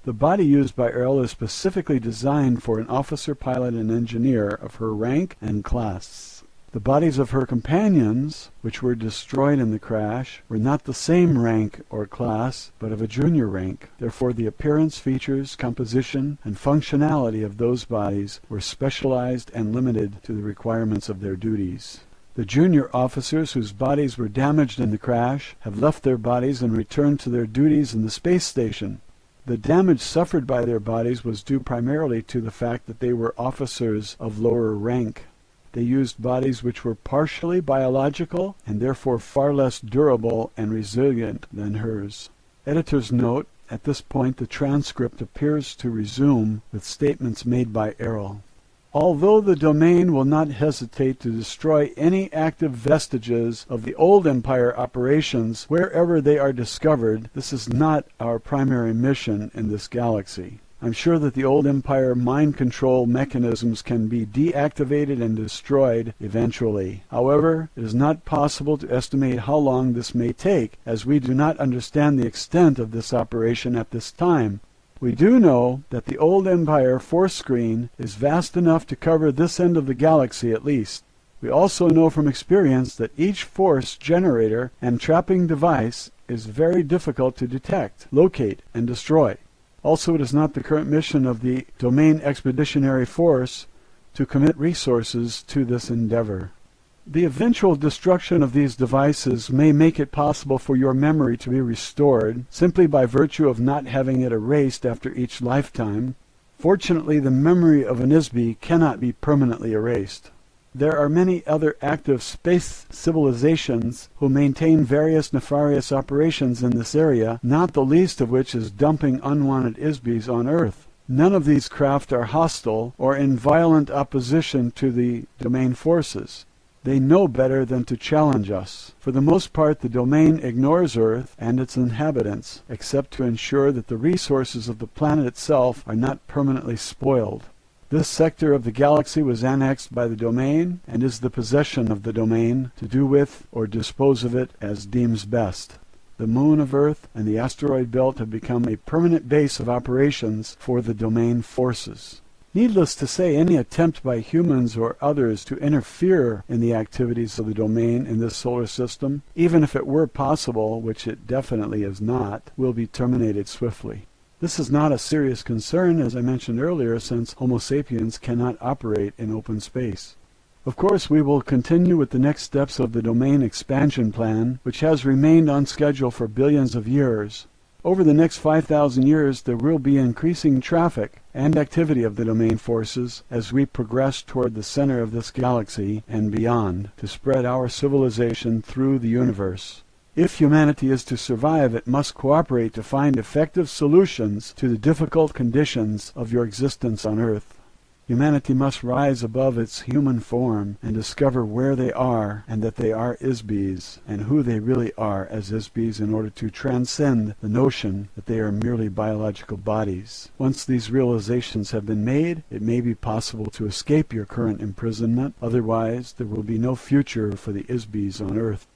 The body used by AIRL is specifically designed for an officer, pilot, and engineer of her rank and class. The bodies of her companions, which were destroyed in the crash, were not the same rank or class, but of a junior rank. Therefore, the appearance, features, composition, and functionality of those bodies were specialized and limited to the requirements of their duties. The junior officers whose bodies were damaged in the crash have left their bodies and returned to their duties in the space station. The damage suffered by their bodies was due primarily to the fact that they were officers of lower rank. They used bodies which were partially biological and therefore far less durable and resilient than hers. Editor's note: at this point the transcript appears to resume with statements made by AIRL. Although the domain will not hesitate to destroy any active vestiges of the old Empire operations wherever they are discovered, this is not our primary mission in this galaxy. I'm sure that the old Empire mind control mechanisms can be deactivated and destroyed eventually. However, it is not possible to estimate how long this may take, as we do not understand the extent of this operation at this time. We do know that the old Empire force screen is vast enough to cover this end of the galaxy at least. We also know from experience that each force generator and trapping device is very difficult to detect, locate, and destroy. Also, it is not the current mission of the Domain Expeditionary Force to commit resources to this endeavor. The eventual destruction of these devices may make it possible for your memory to be restored simply by virtue of not having it erased after each lifetime. Fortunately, the memory of an ISB cannot be permanently erased. There are many other active space civilizations who maintain various nefarious operations in this area, not the least of which is dumping unwanted ISBs on Earth. None of these craft are hostile or in violent opposition to the domain forces. They know better than to challenge us. For the most part, the domain ignores Earth and its inhabitants, except to ensure that the resources of the planet itself are not permanently spoiled. This sector of the galaxy was annexed by the domain and is the possession of the domain to do with or dispose of it as deems best. The moon of Earth and the asteroid belt have become a permanent base of operations for the domain forces. Needless to say, any attempt by humans or others to interfere in the activities of the domain in this solar system, even if it were possible, which it definitely is not, will be terminated swiftly. This is not a serious concern, as I mentioned earlier, since Homo sapiens cannot operate in open space. Of course, we will continue with the next steps of the domain expansion plan, which has remained on schedule for billions of years. Over the next 5,000 years, there will be increasing traffic and activity of the domain forces as we progress toward the center of this galaxy and beyond to spread our civilization through the universe. If humanity is to survive, it must cooperate to find effective solutions to the difficult conditions of your existence on Earth. Humanity must rise above its human form and discover where they are and that they are ISBs, and who they really are as ISBs in order to transcend the notion that they are merely biological bodies. Once these realizations have been made, it may be possible to escape your current imprisonment. Otherwise, there will be no future for the ISBs on Earth.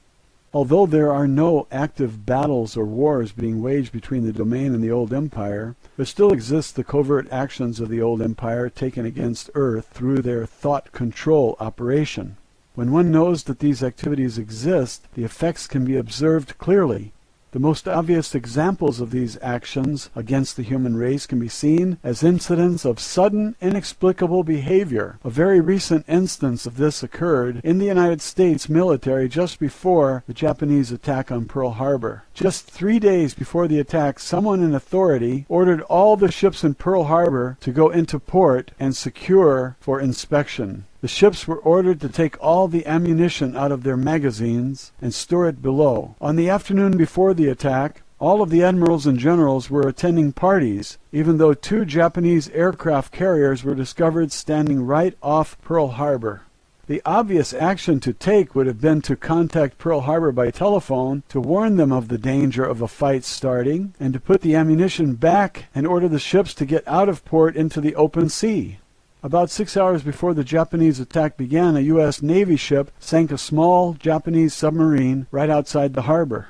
Although there are no active battles or wars being waged between the domain and the old empire, there still exists the covert actions of the old empire taken against Earth through their thought control operation. When one knows that these activities exist, the effects can be observed clearly. The most obvious examples of these actions against the human race can be seen as incidents of sudden, inexplicable behavior. A very recent instance of this occurred in the United States military just before the Japanese attack on Pearl Harbor. Just 3 days before the attack, someone in authority ordered all the ships in Pearl Harbor to go into port and secure for inspection. The ships were ordered to take all the ammunition out of their magazines and store it below. On the afternoon before the attack, all of the admirals and generals were attending parties, even though 2 Japanese aircraft carriers were discovered standing right off Pearl Harbor. The obvious action to take would have been to contact Pearl Harbor by telephone to warn them of the danger of a fight starting and to put the ammunition back and order the ships to get out of port into the open sea. About 6 hours before the Japanese attack began, a U.S. Navy ship sank a small Japanese submarine right outside the harbor.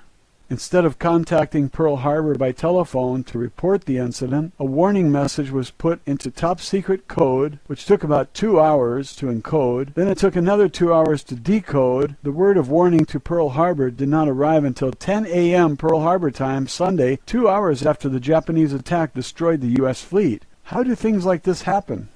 Instead of contacting Pearl Harbor by telephone to report the incident, a warning message was put into top-secret code, which took about 2 hours to encode. Then it took another 2 hours to decode. The word of warning to Pearl Harbor did not arrive until 10 a.m. Pearl Harbor time, Sunday, 2 hours after the Japanese attack destroyed the U.S. fleet. How do things like this happen?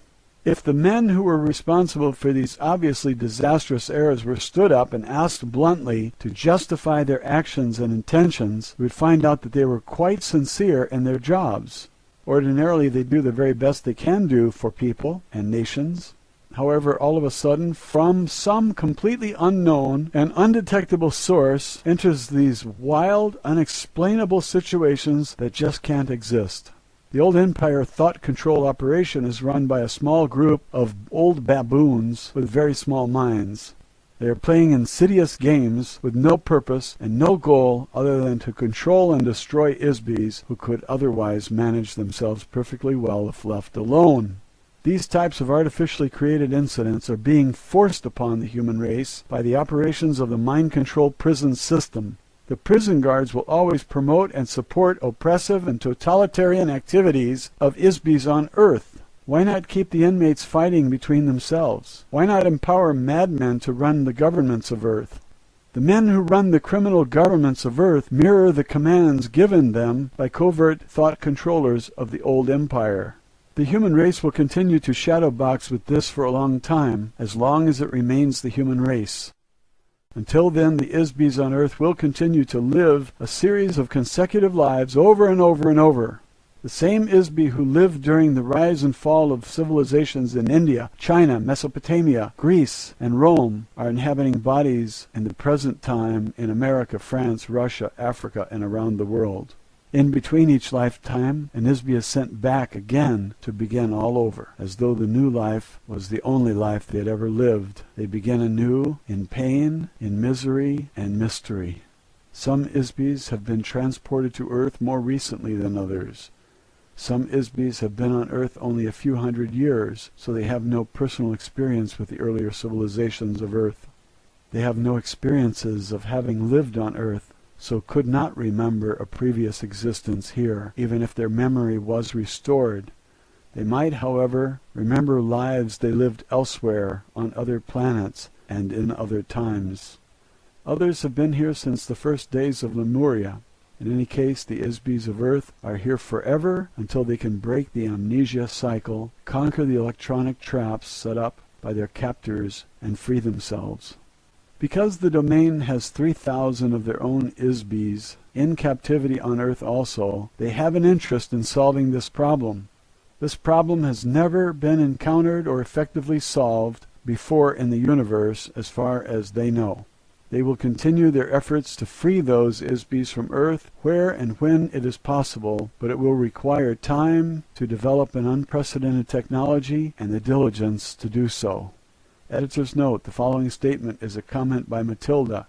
If the men who were responsible for these obviously disastrous errors were stood up and asked bluntly to justify their actions and intentions, we would find out that they were quite sincere in their jobs. Ordinarily, they do the very best they can do for people and nations. However, all of a sudden, from some completely unknown and undetectable source, enters these wild, unexplainable situations that just can't exist. The old empire thought control operation is run by a small group of old baboons with very small minds. They are playing insidious games with no purpose and no goal other than to control and destroy ISBs who could otherwise manage themselves perfectly well if left alone. These types of artificially created incidents are being forced upon the human race by the operations of the mind-controlled prison system. The prison guards will always promote and support oppressive and totalitarian activities of ISBs on Earth. Why not keep the inmates fighting between themselves? Why not empower madmen to run the governments of Earth? The men who run the criminal governments of Earth mirror the commands given them by covert thought controllers of the old empire. The human race will continue to shadowbox with this for a long time, as long as it remains the human race. Until then, the ISBs on Earth will continue to live a series of consecutive lives over and over and over. The same ISB who lived during the rise and fall of civilizations in India, China, Mesopotamia, Greece, and Rome are inhabiting bodies in the present time in America, France, Russia, Africa, and around the world. In between each lifetime, an ISB is sent back again to begin all over, as though the new life was the only life they had ever lived. They begin anew in pain, in misery, and mystery. Some ISBs have been transported to Earth more recently than others. Some ISBs have been on Earth only a few hundred years, so they have no personal experience with the earlier civilizations of Earth. They have no experiences of having lived on Earth, so could not remember a previous existence here, even if their memory was restored. They might, however, remember lives they lived elsewhere, on other planets, and in other times. Others have been here since the first days of Lemuria. In any case, the ISBs of Earth are here forever until they can break the amnesia cycle, conquer the electronic traps set up by their captors, and free themselves. Because the domain has 3,000 of their own ISBs in captivity on Earth also, they have an interest in solving this problem. This problem has never been encountered or effectively solved before in the universe as far as they know. They will continue their efforts to free those ISBs from Earth where and when it is possible, but it will require time to develop an unprecedented technology and the diligence to do so. Editor's note: the following statement is a comment by Matilda.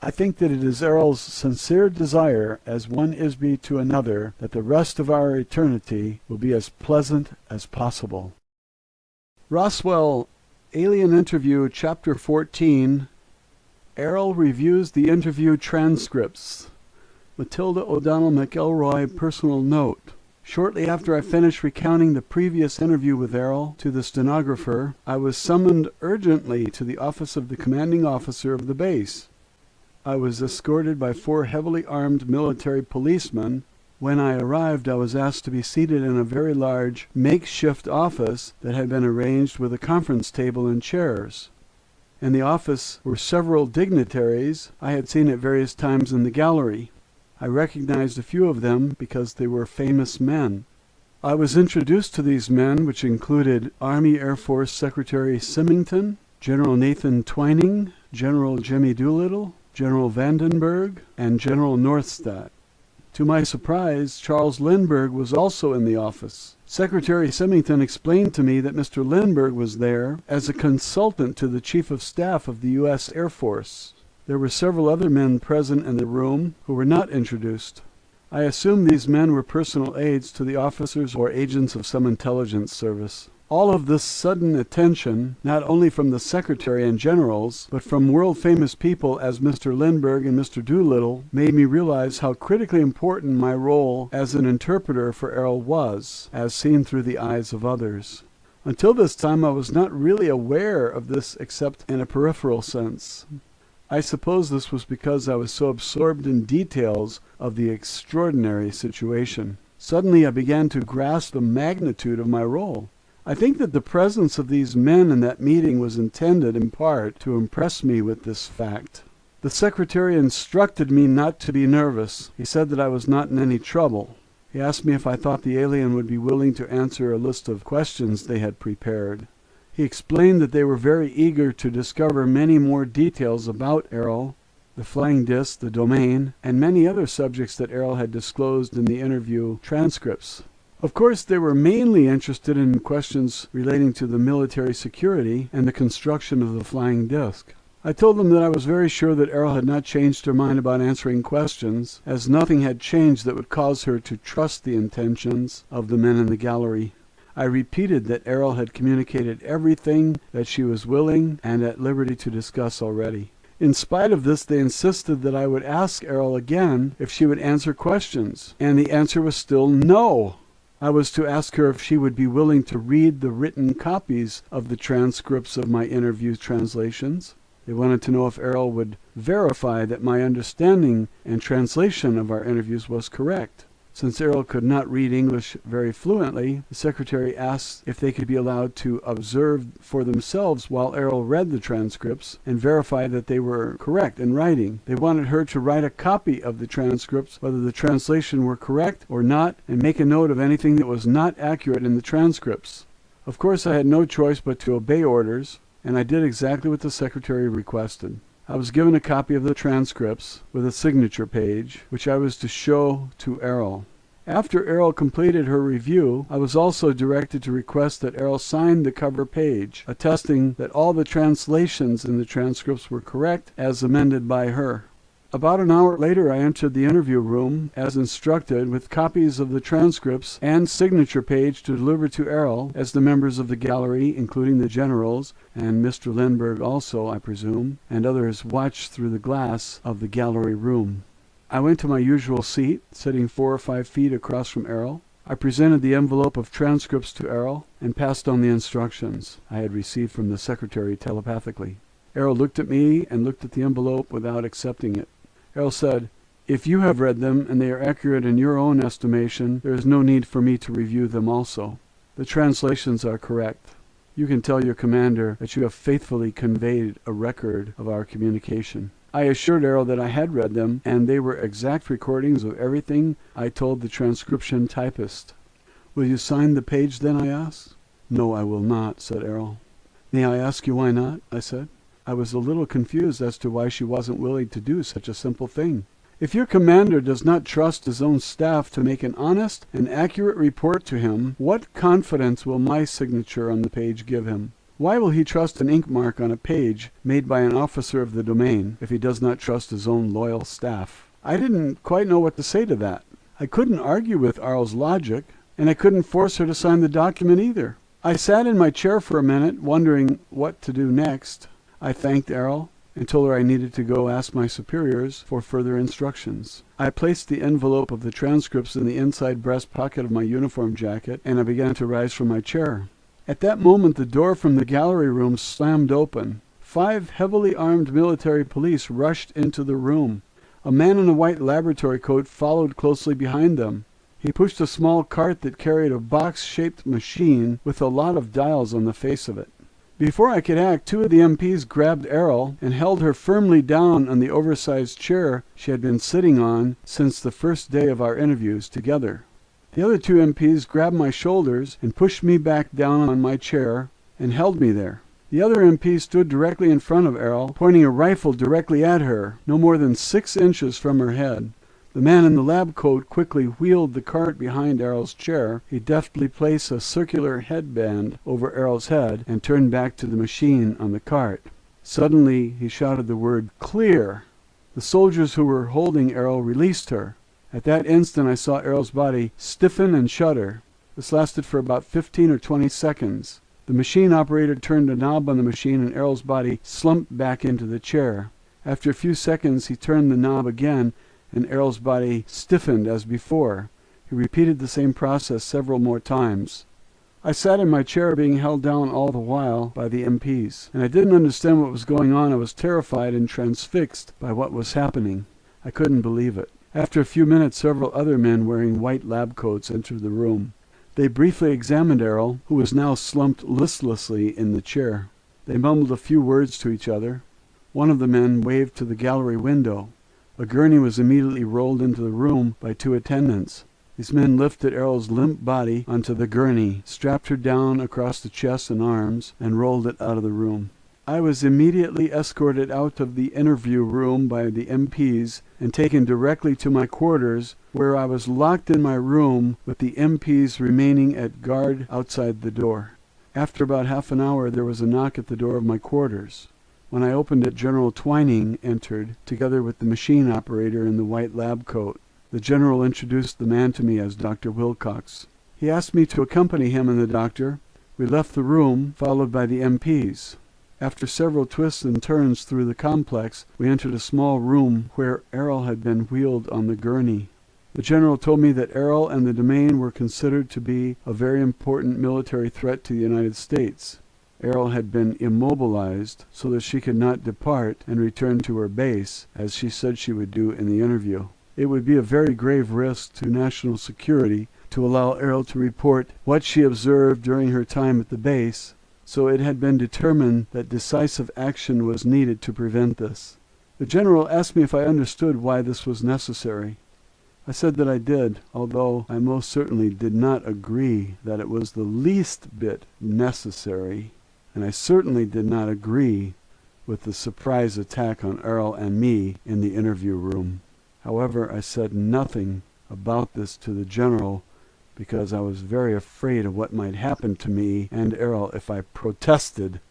I think that it is AIRL's sincere desire, as one ISB to another, that the rest of our eternity will be as pleasant as possible. Roswell Alien Interview, Chapter 14. AIRL reviews the interview transcripts. Matilda O'Donnell McElroy, personal note. Shortly after I finished recounting the previous interview with AIRL to the stenographer, I was summoned urgently to the office of the commanding officer of the base. I was escorted by 4 heavily armed military policemen. When I arrived, I was asked to be seated in a very large makeshift office that had been arranged with a conference table and chairs. In the office were several dignitaries I had seen at various times in the gallery. I recognized a few of them because they were famous men. I was introduced to these men, which included Army Air Force Secretary Symington, General Nathan Twining, General Jimmy Doolittle, General Vandenberg, and General Northstadt. To my surprise, Charles Lindbergh was also in the office. Secretary Symington explained to me that Mr. Lindbergh was there as a consultant to the Chief of Staff of the U.S. Air Force. There were several other men present in the room who were not introduced. I assume these men were personal aides to the officers or agents of some intelligence service. All of this sudden attention, not only from the Secretary and generals, but from world-famous people as Mr. Lindbergh and Mr. Doolittle, made me realize how critically important my role as an interpreter for AIRL was, as seen through the eyes of others. Until this time I was not really aware of this except in a peripheral sense. I suppose this was because I was so absorbed in details of the extraordinary situation. Suddenly I began to grasp the magnitude of my role. I think that the presence of these men in that meeting was intended, in part, to impress me with this fact. The secretary instructed me not to be nervous. He said that I was not in any trouble. He asked me if I thought the alien would be willing to answer a list of questions they had prepared. He explained that they were very eager to discover many more details about AIRL, the flying disc, the domain, and many other subjects that AIRL had disclosed in the interview transcripts. Of course, they were mainly interested in questions relating to the military security and the construction of the flying disc. I told them that I was very sure that AIRL had not changed her mind about answering questions, as nothing had changed that would cause her to trust the intentions of the men in the gallery. I repeated that AIRL had communicated everything that she was willing and at liberty to discuss already. In spite of this, they insisted that I would ask AIRL again if she would answer questions, and the answer was still no. I was to ask her if she would be willing to read the written copies of the transcripts of my interview translations. They wanted to know if AIRL would verify that my understanding and translation of our interviews was correct. Since AIRL could not read English very fluently, the secretary asked if they could be allowed to observe for themselves while AIRL read the transcripts and verify that they were correct in writing. They wanted her to write a copy of the transcripts, whether the translation were correct or not, and make a note of anything that was not accurate in the transcripts. Of course, I had no choice but to obey orders, and I did exactly what the secretary requested. I was given a copy of the transcripts with a signature page, which I was to show to AIRL. After AIRL completed her review, I was also directed to request that AIRL sign the cover page, attesting that all the translations in the transcripts were correct as amended by her. About an hour later, I entered the interview room, as instructed, with copies of the transcripts and signature page to deliver to AIRL, as the members of the gallery, including the generals, and Mr. Lindbergh also, I presume, and others watched through the glass of the gallery room. I went to my usual seat, sitting 4 or 5 feet across from AIRL. I presented the envelope of transcripts to AIRL and passed on the instructions I had received from the secretary telepathically. AIRL looked at me and looked at the envelope without accepting it. AIRL said, "If you have read them and they are accurate in your own estimation, there is no need for me to review them also. The translations are correct. You can tell your commander that you have faithfully conveyed a record of our communication." I assured AIRL that I had read them, and they were exact recordings of everything I told the transcription typist. "Will you sign the page then?" I asked. "No, I will not," said AIRL. "May I ask you why not?" I said. I was a little confused as to why she wasn't willing to do such a simple thing. "If your commander does not trust his own staff to make an honest and accurate report to him, what confidence will my signature on the page give him? Why will he trust an ink mark on a page made by an officer of the domain if he does not trust his own loyal staff?" I didn't quite know what to say to that. I couldn't argue with AIRL's logic, and I couldn't force her to sign the document either. I sat in my chair for a minute, wondering what to do next. I thanked AIRL and told her I needed to go ask my superiors for further instructions. I placed the envelope of the transcripts in the inside breast pocket of my uniform jacket, and I began to rise from my chair. At that moment, the door from the gallery room slammed open. 5 heavily armed military police rushed into the room. A man in a white laboratory coat followed closely behind them. He pushed a small cart that carried a box-shaped machine with a lot of dials on the face of it. Before I could act, 2 of the MPs grabbed AIRL and held her firmly down on the oversized chair she had been sitting on since the first day of our interviews together. The other 2 MPs grabbed my shoulders and pushed me back down on my chair and held me there. The other MP stood directly in front of AIRL, pointing a rifle directly at her, no more than 6 inches from her head. The man in the lab coat quickly wheeled the cart behind AIRL's chair. He deftly placed a circular headband over AIRL's head and turned back to the machine on the cart. Suddenly, he shouted the word, "Clear!" The soldiers who were holding AIRL released her. At that instant, I saw AIRL's body stiffen and shudder. This lasted for about 15 or 20 seconds. The machine operator turned a knob on the machine and AIRL's body slumped back into the chair. After a few seconds, he turned the knob again and AIRL's body stiffened as before. He repeated the same process several more times. I sat in my chair being held down all the while by the MPs, and I didn't understand what was going on. I was terrified and transfixed by what was happening. I couldn't believe it. After a few minutes, several other men wearing white lab coats entered the room. They briefly examined AIRL, who was now slumped listlessly in the chair. They mumbled a few words to each other. One of the men waved to the gallery window. A gurney was immediately rolled into the room by 2 attendants. These men lifted Errol's limp body onto the gurney, strapped her down across the chest and arms, and rolled it out of the room. I was immediately escorted out of the interview room by the MPs and taken directly to my quarters, where I was locked in my room with the MPs remaining at guard outside the door. After about half an hour there was a knock at the door of my quarters. When I opened it, General Twining entered, together with the machine operator in the white lab coat. The general introduced the man to me as Dr. Wilcox. He asked me to accompany him and the doctor. We left the room, followed by the MPs. After several twists and turns through the complex, we entered a small room where AIRL had been wheeled on the gurney. The general told me that AIRL and the domain were considered to be a very important military threat to the United States. AIRL had been immobilized so that she could not depart and return to her base, as she said she would do in the interview. It would be a very grave risk to national security to allow AIRL to report what she observed during her time at the base, so it had been determined that decisive action was needed to prevent this. The general asked me if I understood why this was necessary. I said that I did, although I most certainly did not agree that it was the least bit necessary, and I certainly did not agree with the surprise attack on AIRL and me in the interview room. However, I said nothing about this to the general because I was very afraid of what might happen to me and AIRL if I protested.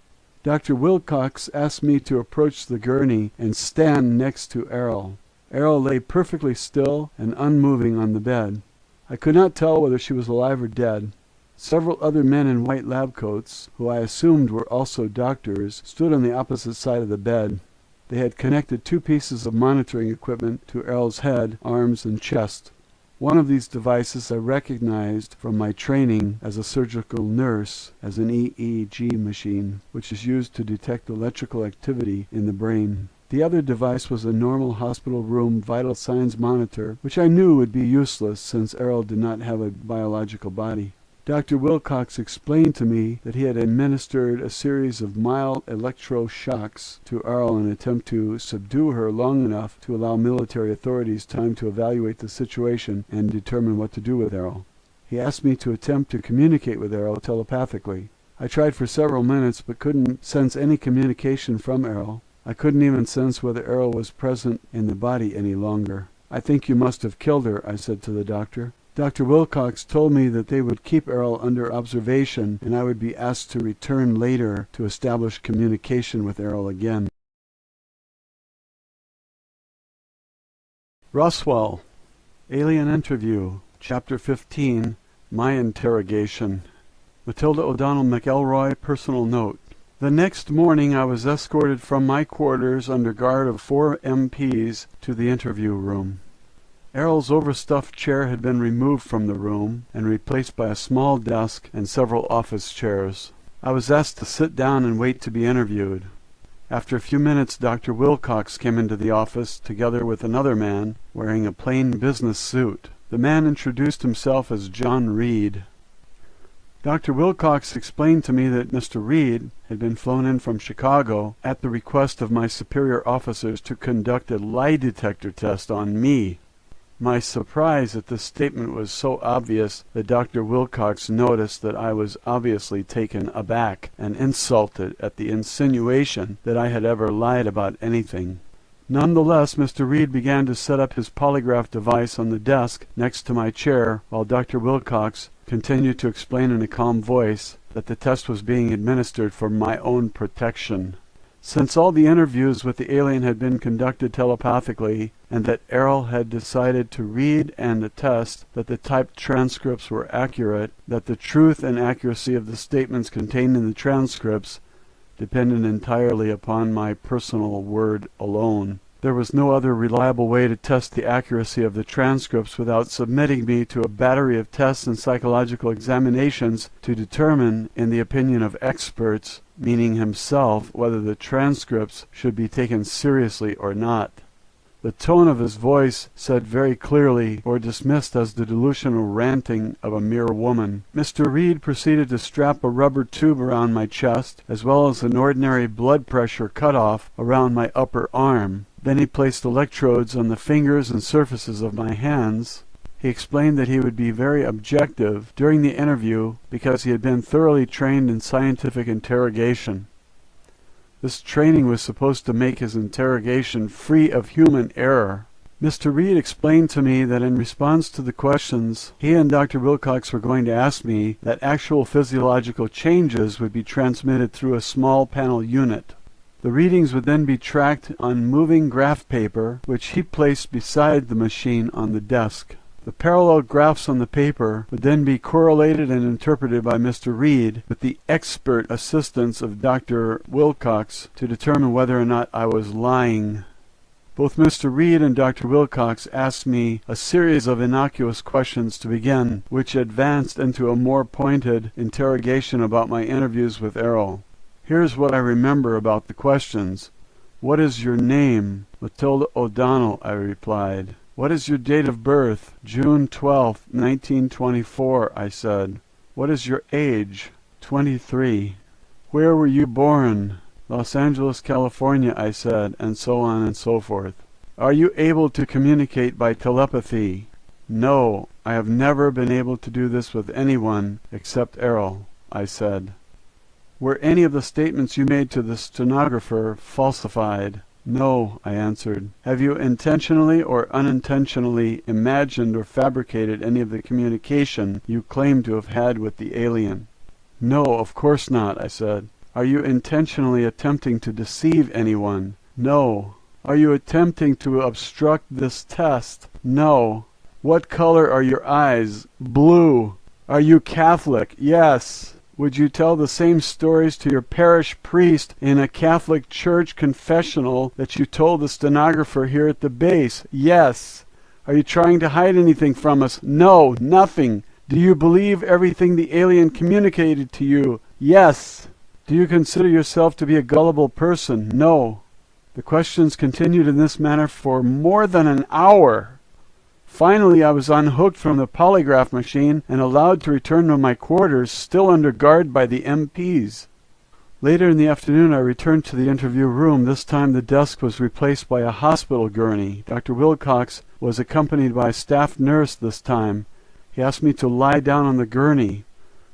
Dr. Wilcox asked me to approach the gurney and stand next to AIRL. AIRL lay perfectly still and unmoving on the bed. I could not tell whether she was alive or dead. Several other men in white lab coats, who I assumed were also doctors, stood on the opposite side of the bed. They had connected 2 pieces of monitoring equipment to AIRL's head, arms, and chest. One of these devices I recognized from my training as a surgical nurse as an EEG machine, which is used to detect electrical activity in the brain. The other device was a normal hospital room vital signs monitor, which I knew would be useless since AIRL did not have a biological body. Dr. Wilcox explained to me that he had administered a series of mild electroshocks to AIRL in an attempt to subdue her long enough to allow military authorities time to evaluate the situation and determine what to do with AIRL. He asked me to attempt to communicate with AIRL telepathically. I tried for several minutes but couldn't sense any communication from AIRL. I couldn't even sense whether AIRL was present in the body any longer. "I think you must have killed her," I said to the doctor. Dr. Wilcox told me that they would keep AIRL under observation and I would be asked to return later to establish communication with AIRL again. Roswell, Alien Interview, Chapter 15, My Interrogation. Matilda O'Donnell McElroy, personal note. The next morning I was escorted from my quarters under guard of 4 MPs to the interview room. AIRL's overstuffed chair had been removed from the room and replaced by a small desk and several office chairs. I was asked to sit down and wait to be interviewed. After a few minutes, Dr. Wilcox came into the office together with another man wearing a plain business suit. The man introduced himself as John Reed. Dr. Wilcox explained to me that Mr. Reed had been flown in from Chicago at the request of my superior officers to conduct a lie detector test on me. My surprise at this statement was so obvious that Dr. Wilcox noticed that I was obviously taken aback and insulted at the insinuation that I had ever lied about anything. Nonetheless, Mr. Reed began to set up his polygraph device on the desk next to my chair, while Dr. Wilcox continued to explain in a calm voice that the test was being administered for my own protection. Since all the interviews with the alien had been conducted telepathically, and that AIRL had decided to read and attest that the typed transcripts were accurate, that the truth and accuracy of the statements contained in the transcripts depended entirely upon my personal word alone. There was no other reliable way to test the accuracy of the transcripts without submitting me to a battery of tests and psychological examinations to determine, in the opinion of experts, meaning himself, whether the transcripts should be taken seriously or not. The tone of his voice said very clearly, or dismissed as the delusional ranting of a mere woman. Mr. Reed proceeded to strap a rubber tube around my chest, as well as an ordinary blood pressure cutoff around my upper arm. Then he placed electrodes on the fingers and surfaces of my hands. He explained that he would be very objective during the interview because he had been thoroughly trained in scientific interrogation. This training was supposed to make his interrogation free of human error. Mr. Reed explained to me that in response to the questions he and Dr. Wilcox were going to ask me, that actual physiological changes would be transmitted through a small panel unit. The readings would then be tracked on moving graph paper, which he placed beside the machine on the desk. The parallel graphs on the paper would then be correlated and interpreted by Mr. Reed with the expert assistance of Dr. Wilcox to determine whether or not I was lying. Both Mr. Reed and Dr. Wilcox asked me a series of innocuous questions to begin, which advanced into a more pointed interrogation about my interviews with AIRL. Here's what I remember about the questions. "What is your name?" "Matilda O'Donnell," I replied. "What is your date of birth?" "June 12, 1924, I said. "What is your age?" 23. "Where were you born?" "Los Angeles, California," I said, and so on and so forth. "Are you able to communicate by telepathy?" "No, I have never been able to do this with anyone except AIRL," I said. "Were any of the statements you made to the stenographer falsified?" "No," I answered. "Have you intentionally or unintentionally imagined or fabricated any of the communication you claim to have had with the alien?" "No, of course not," I said. "Are you intentionally attempting to deceive anyone?" "No." "Are you attempting to obstruct this test?" "No." "What color are your eyes?" "Blue." "Are you Catholic?" "Yes." "Would you tell the same stories to your parish priest in a Catholic church confessional that you told the stenographer here at the base?" "Yes." "Are you trying to hide anything from us?" "No, nothing." "Do you believe everything the alien communicated to you?" "Yes." "Do you consider yourself to be a gullible person?" "No." The questions continued in this manner for more than an hour. Finally, I was unhooked from the polygraph machine and allowed to return to my quarters, still under guard by the MPs. Later in the afternoon, I returned to the interview room. This time the desk was replaced by a hospital gurney. Dr. Wilcox was accompanied by a staff nurse this time. He asked me to lie down on the gurney.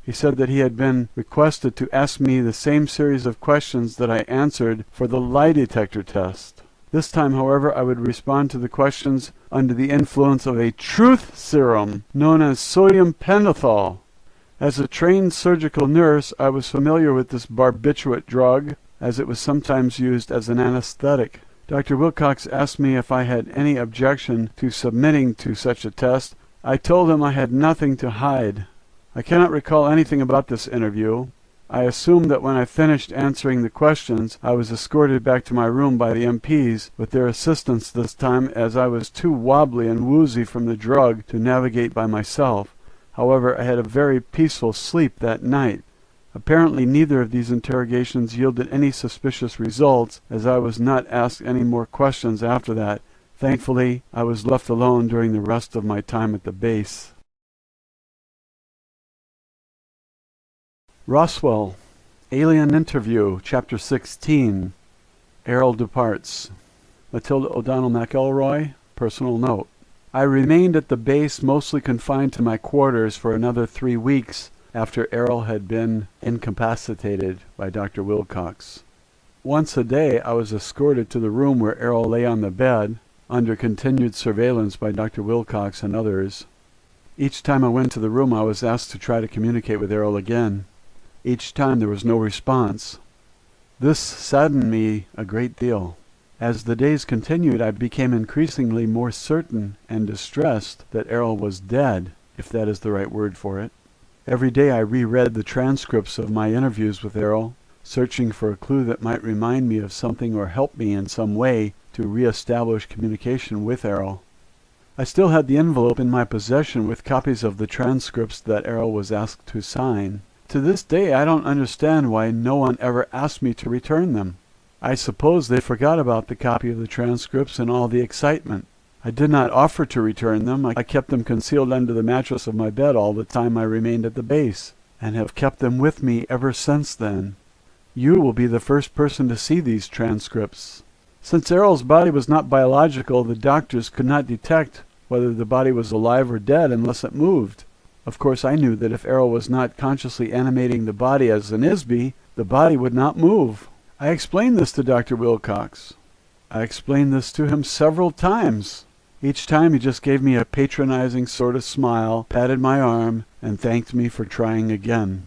He said that he had been requested to ask me the same series of questions that I answered for the lie detector test. This time, however, I would respond to the questions under the influence of a truth serum known as sodium pentothal. As a trained surgical nurse, I was familiar with this barbiturate drug, as it was sometimes used as an anesthetic. Dr. Wilcox asked me if I had any objection to submitting to such a test. I told him I had nothing to hide. I cannot recall anything about this interview. I assumed that when I finished answering the questions, I was escorted back to my room by the MPs, with their assistance this time, as I was too wobbly and woozy from the drug to navigate by myself. However, I had a very peaceful sleep that night. Apparently neither of these interrogations yielded any suspicious results, as I was not asked any more questions after that. Thankfully, I was left alone during the rest of my time at the base. Roswell, Alien Interview, Chapter 16. AIRL departs. Matilda O'Donnell McElroy, personal note. I remained at the base, mostly confined to my quarters, for another 3 weeks after AIRL had been incapacitated by Dr. Wilcox. Once a day I was escorted to the room where AIRL lay on the bed, under continued surveillance by Dr. Wilcox and others. Each time I went to the room I was asked to try to communicate with AIRL again. Each time there was no response. This saddened me a great deal. As the days continued, I became increasingly more certain and distressed that AIRL was dead, if that is the right word for it. Every day I reread the transcripts of my interviews with AIRL, searching for a clue that might remind me of something or help me in some way to re-establish communication with AIRL. I still had the envelope in my possession with copies of the transcripts that AIRL was asked to sign. To this day, I don't understand why no one ever asked me to return them. I suppose they forgot about the copy of the transcripts in all the excitement. I did not offer to return them. I kept them concealed under the mattress of my bed all the time I remained at the base, and have kept them with me ever since then. You will be the first person to see these transcripts. Since AIRL's body was not biological, the doctors could not detect whether the body was alive or dead unless it moved. Of course, I knew that if Errol was not consciously animating the body as an ISB, the body would not move. I explained this to Dr. Wilcox. I explained this to him several times. Each time he just gave me a patronizing sort of smile, patted my arm, and thanked me for trying again.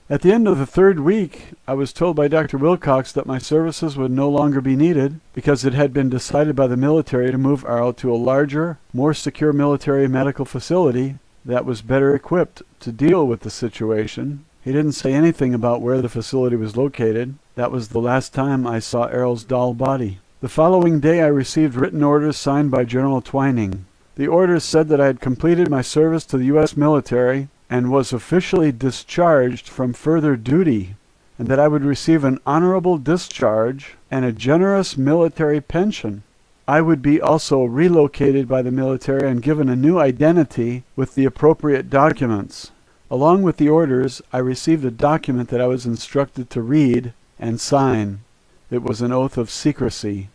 At the end of the third week, I was told by Dr. Wilcox that my services would no longer be needed because it had been decided by the military to move AIRL to a larger, more secure military medical facility that was better equipped to deal with the situation. He didn't say anything about where the facility was located. That was the last time I saw Errol's doll body. The following day I received written orders signed by General Twining. The orders said that I had completed my service to the U.S. military and was officially discharged from further duty, and that I would receive an honorable discharge and a generous military pension. I would be also relocated by the military and given a new identity with the appropriate documents. Along with the orders, I received a document that I was instructed to read and sign. It was an oath of secrecy.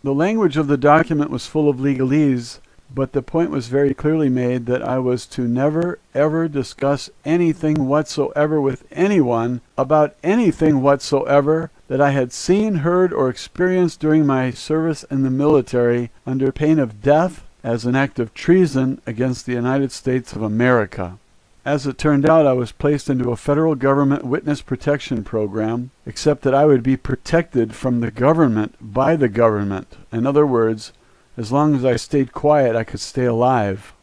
The language of the document was full of legalese, but the point was very clearly made that I was to never, ever discuss anything whatsoever with anyone about anything whatsoever that I had seen, heard, or experienced during my service in the military under pain of death as an act of treason against the United States of America. As it turned out, I was placed into a federal government witness protection program, except that I would be protected from the government by the government. In other words, as long as I stayed quiet, I could stay alive.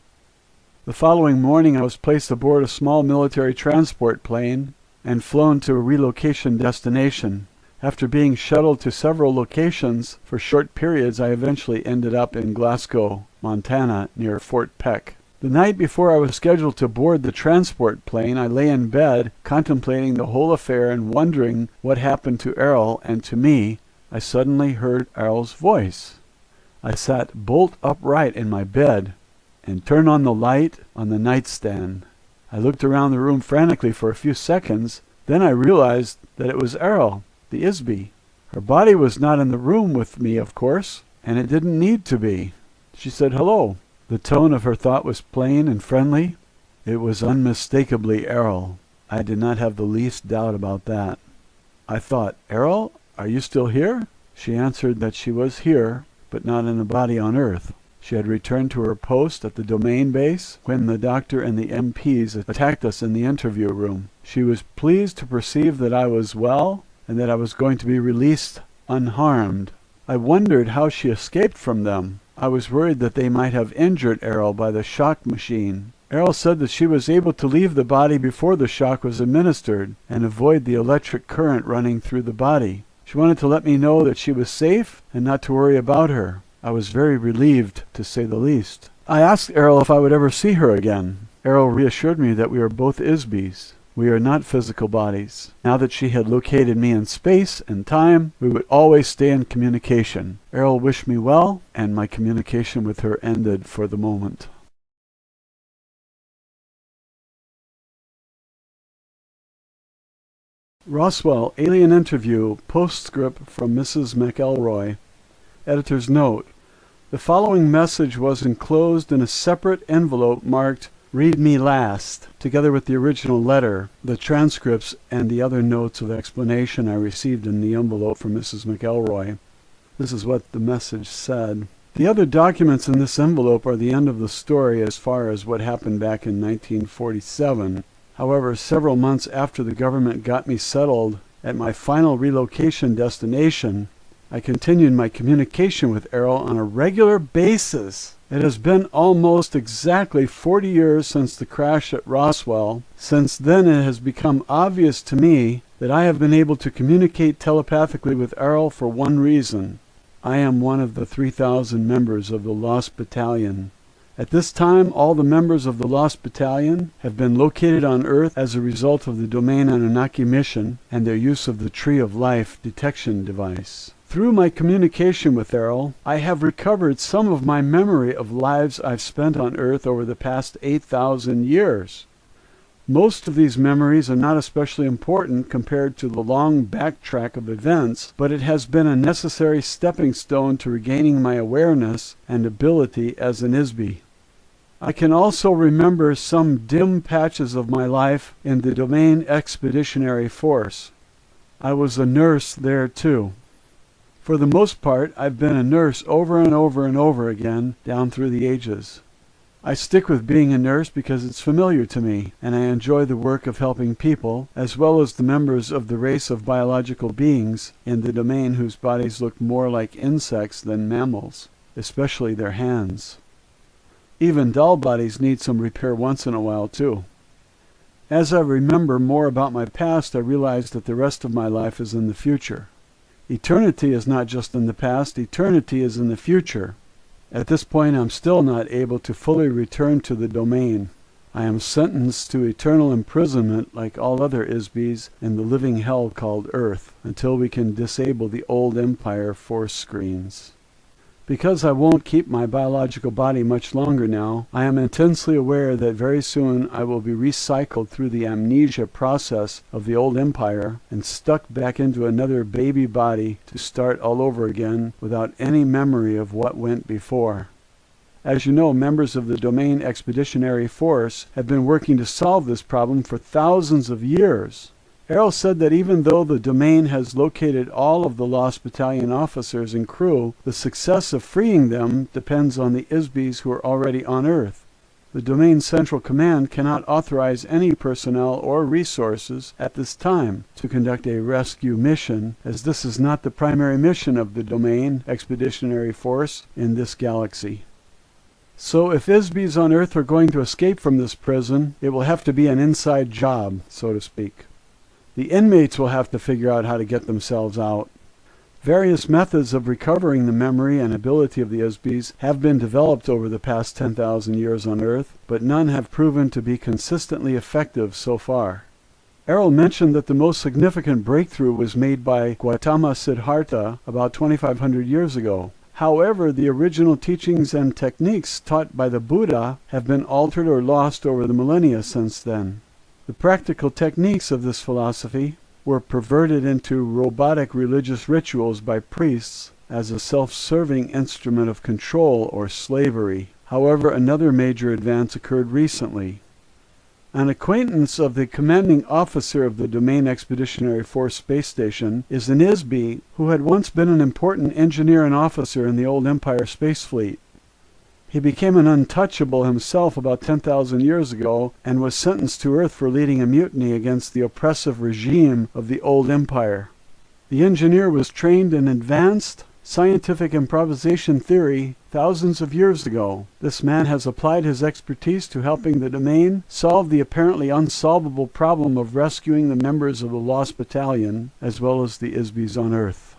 The following morning, I was placed aboard a small military transport plane and flown to a relocation destination. After being shuttled to several locations for short periods, I eventually ended up in Glasgow, Montana, near Fort Peck. The night before I was scheduled to board the transport plane, I lay in bed, contemplating the whole affair and wondering what happened to Errol and to me. I suddenly heard Errol's voice. I sat bolt upright in my bed and turned on the light on the nightstand. I looked around the room frantically for a few seconds. Then I realized that it was AIRL, the ISB. Her body was not in the room with me, of course, and it didn't need to be. She said hello. The tone of her thought was plain and friendly. It was unmistakably AIRL. I did not have the least doubt about that. I thought, AIRL, are you still here? She answered that she was here, but not in a body on Earth. She had returned to her post at the domain base when the doctor and the MPs attacked us in the interview room. She was pleased to perceive that I was well and that I was going to be released unharmed. I wondered how she escaped from them. I was worried that they might have injured AIRL by the shock machine. AIRL said that she was able to leave the body before the shock was administered and avoid the electric current running through the body. She wanted to let me know that she was safe and not to worry about her. I was very relieved, to say the least. I asked AIRL if I would ever see her again. AIRL reassured me that we are both ISBs. We are not physical bodies. Now that she had located me in space and time, we would always stay in communication. AIRL wished me well, and my communication with her ended for the moment. Roswell Alien Interview, postscript from Mrs. McElroy. Editor's note: the following message was enclosed in a separate envelope marked "Read Me Last," together with the original letter, the transcripts, and the other notes of explanation I received in the envelope from Mrs. McElroy. This is what the message said. The other documents in this envelope are the end of the story as far as what happened back in 1947. However, several months after the government got me settled at my final relocation destination, I continued my communication with AIRL on a regular basis. It has been almost exactly 40 years since the crash at Roswell. Since then, it has become obvious to me that I have been able to communicate telepathically with AIRL for one reason. I am one of the 3,000 members of the Lost Battalion. At this time, all the members of the Lost Battalion have been located on Earth as a result of the Domain Anunnaki mission and their use of the Tree of Life detection device. Through my communication with AIRL, I have recovered some of my memory of lives I've spent on Earth over the past 8,000 years. Most of these memories are not especially important compared to the long backtrack of events, but it has been a necessary stepping stone to regaining my awareness and ability as an ISB. I can also remember some dim patches of my life in the Domain Expeditionary Force. I was a nurse there too. For the most part, I've been a nurse over and over and over again down through the ages. I stick with being a nurse because it's familiar to me, and I enjoy the work of helping people, as well as the members of the race of biological beings in the domain whose bodies look more like insects than mammals, especially their hands. Even doll bodies need some repair once in a while, too. As I remember more about my past, I realize that the rest of my life is in the future. Eternity is not just in the past, eternity is in the future. At this point, I'm still not able to fully return to the domain. I am sentenced to eternal imprisonment like all other Isbys in the living hell called Earth, until we can disable the old Empire force screens. Because I won't keep my biological body much longer now, I am intensely aware that very soon I will be recycled through the amnesia process of the old Empire and stuck back into another baby body to start all over again without any memory of what went before. As you know, members of the Domain Expeditionary Force have been working to solve this problem for thousands of years. AIRL said that even though the Domain has located all of the lost battalion officers and crew, the success of freeing them depends on the Isbys who are already on Earth. The Domain Central Command cannot authorize any personnel or resources at this time to conduct a rescue mission, as this is not the primary mission of the Domain Expeditionary Force in this galaxy. So if Isbys on Earth are going to escape from this prison, it will have to be an inside job, so to speak. The inmates will have to figure out how to get themselves out. Various methods of recovering the memory and ability of the Isbys have been developed over the past 10,000 years on Earth, but none have proven to be consistently effective so far. AIRL mentioned that the most significant breakthrough was made by Gautama Siddhartha about 2,500 years ago. However, the original teachings and techniques taught by the Buddha have been altered or lost over the millennia since then. The practical techniques of this philosophy were perverted into robotic religious rituals by priests as a self-serving instrument of control or slavery. However, another major advance occurred recently. An acquaintance of the commanding officer of the Domain Expeditionary Force space station is an Isby who had once been an important engineer and officer in the old Empire space fleet. He became an untouchable himself about 10,000 years ago and was sentenced to Earth for leading a mutiny against the oppressive regime of the old Empire. The engineer was trained in advanced scientific improvisation theory thousands of years ago. This man has applied his expertise to helping the Domain solve the apparently unsolvable problem of rescuing the members of the Lost Battalion, as well as the Isbys on Earth.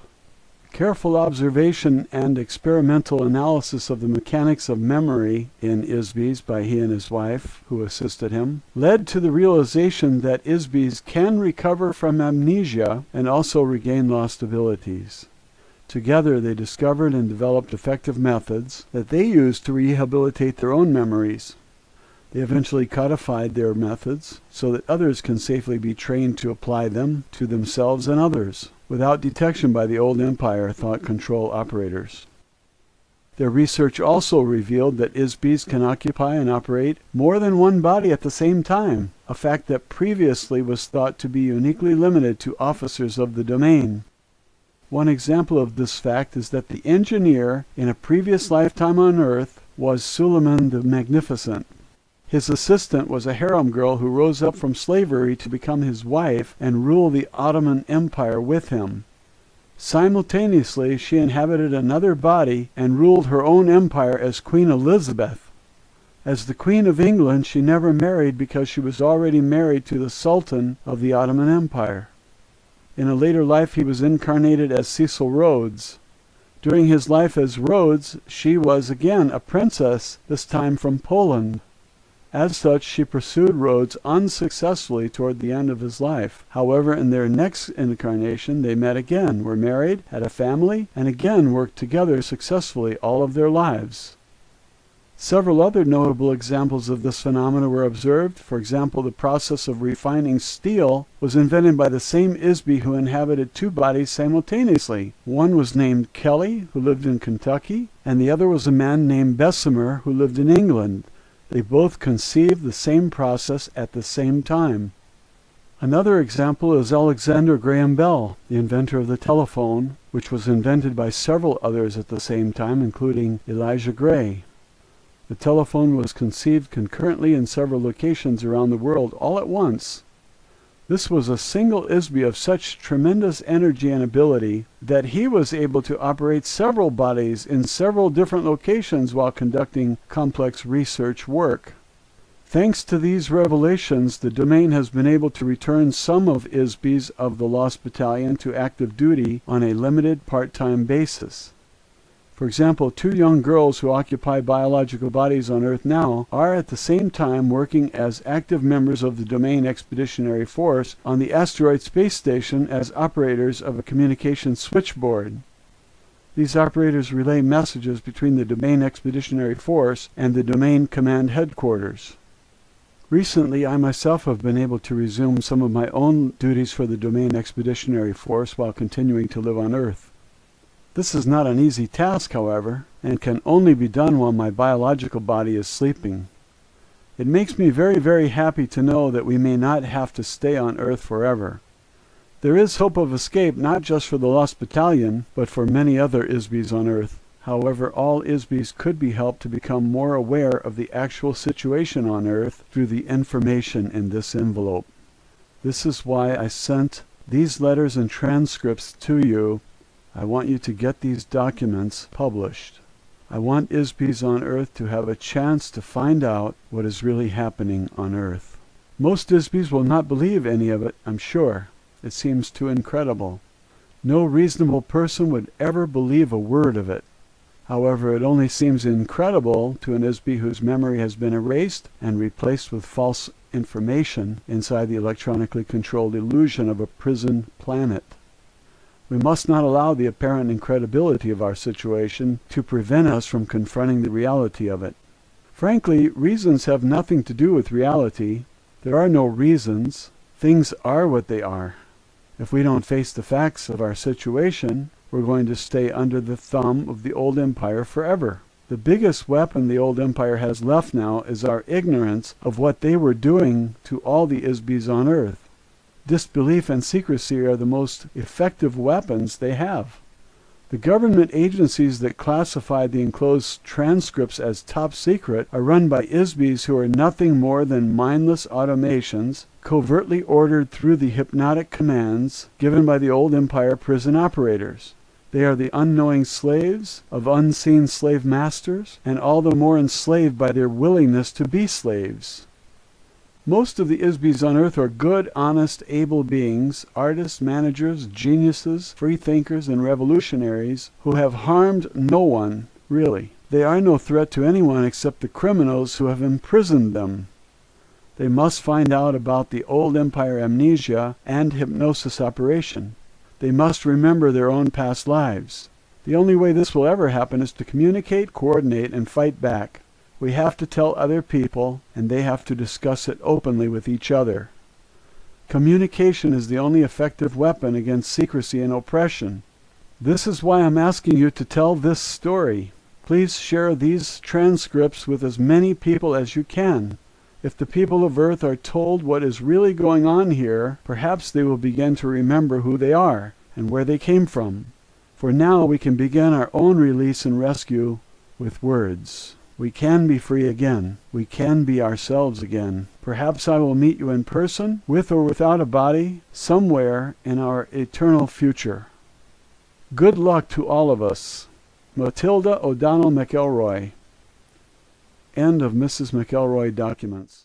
Careful observation and experimental analysis of the mechanics of memory in Isbys by he and his wife, who assisted him, led to the realization that Isbys can recover from amnesia and also regain lost abilities. Together they discovered and developed effective methods that they used to rehabilitate their own memories. They eventually codified their methods so that others can safely be trained to apply them to themselves and others, without detection by the old Empire thought control operators. Their research also revealed that Isbys can occupy and operate more than one body at the same time, a fact that previously was thought to be uniquely limited to officers of the Domain. One example of this fact is that the engineer in a previous lifetime on Earth was Suleiman the Magnificent. His assistant was a harem girl who rose up from slavery to become his wife and rule the Ottoman Empire with him. Simultaneously, she inhabited another body and ruled her own empire as Queen Elizabeth. As the Queen of England, she never married because she was already married to the Sultan of the Ottoman Empire. In a later life, he was incarnated as Cecil Rhodes. During his life as Rhodes, she was again a princess, this time from Poland. As such, she pursued Rhodes unsuccessfully toward the end of his life. However, in their next incarnation, they met again, were married, had a family, and again worked together successfully all of their lives. Several other notable examples of this phenomena were observed. For example, the process of refining steel was invented by the same Isby who inhabited two bodies simultaneously. One was named Kelly, who lived in Kentucky, and the other was a man named Bessemer, who lived in England. They both conceived the same process at the same time. Another example is Alexander Graham Bell, the inventor of the telephone, which was invented by several others at the same time, including Elijah Gray. The telephone was conceived concurrently in several locations around the world all at once. This was a single ISBE of such tremendous energy and ability that he was able to operate several bodies in several different locations while conducting complex research work. Thanks to these revelations, the domain has been able to return some of ISBEs of the Lost Battalion to active duty on a limited part-time basis. For example, 2 young girls who occupy biological bodies on Earth now are at the same time working as active members of the Domain Expeditionary Force on the Asteroid Space Station as operators of a communication switchboard. These operators relay messages between the Domain Expeditionary Force and the Domain Command Headquarters. Recently, I myself have been able to resume some of my own duties for the Domain Expeditionary Force while continuing to live on Earth. This is not an easy task, however, and can only be done while my biological body is sleeping. It makes me very, very happy to know that we may not have to stay on Earth forever. There is hope of escape not just for the Lost Battalion, but for many other ISBEs on Earth. However, all ISBEs could be helped to become more aware of the actual situation on Earth through the information in this envelope. This is why I sent these letters and transcripts to you. I want you to get these documents published. I want ISBEs on Earth to have a chance to find out what is really happening on Earth. Most ISBEs will not believe any of it, I'm sure. It seems too incredible. No reasonable person would ever believe a word of it. However, it only seems incredible to an ISBE whose memory has been erased and replaced with false information inside the electronically controlled illusion of a prison planet. We must not allow the apparent incredibility of our situation to prevent us from confronting the reality of it. Frankly, reasons have nothing to do with reality. There are no reasons. Things are what they are. If we don't face the facts of our situation, we're going to stay under the thumb of the old empire forever. The biggest weapon the old empire has left now is our ignorance of what they were doing to all the ISBEs on Earth. Disbelief and secrecy are the most effective weapons they have. The government agencies that classify the enclosed transcripts as top secret are run by ISBEs who are nothing more than mindless automations covertly ordered through the hypnotic commands given by the old empire prison operators. They are the unknowing slaves of unseen slave masters, and all the more enslaved by their willingness to be slaves. Most of the ISBEs on Earth are good, honest, able beings, artists, managers, geniuses, freethinkers, and revolutionaries who have harmed no one, really. They are no threat to anyone except the criminals who have imprisoned them. They must find out about the old empire amnesia and hypnosis operation. They must remember their own past lives. The only way this will ever happen is to communicate, coordinate, and fight back. We have to tell other people, and they have to discuss it openly with each other. Communication is the only effective weapon against secrecy and oppression. This is why I'm asking you to tell this story. Please share these transcripts with as many people as you can. If the people of Earth are told what is really going on here, perhaps they will begin to remember who they are and where they came from. For now, we can begin our own release and rescue with words. We can be free again. We can be ourselves again. Perhaps I will meet you in person, with or without a body, somewhere in our eternal future. Good luck to all of us. Matilda O'Donnell McElroy. End of Mrs. McElroy documents.